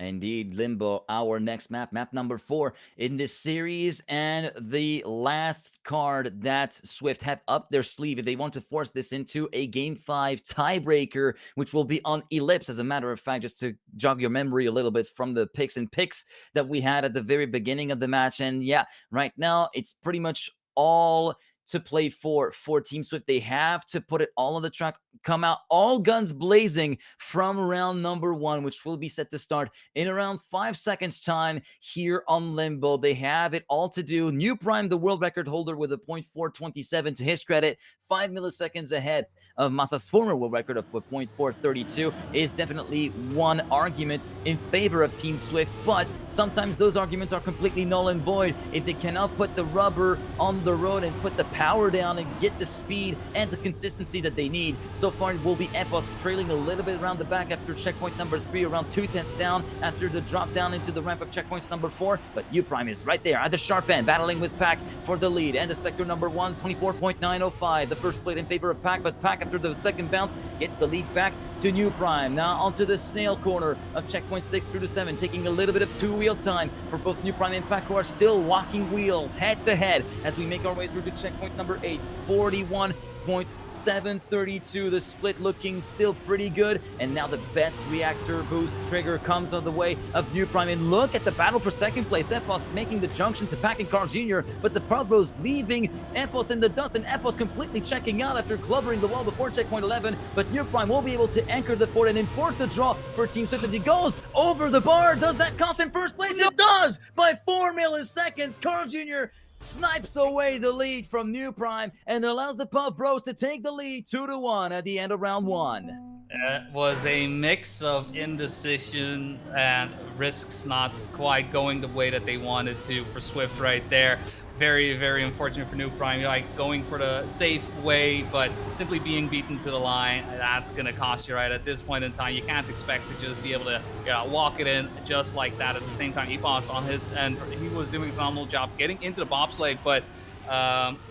[SPEAKER 2] Indeed, Limbo, our next map, map number 4 in this series, and the last card that Swift have up their sleeve if they want to force this into a Game 5 tiebreaker, which will be on Ellipse, as a matter of fact, just to jog your memory a little bit from the picks that we had at the very beginning of the match. And yeah, right now, it's pretty much all to play for Team Swift. They have to put it all on the track, come out all guns blazing from round number 1, which will be set to start in around 5 seconds time here on Limbo. They have it all to do. New Prime, the world record holder, with a .427 to his credit, 5 milliseconds ahead of Masa's former world record of .432, is definitely one argument in favor of Team Swift, but sometimes those arguments are completely null and void if they cannot put the rubber on the road and put the power down and get the speed and the consistency that they need. So far, it will be Epos trailing a little bit around the back after checkpoint number 3, around 2/10 down after the drop down into the ramp of checkpoints number 4. But U-Prime is right there at the sharp end, battling with Pack for the lead. And the sector number 1, 24.905. The first plate in favor of Pack, but Pack after the second bounce gets the lead back to New Prime. Now onto the snail corner of checkpoint 6 through to 7, taking a little bit of two-wheel time for both New Prime and Pack, who are still locking wheels head to head as we make our way through to checkpoint number 8, 41.732. The split looking still pretty good, and now the best reactor boost trigger comes on the way of New Prime. And look at the battle for second place. Epos making the junction to Pack and Carl Jr., but the Puff Bros leaving Epos in the dust, and Epos completely checking out after clubbering the wall before checkpoint 11. But New Prime will be able to anchor the fort and enforce the draw for Team Swift as he goes over the bar. Does that cost him first place? It does! By 4 milliseconds, Carl Jr. snipes away the lead from New Prime and allows the Puff Bros to take the lead 2-1 at the end of round 1.
[SPEAKER 3] It was a mix of indecision and risks not quite going the way that they wanted to for Swift right there. Very, very unfortunate for New Prime, like going for the safe way, but simply being beaten to the line, that's going to cost you, right? At this point in time, you can't expect to just be able to walk it in just like that. At the same time, Epos on his end, he was doing a phenomenal job getting into the bobsleigh, but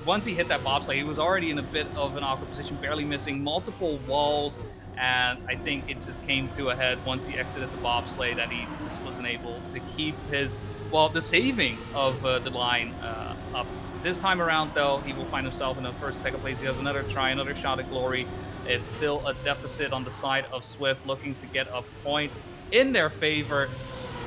[SPEAKER 3] once he hit that bobsleigh, he was already in a bit of an awkward position, barely missing multiple walls. And I think it just came to a head once he exited the bobsleigh that he just wasn't able to keep his, well, the saving of the line up. This time around, though, he will find himself in the first, second place. He has another try, another shot at glory. It's still a deficit on the side of Swift, looking to get a point in their favor,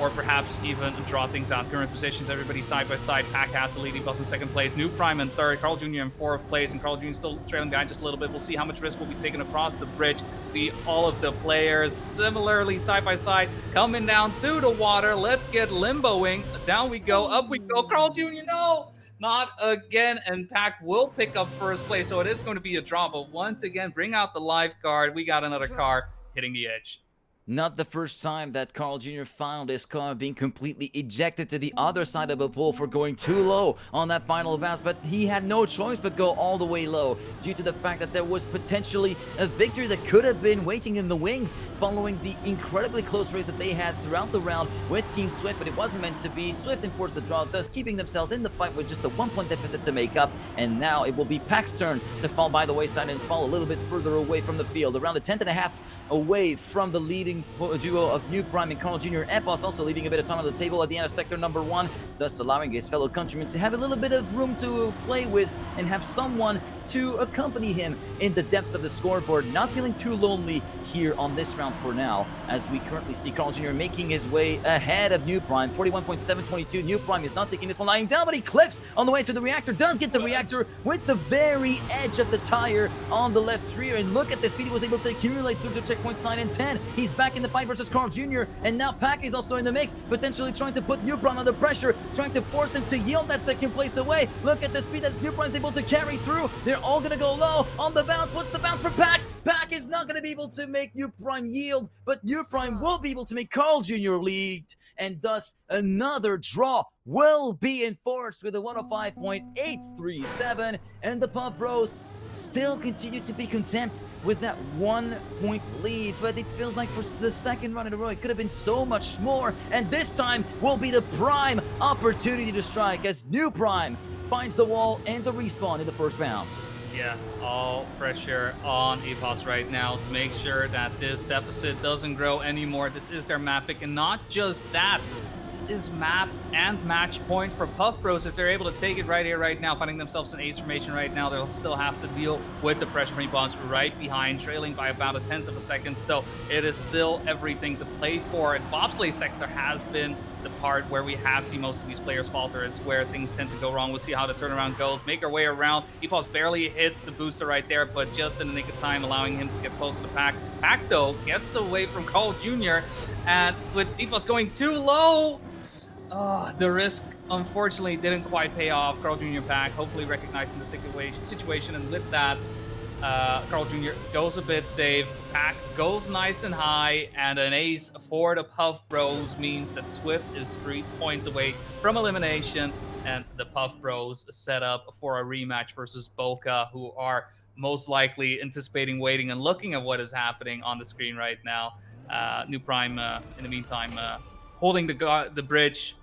[SPEAKER 3] or perhaps even draw things out. Current positions, everybody side by side. Pack has the leading bus in second place. New Prime in third. Carl Jr. in fourth place. And Carl Jr. still trailing behind just a little bit. We'll see how much risk will be taken across the bridge. See all of the players similarly side by side coming down to the water. Let's get limboing. Down we go. Up we go. Carl Jr. No! Not again. And Pack will pick up first place. So it is going to be a draw. But once again, bring out the lifeguard. We got another car hitting the edge.
[SPEAKER 2] Not the first time that Carl Jr. found his car being completely ejected to the other side of the pool for going too low on that final bounce, but he had no choice but go all the way low due to the fact that there was potentially a victory that could have been waiting in the wings following the incredibly close race that they had throughout the round with Team Swift, but it wasn't meant to be. Swift enforced the draw, thus keeping themselves in the fight with just a 1-point deficit to make up, and now it will be Pack's turn to fall by the wayside and fall a little bit further away from the field, around a 10.5 away from the leading duo of New Prime and Carl Jr. Epos also leaving a bit of time on the table at the end of sector number 1, thus allowing his fellow countrymen to have a little bit of room to play with and have someone to accompany him in the depths of the scoreboard. Not feeling too lonely here on this round for now, as we currently see Carl Jr. making his way ahead of New Prime, 41.722. New Prime is not taking this one lying down, but he clips on the way to the reactor, does get the reactor with the very edge of the tire on the left rear, and look at the speed he was able to accumulate through the checkpoints 9 and 10. He's back in the fight versus Carl Jr., and now Pack is also in the mix, potentially trying to put New Prime under pressure, trying to force him to yield that second place away. Look at the speed that New Prime's able to carry through. They're all gonna go low on the bounce. What's the bounce for Pack? Pack is not gonna be able to make New Prime yield, but New Prime will be able to make Carl Jr. lead, and thus another draw will be enforced with a 105.837, and the Puff Bros still continue to be content with that 1-point lead, but it feels like for the second run in a row it could have been so much more, and this time will be the prime opportunity to strike as New Prime finds the wall and the respawn in the first bounce.
[SPEAKER 3] Yeah, all pressure on Epos right now to make sure that this deficit doesn't grow anymore. This is their map pick, and not just that, this is map and match point for Puff Bros. If they're able to take it right here, right now, finding themselves in ace formation right now, they'll still have to deal with the pressure from Epos right behind, trailing by about a 10th of a second. So it is still everything to play for. And bobsleigh sector has been the part where we have seen most of these players falter. It's where things tend to go wrong. We'll see how the turnaround goes. Make our way around. Epos barely hits the booster right there, but just in the nick of time, allowing him to get close to the Pack. Pack, though, gets away from Carl Jr., and with Epos going too low, the risk, unfortunately, didn't quite pay off. Carl Jr. Pack hopefully recognizing the situation, and with that, Carl Jr. goes a bit safe. Pack goes nice and high, and an ace for the Puff Bros means that Swift is 3 points away from elimination, and the Puff Bros set up for a rematch versus Bokeh, who are most likely anticipating, waiting, and looking at what is happening on the screen right now. New Prime, in the meantime, holding the bridge,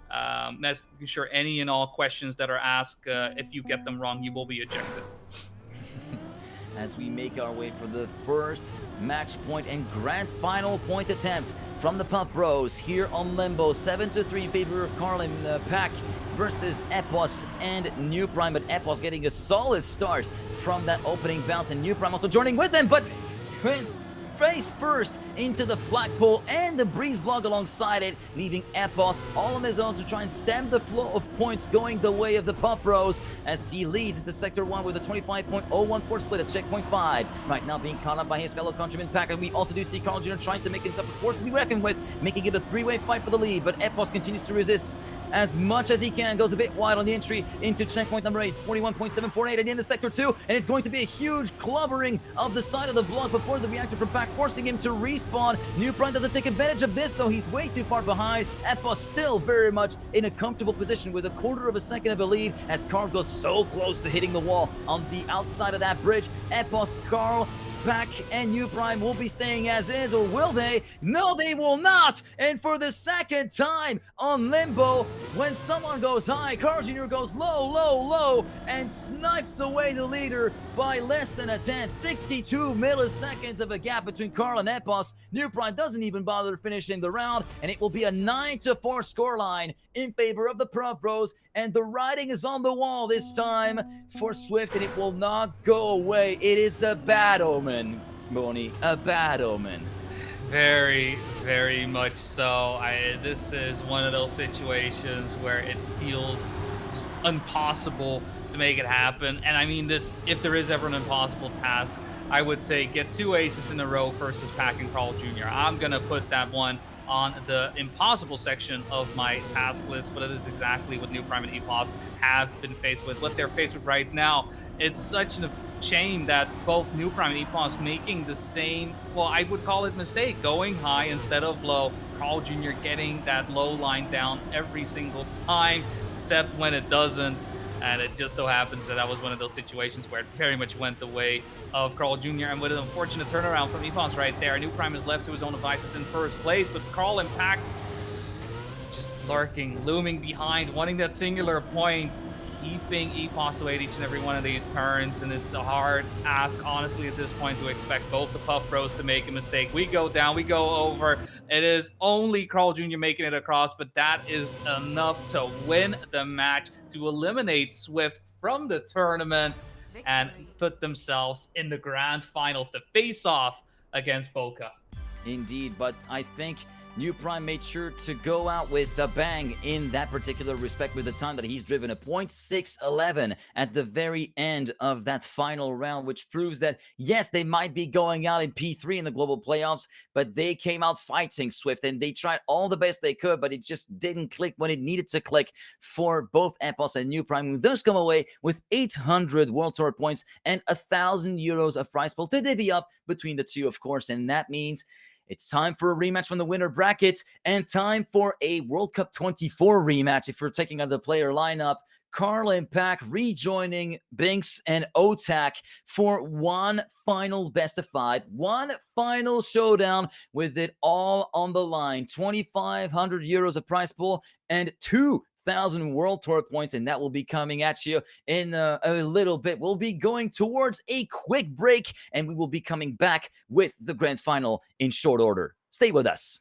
[SPEAKER 3] making sure any and all questions that are asked, if you get them wrong, you will be ejected.
[SPEAKER 2] As we make our way for the first match point and grand final point attempt from the Puff Bros here on Limbo. 7-3 in favor of Carl and Pack versus Epos and New Prime, but Epos getting a solid start from that opening bounce, and New Prime also joining with them, but Prince face first into the flagpole and the breeze block alongside it, leaving Epos all on his own to try and stem the flow of points going the way of the Puff Bros as he leads into Sector 1 with a 25.014 split at checkpoint 5. Right now being caught up by his fellow countryman Pack, and we also do see Carl Jr. trying to make himself a force to be reckoned with, making it a three-way fight for the lead, but Epos continues to resist as much as he can, goes a bit wide on the entry into checkpoint number 8, 41.748 at the end of Sector 2, and it's going to be a huge clubbering of the side of the block before the reactor from Pack, forcing him to respawn. New Prime doesn't take advantage of this, though. He's way too far behind. Epos still very much in a comfortable position with a quarter of a second of a lead as Carl goes so close to hitting the wall on the outside of that bridge. Epos, Carl, Pack, and New Prime will be staying as is, or will they? No, they will not! And for the second time on Limbo, when someone goes high, Carl Jr. goes low, low, low, and snipes away the leader by less than a tenth. 62 milliseconds of a gap between Carl and Epos. New Prime doesn't even bother finishing the round, and it will be a 9-4 scoreline in favor of the Puff Bros, and the writing is on the wall this time for Swift, and it will not go away. It is the bad omen, Boni, a bad omen.
[SPEAKER 3] Very, very much so. This is one of those situations where it feels just impossible to make it happen. And I mean, this, if there is ever an impossible task, I would say get 2 aces in a row versus Pack and Carl Jr. I'm gonna put that one on the impossible section of my task list, but it is exactly what New Prime and Epos have been faced with, what they're faced with right now. It's such a shame that both New Prime and Epos making the same, well, I would call it mistake, going high instead of low. Carl Jr. getting that low line down every single time, except when it doesn't. And it just so happens that was one of those situations where it very much went the way of Carl Jr. And with an unfortunate turnaround from Epos right there, New Prime is left to his own devices in first place, but Carl and Pack just lurking, looming behind, wanting that singular point, keeping Epos away at each and every one of these turns. And it's a hard ask, honestly, at this point, to expect both the Puff Bros to make a mistake. We go down, we go over. It is only Carl Jr. making it across, but that is enough to win the match, to eliminate Swift from the tournament and put themselves in the grand finals to face off against Bokeh.
[SPEAKER 2] Indeed, but I think New Prime made sure to go out with a bang in that particular respect with the time that he's driven, a .611 at the very end of that final round, which proves that, yes, they might be going out in P3 in the global playoffs, but they came out fighting Swift, and they tried all the best they could, but it just didn't click when it needed to click for both Epos and New Prime, who thus come away with 800 World Tour points and 1,000 euros of prize pool to divvy up between the two, of course, and that means it's time for a rematch from the winner bracket and time for a World Cup 24 rematch if we're taking out the player lineup. Carl and Pack rejoining Binks and Otak for one final best of 5, one final showdown with it all on the line. 2,500 euros of prize pool and 2,000 World Tour points, and that will be coming at you in a little bit. We'll be going towards a quick break, and we will be coming back with the grand final in short order. Stay with us.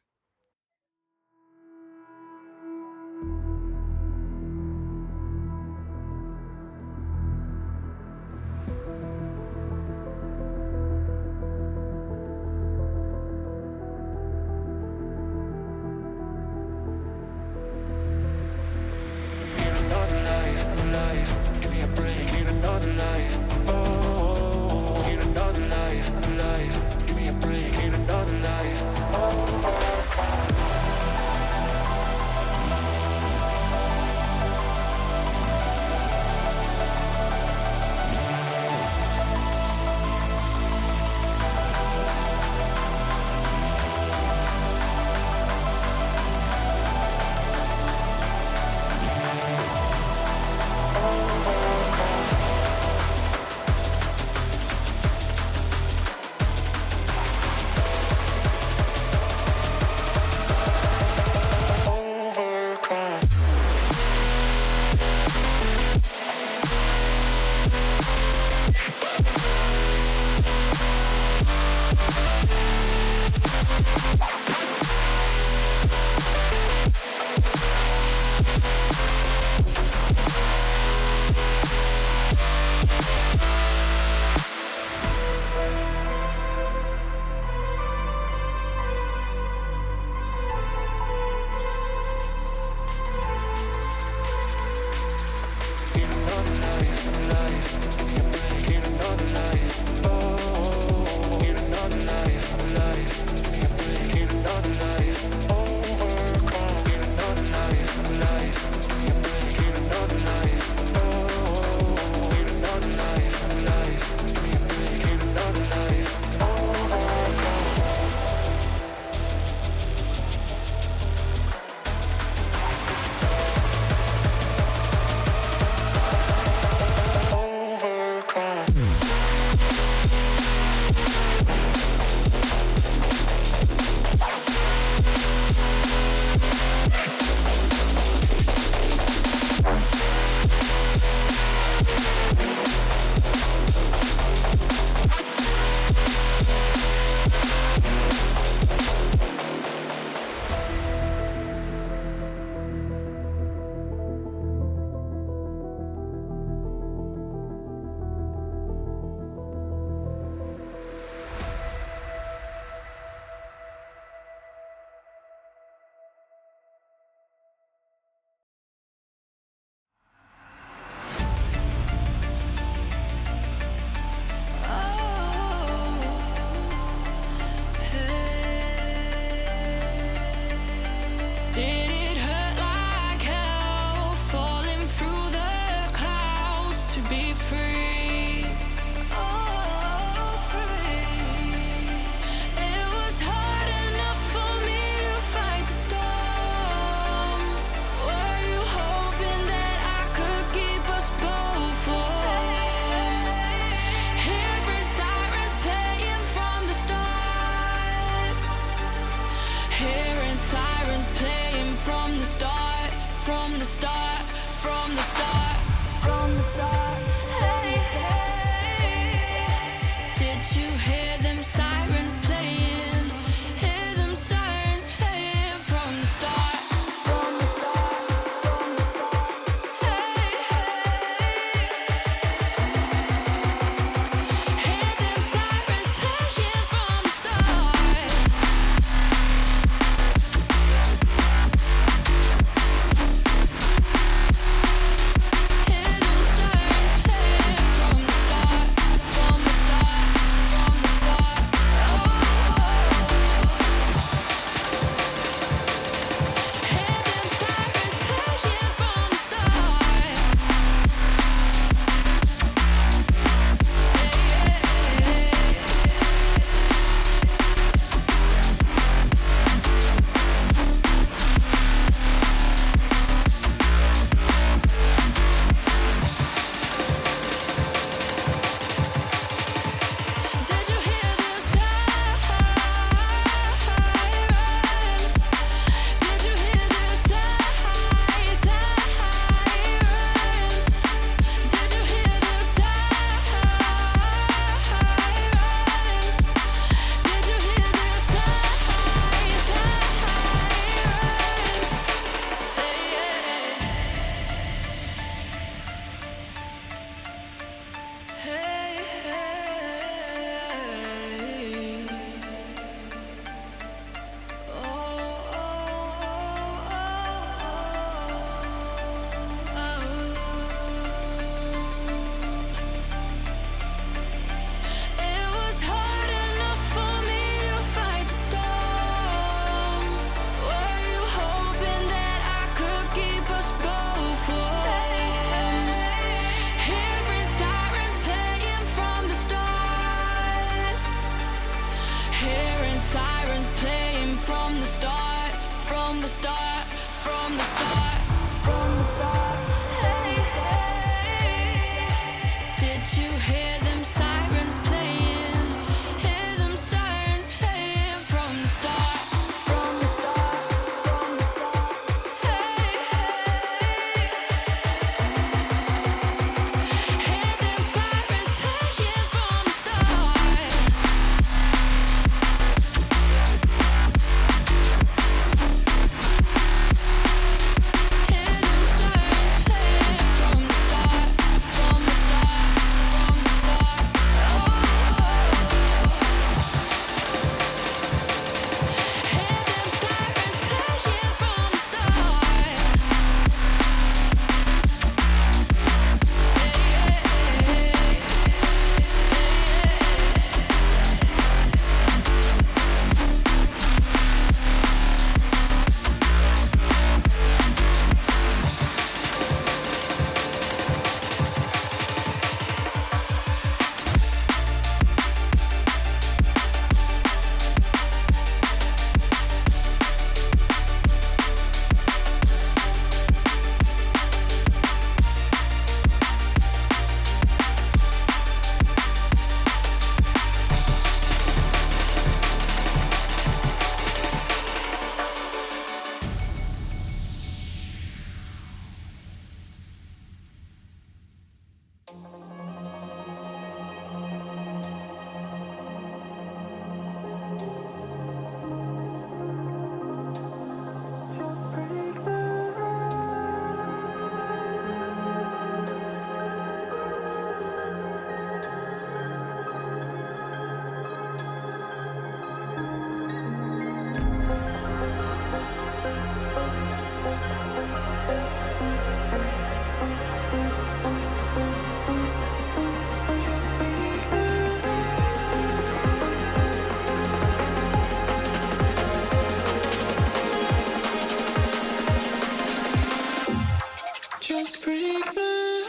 [SPEAKER 4] Just break my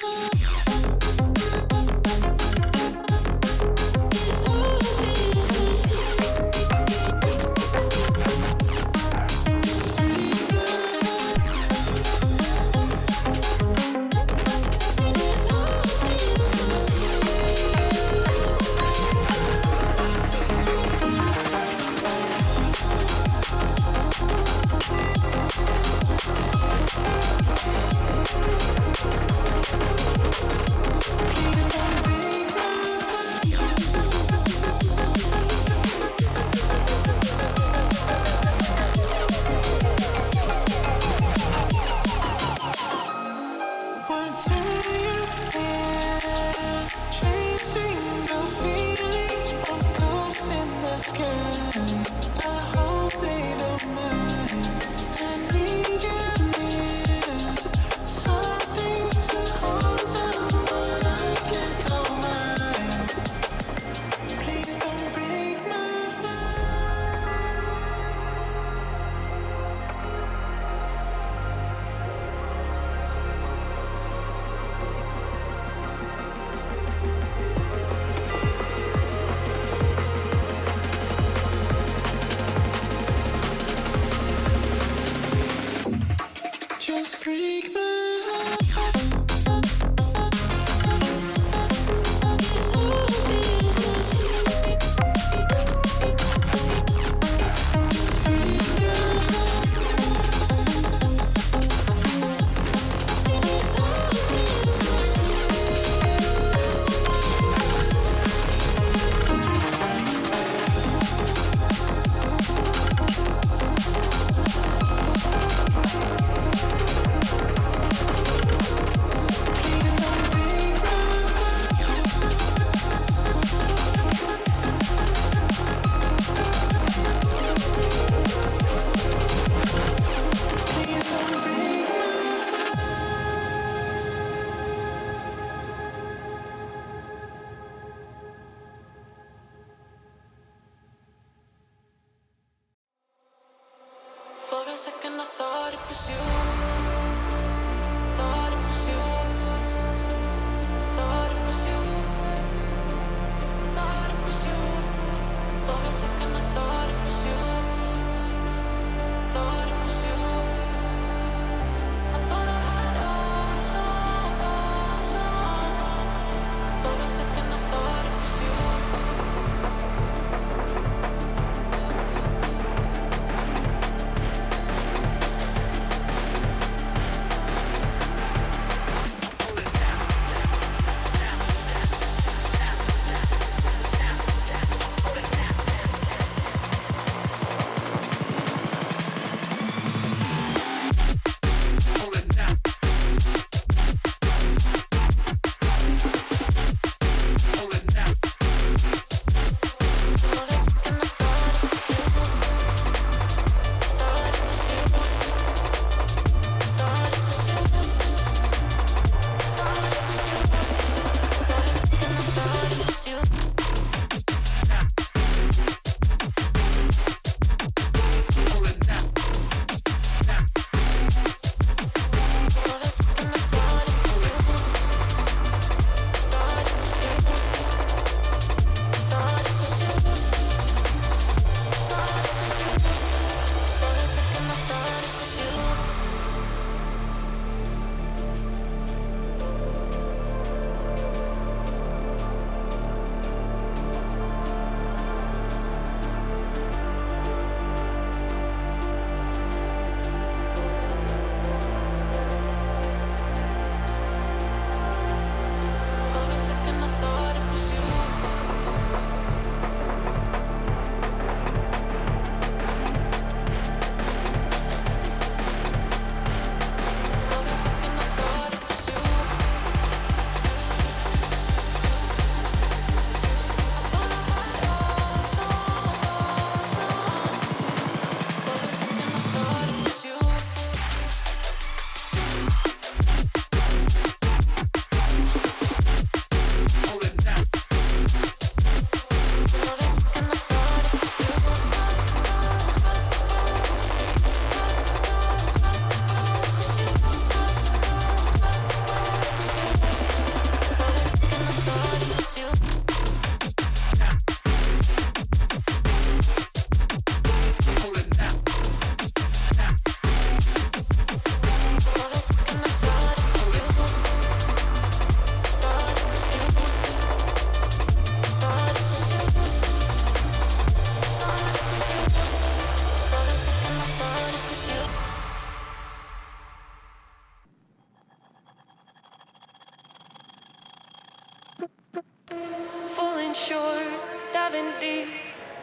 [SPEAKER 4] heart. What do you feel? Chasing the feelings from ghosts in the sky. I hope they don't mind. And we get near something to hold someone I can call mine. Please don't break my heart. Just break my heart. For a second I thought it was you. Thought it was you. Thought it was you. Thought it was you. For a second I thought it was you. Thought it was you. I thought I had eyes on. For a second I thought it was you.
[SPEAKER 6] diving deep.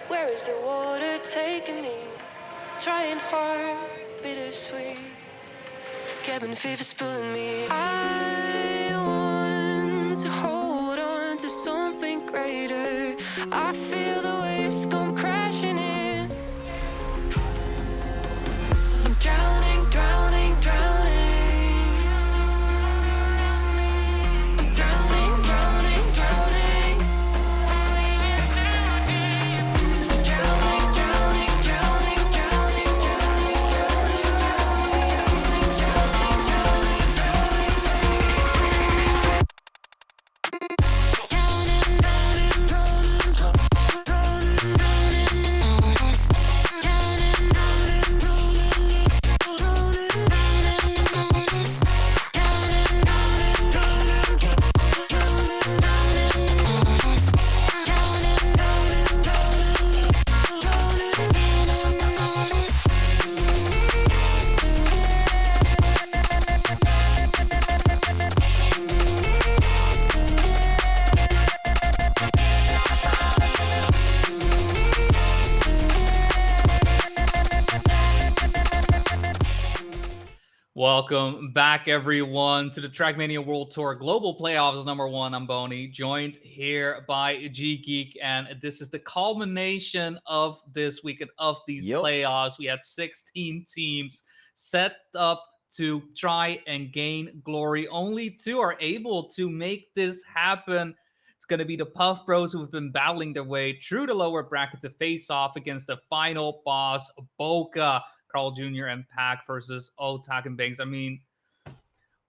[SPEAKER 6] Where is the water taking me? Trying hard, bittersweet. Cabin fever's pulling me. I want to hold on to something greater. I feel the waves come crashing in. I'm drowning, drowning, drowning. Drowning, drowning, drowning. Drowning, drowning, drowning, drowning,
[SPEAKER 3] Welcome back, everyone, to the Trackmania World Tour Global Playoffs #1. I'm Boney, joined here by G Geek, and this is the culmination of this weekend of these playoffs. We had 16 teams set up to try and gain glory. Only 2 are able to make this happen. It's going to be the Puff Bros, who have been battling their way through the lower bracket to face off against the final boss, Bokeh. Carl Jr. and Pack versus Otak and Banks. I mean,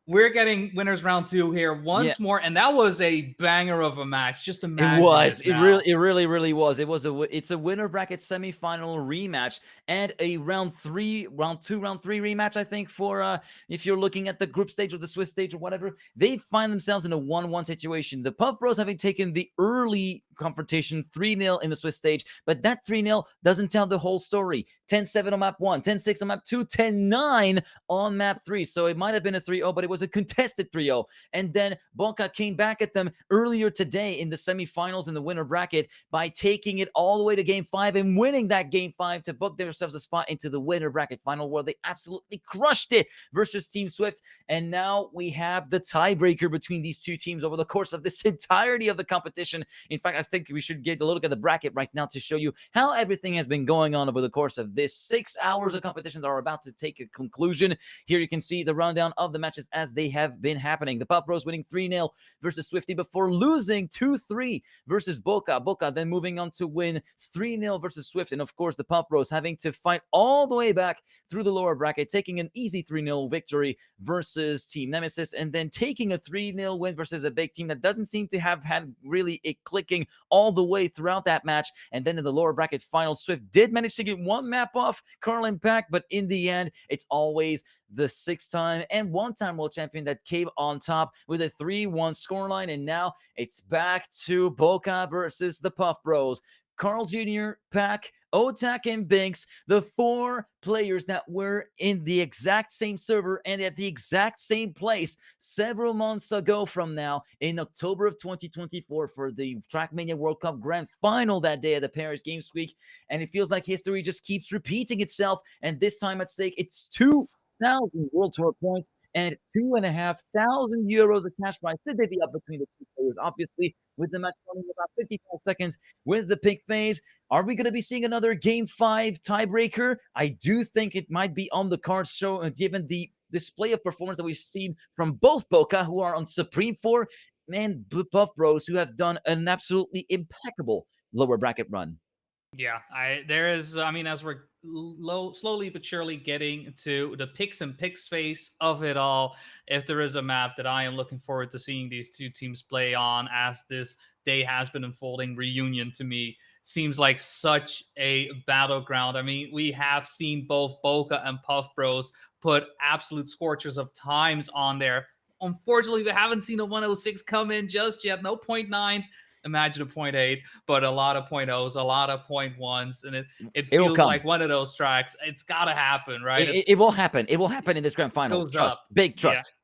[SPEAKER 3] we're getting winners round 2 here once more, and that was a banger of a match. Just imagine
[SPEAKER 2] it really was. It's a winner bracket semifinal rematch and a round 2, round 3 rematch. I think for if you're looking at the group stage or the Swiss stage or whatever, they find themselves in a 1-1 situation. The Puff Bros having taken the early confrontation 3-0 in the Swiss stage, but that 3-0 doesn't tell the whole story. 10-7 on map 1, 10-6 on map 2, 10-9 on map 3. So it might have been a 3-0, but it was a contested 3-0. And then Bokeh came back at them earlier today in the semifinals in the winner bracket by taking it all the way to game 5 and winning that game 5 to book themselves a spot into the winner bracket final, where they absolutely crushed it versus Team Swift. And now we have the tiebreaker between these two teams over the course of this entirety of the competition. In fact, I think we should get a look at the bracket right now to show you how everything has been going on over the course of this 6 hours of competition that are about to take a conclusion. Here you can see the rundown of the matches as they have been happening. The Puff Bros winning 3-0 versus Swifty before losing 2-3 versus Bokeh. Bokeh then moving on to win 3-0 versus Swift. And of course, the Puff Bros having to fight all the way back through the lower bracket, taking an easy 3-0 victory versus Team Nemesis, and then taking a 3-0 win versus a big team that doesn't seem to have had really a clicking all the way throughout that match. And then in the lower bracket final, Swift did manage to get one map off Carl and Pack, but in the end, it's always the 6-time and 1-time world champion that came on top with a 3-1 scoreline. And now it's back to Bokeh versus the Puff Bros. Carl Jr., Pack, Otak, and Binks, the 4 players that were in the exact same server and at the exact same place several months ago from now in October of 2024 for the Trackmania World Cup Grand Final that day at the Paris Games Week. And it feels like history just keeps repeating itself. And this time at stake, it's 2,000 World Tour points and 2,500 euros of cash prize to divvy up between the 2 players. Obviously, with the match running about 55 seconds with the pick phase, are we going to be seeing another Game 5 tiebreaker? I do think it might be on the cards, given the display of performance that we've seen from both Bokeh, who are on Supreme 4, and the Puff Bros, who have done an absolutely impeccable lower bracket run.
[SPEAKER 3] Yeah, I mean, as we're slowly but surely getting to the picks and picks phase of it all, if there is a map that I am looking forward to seeing these 2 teams play on as this day has been unfolding, Reunion to me seems like such a battleground. I mean, we have seen both Bokeh and Puff Bros put absolute scorchers of times on there. Unfortunately, we haven't seen a 106 come in just yet. No 0.9s. Imagine a 0.8, but a lot of 0.0s, a lot of 0.1s, and it feels like one of those tracks. It's got to happen, right?
[SPEAKER 2] It will happen. It will happen in this grand final. Trust. Big trust.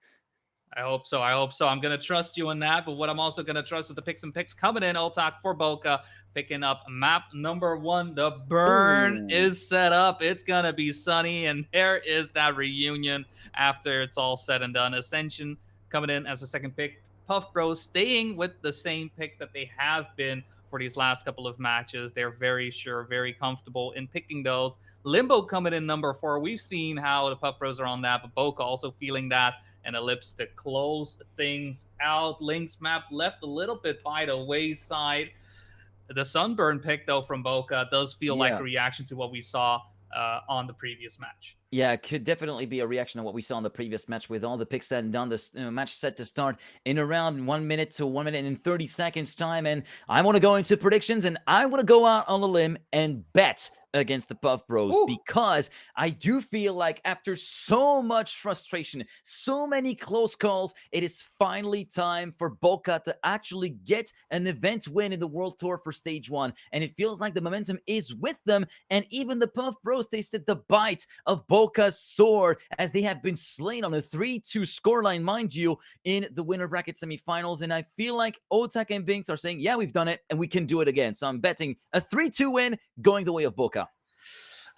[SPEAKER 3] I hope so. I hope so. I'm going to trust you in that. But what I'm also going to trust is the picks and picks coming in. Otak for Bokeh, picking up map number 1. The burn is set up. It's going to be sunny. And there is that reunion after it's all said and done. Ascension coming in as a second pick. Puff Bros staying with the same picks that they have been for these last couple of matches. They're very sure, very comfortable in picking those. Limbo coming in number 4. We've seen how the Puff Bros are on that, but Bokeh also feeling that. And Ellipse to close things out. Link's map left a little bit by the wayside. The Sunburn pick, though, from Bokeh does feel like a reaction to what we saw on the previous match.
[SPEAKER 2] Yeah, it could definitely be a reaction to what we saw in the previous match with all the picks said and done. This match set to start in around 1 minute to 1 minute and 30 seconds time. And I want to go into predictions, and I want to go out on a limb and bet against the Puff Bros. Ooh. Because I do feel like after so much frustration, so many close calls, it is finally time for Bokeh to actually get an event win in the World Tour for Stage 1. And it feels like the momentum is with them, and even the Puff Bros tasted the bite of Bokeh's sword as they have been slain on a 3-2 scoreline, mind you, in the winner bracket semifinals. And I feel like Otak and Binks are saying, yeah, we've done it and we can do it again. So I'm betting a 3-2 win going the way of Bokeh.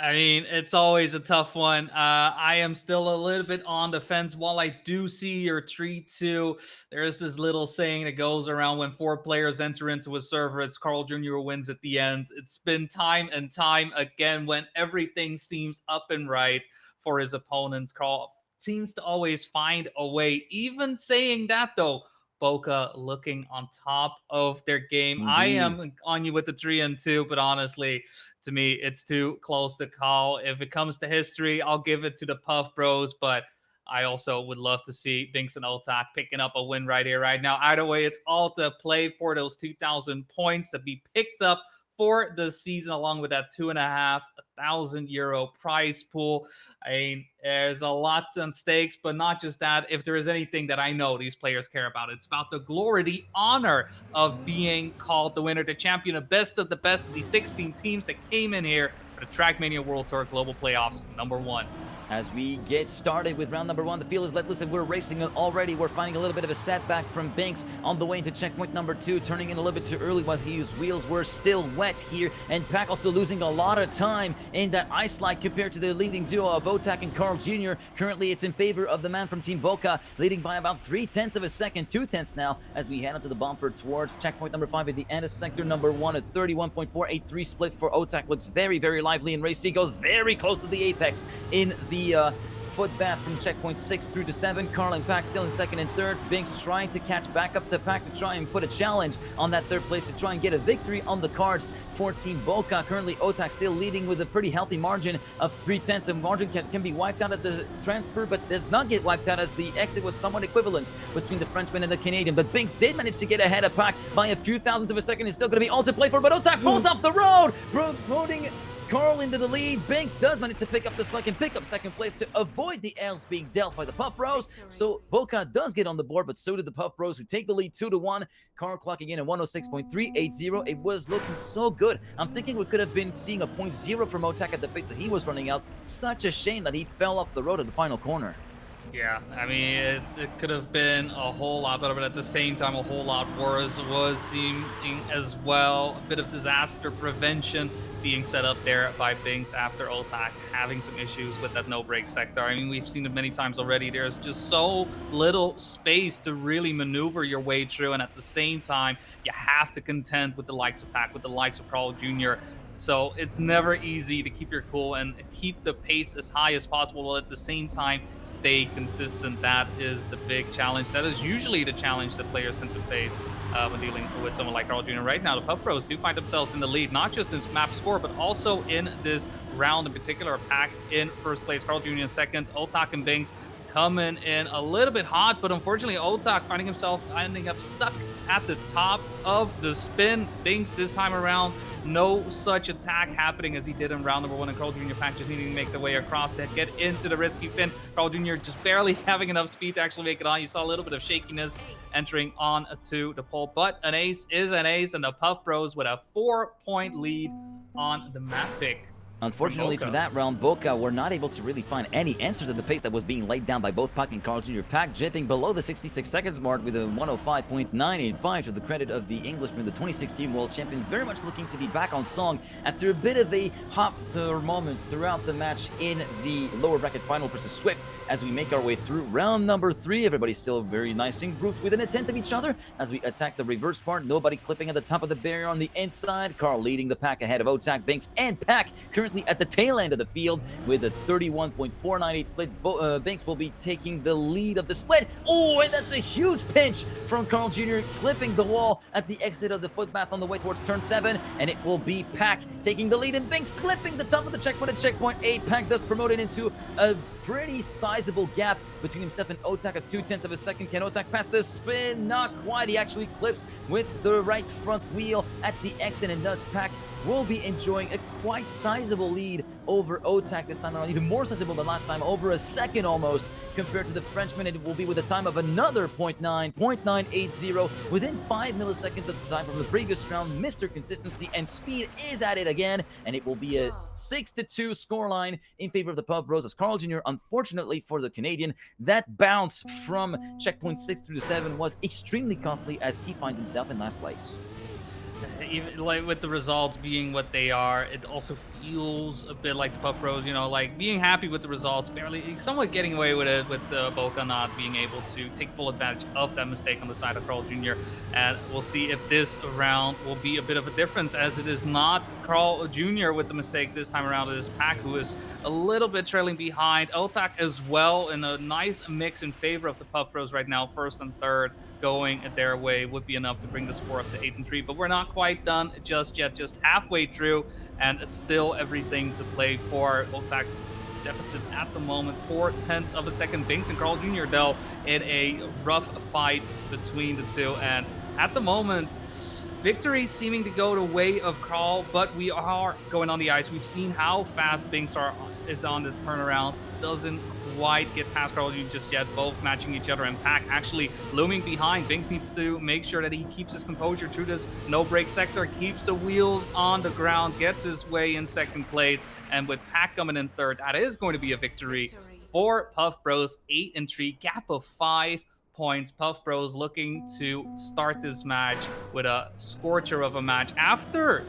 [SPEAKER 3] I mean, it's always a tough one. I am still a little bit on the fence. While I do see your 3-2, there is this little saying that goes around when 4 players enter into a server, it's Carl Jr. who wins at the end. It's been time and time again when everything seems up and right for his opponents. Carl seems to always find a way. Even saying that, though, Bokeh looking on top of their game. Indeed. I am on you with the 3-2, but honestly, to me, it's too close to call. If it comes to history, I'll give it to the Puff Bros, but I also would love to see Binks and Otak picking up a win right here, right now. Either way, it's all to play for those 2,000 points to be picked up for the season, along with that €2,500 prize pool. I mean, there's a lot on stakes, but not just that. If there is anything that I know these players care about, it's about the glory, the honor of being called the winner, the champion, the best of the 16 teams that came in here for the Trackmania World Tour Global Playoffs #1.
[SPEAKER 2] As we get started with round number 1, the field is let loose and we're racing already. We're finding a little bit of a setback from Binks on the way into checkpoint number 2, turning in a little bit too early while his wheels were still wet here. And Pack also losing a lot of time in that ice slide compared to the leading duo of Otak and Carl Jr. Currently, it's in favor of the man from Team Bokeh, leading by about 0.3 of a second, 0.2 now, as we head onto the bumper towards checkpoint number 5 at the end of sector number 1. A 31.483 split for Otak looks very, very lively, and Race C goes very close to the apex in the foot bath from checkpoint 6 through to 7. Carl and Pack still in second and third. Binks trying to catch back up to Pack to try and put a challenge on that third place to try and get a victory on the cards for Team Bokeh. Currently, Otak still leading with a pretty healthy margin of 0.3. The margin can be wiped out at the transfer, but does not get wiped out as the exit was somewhat equivalent between the Frenchman and the Canadian. But Binks did manage to get ahead of Pack by a few thousandths of a second. It's still going to be all to play for, but Otak pulls off the road, promoting Carl into the lead. Binks does manage to pick up the slack and pick up second place to avoid the L's being dealt by the Puff Bros. So Bokeh does get on the board, but so did the Puff Bros, who take the lead 2-1. Carl clocking in at 106.380. It was looking so good. I'm thinking we could have been seeing a 0.0 from Otak at the pace that he was running out. Such a shame that he fell off the road at the final corner.
[SPEAKER 3] Yeah, I mean, it could have been a whole lot better, but at the same time, a whole lot worse was seeming as well. A bit of disaster prevention being set up there by Binks after Otak having some issues with that no-break sector. I mean, we've seen it many times already. There's just so little space to really maneuver your way through, and at the same time, you have to contend with the likes of Pack, with the likes of Carl Jr., so it's never easy to keep your cool and keep the pace as high as possible, while at the same time stay consistent. That is the big challenge. That is usually the challenge that players tend to face when dealing with someone like Carl Jr. Right now, the Puff Bros do find themselves in the lead, not just in map score, but also in this round in particular. Pack in first place, Carl Jr. in second, Otak and Binks coming in a little bit hot, but unfortunately Otak finding himself ending up stuck at the top of the spin. Binks this time around, no such attack happening as he did in round number 1, and Carl Jr. Pack just needing to make the way across to get into the risky fin. Carl Jr. just barely having enough speed to actually make it on. You saw a little bit of shakiness entering on to the pole, but an ace is an ace, and the Puff Bros with a 4-point lead on the map pick.
[SPEAKER 2] Unfortunately for
[SPEAKER 3] Bokeh.
[SPEAKER 2] that round, Bokeh were not able to really find any answers at the pace that was being laid down by both Pac and Carl Jr. Pac jipping below the 66-second mark with a 105.985 to the credit of the Englishman, the 2016 world champion, very much looking to be back on song after a bit of a hot moment throughout the match in the lower bracket final versus Swift. As we make our way through round number 3, everybody's still very nice and grouped within a tent of each other as we attack the reverse part. Nobody clipping at the top of the barrier on the inside. Carl leading the pack ahead of Otak, Binks, and Pac currently at the tail end of the field with a 31.498 split. Binks will be taking the lead of the split. Oh, and that's a huge pinch from Carl Jr. clipping the wall at the exit of the footpath on the way towards turn 7, and it will be Pac taking the lead and Binks clipping the top of the checkpoint at checkpoint 8. Pac thus promoted into a pretty sizable gap between himself and Otak at 0.2 of a second. Can Otak pass the spin? Not quite. He actually clips with the right front wheel at the exit, and thus Pac will be enjoying a quite sizable lead over Otak this time around, even more sizable than last time, over a second almost compared to the Frenchman. It will be with a time of another 0.980 within 5 milliseconds of the time from the previous round. Mr. Consistency and speed is at it again, and it will be a 6-2 scoreline in favor of the Puff Bros as Carl Jr. Unfortunately for the Canadian, that bounce from checkpoint 6 through to 7 was extremely costly as he finds himself in last place.
[SPEAKER 3] Even like with the results being what they are, it also feels a bit like the Puff Bros, like being happy with the results, barely somewhat getting away with it, with Bokeh not being able to take full advantage of that mistake on the side of Carl Jr. And we'll see if this round will be a bit of a difference, as it is not Carl Jr. with the mistake this time around. It is Pac who is a little bit trailing behind. Otak as well in a nice mix in favor of the Puff Bros right now. First and third going their way would be enough to bring the score up to 8-3, but we're not quite done just yet, just halfway through, and still everything to play for. Otak's deficit at the moment, 0.4 of a second. Binks and Carl Jr. though in a rough fight between the two, and at the moment victory seeming to go the way of Carl, but we are going on the ice. We've seen how fast Binks is on the turnaround. Doesn't quite get past Carl Jr. just yet, both matching each other, and Pac actually looming behind. Binks needs to make sure that he keeps his composure through this no-break sector, keeps the wheels on the ground, gets his way in second place, and with Pac coming in third, that is going to be a victory for Puff Bros. 8-3, gap of 5 points. Puff Bros looking to start this match with a scorcher of a match after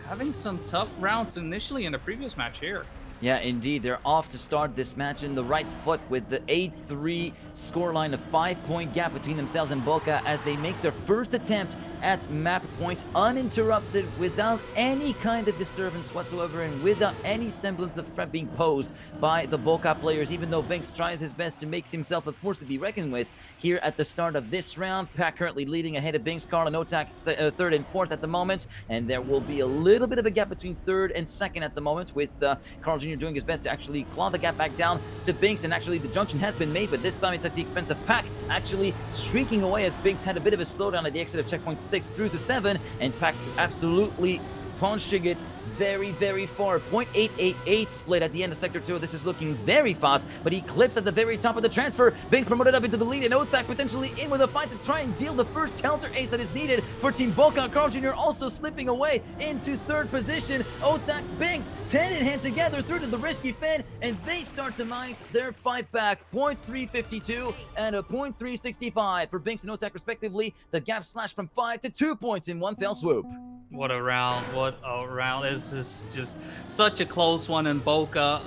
[SPEAKER 3] having some tough rounds initially in the previous match here.
[SPEAKER 2] Yeah, indeed. They're off to start this match in the right foot with the 8-3 scoreline, a 5-point gap between themselves and Bokeh as they make their first attempt at map point uninterrupted, without any kind of disturbance whatsoever and without any semblance of threat being posed by the Bokeh players, even though Binks tries his best to make himself a force to be reckoned with here at the start of this round. Pac currently leading ahead of Binks, Carl and Otak third and fourth at the moment, and there will be a little bit of a gap between third and second at the moment, with Carl Jr. doing his best to actually claw the gap back down to Binks, and actually the junction has been made, but this time it's at the expense of Pac actually streaking away as Binks had a bit of a slowdown at the exit of checkpoint 6 through to 7, and Pac absolutely punching it very, very far. 0.888 split at the end of Sector 2. This is looking very fast, but he clips at the very top of the transfer. Binks promoted up into the lead, and Otak potentially in with a fight to try and deal the first counter ace that is needed for Team Bokeh. Carl Jr. also slipping away into third position. Otak, Binks, 10 in hand together through to the risky fin, and they start to mount their fight back. 0.352 and a 0.365 for Binks and Otak respectively. The gap slashed from 5 to 2 points in one fell swoop.
[SPEAKER 3] What a round, what a round. This is just such a close one, and Bokeh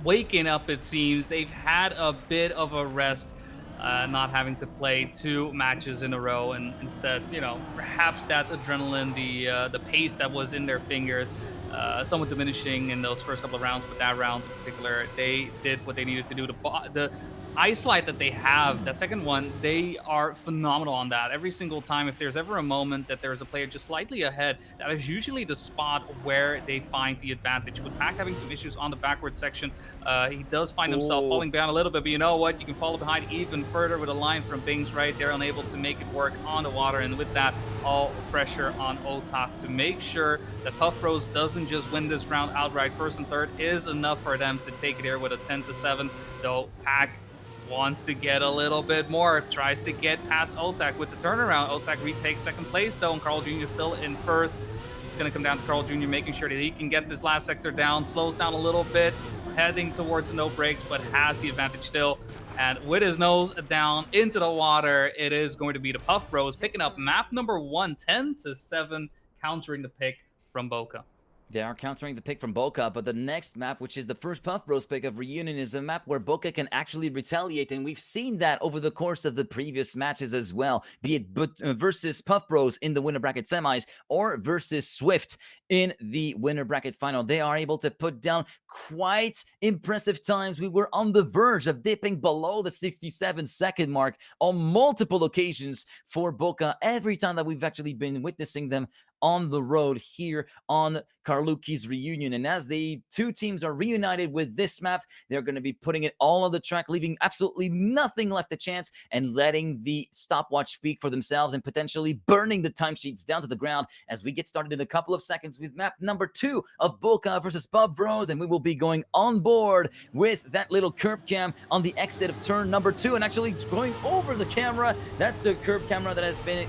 [SPEAKER 3] waking up, it seems. They've had a bit of a rest, not having to play 2 matches in a row, and instead, perhaps that adrenaline, the pace that was in their fingers, somewhat diminishing in those first couple of rounds, but that round in particular, they did what they needed to do. The ice slide that they have, that second one, they are phenomenal on that. Every single time, if there's ever a moment that there's a player just slightly ahead, that is usually the spot where they find the advantage. With Pac having some issues on the backward section, he does find himself falling down a little bit, but you know what? You can follow behind even further with a line from Binks right there, unable to make it work on the water, and with that, all pressure on Otak to make sure that Puff Bros doesn't just win this round outright. First and third is enough for them to take it here with a 10-7, though Pac wants to get a little bit more, tries to get past Otak with the turnaround. Otak retakes second place though, and Carl Jr. still in first. it's going to come down to Carl Jr. making sure that he can get this last sector down, slows down a little bit, heading towards no breaks, but has the advantage still. And with his nose down into the water, it is going to be the Puff Bros picking up map number 1, 10-7, countering the pick from Bokeh.
[SPEAKER 2] They are countering the pick from Bokeh, but the next map, which is the first Puff Bros pick of Reunion, is a map where Bokeh can actually retaliate, and we've seen that over the course of the previous matches as well, be it versus Puff Bros in the winner bracket semis or versus Swift in the winner bracket final. They are able to put down quite impressive times. We were on the verge of dipping below the 67-second mark on multiple occasions for Bokeh every time that we've actually been witnessing them on the road here on Karluki's Reunion. And as the two teams are reunited with this map, they're going to be putting it all on the track, leaving absolutely nothing left to chance and letting the stopwatch speak for themselves and potentially burning the timesheets down to the ground as we get started in a couple of seconds with map number 2 of Bokeh versus Puff Bros. And we will be going on board with that little curb cam on the exit of turn number 2 and actually going over the camera. That's a curb camera that has been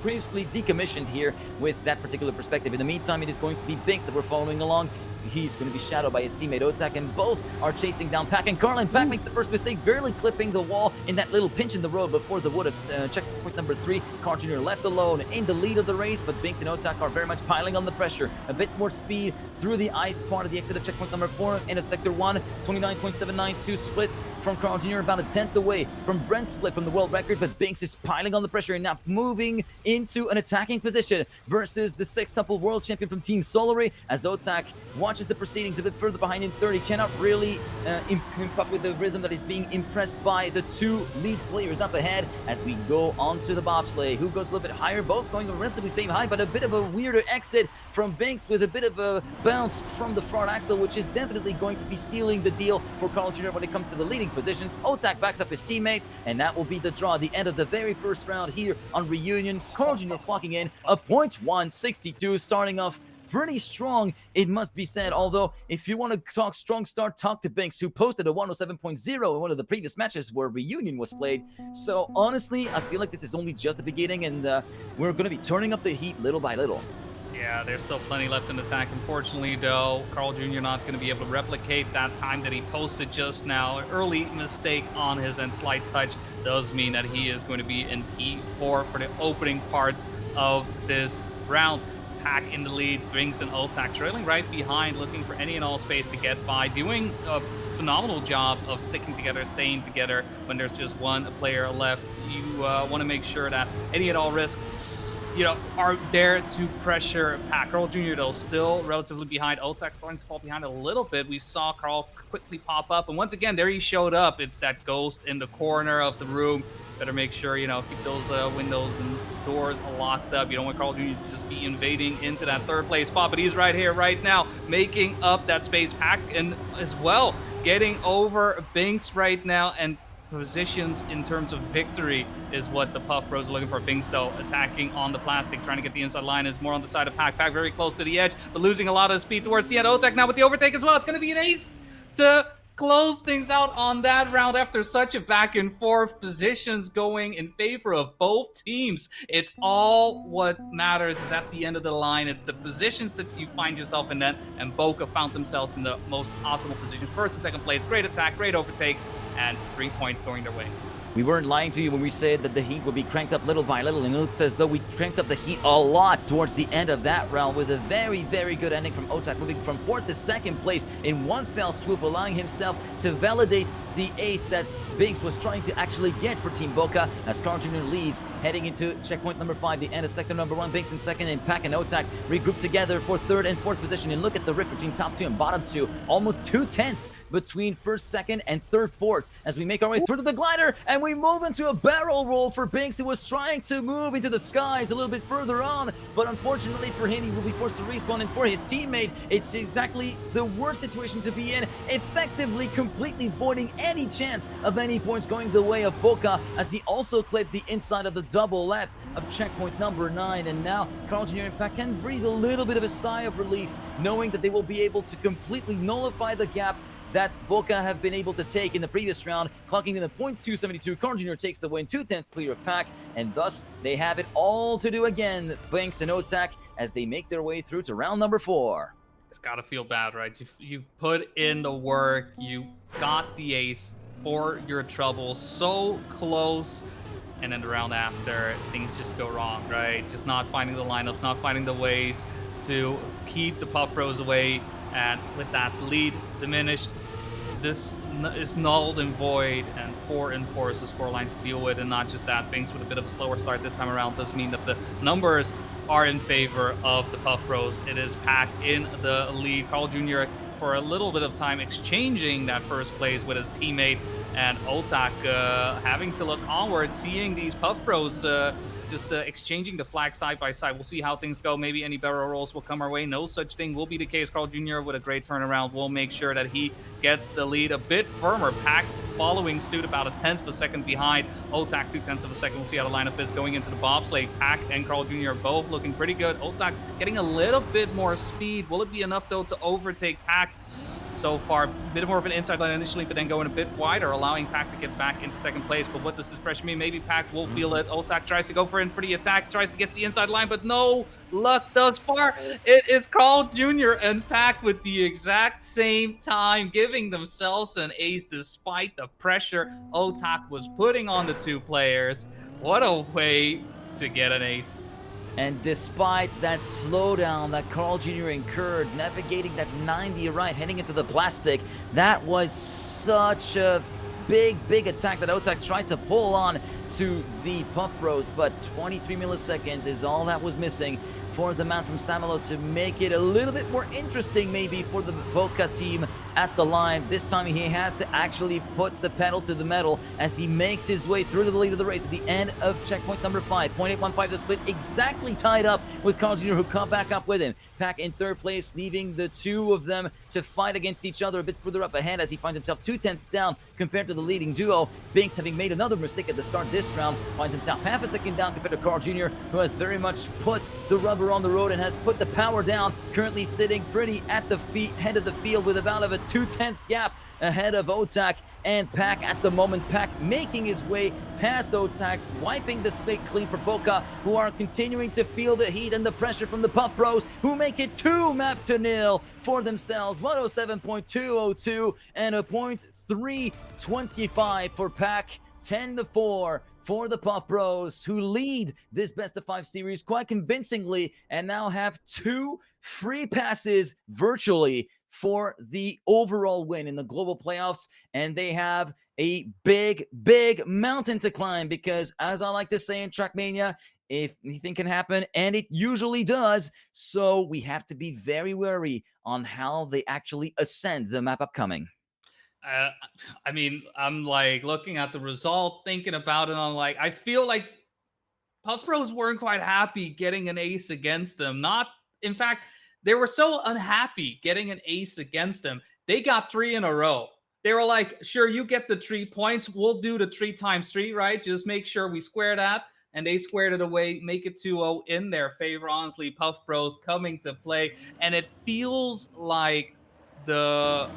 [SPEAKER 2] briefly decommissioned here with that particular perspective. In the meantime, it is going to be Binks that we're following along. He's going to be shadowed by his teammate Otak, and both are chasing down Pack and Carl. And Pack makes the first mistake, barely clipping the wall in that little pinch in the road before the wood of checkpoint number 3. Carl Jr. left alone in the lead of the race, but Binks and Otak are very much piling on the pressure. A bit more speed through the ice part of the exit of checkpoint number 4 into sector 1. 29.792 split from Carl Jr. about a tenth away from Brent's split from the world record, but Binks is piling on the pressure and now moving into an attacking position versus the sextuple world champion from Team Solary as Otak watches the proceedings a bit further behind in third. He cannot really keep up with the rhythm that is being impressed by the two lead players up ahead as we go onto the bobsleigh. Who goes a little bit higher? Both going relatively same height, but a bit of a weirder exit from Binks with a bit of a bounce from the front axle, which is definitely going to be sealing the deal for Carl Jr. when it comes to the leading positions. Otak backs up his teammate, and that will be the draw, the end of the very first round here on Reunion. Carl Jr. clocking in a .162, starting off pretty strong, it must be said. Although, if you want to talk strong start, talk to Binks, who posted a 107.0 in one of the previous matches where Reunion was played. So, honestly, I feel like this is only just the beginning, and we're going to be turning up the heat little by little.
[SPEAKER 3] Yeah, there's still plenty left in the tank. Unfortunately, though, Carl Jr. not going to be able to replicate that time that he posted just now. An early mistake on his end, slight touch, does mean that he is going to be in P4 for the opening parts of this round. Pack in the lead, Binks and Otak trailing right behind, looking for any and all space to get by, doing a phenomenal job of sticking together, staying together when there's just one player left. You want to make sure that any and all risks, are there to pressure Pack. Carl Jr. though still relatively behind. Otak starting to fall behind a little bit. We saw Carl quickly pop up, and once again there he showed up. It's that ghost in the corner of the room. Better make sure, keep those windows and doors locked up. You don't want Carl Jr. to just be invading into that third place spot, but he's right here, right now, making up that space. Pack and as well, getting over Binks right now, and positions in terms of victory is what the Puff Bros are looking for. Binks, though, attacking on the plastic, trying to get the inside line. Is more on the side of Pack. Pack very close to the edge, but losing a lot of speed towards the end. Otak now with the overtake as well. It's going to be an ace to close things out on that round after such a back and forth. Positions going in favor of both teams. It's all what matters is at the end of the line. It's the positions that you find yourself in then, and Bokeh found themselves in the most optimal positions. First and second place, great attack, great overtakes, and 3 points going their way.
[SPEAKER 2] We weren't lying to you when we said that the heat would be cranked up little by little, and it looks as though we cranked up the heat a lot towards the end of that round with a very, very good ending from Otak, moving from 4th to 2nd place in one fell swoop, allowing himself to validate the ace that Binks was trying to actually get for Team Bokeh as Carl Jr. leads, heading into checkpoint number 5, the end of sector number 1. Binks in 2nd, and Pack and Otak regroup together for 3rd and 4th position. And look at the rift between top 2 and bottom 2, almost 2 tenths between 1st, 2nd, and 3rd, 4th as we make our way through to the glider, and we move into a barrel roll for Binks, who was trying to move into the skies a little bit further on, but unfortunately for him, he will be forced to respawn, and for his teammate, it's exactly the worst situation to be in, effectively completely voiding any chance of any points going the way of Bokeh, as he also clipped the inside of the double left of checkpoint number 9, and now Carl Jr. and Pack can breathe a little bit of a sigh of relief, knowing that they will be able to completely nullify the gap that Bokeh have been able to take in the previous round, clocking in a .272. Carl Jr. takes the win, 2/10 clear of Pack, and thus they have it all to do again, Banks and Otak, as they make their way through to round number 4.
[SPEAKER 3] It's gotta feel bad, right? You've put in the work, you got the ace for your troubles, so close, and then the round after, things just go wrong, right? Just not finding the lineups, not finding the ways to keep the Puff Bros away, and with that lead diminished, this is nulled and void, and 4-4 is the scoreline to deal with, and not just that. Binks with a bit of a slower start this time around does mean that the numbers are in favor of the Puff Bros. It is Pack in the lead. Carl Jr. for a little bit of time exchanging that first place with his teammate, and Otak having to look onward, seeing these Puff Bros just exchanging the flag side by side. We'll see how things go. Maybe any barrel rolls will come our way. No such thing will be the case. Carl Jr. with a great turnaround will make sure that he gets the lead a bit firmer. Pack following suit about 1/10 of a second behind. Otak 2/10 of a second. We'll see how the lineup is going into the bobsleigh. Pack and Carl Jr. both looking pretty good. Otak getting a little bit more speed. Will it be enough though to overtake Pack? So far, a bit more of an inside line initially, but then going a bit wider, allowing Pack to get back into second place. But what does this pressure mean? Maybe Pack will feel it. Otak tries to go for the attack, tries to get to the inside line, but no luck thus far. It is Carl Jr. and Pack with the exact same time, giving themselves an ace despite the pressure Otak was putting on the two players. What a way to get an ace.
[SPEAKER 2] And despite that slowdown that Carl Jr. incurred, navigating that 90 right, heading into the plastic, that was such a big attack that Otak tried to pull on to the Puff Bros, but 23 milliseconds is all that was missing for the man from Samelo to make it a little bit more interesting maybe for the Bokeh team at the line. This time he has to actually put the pedal to the metal as he makes his way through to the lead of the race at the end of checkpoint number 5. 0.815 to split, exactly tied up with Carl Jr. who caught back up with him. Pack in third place, leaving the two of them to fight against each other a bit further up ahead as he finds himself 2/10 down compared to the leading duo. Binks, having made another mistake at the start this round, finds himself half a second down compared to Carl Jr., who has very much put the rubber on the road and has put the power down, currently sitting pretty at the head of the field with about a 2/10 gap ahead of Otak and Pack at the moment. Pack making his way past Otak, wiping the slate clean for Bokeh, who are continuing to feel the heat and the pressure from the Puff Bros, who make it 2-0 for themselves. 107.202 and a .325 for Pack. 10-4 for the Puff Bros, who lead this best-of-5 series quite convincingly and now have 2 free passes virtually for the overall win in the global playoffs. And they have a big mountain to climb because, as I like to say in Trackmania, if anything can happen, and it usually does, so we have to be very wary on how they actually ascend the map upcoming.
[SPEAKER 3] I mean, I'm like looking at the result, thinking about it. I'm like, I feel like Puff Bros weren't quite happy getting an ace against them. In fact, they were so unhappy getting an ace against them. They got 3 in a row. They were like, sure, you get the 3 points. We'll do the 3 times 3, right? Just make sure we square that. And they squared it away, make it 2-0 in their favor. Honestly, Puff Bros coming to play. And it feels like the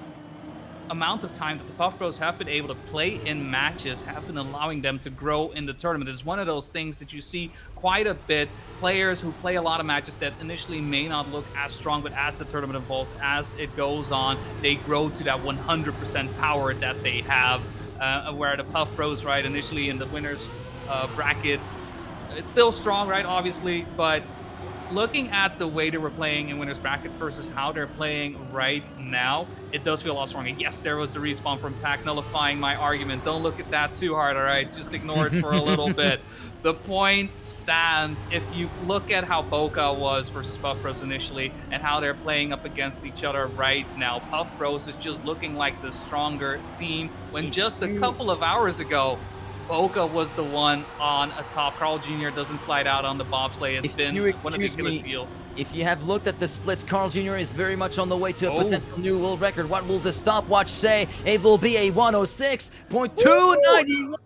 [SPEAKER 3] amount of time that the Puff Bros have been able to play in matches have been allowing them to grow in the tournament. It's one of those things that you see quite a bit. Players who play a lot of matches that initially may not look as strong, but as the tournament evolves, as it goes on, they grow to that 100% power that they have. Where the Puff Bros, right, initially in the winners bracket, it's still strong, right, obviously, but looking at the way they were playing in winners bracket versus how they're playing right now, it does feel a lot stronger. Yes, there was the respawn from Pack, nullifying my argument. Don't look at that too hard, all right? Just ignore it for a little bit. The point stands. If you look at how Bokeh was versus Puff Bros initially and how they're playing up against each other right now, Puff Bros is just looking like the stronger team when just a couple of hours ago, Bokeh was the one on a top. Carl Jr. doesn't slide out on the bobsleigh. It's
[SPEAKER 2] If
[SPEAKER 3] been
[SPEAKER 2] you
[SPEAKER 3] one of the
[SPEAKER 2] excuse
[SPEAKER 3] Achilles
[SPEAKER 2] me,
[SPEAKER 3] heel.
[SPEAKER 2] if you have looked at the splits, Carl Jr. is very much on the way to a
[SPEAKER 3] Oh.
[SPEAKER 2] potential new world record. What will the stopwatch say? It will be a 106.291.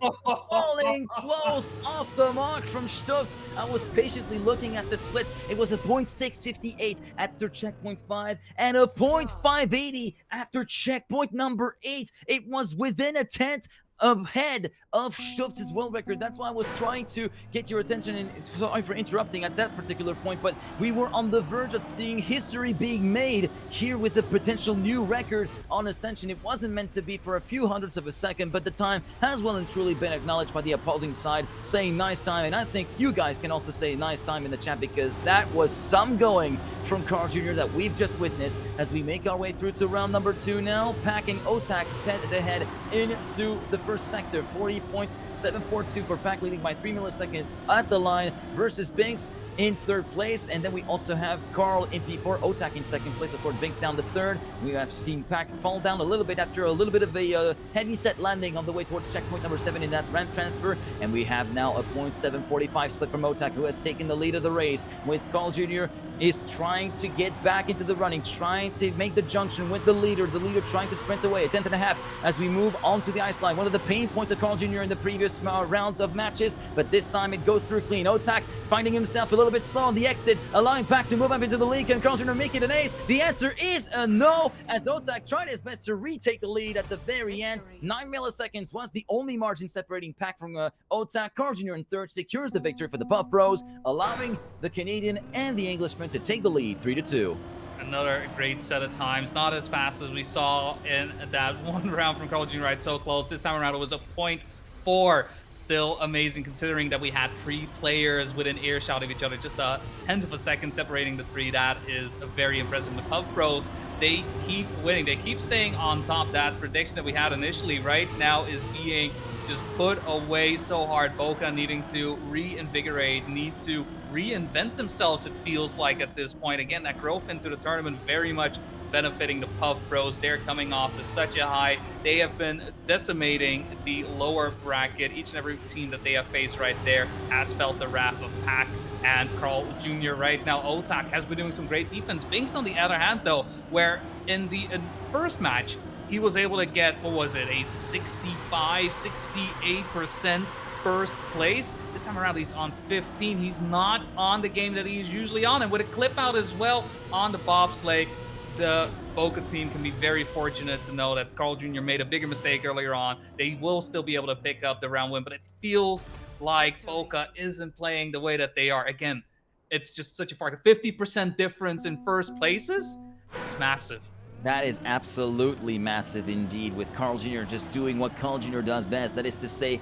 [SPEAKER 2] Falling close off the mark from Stubbs. I was patiently looking at the splits. It was a 0.658 after checkpoint 5 and a 0.580 after checkpoint number 8. It was within a tenth ahead of Stubbs' world record. That's why I was trying to get your attention, and sorry for interrupting at that particular point, but we were on the verge of seeing history being made here with the potential new record on Ascension. It wasn't meant to be for a few hundredths of a second, but the time has well and truly been acknowledged by the opposing side, saying nice time, and I think you guys can also say nice time in the chat, because that was some going from Carl Jr. that we've just witnessed as we make our way through to round number 2 now. Pack and Otak set to head into the first sector. 40.742 for Pack, leading by 3 milliseconds at the line versus Binks in third place. And then we also have Carl in P4, Otak in second place. Of course, Binks down to third. We have seen Pack fall down a little bit after a little bit of a heavy set landing on the way towards checkpoint number 7 in that ramp transfer. And we have now a 0.745 split from Otak, who has taken the lead of the race, with Carl Jr. is trying to get back into the running, trying to make the junction with the leader trying to sprint away. A tenth and a half as we move onto the ice line. One of the pain points of Carl Jr. in the previous rounds of matches, but this time it goes through clean. Otak finding himself a little bit slow on the exit, allowing Pack to move up into the lead. Can Carl Jr. make it an ace? The answer is a no, as Otak tried his best to retake the lead at the very end. 9 milliseconds was the only margin separating Pack from Otak. Carl Jr. in third secures the victory for the Puff Bros, allowing the Canadian and the Englishman to take the lead 3-2.
[SPEAKER 3] Another great set of times, not as fast as we saw in that one round from Carl Jr. Right, so close. This time around it was a 0.4. Still amazing considering that we had 3 players within earshot of each other, just a tenth of a second separating the 3. That is very impressive. The Puff Bros, they keep winning, they keep staying on top. That prediction that we had initially right now is being just put away so hard. Bokeh needing to reinvigorate, need to reinvent themselves, it feels like at this point. Again, that growth into the tournament very much benefiting the Puff Bros. They're coming off of such a high. They have been decimating the lower bracket. Each and every team that they have faced right there has felt the wrath of Pack and Carl Jr. right now. Otak has been doing some great defense. Binks, on the other hand, though, where in the first match, he was able to get, what was it, a 65, 68% first place. This time around, he's on 15. He's not on the game that he's usually on. And with a clip out as well on the bobsleigh, the Bokeh team can be very fortunate to know that Carl Jr. made a bigger mistake earlier on. They will still be able to pick up the round win, but it feels like Bokeh isn't playing the way that they are. Again, it's just such a far 50% difference in first places. It's massive.
[SPEAKER 2] That is absolutely massive indeed, with Carl Jr. just doing what Carl Jr. does best. That is to say,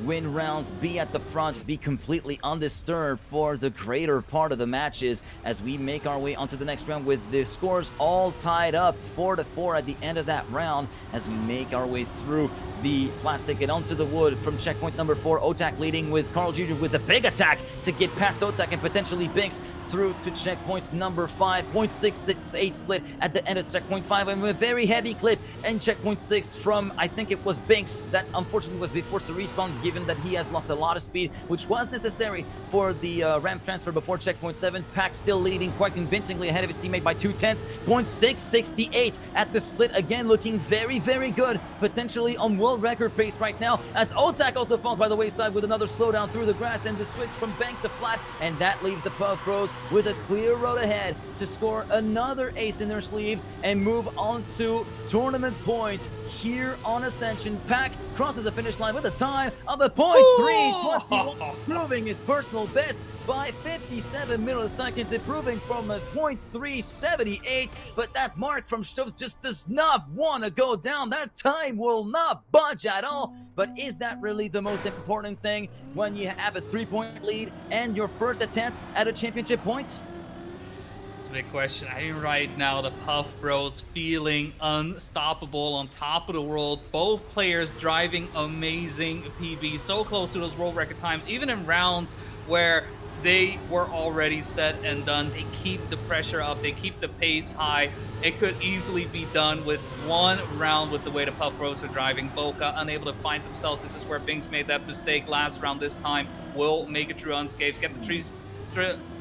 [SPEAKER 2] win rounds, be at the front, be completely undisturbed for the greater part of the matches as we make our way onto the next round with the scores all tied up 4-4 at the end of that round as we make our way through the plastic and onto the wood from checkpoint number 4. Otak leading with Carl Jr. with a big attack to get past Otak and potentially Binks through to checkpoints number 5. 0.668 split at the end of checkpoint 5, and a very heavy clip and checkpoint 6 from, I think it was Binks, that unfortunately was forced to respawn given that he has lost a lot of speed, which was necessary for the ramp transfer before checkpoint 7. Pack still leading quite convincingly ahead of his teammate by 0.2. 0.668 at the split, again looking very, very good, potentially on world record pace right now, as Otak also falls by the wayside with another slowdown through the grass and the switch from bank to flat, and that leaves the Puff Bros with a clear road ahead to score another ace in their sleeves and move on to tournament points here on Ascension. Pack crosses the finish line with a time of a 0.321, moving his personal best by 57 milliseconds, improving from a 0.378, but that mark from Stubbs just does not want to go down. That time will not budge at all, but is that really the most important thing when you have a 3-point lead and your first attempt at a championship point?
[SPEAKER 3] Big question. I mean, right now the Puff Bros feeling unstoppable on top of the world. Both players driving amazing PB, so close to those world record times, even in rounds where they were already set and done. They keep the pressure up. They keep the pace high. It could easily be done with one round with the way the Puff Bros are driving. Bokeh unable to find themselves. This is where Binks made that mistake last round. This time will make it through unscathed. Get the trees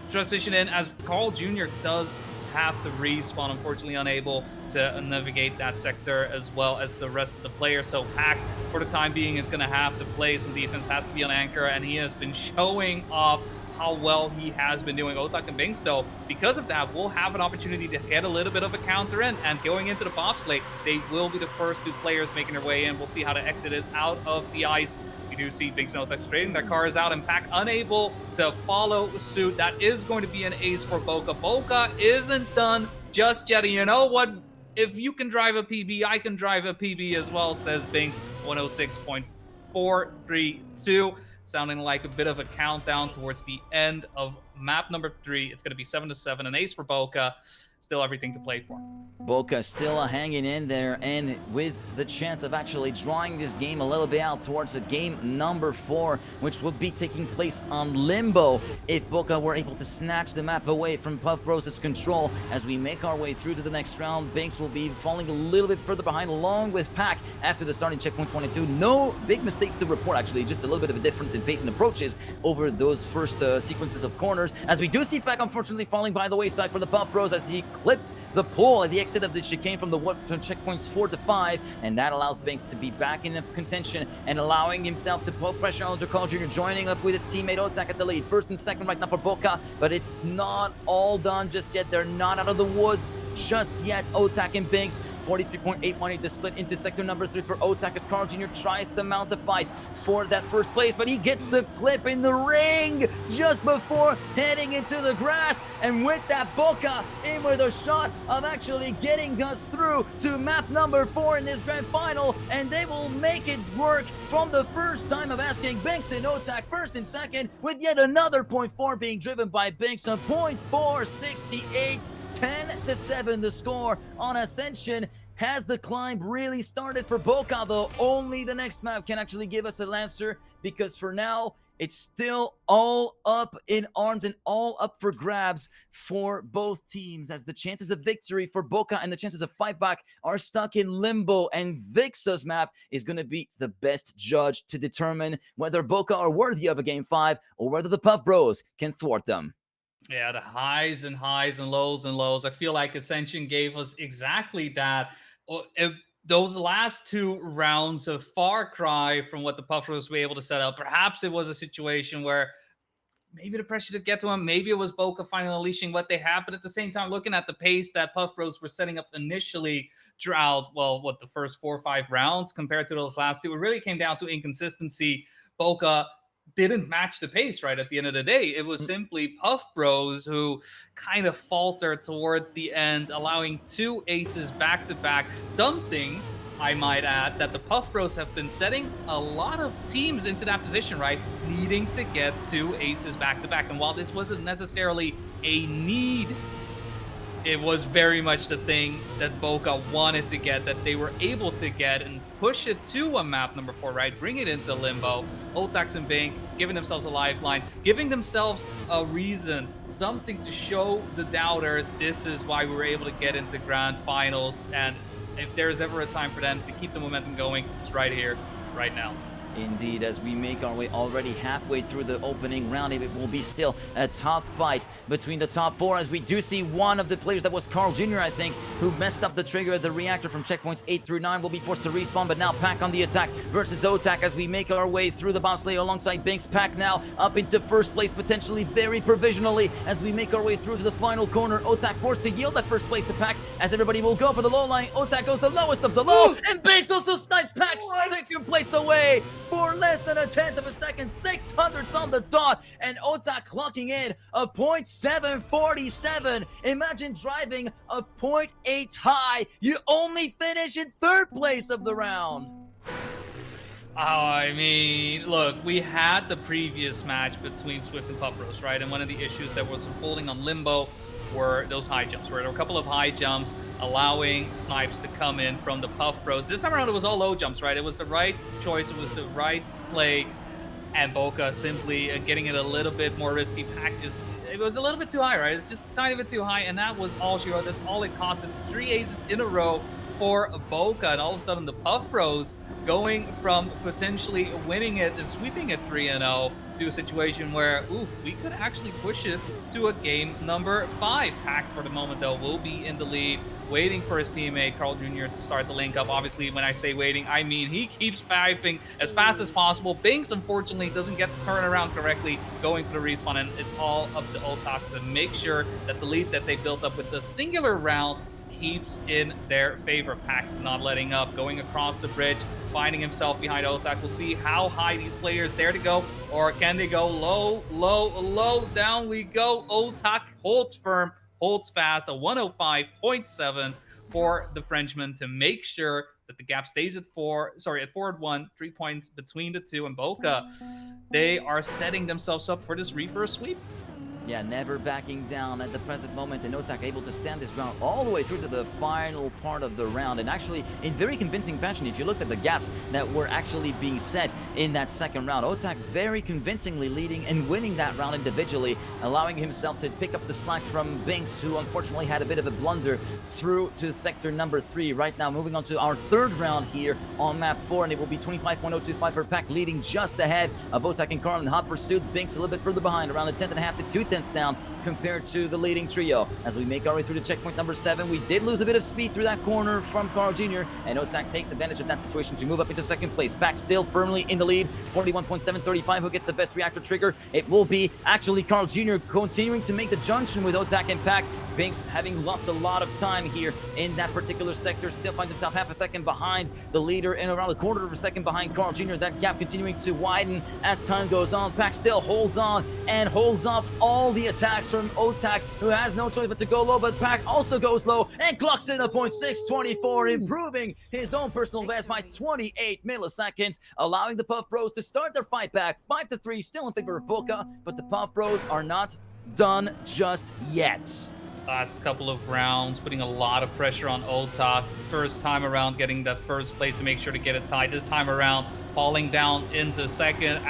[SPEAKER 3] transition in as Carl Jr. does have to respawn, unfortunately unable to navigate that sector as well as the rest of the players. So Pack, for the time being, is going to have to play some defense, has to be on anchor, and he has been showing off how well he has been doing. Otak and Binks, though, because of that, will have an opportunity to get a little bit of a counter in, and going into the bobsleigh, they will be the first two players making their way in. We'll see how the exit is out of the ice. We do see Binks and Otak trading their cars out, and Pack unable to follow suit. That is going to be an ace for Bokeh. Bokeh isn't done just yet. You know what? If you can drive a PB, I can drive a PB as well, says Binks. 106.432. Sounding like a bit of a countdown towards the end of map number 3. It's going to be 7-7, an ace for Bokeh. Still everything to play for.
[SPEAKER 2] Bokeh still hanging in there, and with the chance of actually drawing this game a little bit out towards a game number 4, which will be taking place on Limbo if Bokeh were able to snatch the map away from Puff Bros' control. As we make our way through to the next round, Binks will be falling a little bit further behind along with Pack after the starting checkpoint 22. No big mistakes to report, actually, just a little bit of a difference in pace and approaches over those first sequences of corners, as we do see Pack unfortunately falling by the wayside for the Puff Bros as he clips the pole at the exit of the chicane from the checkpoints 4 to 5, and that allows Binks to be back in contention and allowing himself to put pressure on Carl Jr., joining up with his teammate Otak at the lead. First and second right now for Bokeh, but it's not all done just yet. They're not out of the woods just yet. Otak and Binks, 43.818 the split into sector number 3 for Otak as Carl Jr. tries to mount a fight for that first place, but he gets the clip in the ring just before heading into the grass, and with that, Bokeh in with a shot of actually getting us through to map number 4 in this grand final, and they will make it work from the first time of asking Binks and Otak first and second, with yet another 0.4 being driven by Binks, a 0.468, 10-7 the score on Ascension. Has the climb really started for Bokeh, though? Only the next map can actually give us an answer, because for now, it's still all up in arms and all up for grabs for both teams, as the chances of victory for Bokeh and the chances of fight back are stuck in limbo, and Vixa's map is going to be the best judge to determine whether Bokeh are worthy of a Game 5 or whether the Puff Bros can thwart them.
[SPEAKER 3] Yeah, the highs and highs and lows and lows. I feel like Ascension gave us exactly that. Those last 2 rounds of far cry from what the Puff Bros were able to set up. Perhaps it was a situation where maybe the pressure to get to him, maybe it was Bokeh finally unleashing what they have, but at the same time, looking at the pace that Puff Bros were setting up initially throughout, the first 4 or 5 rounds compared to those last 2, it really came down to inconsistency. Bokeh didn't match the pace, right? At the end of the day, it was simply Puff Bros who kind of faltered towards the end, allowing 2 aces back to back. Something, I might add, that the Puff Bros have been setting a lot of teams into that position, right? Needing to get 2 aces back to back. And while this wasn't necessarily a need, it was very much the thing that Bokeh wanted to get, that they were able to get and push it to a map number 4, right? Bring it into Limbo. Otax and Bink giving themselves a lifeline, giving themselves a reason, something to show the doubters, this is why we were able to get into grand finals. And if there's ever a time for them to keep the momentum going, it's right here, right now.
[SPEAKER 2] Indeed, as we make our way already halfway through the opening round, it will be still a tough fight between the top 4, as we do see one of the players, that was Carl Jr., I think, who messed up the trigger of the reactor from checkpoints 8 through 9, will be forced to respawn, but now Pack on the attack versus Otak as we make our way through the bobsleigh alongside Binks. Pack now up into first place, potentially very provisionally, as we make our way through to the final corner. Otak forced to yield that first place to Pack, as everybody will go for the low line. Otak goes the lowest of the low, and Binks also snipes Pack second place away for less than a 1/10 of a second. 600s on the dot, and Otak clocking in a 0.747. Imagine driving a 0.8 high. You only finish in 3rd place of the round.
[SPEAKER 3] I mean, look, we had the previous match between Swift and Puff Bros, right? And one of the issues that was unfolding on Limbo were those high jumps, right? There were a couple of high jumps allowing snipes to come in from the Puff Bros. This time around, it was all low jumps, right? It was the right choice. It was the right play. and Bokeh simply getting it a little bit more risky. Pack just, it was a little bit too high, right? It's just a tiny bit too high, and that was all she wrote. That's all it cost. It's 3 aces in a row for Bokeh, and all of a sudden the Puff Bros going from potentially winning it and sweeping it 3-0 to a situation where, oof, we could actually push it to a game number 5. Pack for the moment, though, will be in the lead, waiting for his teammate Carl Jr. to start the link up. Obviously, when I say waiting, I mean he keeps fiving as fast as possible. Binks, unfortunately, doesn't get the turnaround correctly, going for the respawn, and it's all up to Otak to make sure that the lead that they built up with the singular round keeps in their favor. Pack not letting up, going across the bridge, finding himself behind Otak. We'll see how high these players dare to go, or can they go low, low, low? Down we go. Otak holds firm, holds fast, a 105.7 for the Frenchman to make sure that the gap stays at 4-1, 3 points between the two. And Bokeh, they are setting themselves up for this reverse sweep.
[SPEAKER 2] Yeah, never backing down at the present moment, and Otak able to stand his ground all the way through to the final part of the round, and actually in very convincing fashion. If you looked at the gaps that were actually being set in that second round, Otak very convincingly leading and winning that round individually, allowing himself to pick up the slack from Binks, who unfortunately had a bit of a blunder through to sector number 3. Right now, moving on to our third round here on map 4, and it will be 25.025 for Pack, leading just ahead of Otak and Carl in hot pursuit. Binks a little bit further behind, around a 10.5 to 2 tenths down compared to the leading trio. As we make our way through to checkpoint number 7, we did lose a bit of speed through that corner from Carl Jr., and Otak takes advantage of that situation to move up into second place. Pack still firmly in the lead, 41.735. Who gets the best reactor trigger? It will be actually Carl Jr. continuing to make the junction with Otak and Pack. Binks, having lost a lot of time here in that particular sector, still finds himself half a second behind the leader and around a quarter of a second behind Carl Jr. That gap continuing to widen as time goes on. Pack still holds on and holds off all the attacks from Otak, who has no choice but to go low, but Pack also goes low and clocks in a 0.624, improving his own personal best by 28 milliseconds, allowing the Puff Bros to start their fight back 5-3, still in favor of Bokeh, but the Puff Bros are not done just yet.
[SPEAKER 3] Last couple of rounds, putting a lot of pressure on Otak. First time around, getting that first place to make sure to get it tied. This time around, falling down into second.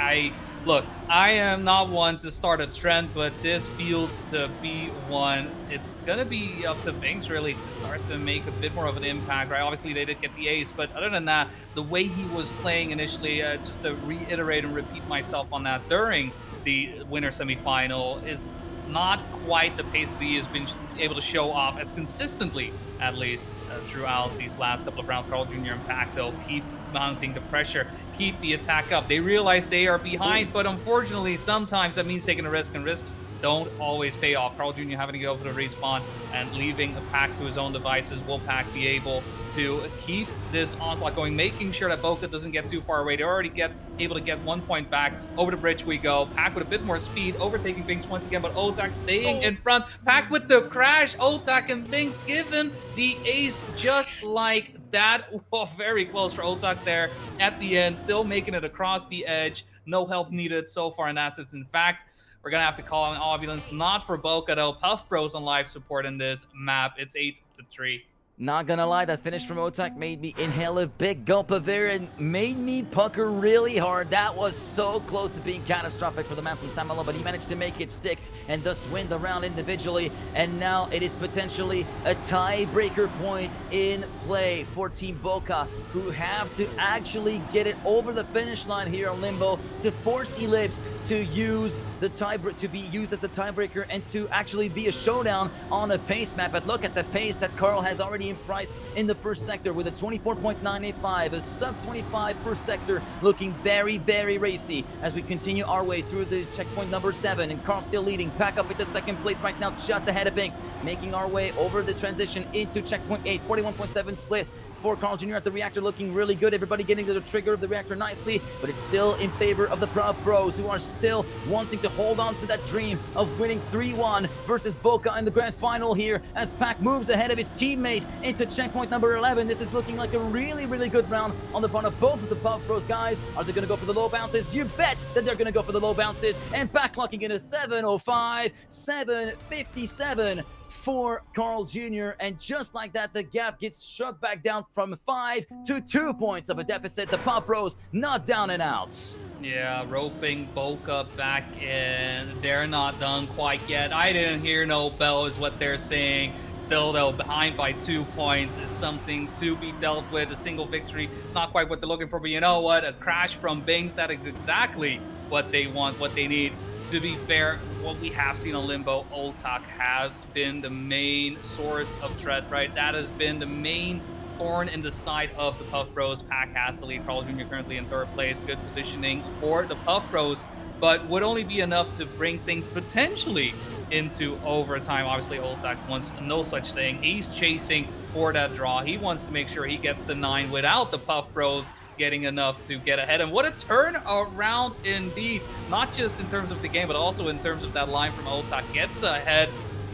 [SPEAKER 3] Look, I am not one to start a trend, but this feels to be one. It's going to be up to Binks, really, to start to make a bit more of an impact, right? Obviously, they did get the ace, but other than that, the way he was playing initially, just to reiterate and repeat myself on that, during the winter semifinal is not quite the pace that he has been able to show off as consistently, at least, throughout these last couple of rounds. Carl Jr. and Pack, they'll keep mounting the pressure, keep the attack up. They realize they are behind, but unfortunately, sometimes that means taking a risk, and risks don't always pay off. Carl Jr. having to go for the respawn and leaving a Pack to his own devices. Will Pack be able to keep this onslaught going, making sure that Bokeh doesn't get too far away? They're already able to get 1 point back. Over the bridge we go. Pack with a bit more speed, overtaking Binks once again, but Otak staying in front. Pack with the crash. Otak and Binks given the ace just like that. Oh, very close for Otak there at the end, still making it across the edge. No help needed so far in that sense. In fact, we're going to have to call an ambulance, not for Bokeh though. Puff Bros on live support in this map. It's 8-3.
[SPEAKER 2] Not gonna lie, that finish from Otak made me inhale a big gulp of air and made me pucker really hard. That was so close to being catastrophic for the man from Samala, but he managed to make it stick and thus win the round individually. And now it is potentially a tiebreaker point in play for Team Bokeh, who have to actually get it over the finish line here on Limbo to force Ellipse to use the to be used as the tiebreaker and to actually be a showdown on a pace map. But look at the pace that Carl has already priced in the first sector with a 24.985, a sub-25 first sector, looking very, very racy as we continue our way through the checkpoint number 7, and Carl still leading. Pack up at the second place right now, just ahead of Binks, making our way over the transition into checkpoint 8, 41.7 split for Carl Jr. at the reactor, looking really good. Everybody getting to the trigger of the reactor nicely, but it's still in favor of the Puff Bros, who are still wanting to hold on to that dream of winning 3-1 versus Bokeh in the grand final here, as Pack moves ahead of his teammate into checkpoint number 11. This is looking like a really, really good round on the part of both of the Puff Bros guys. Are they going to go for the low bounces? You bet that they're going to go for the low bounces. And Pack clocking in a 7:05, 7:57 for Carl Jr. And just like that, the gap gets shut back down from 5 to 2 points of a deficit. The Puff Bros not down and out.
[SPEAKER 3] Yeah, roping Bokeh back in. They're not done quite yet. I didn't hear no bell is what they're saying. Still, though, behind by 2 points is something to be dealt with. A single victory, it's not quite what they're looking for, but you know what? A crash from Bings, that is exactly what they want, what they need. To be fair, what we have seen on Limbo, Otak has been the main source of threat, right? That has been the main thorn in the side of the Puff Bros. Pack has the lead. Carl Jr. currently in third place. Good positioning for the Puff Bros, but would only be enough to bring things potentially into overtime. Obviously, Oltak wants no such thing. He's chasing for that draw. He wants to make sure he gets the 9 without the Puff Bros getting enough to get ahead. And what a turn around indeed. Not just in terms of the game, but also in terms of that line from Oltak. Gets ahead,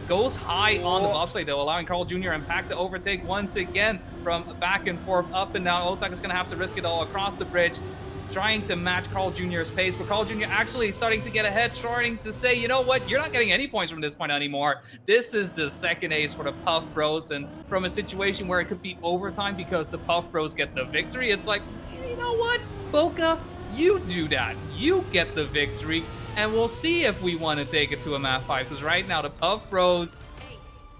[SPEAKER 3] goes high on the bobsleigh, though, allowing Carl Jr. and Pack to overtake once again from back and forth, up and down. Oltak is going to have to risk it all across the bridge, trying to match Carl Jr.'s pace, but Carl Jr. actually starting to get ahead, starting to say, you know what, you're not getting any points from this point anymore. This is the second ace for the Puff Bros, and from a situation where it could be overtime because the Puff Bros get the victory, it's like, you know what, Bokeh, you do that. You get the victory, and we'll see if we want to take it to a map 5, because right now the Puff Bros,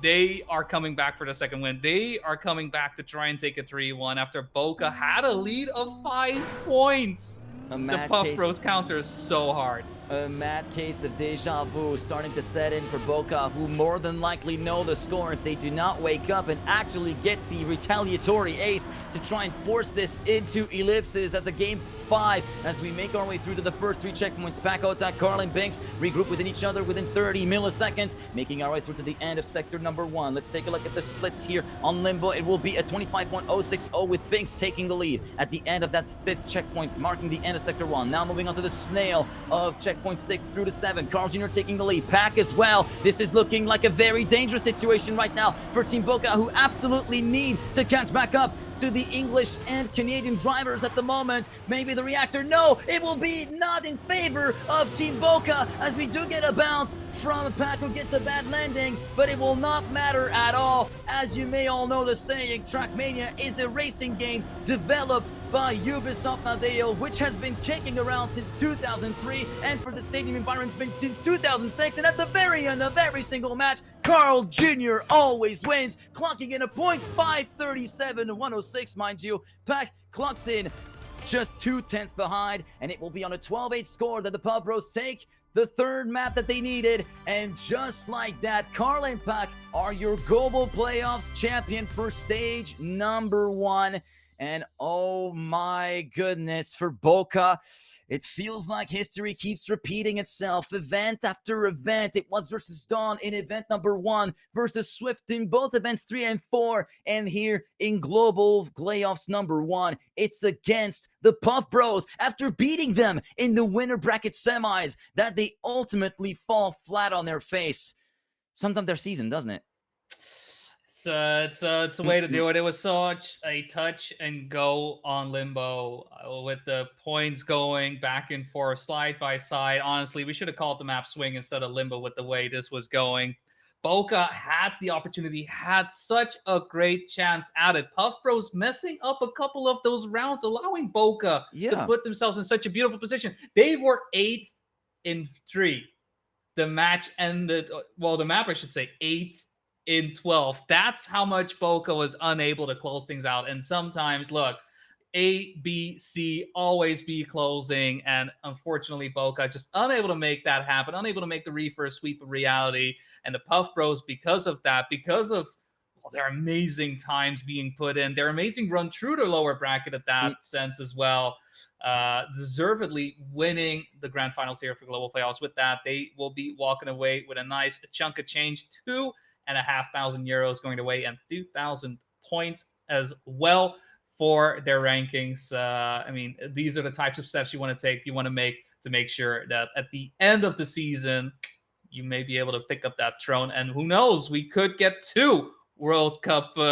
[SPEAKER 3] they are coming back for the second win. They are coming back to try and take a 3-1 after Bokeh had a lead of 5 points. The Puff Bros counters so hard.
[SPEAKER 2] A mad case of deja vu starting to set in for Bokeh, who more than likely know the score if they do not wake up and actually get the retaliatory ace to try and force this into ellipses as a game 5 as we make our way through to the first 3 checkpoints. Pack, Otak, Carl, and Binks regroup within each other within 30 milliseconds, making our way through to the end of sector number 1. Let's take a look at the splits here on Limbo. It will be a 25.060 with Binks taking the lead at the end of that 5th checkpoint, marking the end of sector 1. Now moving on to the snail of checkpoint 6 through to 7. Carl Jr. taking the lead. Pack as well. This is looking like a very dangerous situation right now for Team Bokeh, who absolutely need to catch back up to the English and Canadian drivers at the moment. Maybe the reactor. No, it will be not in favor of Team Bokeh as we do get a bounce from a Pack who gets a bad landing, but it will not matter at all. As you may all know the saying, Trackmania is a racing game developed by Ubisoft Nadeo, which has been kicking around since 2003 and for the stadium environment's been since 2006, and at the very end of every single match, Carl Jr. always wins, clocking in a .537 106, mind you. Pack clocks in just 2/10 behind, and it will be on a 12-8 score that the Puff Bros take the 3rd map that they needed. And just like that, Carl and Pack are your global playoffs champion for stage number 1. And oh my goodness, for Bokeh, it feels like history keeps repeating itself, event after event. It was versus Dawn in event number 1, versus Swift in both events 3 and 4, and here in global playoffs number 1, it's against the Puff Bros after beating them in the winner bracket semis that they ultimately fall flat on their face. Sums up their season, doesn't it?
[SPEAKER 3] It's a way to do it. It was such a touch and go on Limbo with the points going back and forth, side by side. Honestly, we should have called the map swing instead of Limbo with the way this was going. Bokeh had the opportunity, had such a great chance at it. Puff Bros messing up a couple of those rounds, allowing Bokeh to put themselves in such a beautiful position. They were 8-3. The match ended, well, the map, I should say, 8-12. That's how much Bokeh was unable to close things out. And sometimes, look, A, B, C, always be closing. And unfortunately, Bokeh just unable to make that happen, unable to make the reverse sweep of reality. And the Puff Bros, because of that, because of their amazing times being put in, their amazing run through the lower bracket at that sense as well, deservedly winning the grand finals here for global playoffs. With that, they will be walking away with a nice chunk of change, €2,500 going away, and 2,000 points as well for their rankings. I mean, these are the types of steps you want to take, you want to make to make sure that at the end of the season, you may be able to pick up that throne. And who knows, we could get 2 World Cup, two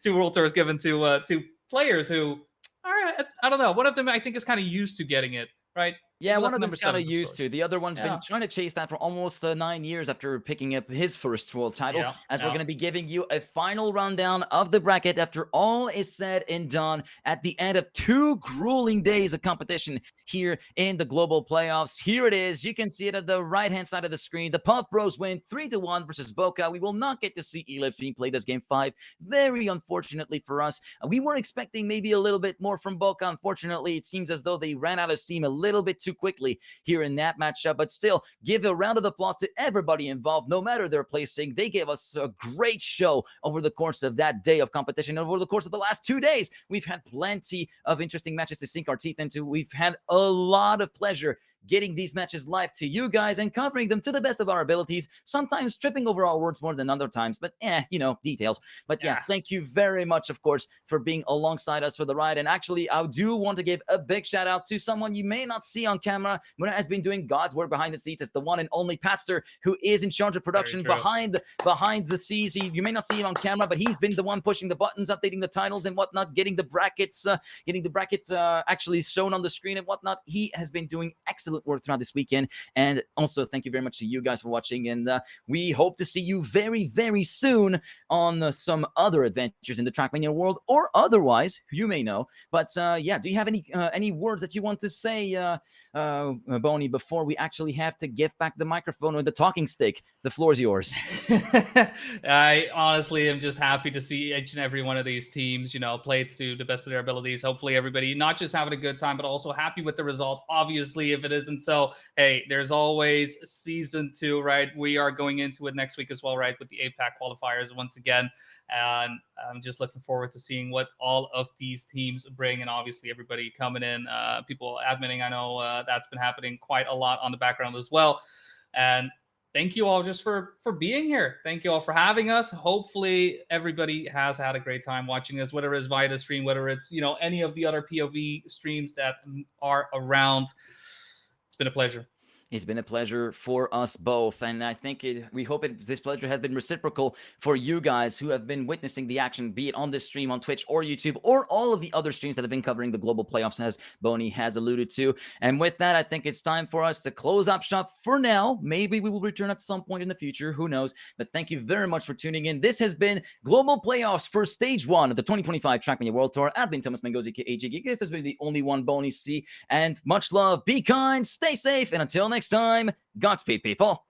[SPEAKER 3] World Tours given to 2 players who are, I don't know, one of them I think is kind of used to getting it, right?
[SPEAKER 2] Yeah,
[SPEAKER 3] Maybe
[SPEAKER 2] one
[SPEAKER 3] like
[SPEAKER 2] of
[SPEAKER 3] number
[SPEAKER 2] them's kind of
[SPEAKER 3] 7's of
[SPEAKER 2] used
[SPEAKER 3] sorts.
[SPEAKER 2] to. The other one's been
[SPEAKER 3] Yeah.
[SPEAKER 2] trying to chase that for almost 9 years after picking up his first world title.
[SPEAKER 3] Yeah,
[SPEAKER 2] As we're
[SPEAKER 3] yeah.
[SPEAKER 2] going to be giving you a final rundown of the bracket after all is said and done at the end of 2 grueling days of competition here in the global playoffs. Here it is. You can see it at the right-hand side of the screen. The Puff Bros win 3-1 versus Bokeh. We will not get to see Ellipse being played as Game 5. Very unfortunately for us. We were expecting maybe a little bit more from Bokeh. Unfortunately, it seems as though they ran out of steam a little bit too quickly here in that matchup, but still give a round of applause to everybody involved, no matter their placing. They gave us a great show over the course of that day of competition. Over the course of the last 2 days, we've had plenty of interesting matches to sink our teeth into. We've had a lot of pleasure getting these matches live to you guys and covering them to the best of our abilities, sometimes tripping over our words more than other times, but details. But yeah, thank you very much, of course, for being alongside us for the ride. And actually, I do want to give a big shout out to someone you may not see on camera, but has been doing God's work behind the scenes. It's the one and only Patster, who is in charge of production behind the scenes. You may not see him on camera, but he's been the one pushing the buttons, updating the titles and whatnot, getting the brackets, actually shown on the screen and whatnot. He has been doing excellent work throughout this weekend. And also, thank you very much to you guys for watching. And we hope to see you very, very soon on some other adventures in the Trackmania world or otherwise, you may know. But yeah, do you have any words that you want to say, Boney, before we actually have to give back the microphone or the talking stick? The floor is yours.
[SPEAKER 3] I honestly am just happy to see each and every one of these teams, play to the best of their abilities. Hopefully everybody not just having a good time, but also happy with the results. Obviously, if it isn't so, hey, there's always season 2, right? We are going into it next week as well, right? With the APAC qualifiers once again. And I'm just looking forward to seeing what all of these teams bring. And obviously everybody coming in, people admitting, I know that's been happening quite a lot on the background as well. And thank you all just for being here. Thank you all for having us. Hopefully everybody has had a great time watching this, whether it's via the stream, whether it's, any of the other POV streams that are around. It's been a pleasure.
[SPEAKER 2] It's been a pleasure for us both, and I think we hope this pleasure has been reciprocal for you guys who have been witnessing the action, be it on this stream on Twitch or YouTube or all of the other streams that have been covering the global playoffs, as Boney has alluded to. And with that, I think it's time for us to close up shop for now. Maybe we will return at some point in the future, who knows? But thank you very much for tuning in. This has been Global Playoffs for Stage 1 of the 2025 Trackmania World Tour. I've been Thomas Mangozi, AG. This has been the only one Boney C, and much love, be kind, stay safe, and until next time, Godspeed, people.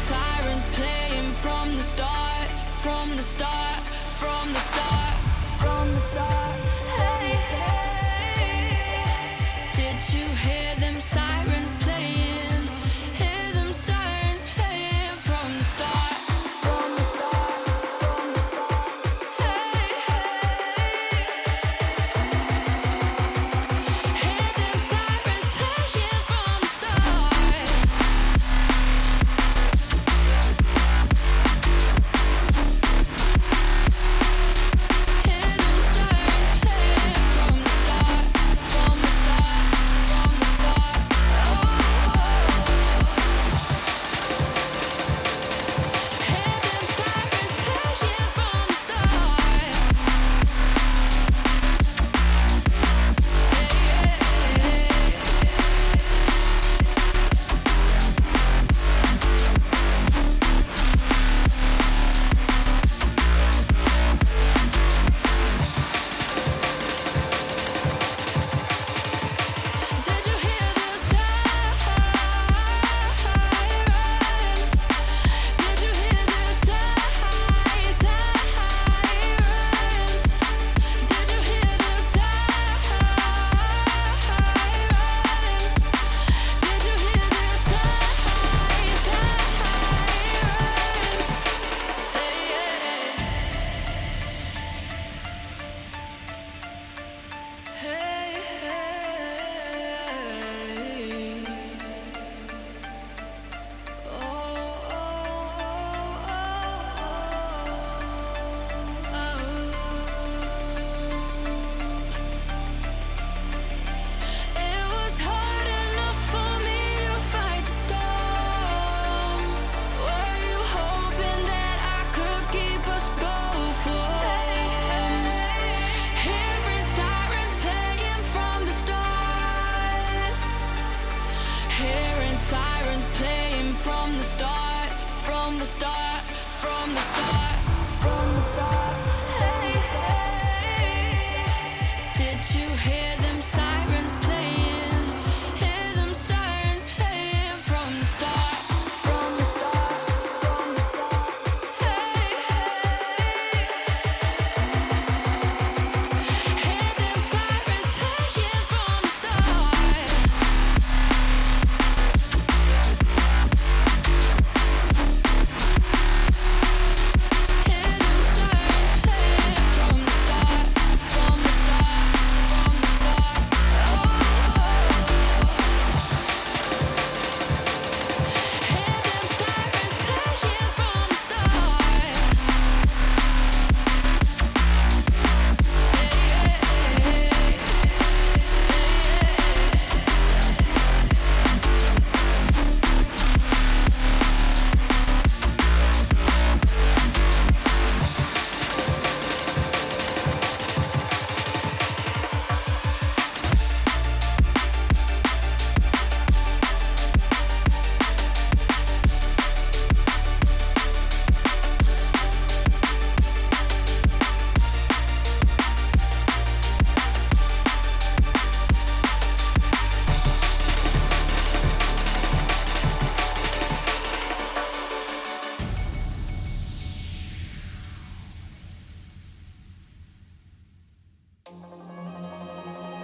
[SPEAKER 1] sirens playing from the start, from the start, from the